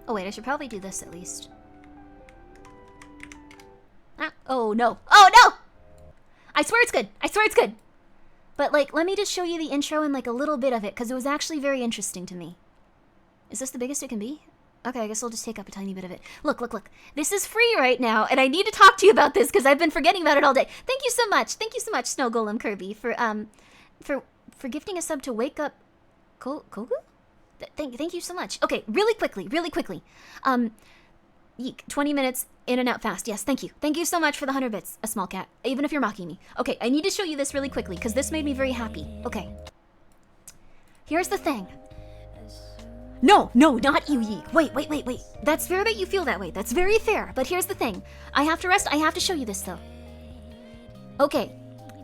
Oh wait, I should probably do this at least. Oh no! I swear it's good! But like, let me just show you the intro and like a little bit of it, because it was actually very interesting to me. Is this the biggest it can be? Okay, I guess I'll just take up a tiny bit of it. Look. This is free right now, and I need to talk to you about this, because I've been forgetting about it all day. Thank you so much, Snow Golem Kirby, for gifting a sub to Wake Up... Kogu? Thank you so much. Okay, really quickly. YIIK, 20 minutes, in and out fast. Yes, thank you. Thank you so much for the 100 bits, a small cat, even if you're mocking me. Okay, I need to show you this really quickly, because this made me very happy. Okay. Here's the thing. No, not you, YIIK. Wait. That's fair that you feel that way. That's very fair. But here's the thing. I have to rest. I have to show you this, though. Okay.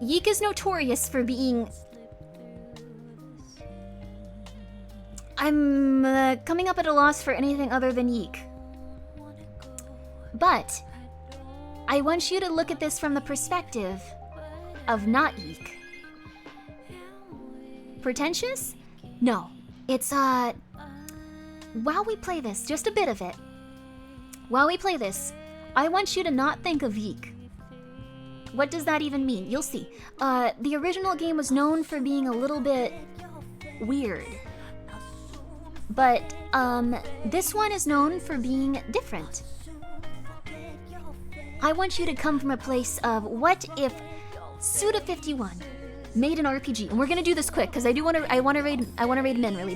YIIK is notorious for being... I'm coming up at a loss for anything other than YIIK. But I want you to look at this from the perspective of not YIIK. Pretentious? No. It's, while we play this, just a bit of it, while we play this, I want you to not think of YIIK. What does that even mean? You'll see. The original game was known for being a little bit weird. But, this one is known for being different. I want you to come from a place of, what if Suda51 made an RPG? And we're gonna do this quick, because I wanna raid Min really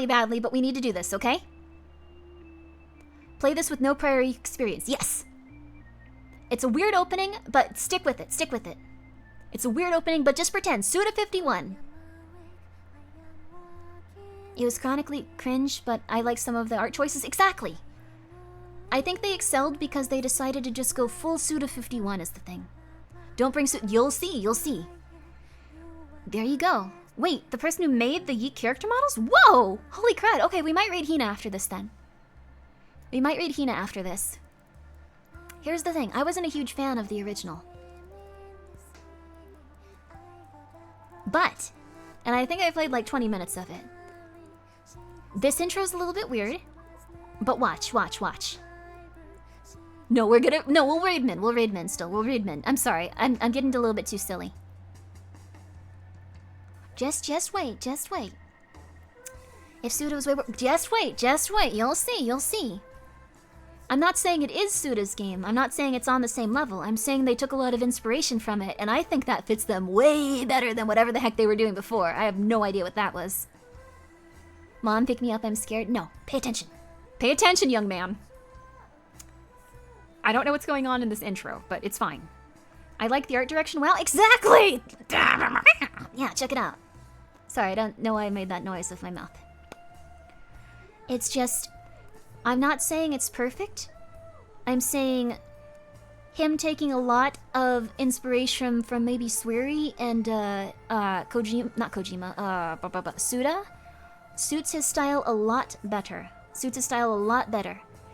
badly, but... we need to do this, okay? Play this with no prior experience. Yes! It's a weird opening, but stick with it. It's a weird opening, but just pretend. Suda51. It was chronically cringe, but I like some of the art choices. Exactly! I think they excelled because they decided to just go full Suda51 is the thing. Don't bring you'll see. There you go. Wait, the person who made the YIIK character models? Whoa! Holy crud. Okay, we might raid Hina after this then. Here's the thing. I wasn't a huge fan of the original. But, and I think I played like 20 minutes of it. This intro's a little bit weird. But watch. No, we'll raid Min still. I'm sorry. I'm getting a little bit too silly. Just wait. If Suda was way more... Just wait. You'll see. I'm not saying it is Suda's game. I'm not saying it's on the same level. I'm saying they took a lot of inspiration from it, and I think that fits them way better than whatever the heck they were doing before. I have no idea what that was. Mom, pick me up. I'm scared. No, pay attention. Pay attention, young man. I don't know what's going on in this intro, but it's fine. I like the art direction well. Exactly! Yeah, check it out. Sorry, I don't know why I made that noise with my mouth. It's just... I'm not saying it's perfect. I'm saying him taking a lot of inspiration from maybe Swery and Suda suits his style a lot better.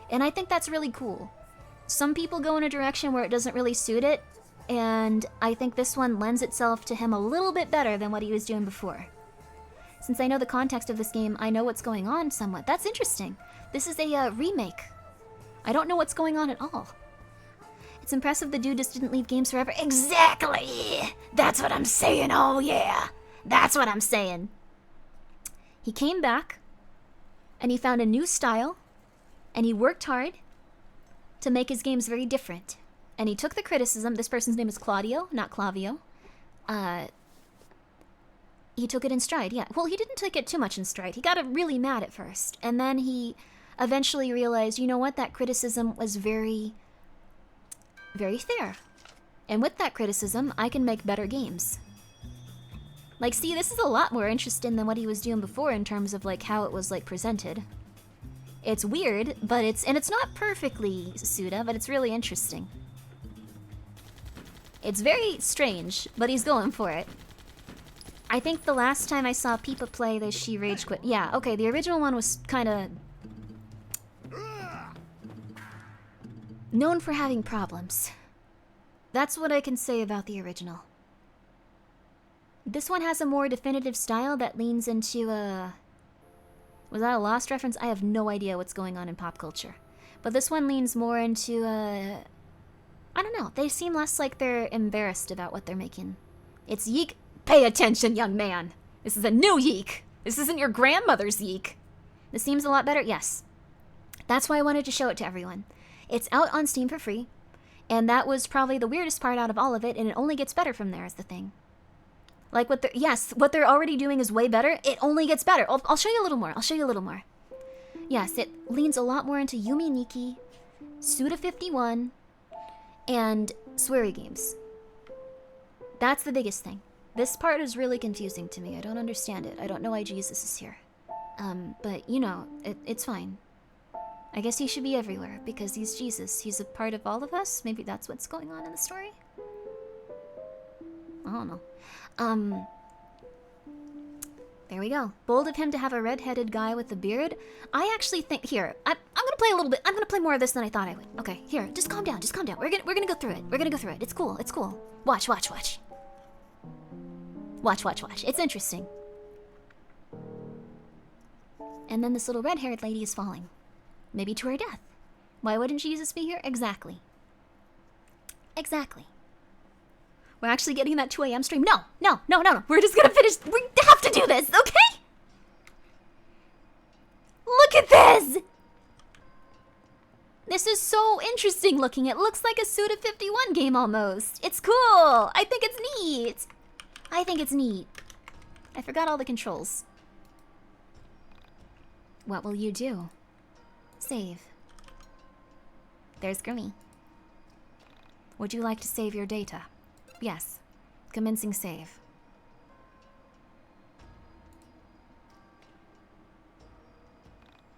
And I think that's really cool. Some people go in a direction where it doesn't really suit it, and I think this one lends itself to him a little bit better than what he was doing before. Since I know the context of this game, I know what's going on somewhat. That's interesting. This is a remake. I don't know what's going on at all. It's impressive the dude just didn't leave games forever. Exactly! That's what I'm saying, oh yeah! That's what I'm saying. He came back, and he found a new style, and he worked hard to make his games very different. And he took the criticism. This person's name is Claudio, not Clavio. He took it in stride, yeah. Well, he didn't take it too much in stride. He got really mad at first. And then he eventually realized, you know what, that criticism was very, very fair. And with that criticism, I can make better games. Like, see, this is a lot more interesting than what he was doing before in terms of, like, how it was, like, presented. It's weird, but it's not perfectly Suda, but it's really interesting. It's very strange, but he's going for it. I think the last time I saw Peepa play this, she rage quit. Yeah, okay, the original one was kind of known for having problems. That's what I can say about the original. This one has a more definitive style that leans into was that a Lost reference? I have no idea what's going on in pop culture. But this one leans more into I don't know. They seem less like they're embarrassed about what they're making. It's YIIK. Pay attention, young man. This is a new YIIK. This isn't your grandmother's YIIK. This seems a lot better. Yes. That's why I wanted to show it to everyone. It's out on Steam for free. And that was probably the weirdest part out of all of it, and it only gets better from there is the thing. Like what they're already doing is way better. It only gets better. I'll show you a little more. Yes, it leans a lot more into Yumi Nikki, Suda51, and Swery games. That's the biggest thing. This part is really confusing to me. I don't understand it. I don't know why Jesus is here. But you know, it's fine. I guess he should be everywhere because he's Jesus. He's a part of all of us. Maybe that's what's going on in the story. I don't know. There we go. Bold of him to have a red-headed guy with a beard. I actually think here. I'm gonna play a little bit. I'm gonna play more of this than I thought I would. Okay, here. Just calm down. Just calm down. We're gonna go through it. We're gonna go through it. It's cool. It's cool. Watch. Watch. Watch. Watch. Watch. Watch. It's interesting. And then this little red-haired lady is falling. Maybe to her death. Why wouldn't Jesus be here? Exactly. Exactly. We're actually getting that 2 a.m. stream. No. We're just gonna finish. We have to do this, okay? Look at this! This is so interesting looking. It looks like a Suda 51 game almost. It's cool. I think it's neat. I think it's neat. I forgot all the controls. What will you do? Save. There's Grimmi. Would you like to save your data? Yes. Commencing save.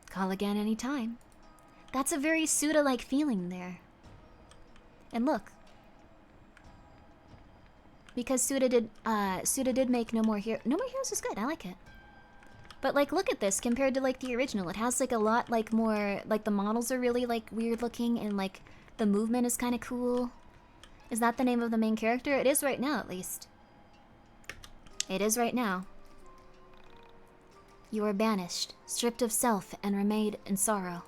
Call again anytime. That's a very Suda-like feeling there. And look. Because Suda did make No More Heroes. No More Heroes is good, I like it. But like, look at this compared to like the original. It has like a lot like more, like the models are really like weird looking and like the movement is kind of cool. Is that the name of the main character? It is right now, at least. It is right now. You are banished, stripped of self, and remade in sorrow.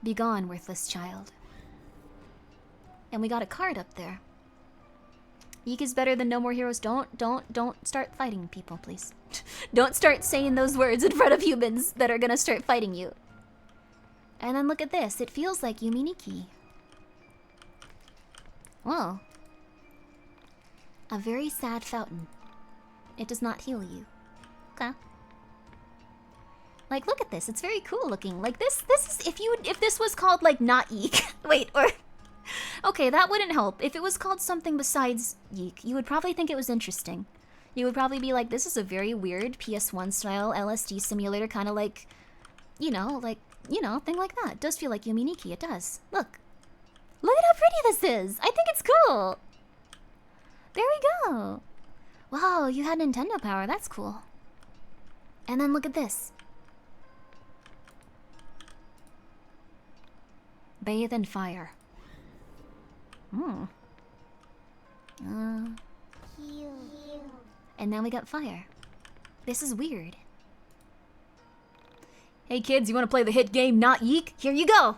Begone, worthless child. And we got a card up there. YIIK is better than No More Heroes. Don't start fighting people, please. Don't start saying those words in front of humans that are gonna start fighting you. And then look at this. It feels like Yuminiki. Whoa. A very sad fountain. It does not heal you. Okay. Like, look at this. It's very cool looking. Like this is if this was called like not YIIK. Wait, or okay, that wouldn't help. If it was called something besides YIIK, you would probably think it was interesting. You would probably be like, this is a very weird PS1 style LSD simulator, kind of like, you know, thing like that. It does feel like Yuminiki. It does. Look. Look at how pretty this is! I think it's cool! There we go! Wow, you had Nintendo power. That's cool. And then look at this. Bathe in fire. And now we got fire. This is weird. Hey kids, you want to play the hit game Not YIIK? Here you go!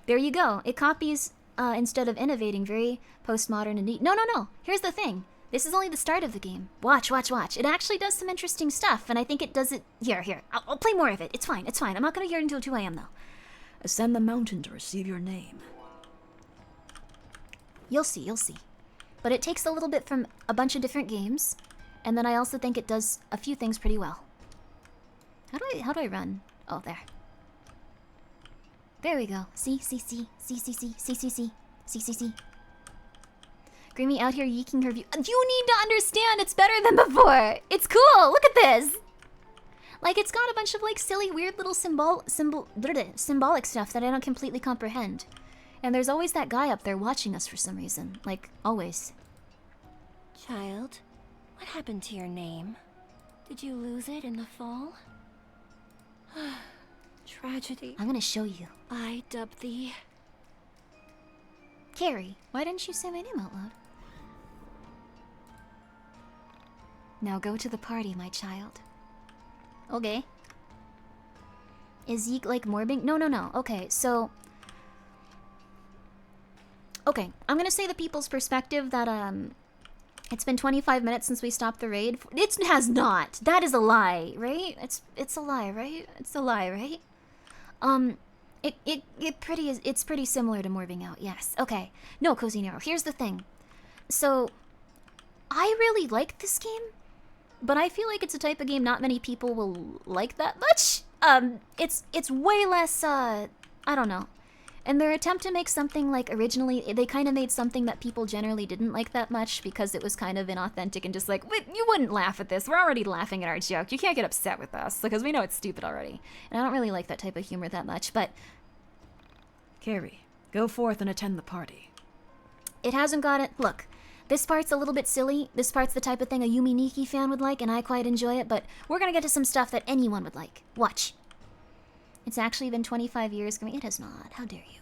There you go. It copies... instead of innovating, very postmodern and neat. No. Here's the thing. This is only the start of the game. Watch. It actually does some interesting stuff, and I think it does it... Here. I'll play more of it. It's fine. I'm not gonna hear it until 2 a.m. though. Ascend the mountain to receive your name. You'll see. But it takes a little bit from a bunch of different games, and then I also think it does a few things pretty well. How do I run? Oh, there. There we go. See. Grimmi out here yeeking her view. You need to understand it's better than before. It's cool. Look at this. Like, it's got a bunch of like silly, weird little symbolic stuff that I don't completely comprehend. And there's always that guy up there watching us for some reason. Like, always. Child, what happened to your name? Did you lose it in the fall? Tragedy. I'm gonna show you. I dub thee. Carrie, why didn't you say my name out loud? Now go to the party, my child. Okay. Is YIIK like morbing? No. Okay, so... Okay, I'm gonna say the people's perspective that, it's been 25 minutes since we stopped the raid. It has not! That is a lie, right? It's a lie, right? It's a lie, right? It's pretty similar to morbing out, yes. Okay. No, Cozy Narrow. Here's the thing. So, I really like this game, but I feel like it's a type of game not many people will like that much. It's way less, I don't know. And their attempt to make something like originally, they kind of made something that people generally didn't like that much because it was kind of inauthentic and just like, you wouldn't laugh at this. We're already laughing at our joke. You can't get upset with us because we know it's stupid already. And I don't really like that type of humor that much, but Carrie, go forth and attend the party. it hasn't got it. Look, this part's a little bit silly. This part's the type of thing a Yumi Nikki fan would like, and I quite enjoy it, but we're gonna get to some stuff that anyone would like. Watch. It's actually been 25 years. It has not. How dare you?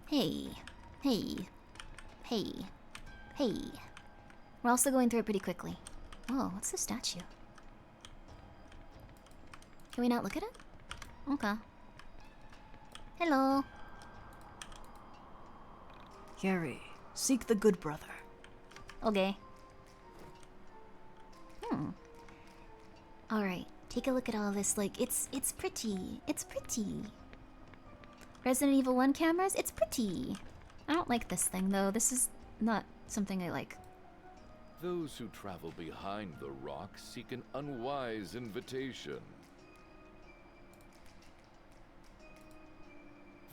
Hey. Hey. Hey. Hey. We're also going through it pretty quickly. Whoa, what's this statue? Can we not look at it? Okay. Hello. Carrie, seek the good brother. Okay. Alright, take a look at all this, like, it's pretty. It's pretty. Resident Evil 1 cameras, it's pretty. I don't like this thing, though. This is not something I like. Those who travel behind the rock seek an unwise invitation.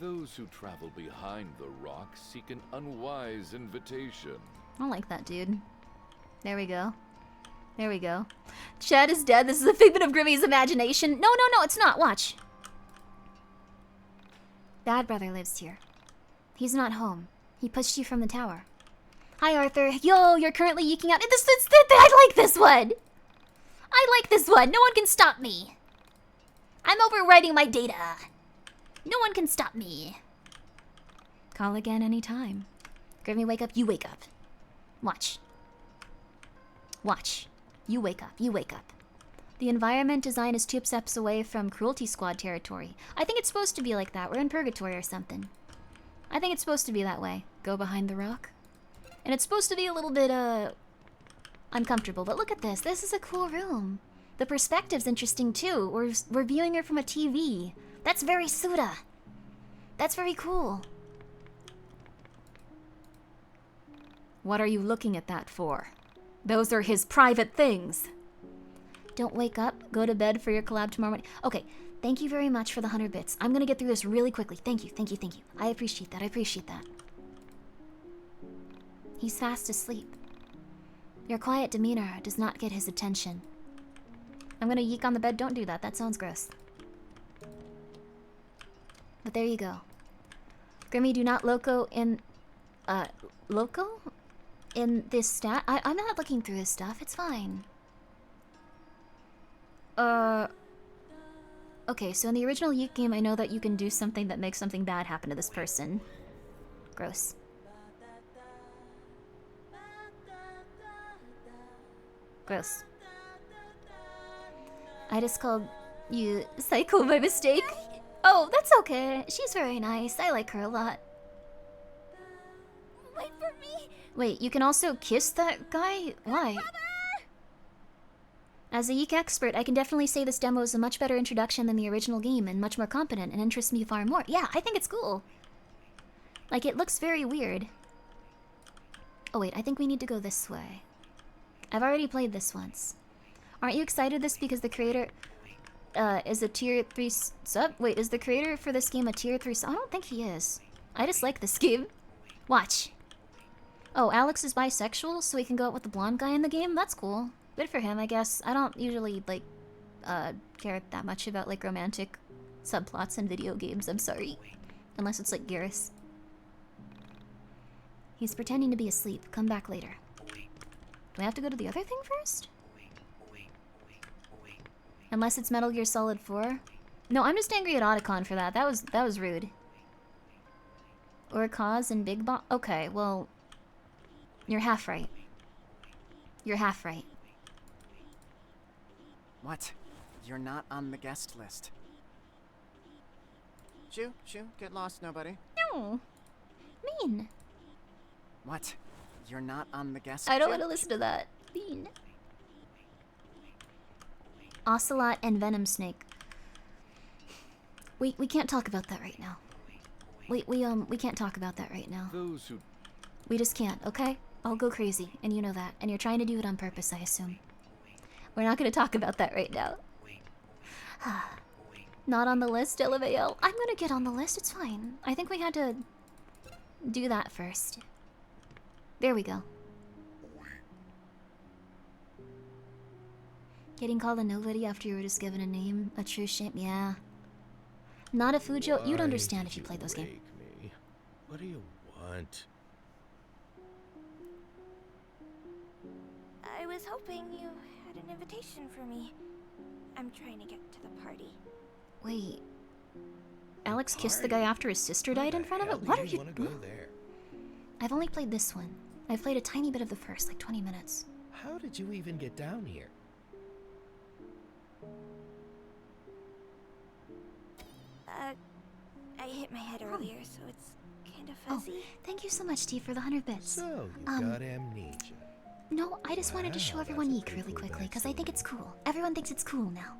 Those who travel behind the rock seek an unwise invitation. I don't like that, dude. There we go. There we go. Chad is dead. This is a figment of Grimmi's imagination. No, it's not. Watch. Bad brother lives here. He's not home. He pushed you from the tower. Hi, Arthur. Yo, you're currently yeeking out. I like this one. I like this one. No one can stop me. I'm overwriting my data. No one can stop me. Call again anytime. Grimmi, wake up. You wake up. Watch. Watch. You wake up. You wake up. The environment design is 2 steps away from Cruelty Squad territory. I think it's supposed to be like that. We're in purgatory or something. I think it's supposed to be that way. Go behind the rock. And it's supposed to be a little bit, uncomfortable. But look at this. This is a cool room. The perspective's interesting, too. We're viewing her from a TV. That's very Suda. That's very cool. What are you looking at that for? Those are his private things. Don't wake up. Go to bed for your collab tomorrow morning. Okay, thank you very much for the 100 bits. I'm gonna get through this really quickly. Thank you, thank you, thank you. I appreciate that, I appreciate that. He's fast asleep. Your quiet demeanor does not get his attention. I'm gonna yeek on the bed. Don't do that. That sounds gross. But there you go. Grimmi, do not loco in... Loco? In this stat? I'm not looking through his stuff. It's fine. Okay, so in the original YIIK game, I know that you can do something that makes something bad happen to this person. Gross. Gross. I just called you Psycho by mistake. Oh, that's okay. She's very nice. I like her a lot. Wait for me. Wait, you can also kiss that guy? Why? As a YIIK expert, I can definitely say this demo is a much better introduction than the original game and much more competent and interests me far more. Yeah, I think it's cool. Like, it looks very weird. Oh wait, I think we need to go this way. I've already played this once. Aren't you excited this because the creator is a tier 3 sub? Wait, is the creator for this game a tier 3 sub? I don't think he is. I just like this game. Watch. Oh, Alex is bisexual, so he can go out with the blonde guy in the game? That's cool. Good for him, I guess. I don't usually, like, care that much about, like, romantic subplots in video games. I'm sorry. Unless it's, like, Garrus. He's pretending to be asleep. Come back later. Do I have to go to the other thing first? Unless it's Metal Gear Solid 4. No, I'm just angry at Otacon for that. That was rude. Or Cause and Big Bomb. Okay, well, you're half right. You're half right. What? You're not on the guest list. Shoo, get lost, nobody. No. Mean. What? You're not on the guest list? I don't want to listen to that. Mean. Ocelot and Venom Snake. We can't talk about that right now. We can't talk about that right now. Those who... We just can't, okay? I'll go crazy, and you know that. And you're trying to do it on purpose, I assume. We're not gonna talk about that right now. Not on the list, LMAO. I'm gonna get on the list, it's fine. I think we had to do that first. There we go. Getting called a nobody after you were just given a name, a true shame, yeah. Not a Fujo, you'd understand if you played those games. Me? What do you want? I was hoping you had an invitation for me. I'm trying to get to the party. Wait. Alex kissed the guy after his sister died in front of it? What are you doing? I've only played this one. I've played a tiny bit of the first, like 20 minutes. How did you even get down here? I hit my head earlier, so it's kind of fuzzy. Oh, thank you so much, Steve, for the 100 bits. So, you got amnesia. No, I just wanted to show everyone YIIK really quickly, because I think it's cool. Everyone thinks it's cool now.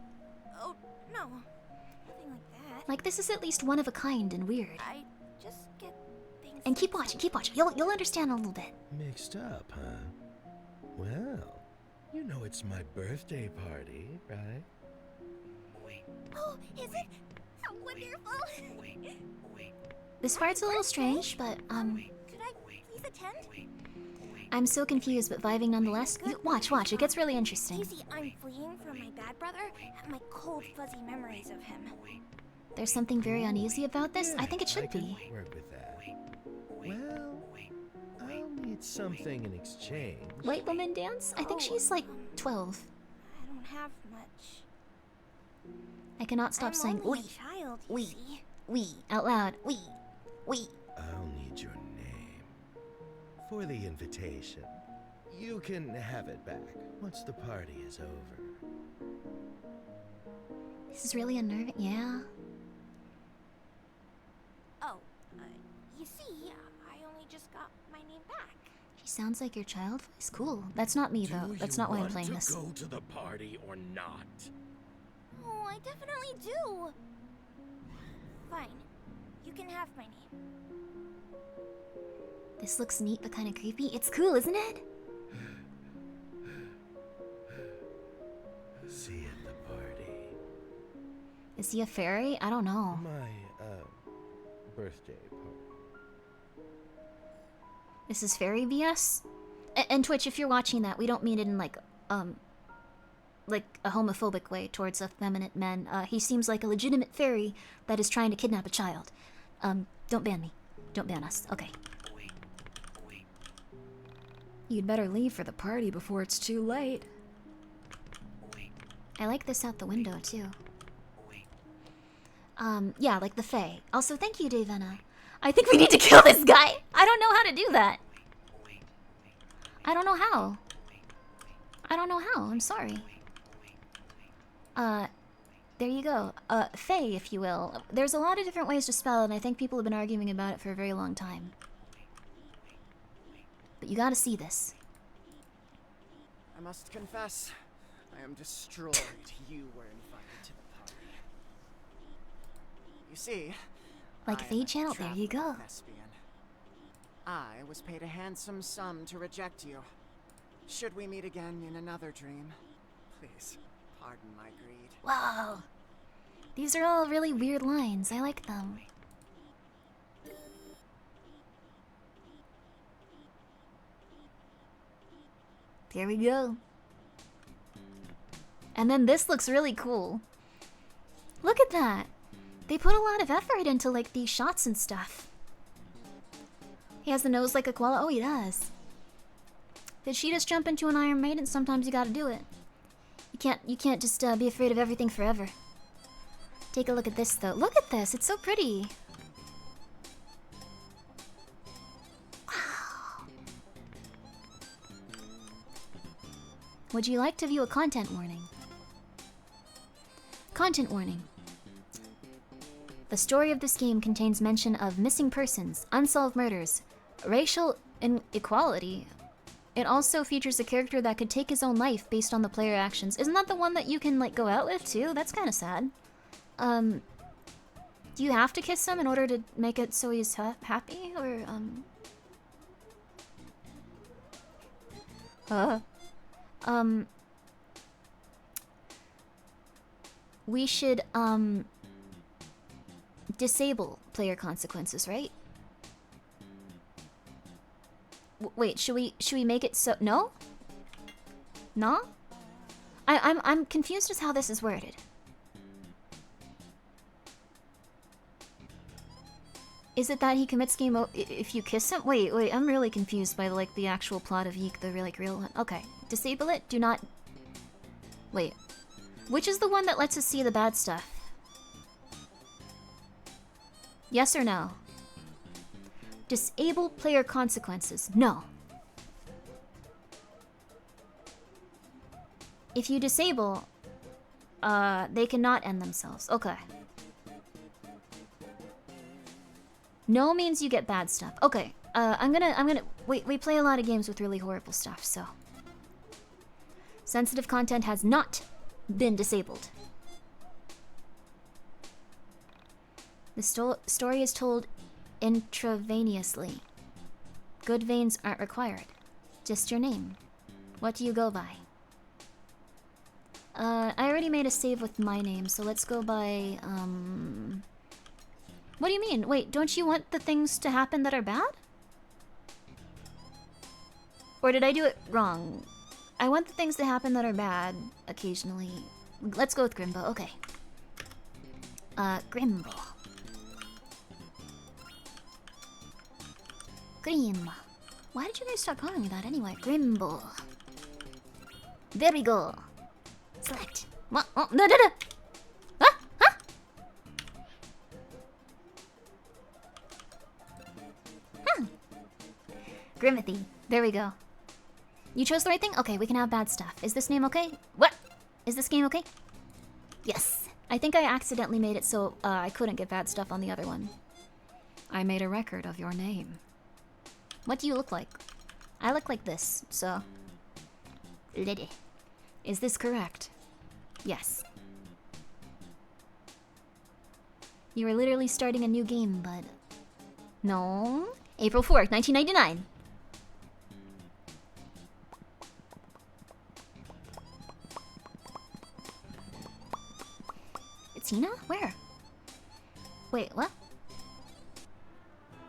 Oh, no. Nothing like that. Like, this is at least one of a kind and weird. I just get things... And keep watching, keep watching. You'll understand in a little bit. Mixed up, huh? Well, you know it's my birthday party, right? Oh, is it? How wonderful! This part's a little strange, but, Could I please attend? I'm so confused, but vibing nonetheless. Watch, it gets really interesting. Easy, I'm fleeing from my bad brother and my cold, fuzzy memories of him. There's something very uneasy about this? I think it should be. Work with that. Well, I'll need something in exchange. White woman dance? I think she's like 12. I don't have much. I cannot stop saying only "we, a child, you we, see. we" out loud. We. I'll need your name for the invitation. You can have it back once the party is over. This is really unnerving. Yeah. Oh, you see, I only just got my name back. She sounds like your child voice. Cool. That's not me though. That's not why I'm playing this. Do you want to go to the party or not? Oh, I definitely do. Fine. You can have my name. This looks neat but kind of creepy. It's cool, isn't it? See you at the party. Is he a fairy? I don't know. My, birthday party. This is fairy BS? And Twitch, if you're watching that, we don't mean it in like a homophobic way towards effeminate men. He seems like a legitimate fairy that is trying to kidnap a child. Don't ban me. Don't ban us. Okay. You'd better leave for the party before it's too late. I like this out the window, too. Yeah, like the Fae. Also, thank you, Davena. I think we need to kill this guy! I don't know how to do that. I don't know how. I'm sorry. There you go. Fae, if you will. There's a lot of different ways to spell it, and I think people have been arguing about it for a very long time. But you gotta see this. I must confess, I am destroyed you were invited to the party. You see, Like I am Fae a Channel, there you go. traveling thespian. I was paid a handsome sum to reject you. Should we meet again in another dream, please pardon my greed. Wow. These are all really weird lines. I like them. There we go. And then this looks really cool. Look at that. They put a lot of effort into like these shots and stuff. He has the nose like a koala. Oh, he does. Did she just jump into an Iron Maiden? Sometimes you gotta do it. You can't just be afraid of everything forever. Take a look at this though. Look at this. It's so pretty. Wow. Would you like to view a content warning? Content warning. The story of this game contains mention of missing persons, unsolved murders, racial inequality. It also features a character that could take his own life based on the player actions. Isn't that the one that you can like go out with too? That's kind of sad. Do you have to kiss him in order to make it so he's happy, or we should disable player consequences, right? Wait, should we make it so no? No? I'm confused as how this is worded. Is it that he commits if you kiss him? Wait, I'm really confused by like the actual plot of YIIK, the like real one. Okay, disable it. Do not. Wait, which is the one that lets us see the bad stuff? Yes or no? Disable player consequences. No. If you disable, they cannot end themselves. Okay. No means you get bad stuff. Okay. I'm gonna we play a lot of games with really horrible stuff, so sensitive content has not been disabled. The story is told intravenously. Good veins aren't required. Just your name. What do you go by? I already made a save with my name, so let's go by, What do you mean? Wait, don't you want the things to happen that are bad? Or did I do it wrong? I want the things to happen that are bad occasionally. Let's go with Grimbo, okay. Grimbo. Grim. Why did you guys start calling me that anyway? Grimbo. There we go. Select. Oh, no, no, no. Huh? Huh? Grimmithy. There we go. You chose the right thing? Okay, we can have bad stuff. Is this name okay? What? Is this game okay? Yes. I think I accidentally made it so I couldn't get bad stuff on the other one. I made a record of your name. What do you look like? I look like this, so... Lady. Is this correct? Yes. You were literally starting a new game, bud. No. April 4th, 1999. It's Hina? Where? Wait, what?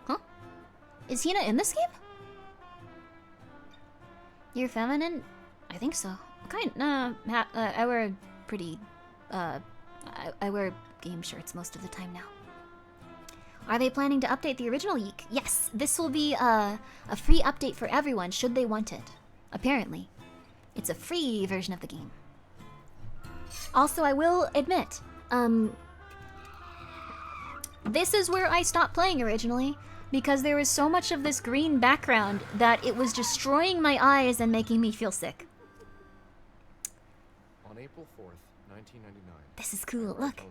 Huh? Is Hina in this game? You're feminine? I think so. I wear pretty, I wear game shirts most of the time now. Are they planning to update the original YIIK? Yes, this will be a free update for everyone should they want it. Apparently. It's a free version of the game. Also, I will admit, this is where I stopped playing originally, because there was so much of this green background that it was destroying my eyes and making me feel sick. On April 4th, 1999. This is cool. Look,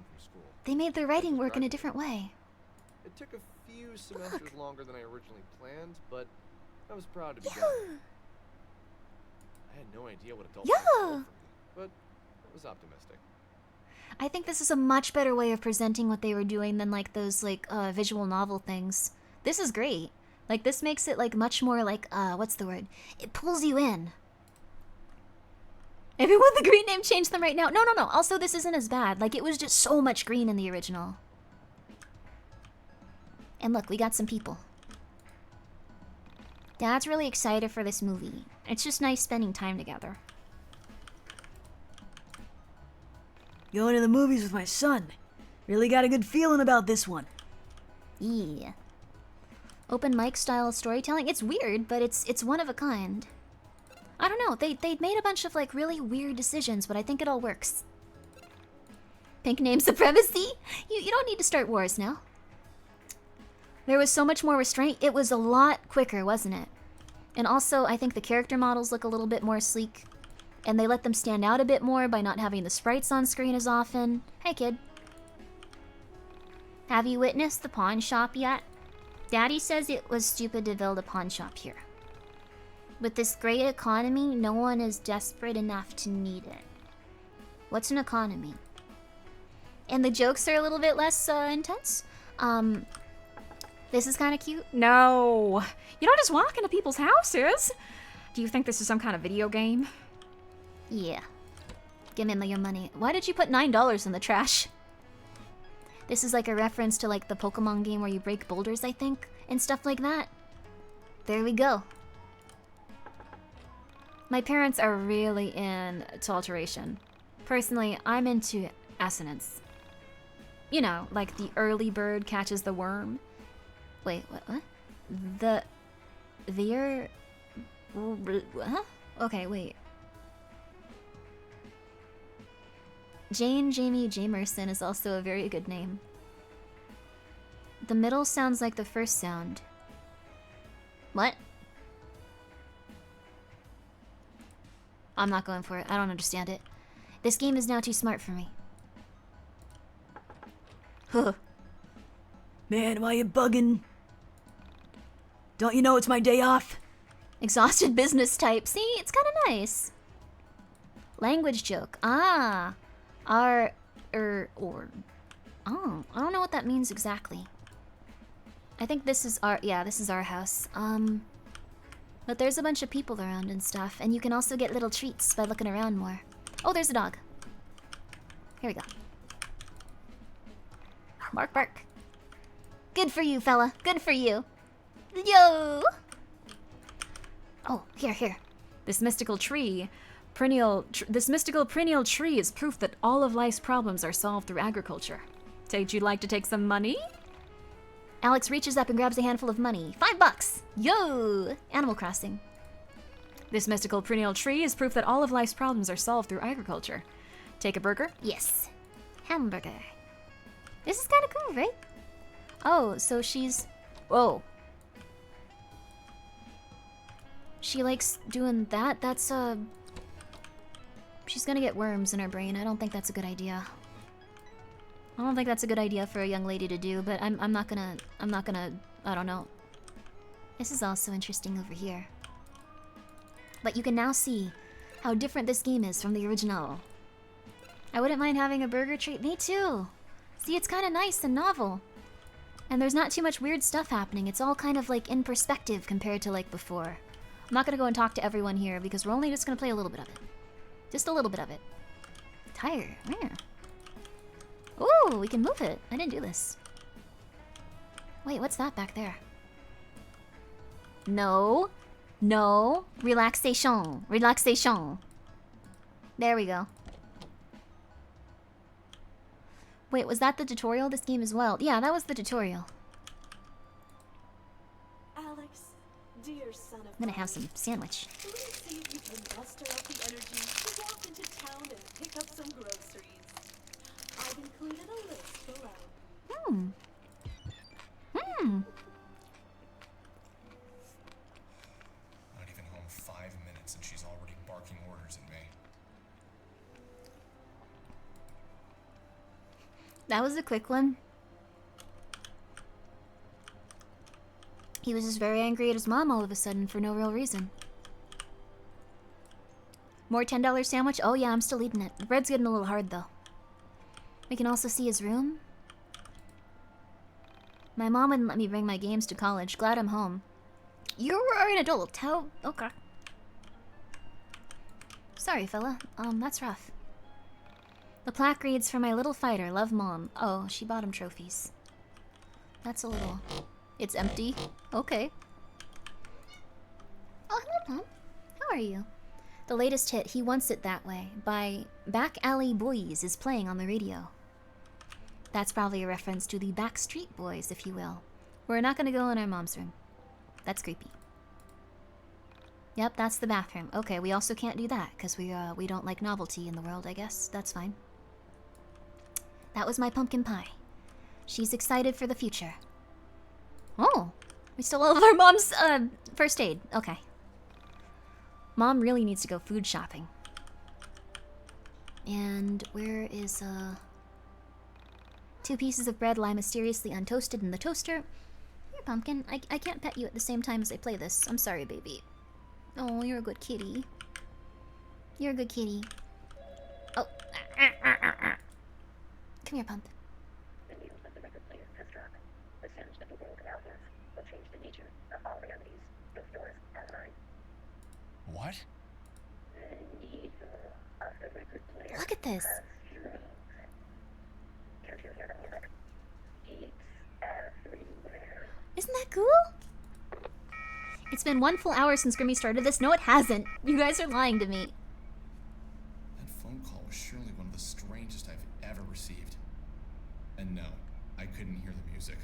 they made their writing work in a different way. It took a few semesters longer than I originally planned, but I was proud to be done. I had no idea what adult life held for me, but I was optimistic. I think this is a much better way of presenting what they were doing than like those like visual novel things. This is great. Like this makes it like much more like what's the word? It pulls you in. Everyone the green name changed them right now. No. Also this isn't as bad. Like it was just so much green in the original. And look, we got some people. Dad's really excited for this movie. It's just nice spending time together. Going to the movies with my son. Really got a good feeling about this one. Yeah. Open mic style storytelling. It's weird, but it's one of a kind. I don't know. They made a bunch of like really weird decisions, but I think it all works. Pink name supremacy? You don't need to start wars now. There was so much more restraint. It was a lot quicker, wasn't it? And also, I think the character models look a little bit more sleek. And they let them stand out a bit more by not having the sprites on screen as often. Hey, kid. Have you witnessed the pawn shop yet? Daddy says it was stupid to build a pawn shop here. With this great economy, no one is desperate enough to need it. What's an economy? And the jokes are a little bit less intense. This is kind of cute. No. You don't just walk into people's houses. Do you think this is some kind of video game? Yeah. Give me your money. Why did you put $9 in the trash? This is like a reference to like the Pokemon game where you break boulders, I think, and stuff like that. There we go. My parents are really into alteration. Personally, I'm into assonance. You know, like the early bird catches the worm. Wait, what? Huh? Okay, wait. Jane Jamie Jamerson is also a very good name. The middle sounds like the first sound. What? I'm not going for it. I don't understand it. This game is now too smart for me. Huh. Man, why you bugging? Don't you know it's my day off? Exhausted business type. See, it's kind of nice. Language joke. Ah. Oh, I don't know what that means exactly. I think this is our, yeah, this is our house. But there's a bunch of people around and stuff, and you can also get little treats by looking around more. Oh, there's a dog. Here we go. Bark, bark. Good for you, fella. Good for you. Yo! Oh, here. This mystical perennial tree is proof that all of life's problems are solved through agriculture. Would you like to take some money? Alex reaches up and grabs a handful of money. $5! Yo! Animal Crossing. This mystical perennial tree is proof that all of life's problems are solved through agriculture. Take a burger? Yes. Hamburger. This is kind of cool, right? Oh, so she's... Whoa. She likes doing that? That's, she's gonna get worms in her brain. I don't think that's a good idea. I don't think that's a good idea for a young lady to do, but I'm not gonna, I don't know. This is also interesting over here. But you can now see how different this game is from the original. I wouldn't mind having a burger treat. Me too! See, it's kind of nice and novel. And there's not too much weird stuff happening. It's all kind of like in perspective compared to like before. I'm not gonna go and talk to everyone here because we're only just gonna play a little bit of it. Just a little bit of it. Tire. Yeah. Ooh, we can move it. I didn't do this. Wait, what's that back there? No. No. Relaxation. Relaxation. There we go. Wait, was that the tutorial? This game as well. Yeah, that was the tutorial. Alex, dear son of I'm gonna have some sandwich. please see if you can muster up the energy to walk into town and pick up some groceries. I've included a list below. Not even home 5 minutes and she's already barking orders at me. That was a quick one. He was just very angry at his mom all of a sudden for no real reason. More $10 sandwich? Oh yeah, I'm still eating it. The bread's getting a little hard though. We can also see his room. My mom wouldn't let me bring my games to college. Glad I'm home. You are an adult. How? Okay. Sorry, fella. That's rough. The plaque reads, "For my little fighter, love mom." Oh, she bought him trophies. That's a little... It's empty. Okay. Oh, hello, Mom. How are you? The latest hit, He Wants It That Way, by Back Alley Boys is playing on the radio. That's probably a reference to the Backstreet Boys, if you will. We're not gonna go in our mom's room. That's creepy. Yep, that's the bathroom. Okay, we also can't do that, because we don't like novelty in the world, I guess. That's fine. That was my pumpkin pie. She's excited for the future. Oh, we still have our mom's first aid. Okay. Mom really needs to go food shopping. And where is 2 pieces of bread lie mysteriously untoasted in the toaster. Here, pumpkin. I can't pet you at the same time as I play this. I'm sorry, baby. Oh, you're a good kitty. You're a good kitty. Oh. Come here, Pump. The news that the record player has struck. The sound of the world around us will change the nature of all realities, both yours and mine. What? The need of the record player. Look at this. Can't you hear the music? Isn't that cool? It's been 1 full hour since Grimmi started this. No, it hasn't. You guys are lying to me. That phone call was surely one of the strangest I've ever received. And no, I couldn't hear the music.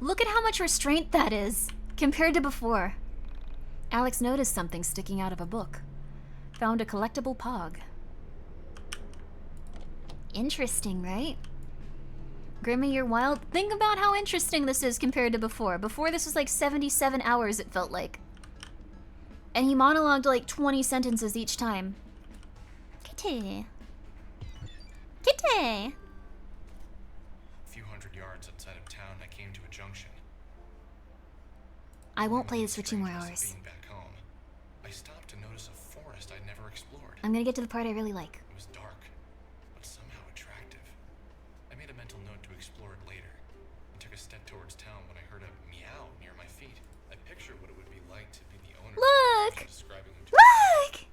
Look at how much restraint that is, compared to before. Alex noticed something sticking out of a book. Found a collectible pog. Interesting, right? Grimmi, you're wild. Think about how interesting this is compared to before. Before, this was like 77 hours, it felt like. And he monologued like 20 sentences each time. Kitty. Kitty! A few hundred yards outside of town, I came to a junction. I won't play this for 2 more hours. Being back home, I stopped to notice a forest I'd never explored. I'm gonna get to the part I really like. It was dark, but somehow attractive. I made a mental note to explore it later, and took a step towards town when I heard a meow near my feet. I pictured what it would be like to be the owner. Look! Describing him to Look!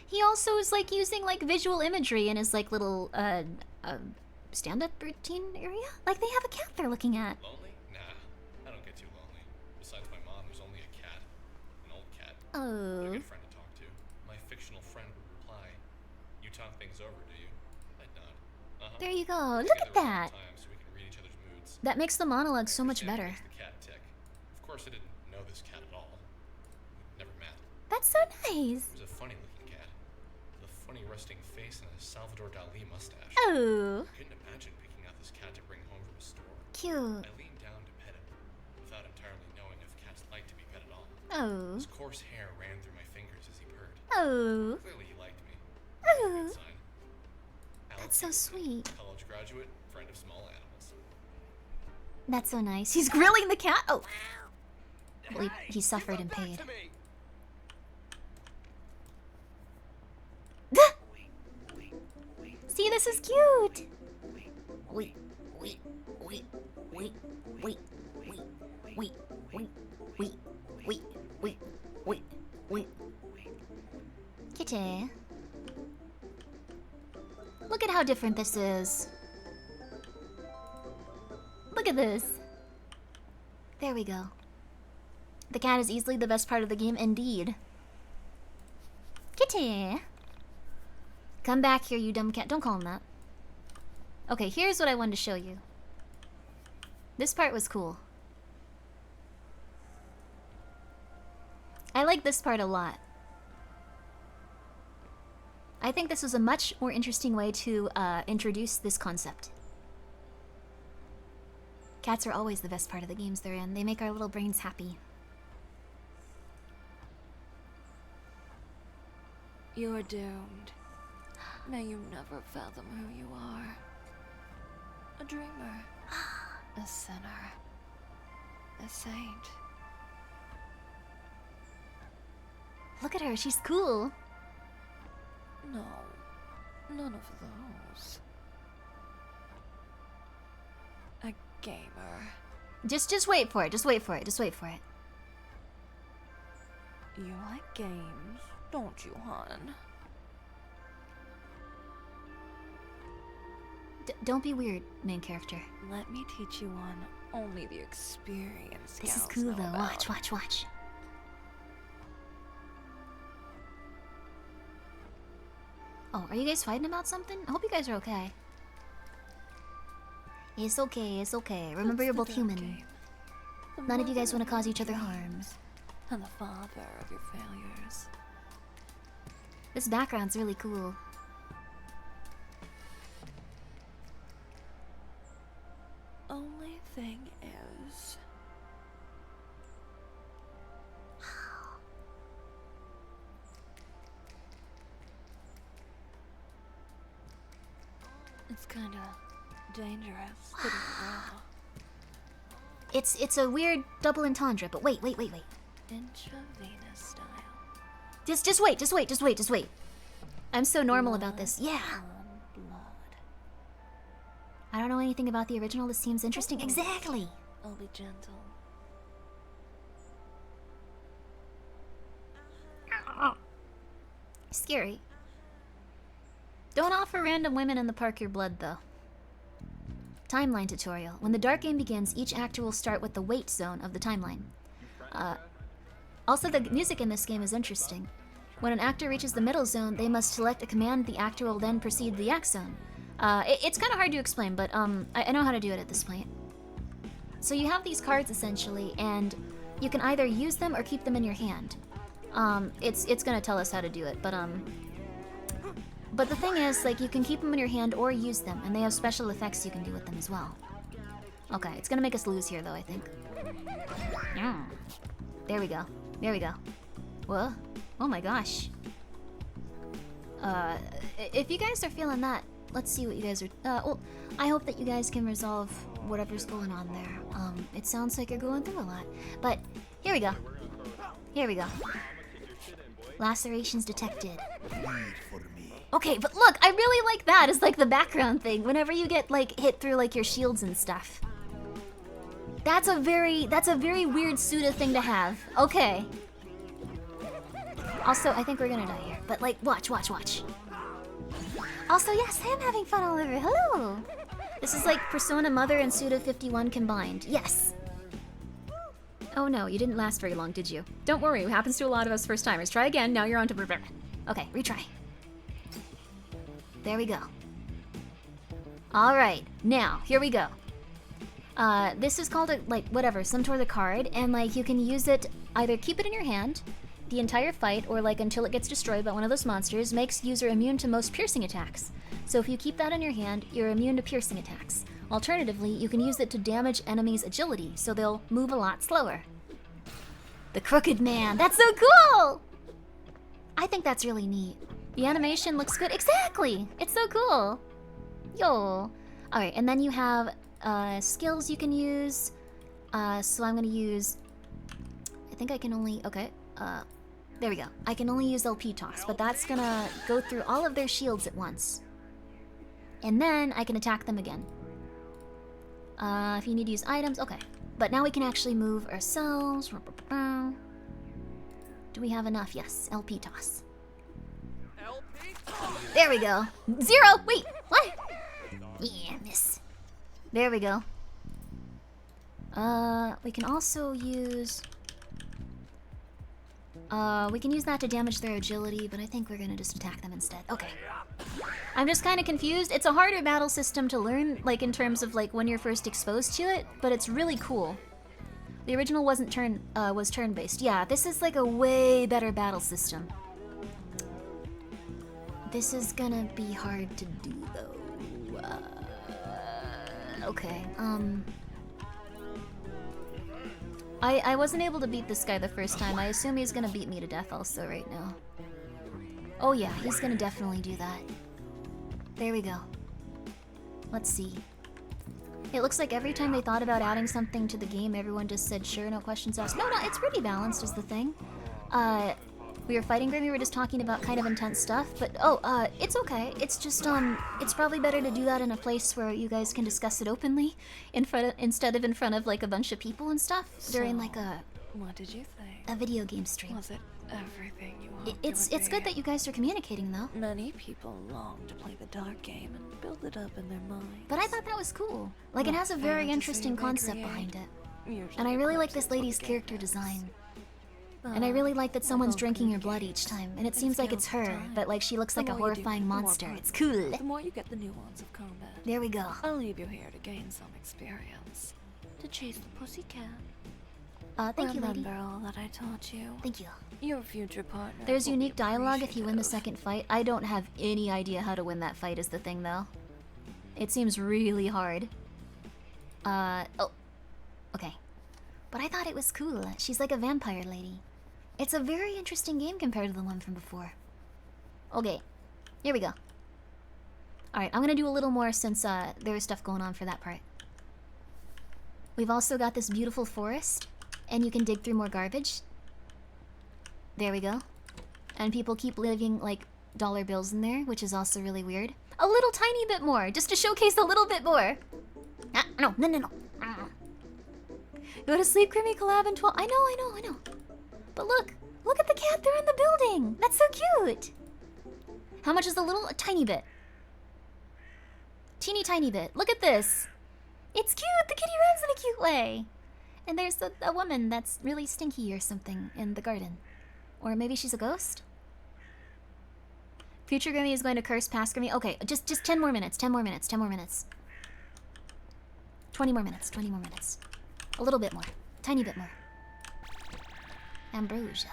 He also is like using like visual imagery in his like little Stand-up routine area? Like they have a cat they're looking at. Lonely? Nah, I don't get too lonely. Besides my mom, there's only a cat. An old cat. Oh. A good friend to talk to. My fictional friend would reply, "You talk things over, do you?" I'd nod. Uh-huh. There you go. Look at that. So we can read each other's moods. That makes the monologue so much better. Makes the cat tick. Of course, I didn't know this cat at all. We'd never met. That's so nice. It was a funny-looking cat, with a funny resting face and a Salvador Dali mustache. Oh. I couldn't imagine picking out this cat to bring home from a store. Cute. I leaned down to pet him, without entirely knowing if cats like to be pet at all. Oh. His coarse hair ran through my fingers as he purred. Oh. Clearly he liked me. Oh. Good sign. That's so sweet. College graduate, friend of small animals. That's so nice. He's grilling the cat. Oh. Well, he suffered and paid. See, this is cute. Wait, wait, wait, wait, wait, wait, wait, wait, wait, wait, wait, wait, wait. Kitty. Look at how different this is. Look at this. There we go. The cat is easily the best part of the game, indeed. Kitty. Come back here, you dumb cat. Don't call him that. Okay, here's what I wanted to show you. This part was cool. I like this part a lot. I think this was a much more interesting way to introduce this concept. Cats are always the best part of the games they're in. They make our little brains happy. You're doomed. May you never fathom who you are. A dreamer. A sinner. A saint. Look at her, she's cool. No, none of those. A gamer. Just wait for it. Just wait for it. Just wait for it. You like games, don't you, hon? Don't be weird, main character. Let me teach you one only the experienced This is gals cool know though. about. Watch, watch, watch. Oh, are you guys fighting about something? I hope you guys are okay. It's okay, it's okay. Remember, you're both human. None of you guys want to cause each other harm. And the father of your failures. This background's really cool. Only thing is... it's kinda dangerous, putting it raw. It's a weird double entendre, but wait. Intravenous style. Just wait. I'm so normal about this. Yeah. I don't know anything about the original. This seems interesting. Exactly. I'll be gentle. Scary. Don't offer random women in the park your blood, though. Timeline tutorial. When the dark game begins, each actor will start with the wait zone of the timeline. Also, the music in this game is interesting. When an actor reaches the middle zone, they must select a command. The actor will then proceed to the X zone. It's kind of hard to explain, but I know how to do it at this point. So you have these cards essentially, and you can either use them or keep them in your hand. It's gonna tell us how to do it, but the thing is, like, you can keep them in your hand or use them, and they have special effects you can do with them as well. Okay, it's gonna make us lose here, though, I think. Yeah. There we go. There we go. Whoa. Oh my gosh. If you guys are feeling that, let's see what you guys are... well, I hope that you guys can resolve whatever's going on there. It sounds like you're going through a lot. But, here we go. Here we go. Lacerations detected. Okay, but look, I really like that as like the background thing. Whenever you get like hit through like your shields and stuff. That's a very weird pseudo thing to have. Okay. Also, I think we're gonna die here. But like, watch. Also, yes, I am having fun all over. Hello. This is like Persona Mother and Suda 51 combined. Yes. Oh no, you didn't last very long, did you? Don't worry, it happens to a lot of us first-timers. Try again, now you're on to... Okay, retry. There we go. Alright, now, here we go. This is called, some sort of card, and, like, you can use it, either keep it in your hand, the entire fight, or, like, until it gets destroyed by one of those monsters, makes user immune to most piercing attacks. So if you keep that in your hand, you're immune to piercing attacks. Alternatively, you can use it to damage enemies' agility, so they'll move a lot slower. The Crooked Man! That's so cool! I think that's really neat. The animation looks good. Exactly! It's so cool! Yo! Alright, and then you have skills you can use. So I'm gonna use... I think I can only... Okay. There we go. I can only use LP toss, but that's gonna go through all of their shields at once. And then I can attack them again. If you need to use items, okay. But now we can actually move ourselves. Do we have enough? Yes, LP toss. There we go. 0! Wait, what? Yeah, miss. There we go. We can also use... we can use that to damage their agility, but I think we're gonna just attack them instead. Okay. I'm just kind of confused. It's a harder battle system to learn, like, in terms of, like, when you're first exposed to it, but it's really cool. The original was turn-based. Yeah, this is, like, a way better battle system. This is gonna be hard to do, though. Okay, I wasn't able to beat this guy the first time. I assume he's gonna beat me to death also right now. Oh yeah, he's gonna definitely do that. There we go. Let's see. It looks like every time they thought about adding something to the game, everyone just said sure, no questions asked. No, it's pretty balanced is the thing. We were fighting Grimmi, we were just talking about kind of intense stuff, but it's okay. It's just, it's probably better to do that in a place where you guys can discuss it openly instead of in front of, like, a bunch of people and stuff during, like, what did you think? A video game stream. Was it everything you hoped It's good that you guys are communicating, though. Many people long to play the dark game and build it up in their minds. But I thought that was cool. Like, it has a very interesting concept behind it. And I really like this lady's character design. And I really like that someone's drinking your blood each time, and it seems like it's her, but like she looks like a horrifying monster. It's cool. The more you get the nuance of combat. There we go. I'll leave you here to gain some experience. To chase the pussycat. Thank you, lady. Remember all that I taught you. Thank you. Your future partner. There's unique dialogue if you win the second fight. I don't have any idea how to win that fight is the thing, though. It seems really hard. Oh. Okay. But I thought it was cool. She's like a vampire lady. It's a very interesting game compared to the one from before. Okay, here we go. Alright, I'm gonna do a little more since there was stuff going on for that part. We've also got this beautiful forest, and you can dig through more garbage. There we go. And people keep leaving, like, dollar bills in there, which is also really weird. A little tiny bit more, just to showcase a little bit more. No. Go to sleep, Grimmi collab in 12. I know. But look at the cat there in the building. That's so cute. How much is the little? A tiny bit. Teeny tiny bit. Look at this. It's cute! The kitty runs in a cute way! And there's a woman that's really stinky or something in the garden. Or maybe she's a ghost? Future Grimmi is going to curse past Grimmi. Okay, just 10 more minutes, 10 more minutes, 10 more minutes. 20 more minutes, 20 more minutes. A little bit more. Tiny bit more. Ambrosia.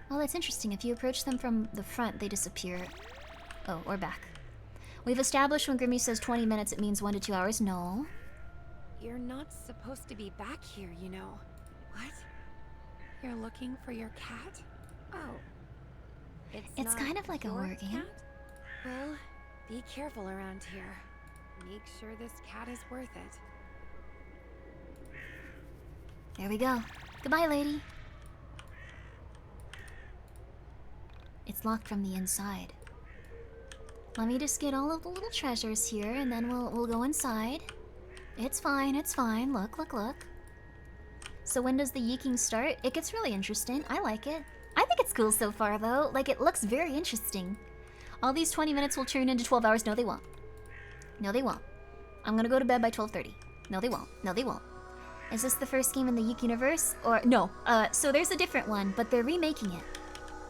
Well, that's interesting. If you approach them from the front, they disappear. Oh, or back. We've established when Grimmi says 20 minutes, it means 1 to 2 hours. No. You're not supposed to be back here, you know. What? You're looking for your cat? Oh. It's kind of like a war game. Cat? Well, be careful around here. Make sure this cat is worth it. There we go. Goodbye, lady. It's locked from the inside. Let me just get all of the little treasures here, and then we'll go inside. It's fine, it's fine. Look, look, look. So when does the yeeking start? It gets really interesting. I like it. I think it's cool so far, though. Like, it looks very interesting. All these 20 minutes will turn into 12 hours. No, they won't. No, they won't. I'm gonna go to bed by 12:30. No, they won't. No, they won't. Is this the first game in the YIIK universe? Or, no. So there's a different one, but they're remaking it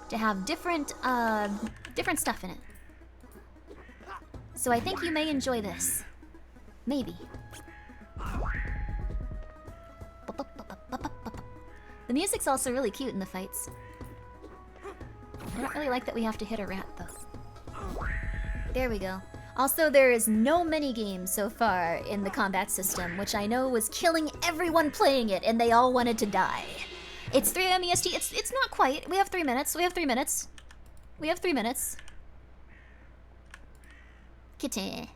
to have different stuff in it. So I think you may enjoy this. Maybe. The music's also really cute in the fights. I don't really like that we have to hit a rat, though. There we go. Also, there is no minigame so far in the combat system, which I know was killing everyone playing it, and they all wanted to die. It's 3 AM EST. It's not quite. We have 3 minutes. We have 3 minutes. We have 3 minutes. Kitty.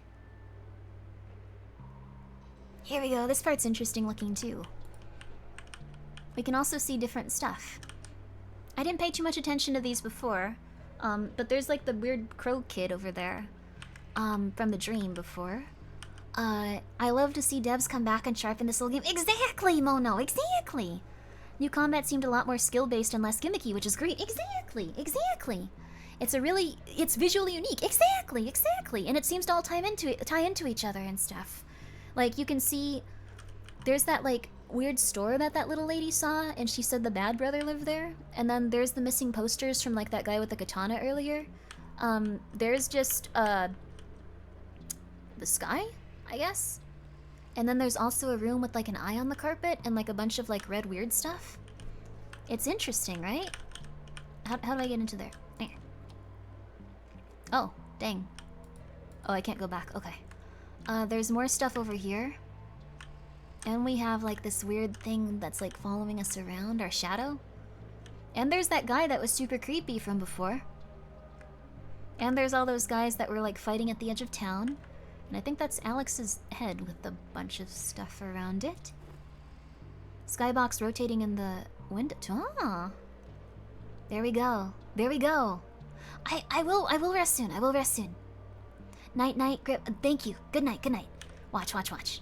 Here we go. This part's interesting looking, too. We can also see different stuff. I didn't pay too much attention to these before, but there's like the weird crow kid over there, from the dream before. I love to see devs come back and sharpen this little game. Exactly, Mono, exactly! New combat seemed a lot more skill-based and less gimmicky, which is great. Exactly, exactly! It's visually unique. Exactly, exactly! And it seems to all tie into each other and stuff. Like, you can see, there's that, like, weird store that little lady saw, and she said the bad brother lived there. And then there's the missing posters from, like, that guy with the katana earlier. There's just, the sky, I guess? And then there's also a room with, like, an eye on the carpet and, like, a bunch of, like, red weird stuff. It's interesting, right? How do I get into there? There. Oh, dang. Oh, I can't go back. Okay. There's more stuff over here. And we have, like, this weird thing that's, like, following us around, our shadow. And there's that guy that was super creepy from before. And there's all those guys that were, like, fighting at the edge of town. And I think that's Alex's head with a bunch of stuff around it. Skybox rotating in the window. Ah! There we go. There we go. I will rest soon. I will rest soon. Night, night, grip. Thank you. Good night, good night. Watch, watch, watch.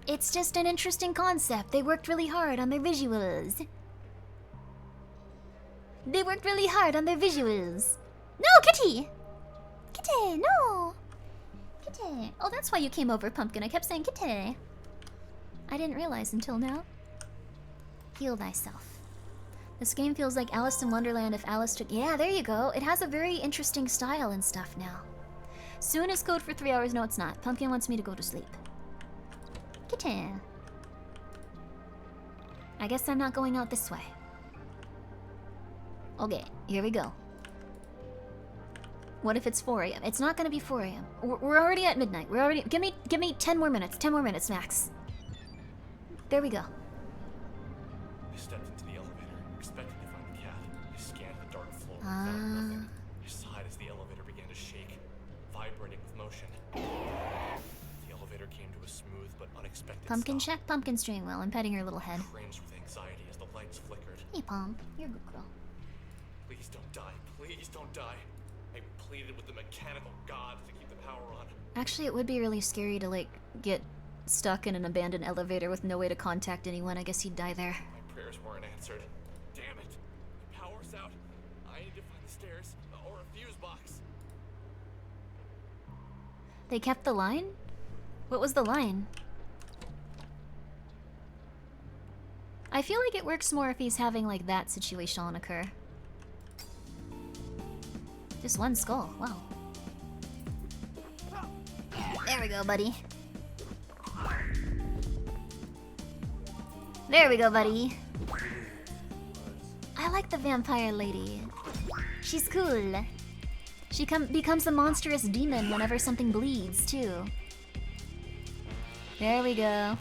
It's just an interesting concept. They worked really hard on their visuals. They worked really hard on their visuals. No, Kitty! Kitty, no! Kitty. Oh, that's why you came over, Pumpkin. I kept saying Kitty. I didn't realize until now. Heal thyself. This game feels like Alice in Wonderland if Alice took... Yeah, there you go. It has a very interesting style and stuff now. Soon is code for 3 hours. No, it's not. Pumpkin wants me to go to sleep. Kitty. I guess I'm not going out this way. Okay, here we go. What if it's 4 AM? It's not gonna be 4 AM. We're already at midnight. We're already... Give me 10 more minutes. 10 more minutes, max. There we go. I stepped into the elevator, expecting to find the cat. I scanned the dark floor and found nothing. I sighed as the elevator began to shake, vibrating with motion. The elevator came to a smooth but unexpected Pumpkin stop. check Pumpkin's doing well. I'm petting her little head. I cringed with anxiety as the lights flickered. Hey, Pump. You're a good girl. Please don't die. Please don't die. I pleaded with the mechanical gods to keep the power on. Actually, it would be really scary to, like, get stuck in an abandoned elevator with no way to contact anyone. I guess he'd die there. My prayers weren't answered. Damn it. The power's out. I need to find the stairs or a fuse box. They kept the line? What was the line? I feel like it works more if he's having like that situation occur. Just one skull, wow. There we go, buddy. There we go, buddy. I like the vampire lady. She's cool. She becomes a monstrous demon whenever something bleeds, too. There we go.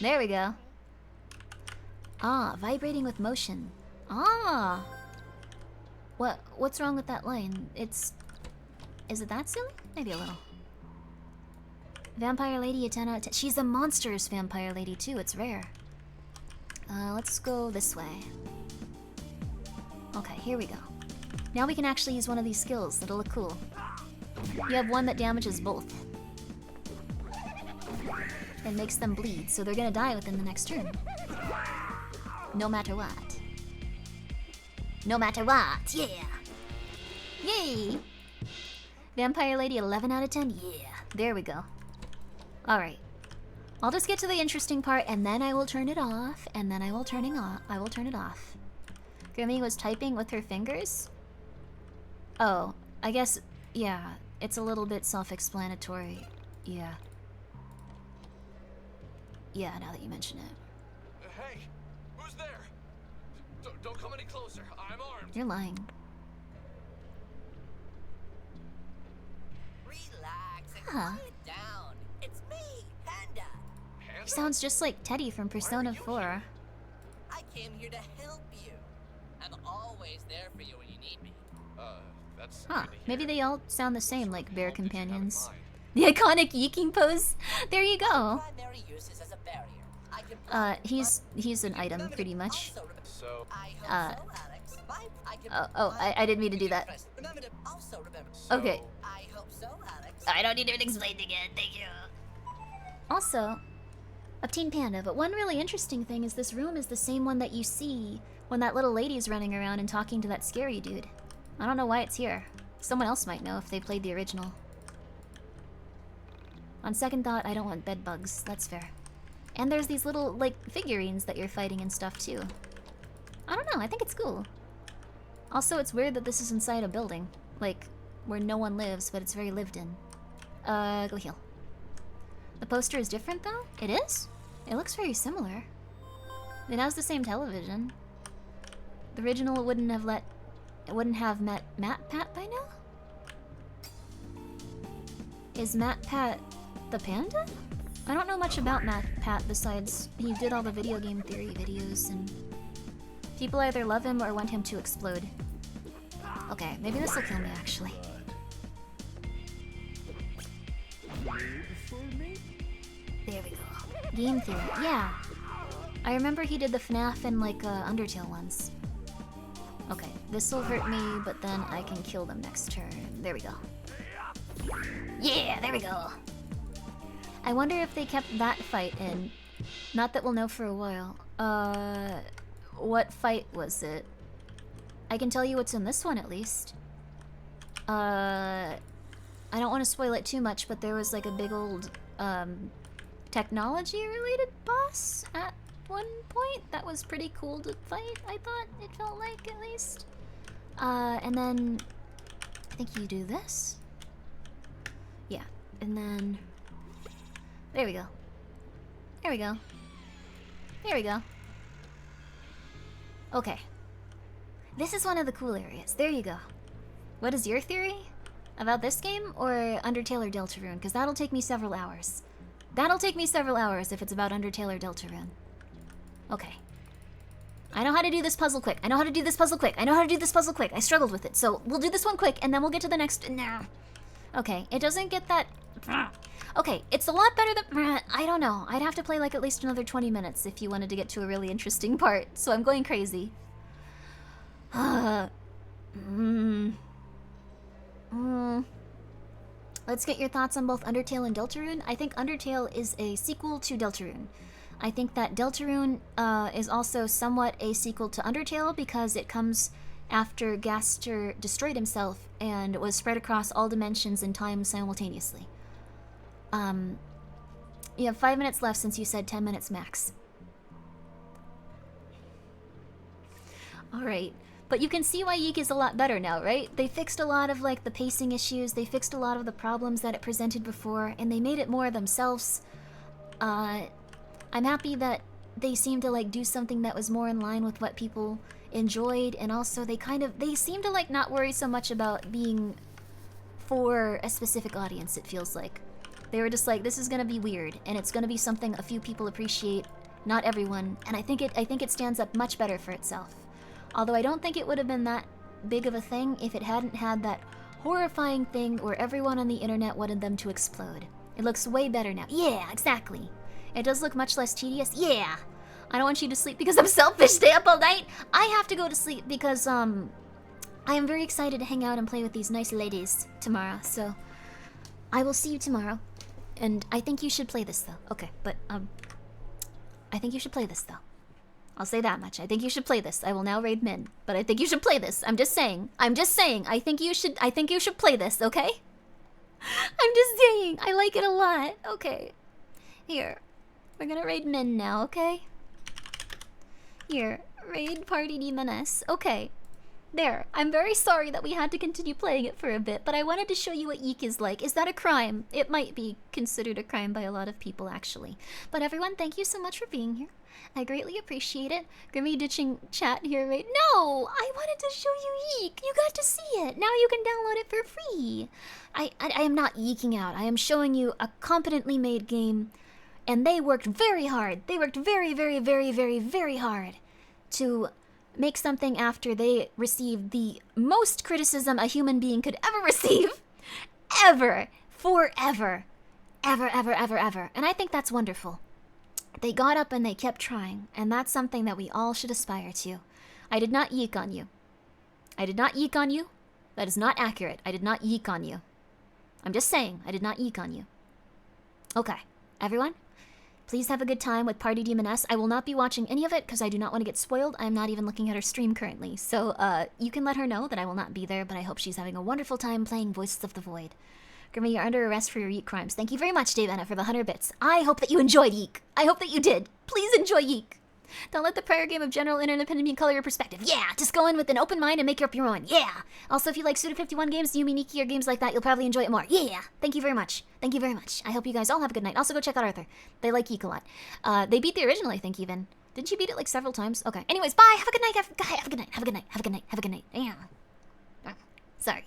There we go. Ah, vibrating with motion. Ah! What's wrong with that line? Is it that silly? Maybe a little. Vampire lady, a 10 out of 10. She's a monstrous vampire lady, too. It's rare. Let's go this way. Okay, here we go. Now we can actually use one of these skills. That'll look cool. You have one that damages both. And makes them bleed, so they're gonna die within the next turn. No matter what. No matter what, yeah! Yay! Vampire Lady 11 out of 10, yeah. There we go. Alright. I'll just get to the interesting part, and then I will turn it off, and then I will turn it off. Grimmi was typing with her fingers? Oh, I guess, yeah. It's a little bit self-explanatory. Yeah. Yeah, now that you mention it. Hey, who's there? Don't come any closer. I'm armed. You're lying. Relax and Huh. quiet down. It's me, Panda. He sounds just like Teddy from Persona 4. I came here to help you. I'm always there for you when you need me. That's Huh, maybe they all sound the same, like bear companions. The iconic yeeking pose? There you go. Primary use is as a barrier. I can He's an item, pretty much. So, I didn't mean to do that. Remember to also remember. Okay. I hope so, Alex. I don't need to explain again, thank you. Also, Obtain Panda, but one really interesting thing is this room is the same one that you see when that little lady's running around and talking to that scary dude. I don't know why it's here. Someone else might know if they played the original. On second thought, I don't want bed bugs. That's fair. And there's these little, like, figurines that you're fighting and stuff, too. I don't know, I think it's cool. Also, it's weird that this is inside a building. Like, where no one lives, but it's very lived in. Go heal. The poster is different, though? It is? It looks very similar. It has the same television. The original wouldn't have met MatPat by now? Is MatPat the panda? I don't know much about MatPat besides he did all the video game theory videos and people either love him or want him to explode. Okay, maybe this will kill me actually. There we go. Game theory, yeah. I remember he did the FNAF and like Undertale ones. Okay, this will hurt me, but then I can kill them next turn. There we go. Yeah, there we go. I wonder if they kept that fight in. Not that we'll know for a while. What fight was it? I can tell you what's in this one at least. I don't want to spoil it too much, but there was like a big old, technology-related boss at one point. That was pretty cool to fight, I thought it felt like, at least. And then I think you do this. Yeah, and then there we go. There we go. There we go. Okay. This is one of the cool areas. There you go. What is your theory about this game or Undertale or Deltarune? Because that'll take me several hours. That'll take me several hours if it's about Undertale or Deltarune. Okay. I know how to do this puzzle quick. I know how to do this puzzle quick. I know how to do this puzzle quick. I struggled with it. So we'll do this one quick and then we'll get to the next. Nah. Okay, it doesn't get that. Okay, it's a lot better than. I don't know. I'd have to play like at least another 20 minutes if you wanted to get to a really interesting part. So I'm going crazy. Let's get your thoughts on both Undertale and Deltarune. I think Undertale is a sequel to Deltarune. I think that Deltarune is also somewhat a sequel to Undertale because it comes after Gaster destroyed himself and was spread across all dimensions and time simultaneously. You have 5 minutes left since you said 10 minutes max. Alright. But you can see why YIIK is a lot better now, right? They fixed a lot of, like, the pacing issues, they fixed a lot of the problems that it presented before, and they made it more themselves. I'm happy that they seemed to, like, do something that was more in line with what people enjoyed, and also they seem to, like, not worry so much about being for a specific audience, it feels like. They were just like, this is gonna be weird, and it's gonna be something a few people appreciate, not everyone, and I think it stands up much better for itself. Although I don't think it would have been that big of a thing if it hadn't had that horrifying thing where everyone on the internet wanted them to explode. It looks way better now. Yeah, exactly. It does look much less tedious. Yeah! I don't want you to sleep because I'm selfish. Stay up all night. I have to go to sleep because, I am very excited to hang out and play with these nice ladies tomorrow. So, I will see you tomorrow. And I think you should play this, though. Okay, but, I think you should play this, though. I'll say that much. I think you should play this. I will now raid Min, but I think you should play this. I'm just saying. I think you should play this, okay? I'm just saying. I like it a lot. Okay. Here. We're gonna raid Min now, okay? Here. Raid Party Demoness. Okay. There. I'm very sorry that we had to continue playing it for a bit, but I wanted to show you what YIIK is like. Is that a crime? It might be considered a crime by a lot of people, actually. But everyone, thank you so much for being here. I greatly appreciate it. Grimmi ditching chat here, right? No! I wanted to show you YIIK! You got to see it! Now you can download it for free! I am not yeeking out. I am showing you a competently made game. And they worked very hard. They worked very, very, very, very, very hard to make something after they received the most criticism a human being could ever receive. Ever. Forever. Ever, ever, ever, ever. And I think that's wonderful. They got up and they kept trying, and that's something that we all should aspire to. I did not YIIK on you. I did not YIIK on you. That is not accurate. I did not YIIK on you. I'm just saying, I did not YIIK on you. Okay, everyone, please have a good time with Party Demoness. I will not be watching any of it because I do not want to get spoiled. I'm not even looking at her stream currently. So, you can let her know that I will not be there, but I hope she's having a wonderful time playing Voices of the Void. Grimmi, you're under arrest for your YIIK crimes. Thank you very much, Dave Anna, for the 100 bits. I hope that you enjoyed YIIK. I hope that you did. Please enjoy YIIK. Don't let the prior game of general interdependent color your perspective. Yeah, just go in with an open mind and make up your own. Yeah. Also, if you like Suda51 games, Yumi Nikki, or games like that, you'll probably enjoy it more. Yeah. Thank you very much. Thank you very much. I hope you guys all have a good night. Also, go check out Arthur. They like YIIK a lot. They beat the original, I think, even. Didn't she beat it like several times? Okay. Anyways, bye. Have a good night. Have a good night. Have a good night. Have a good night. Have a good night. Yeah. Sorry.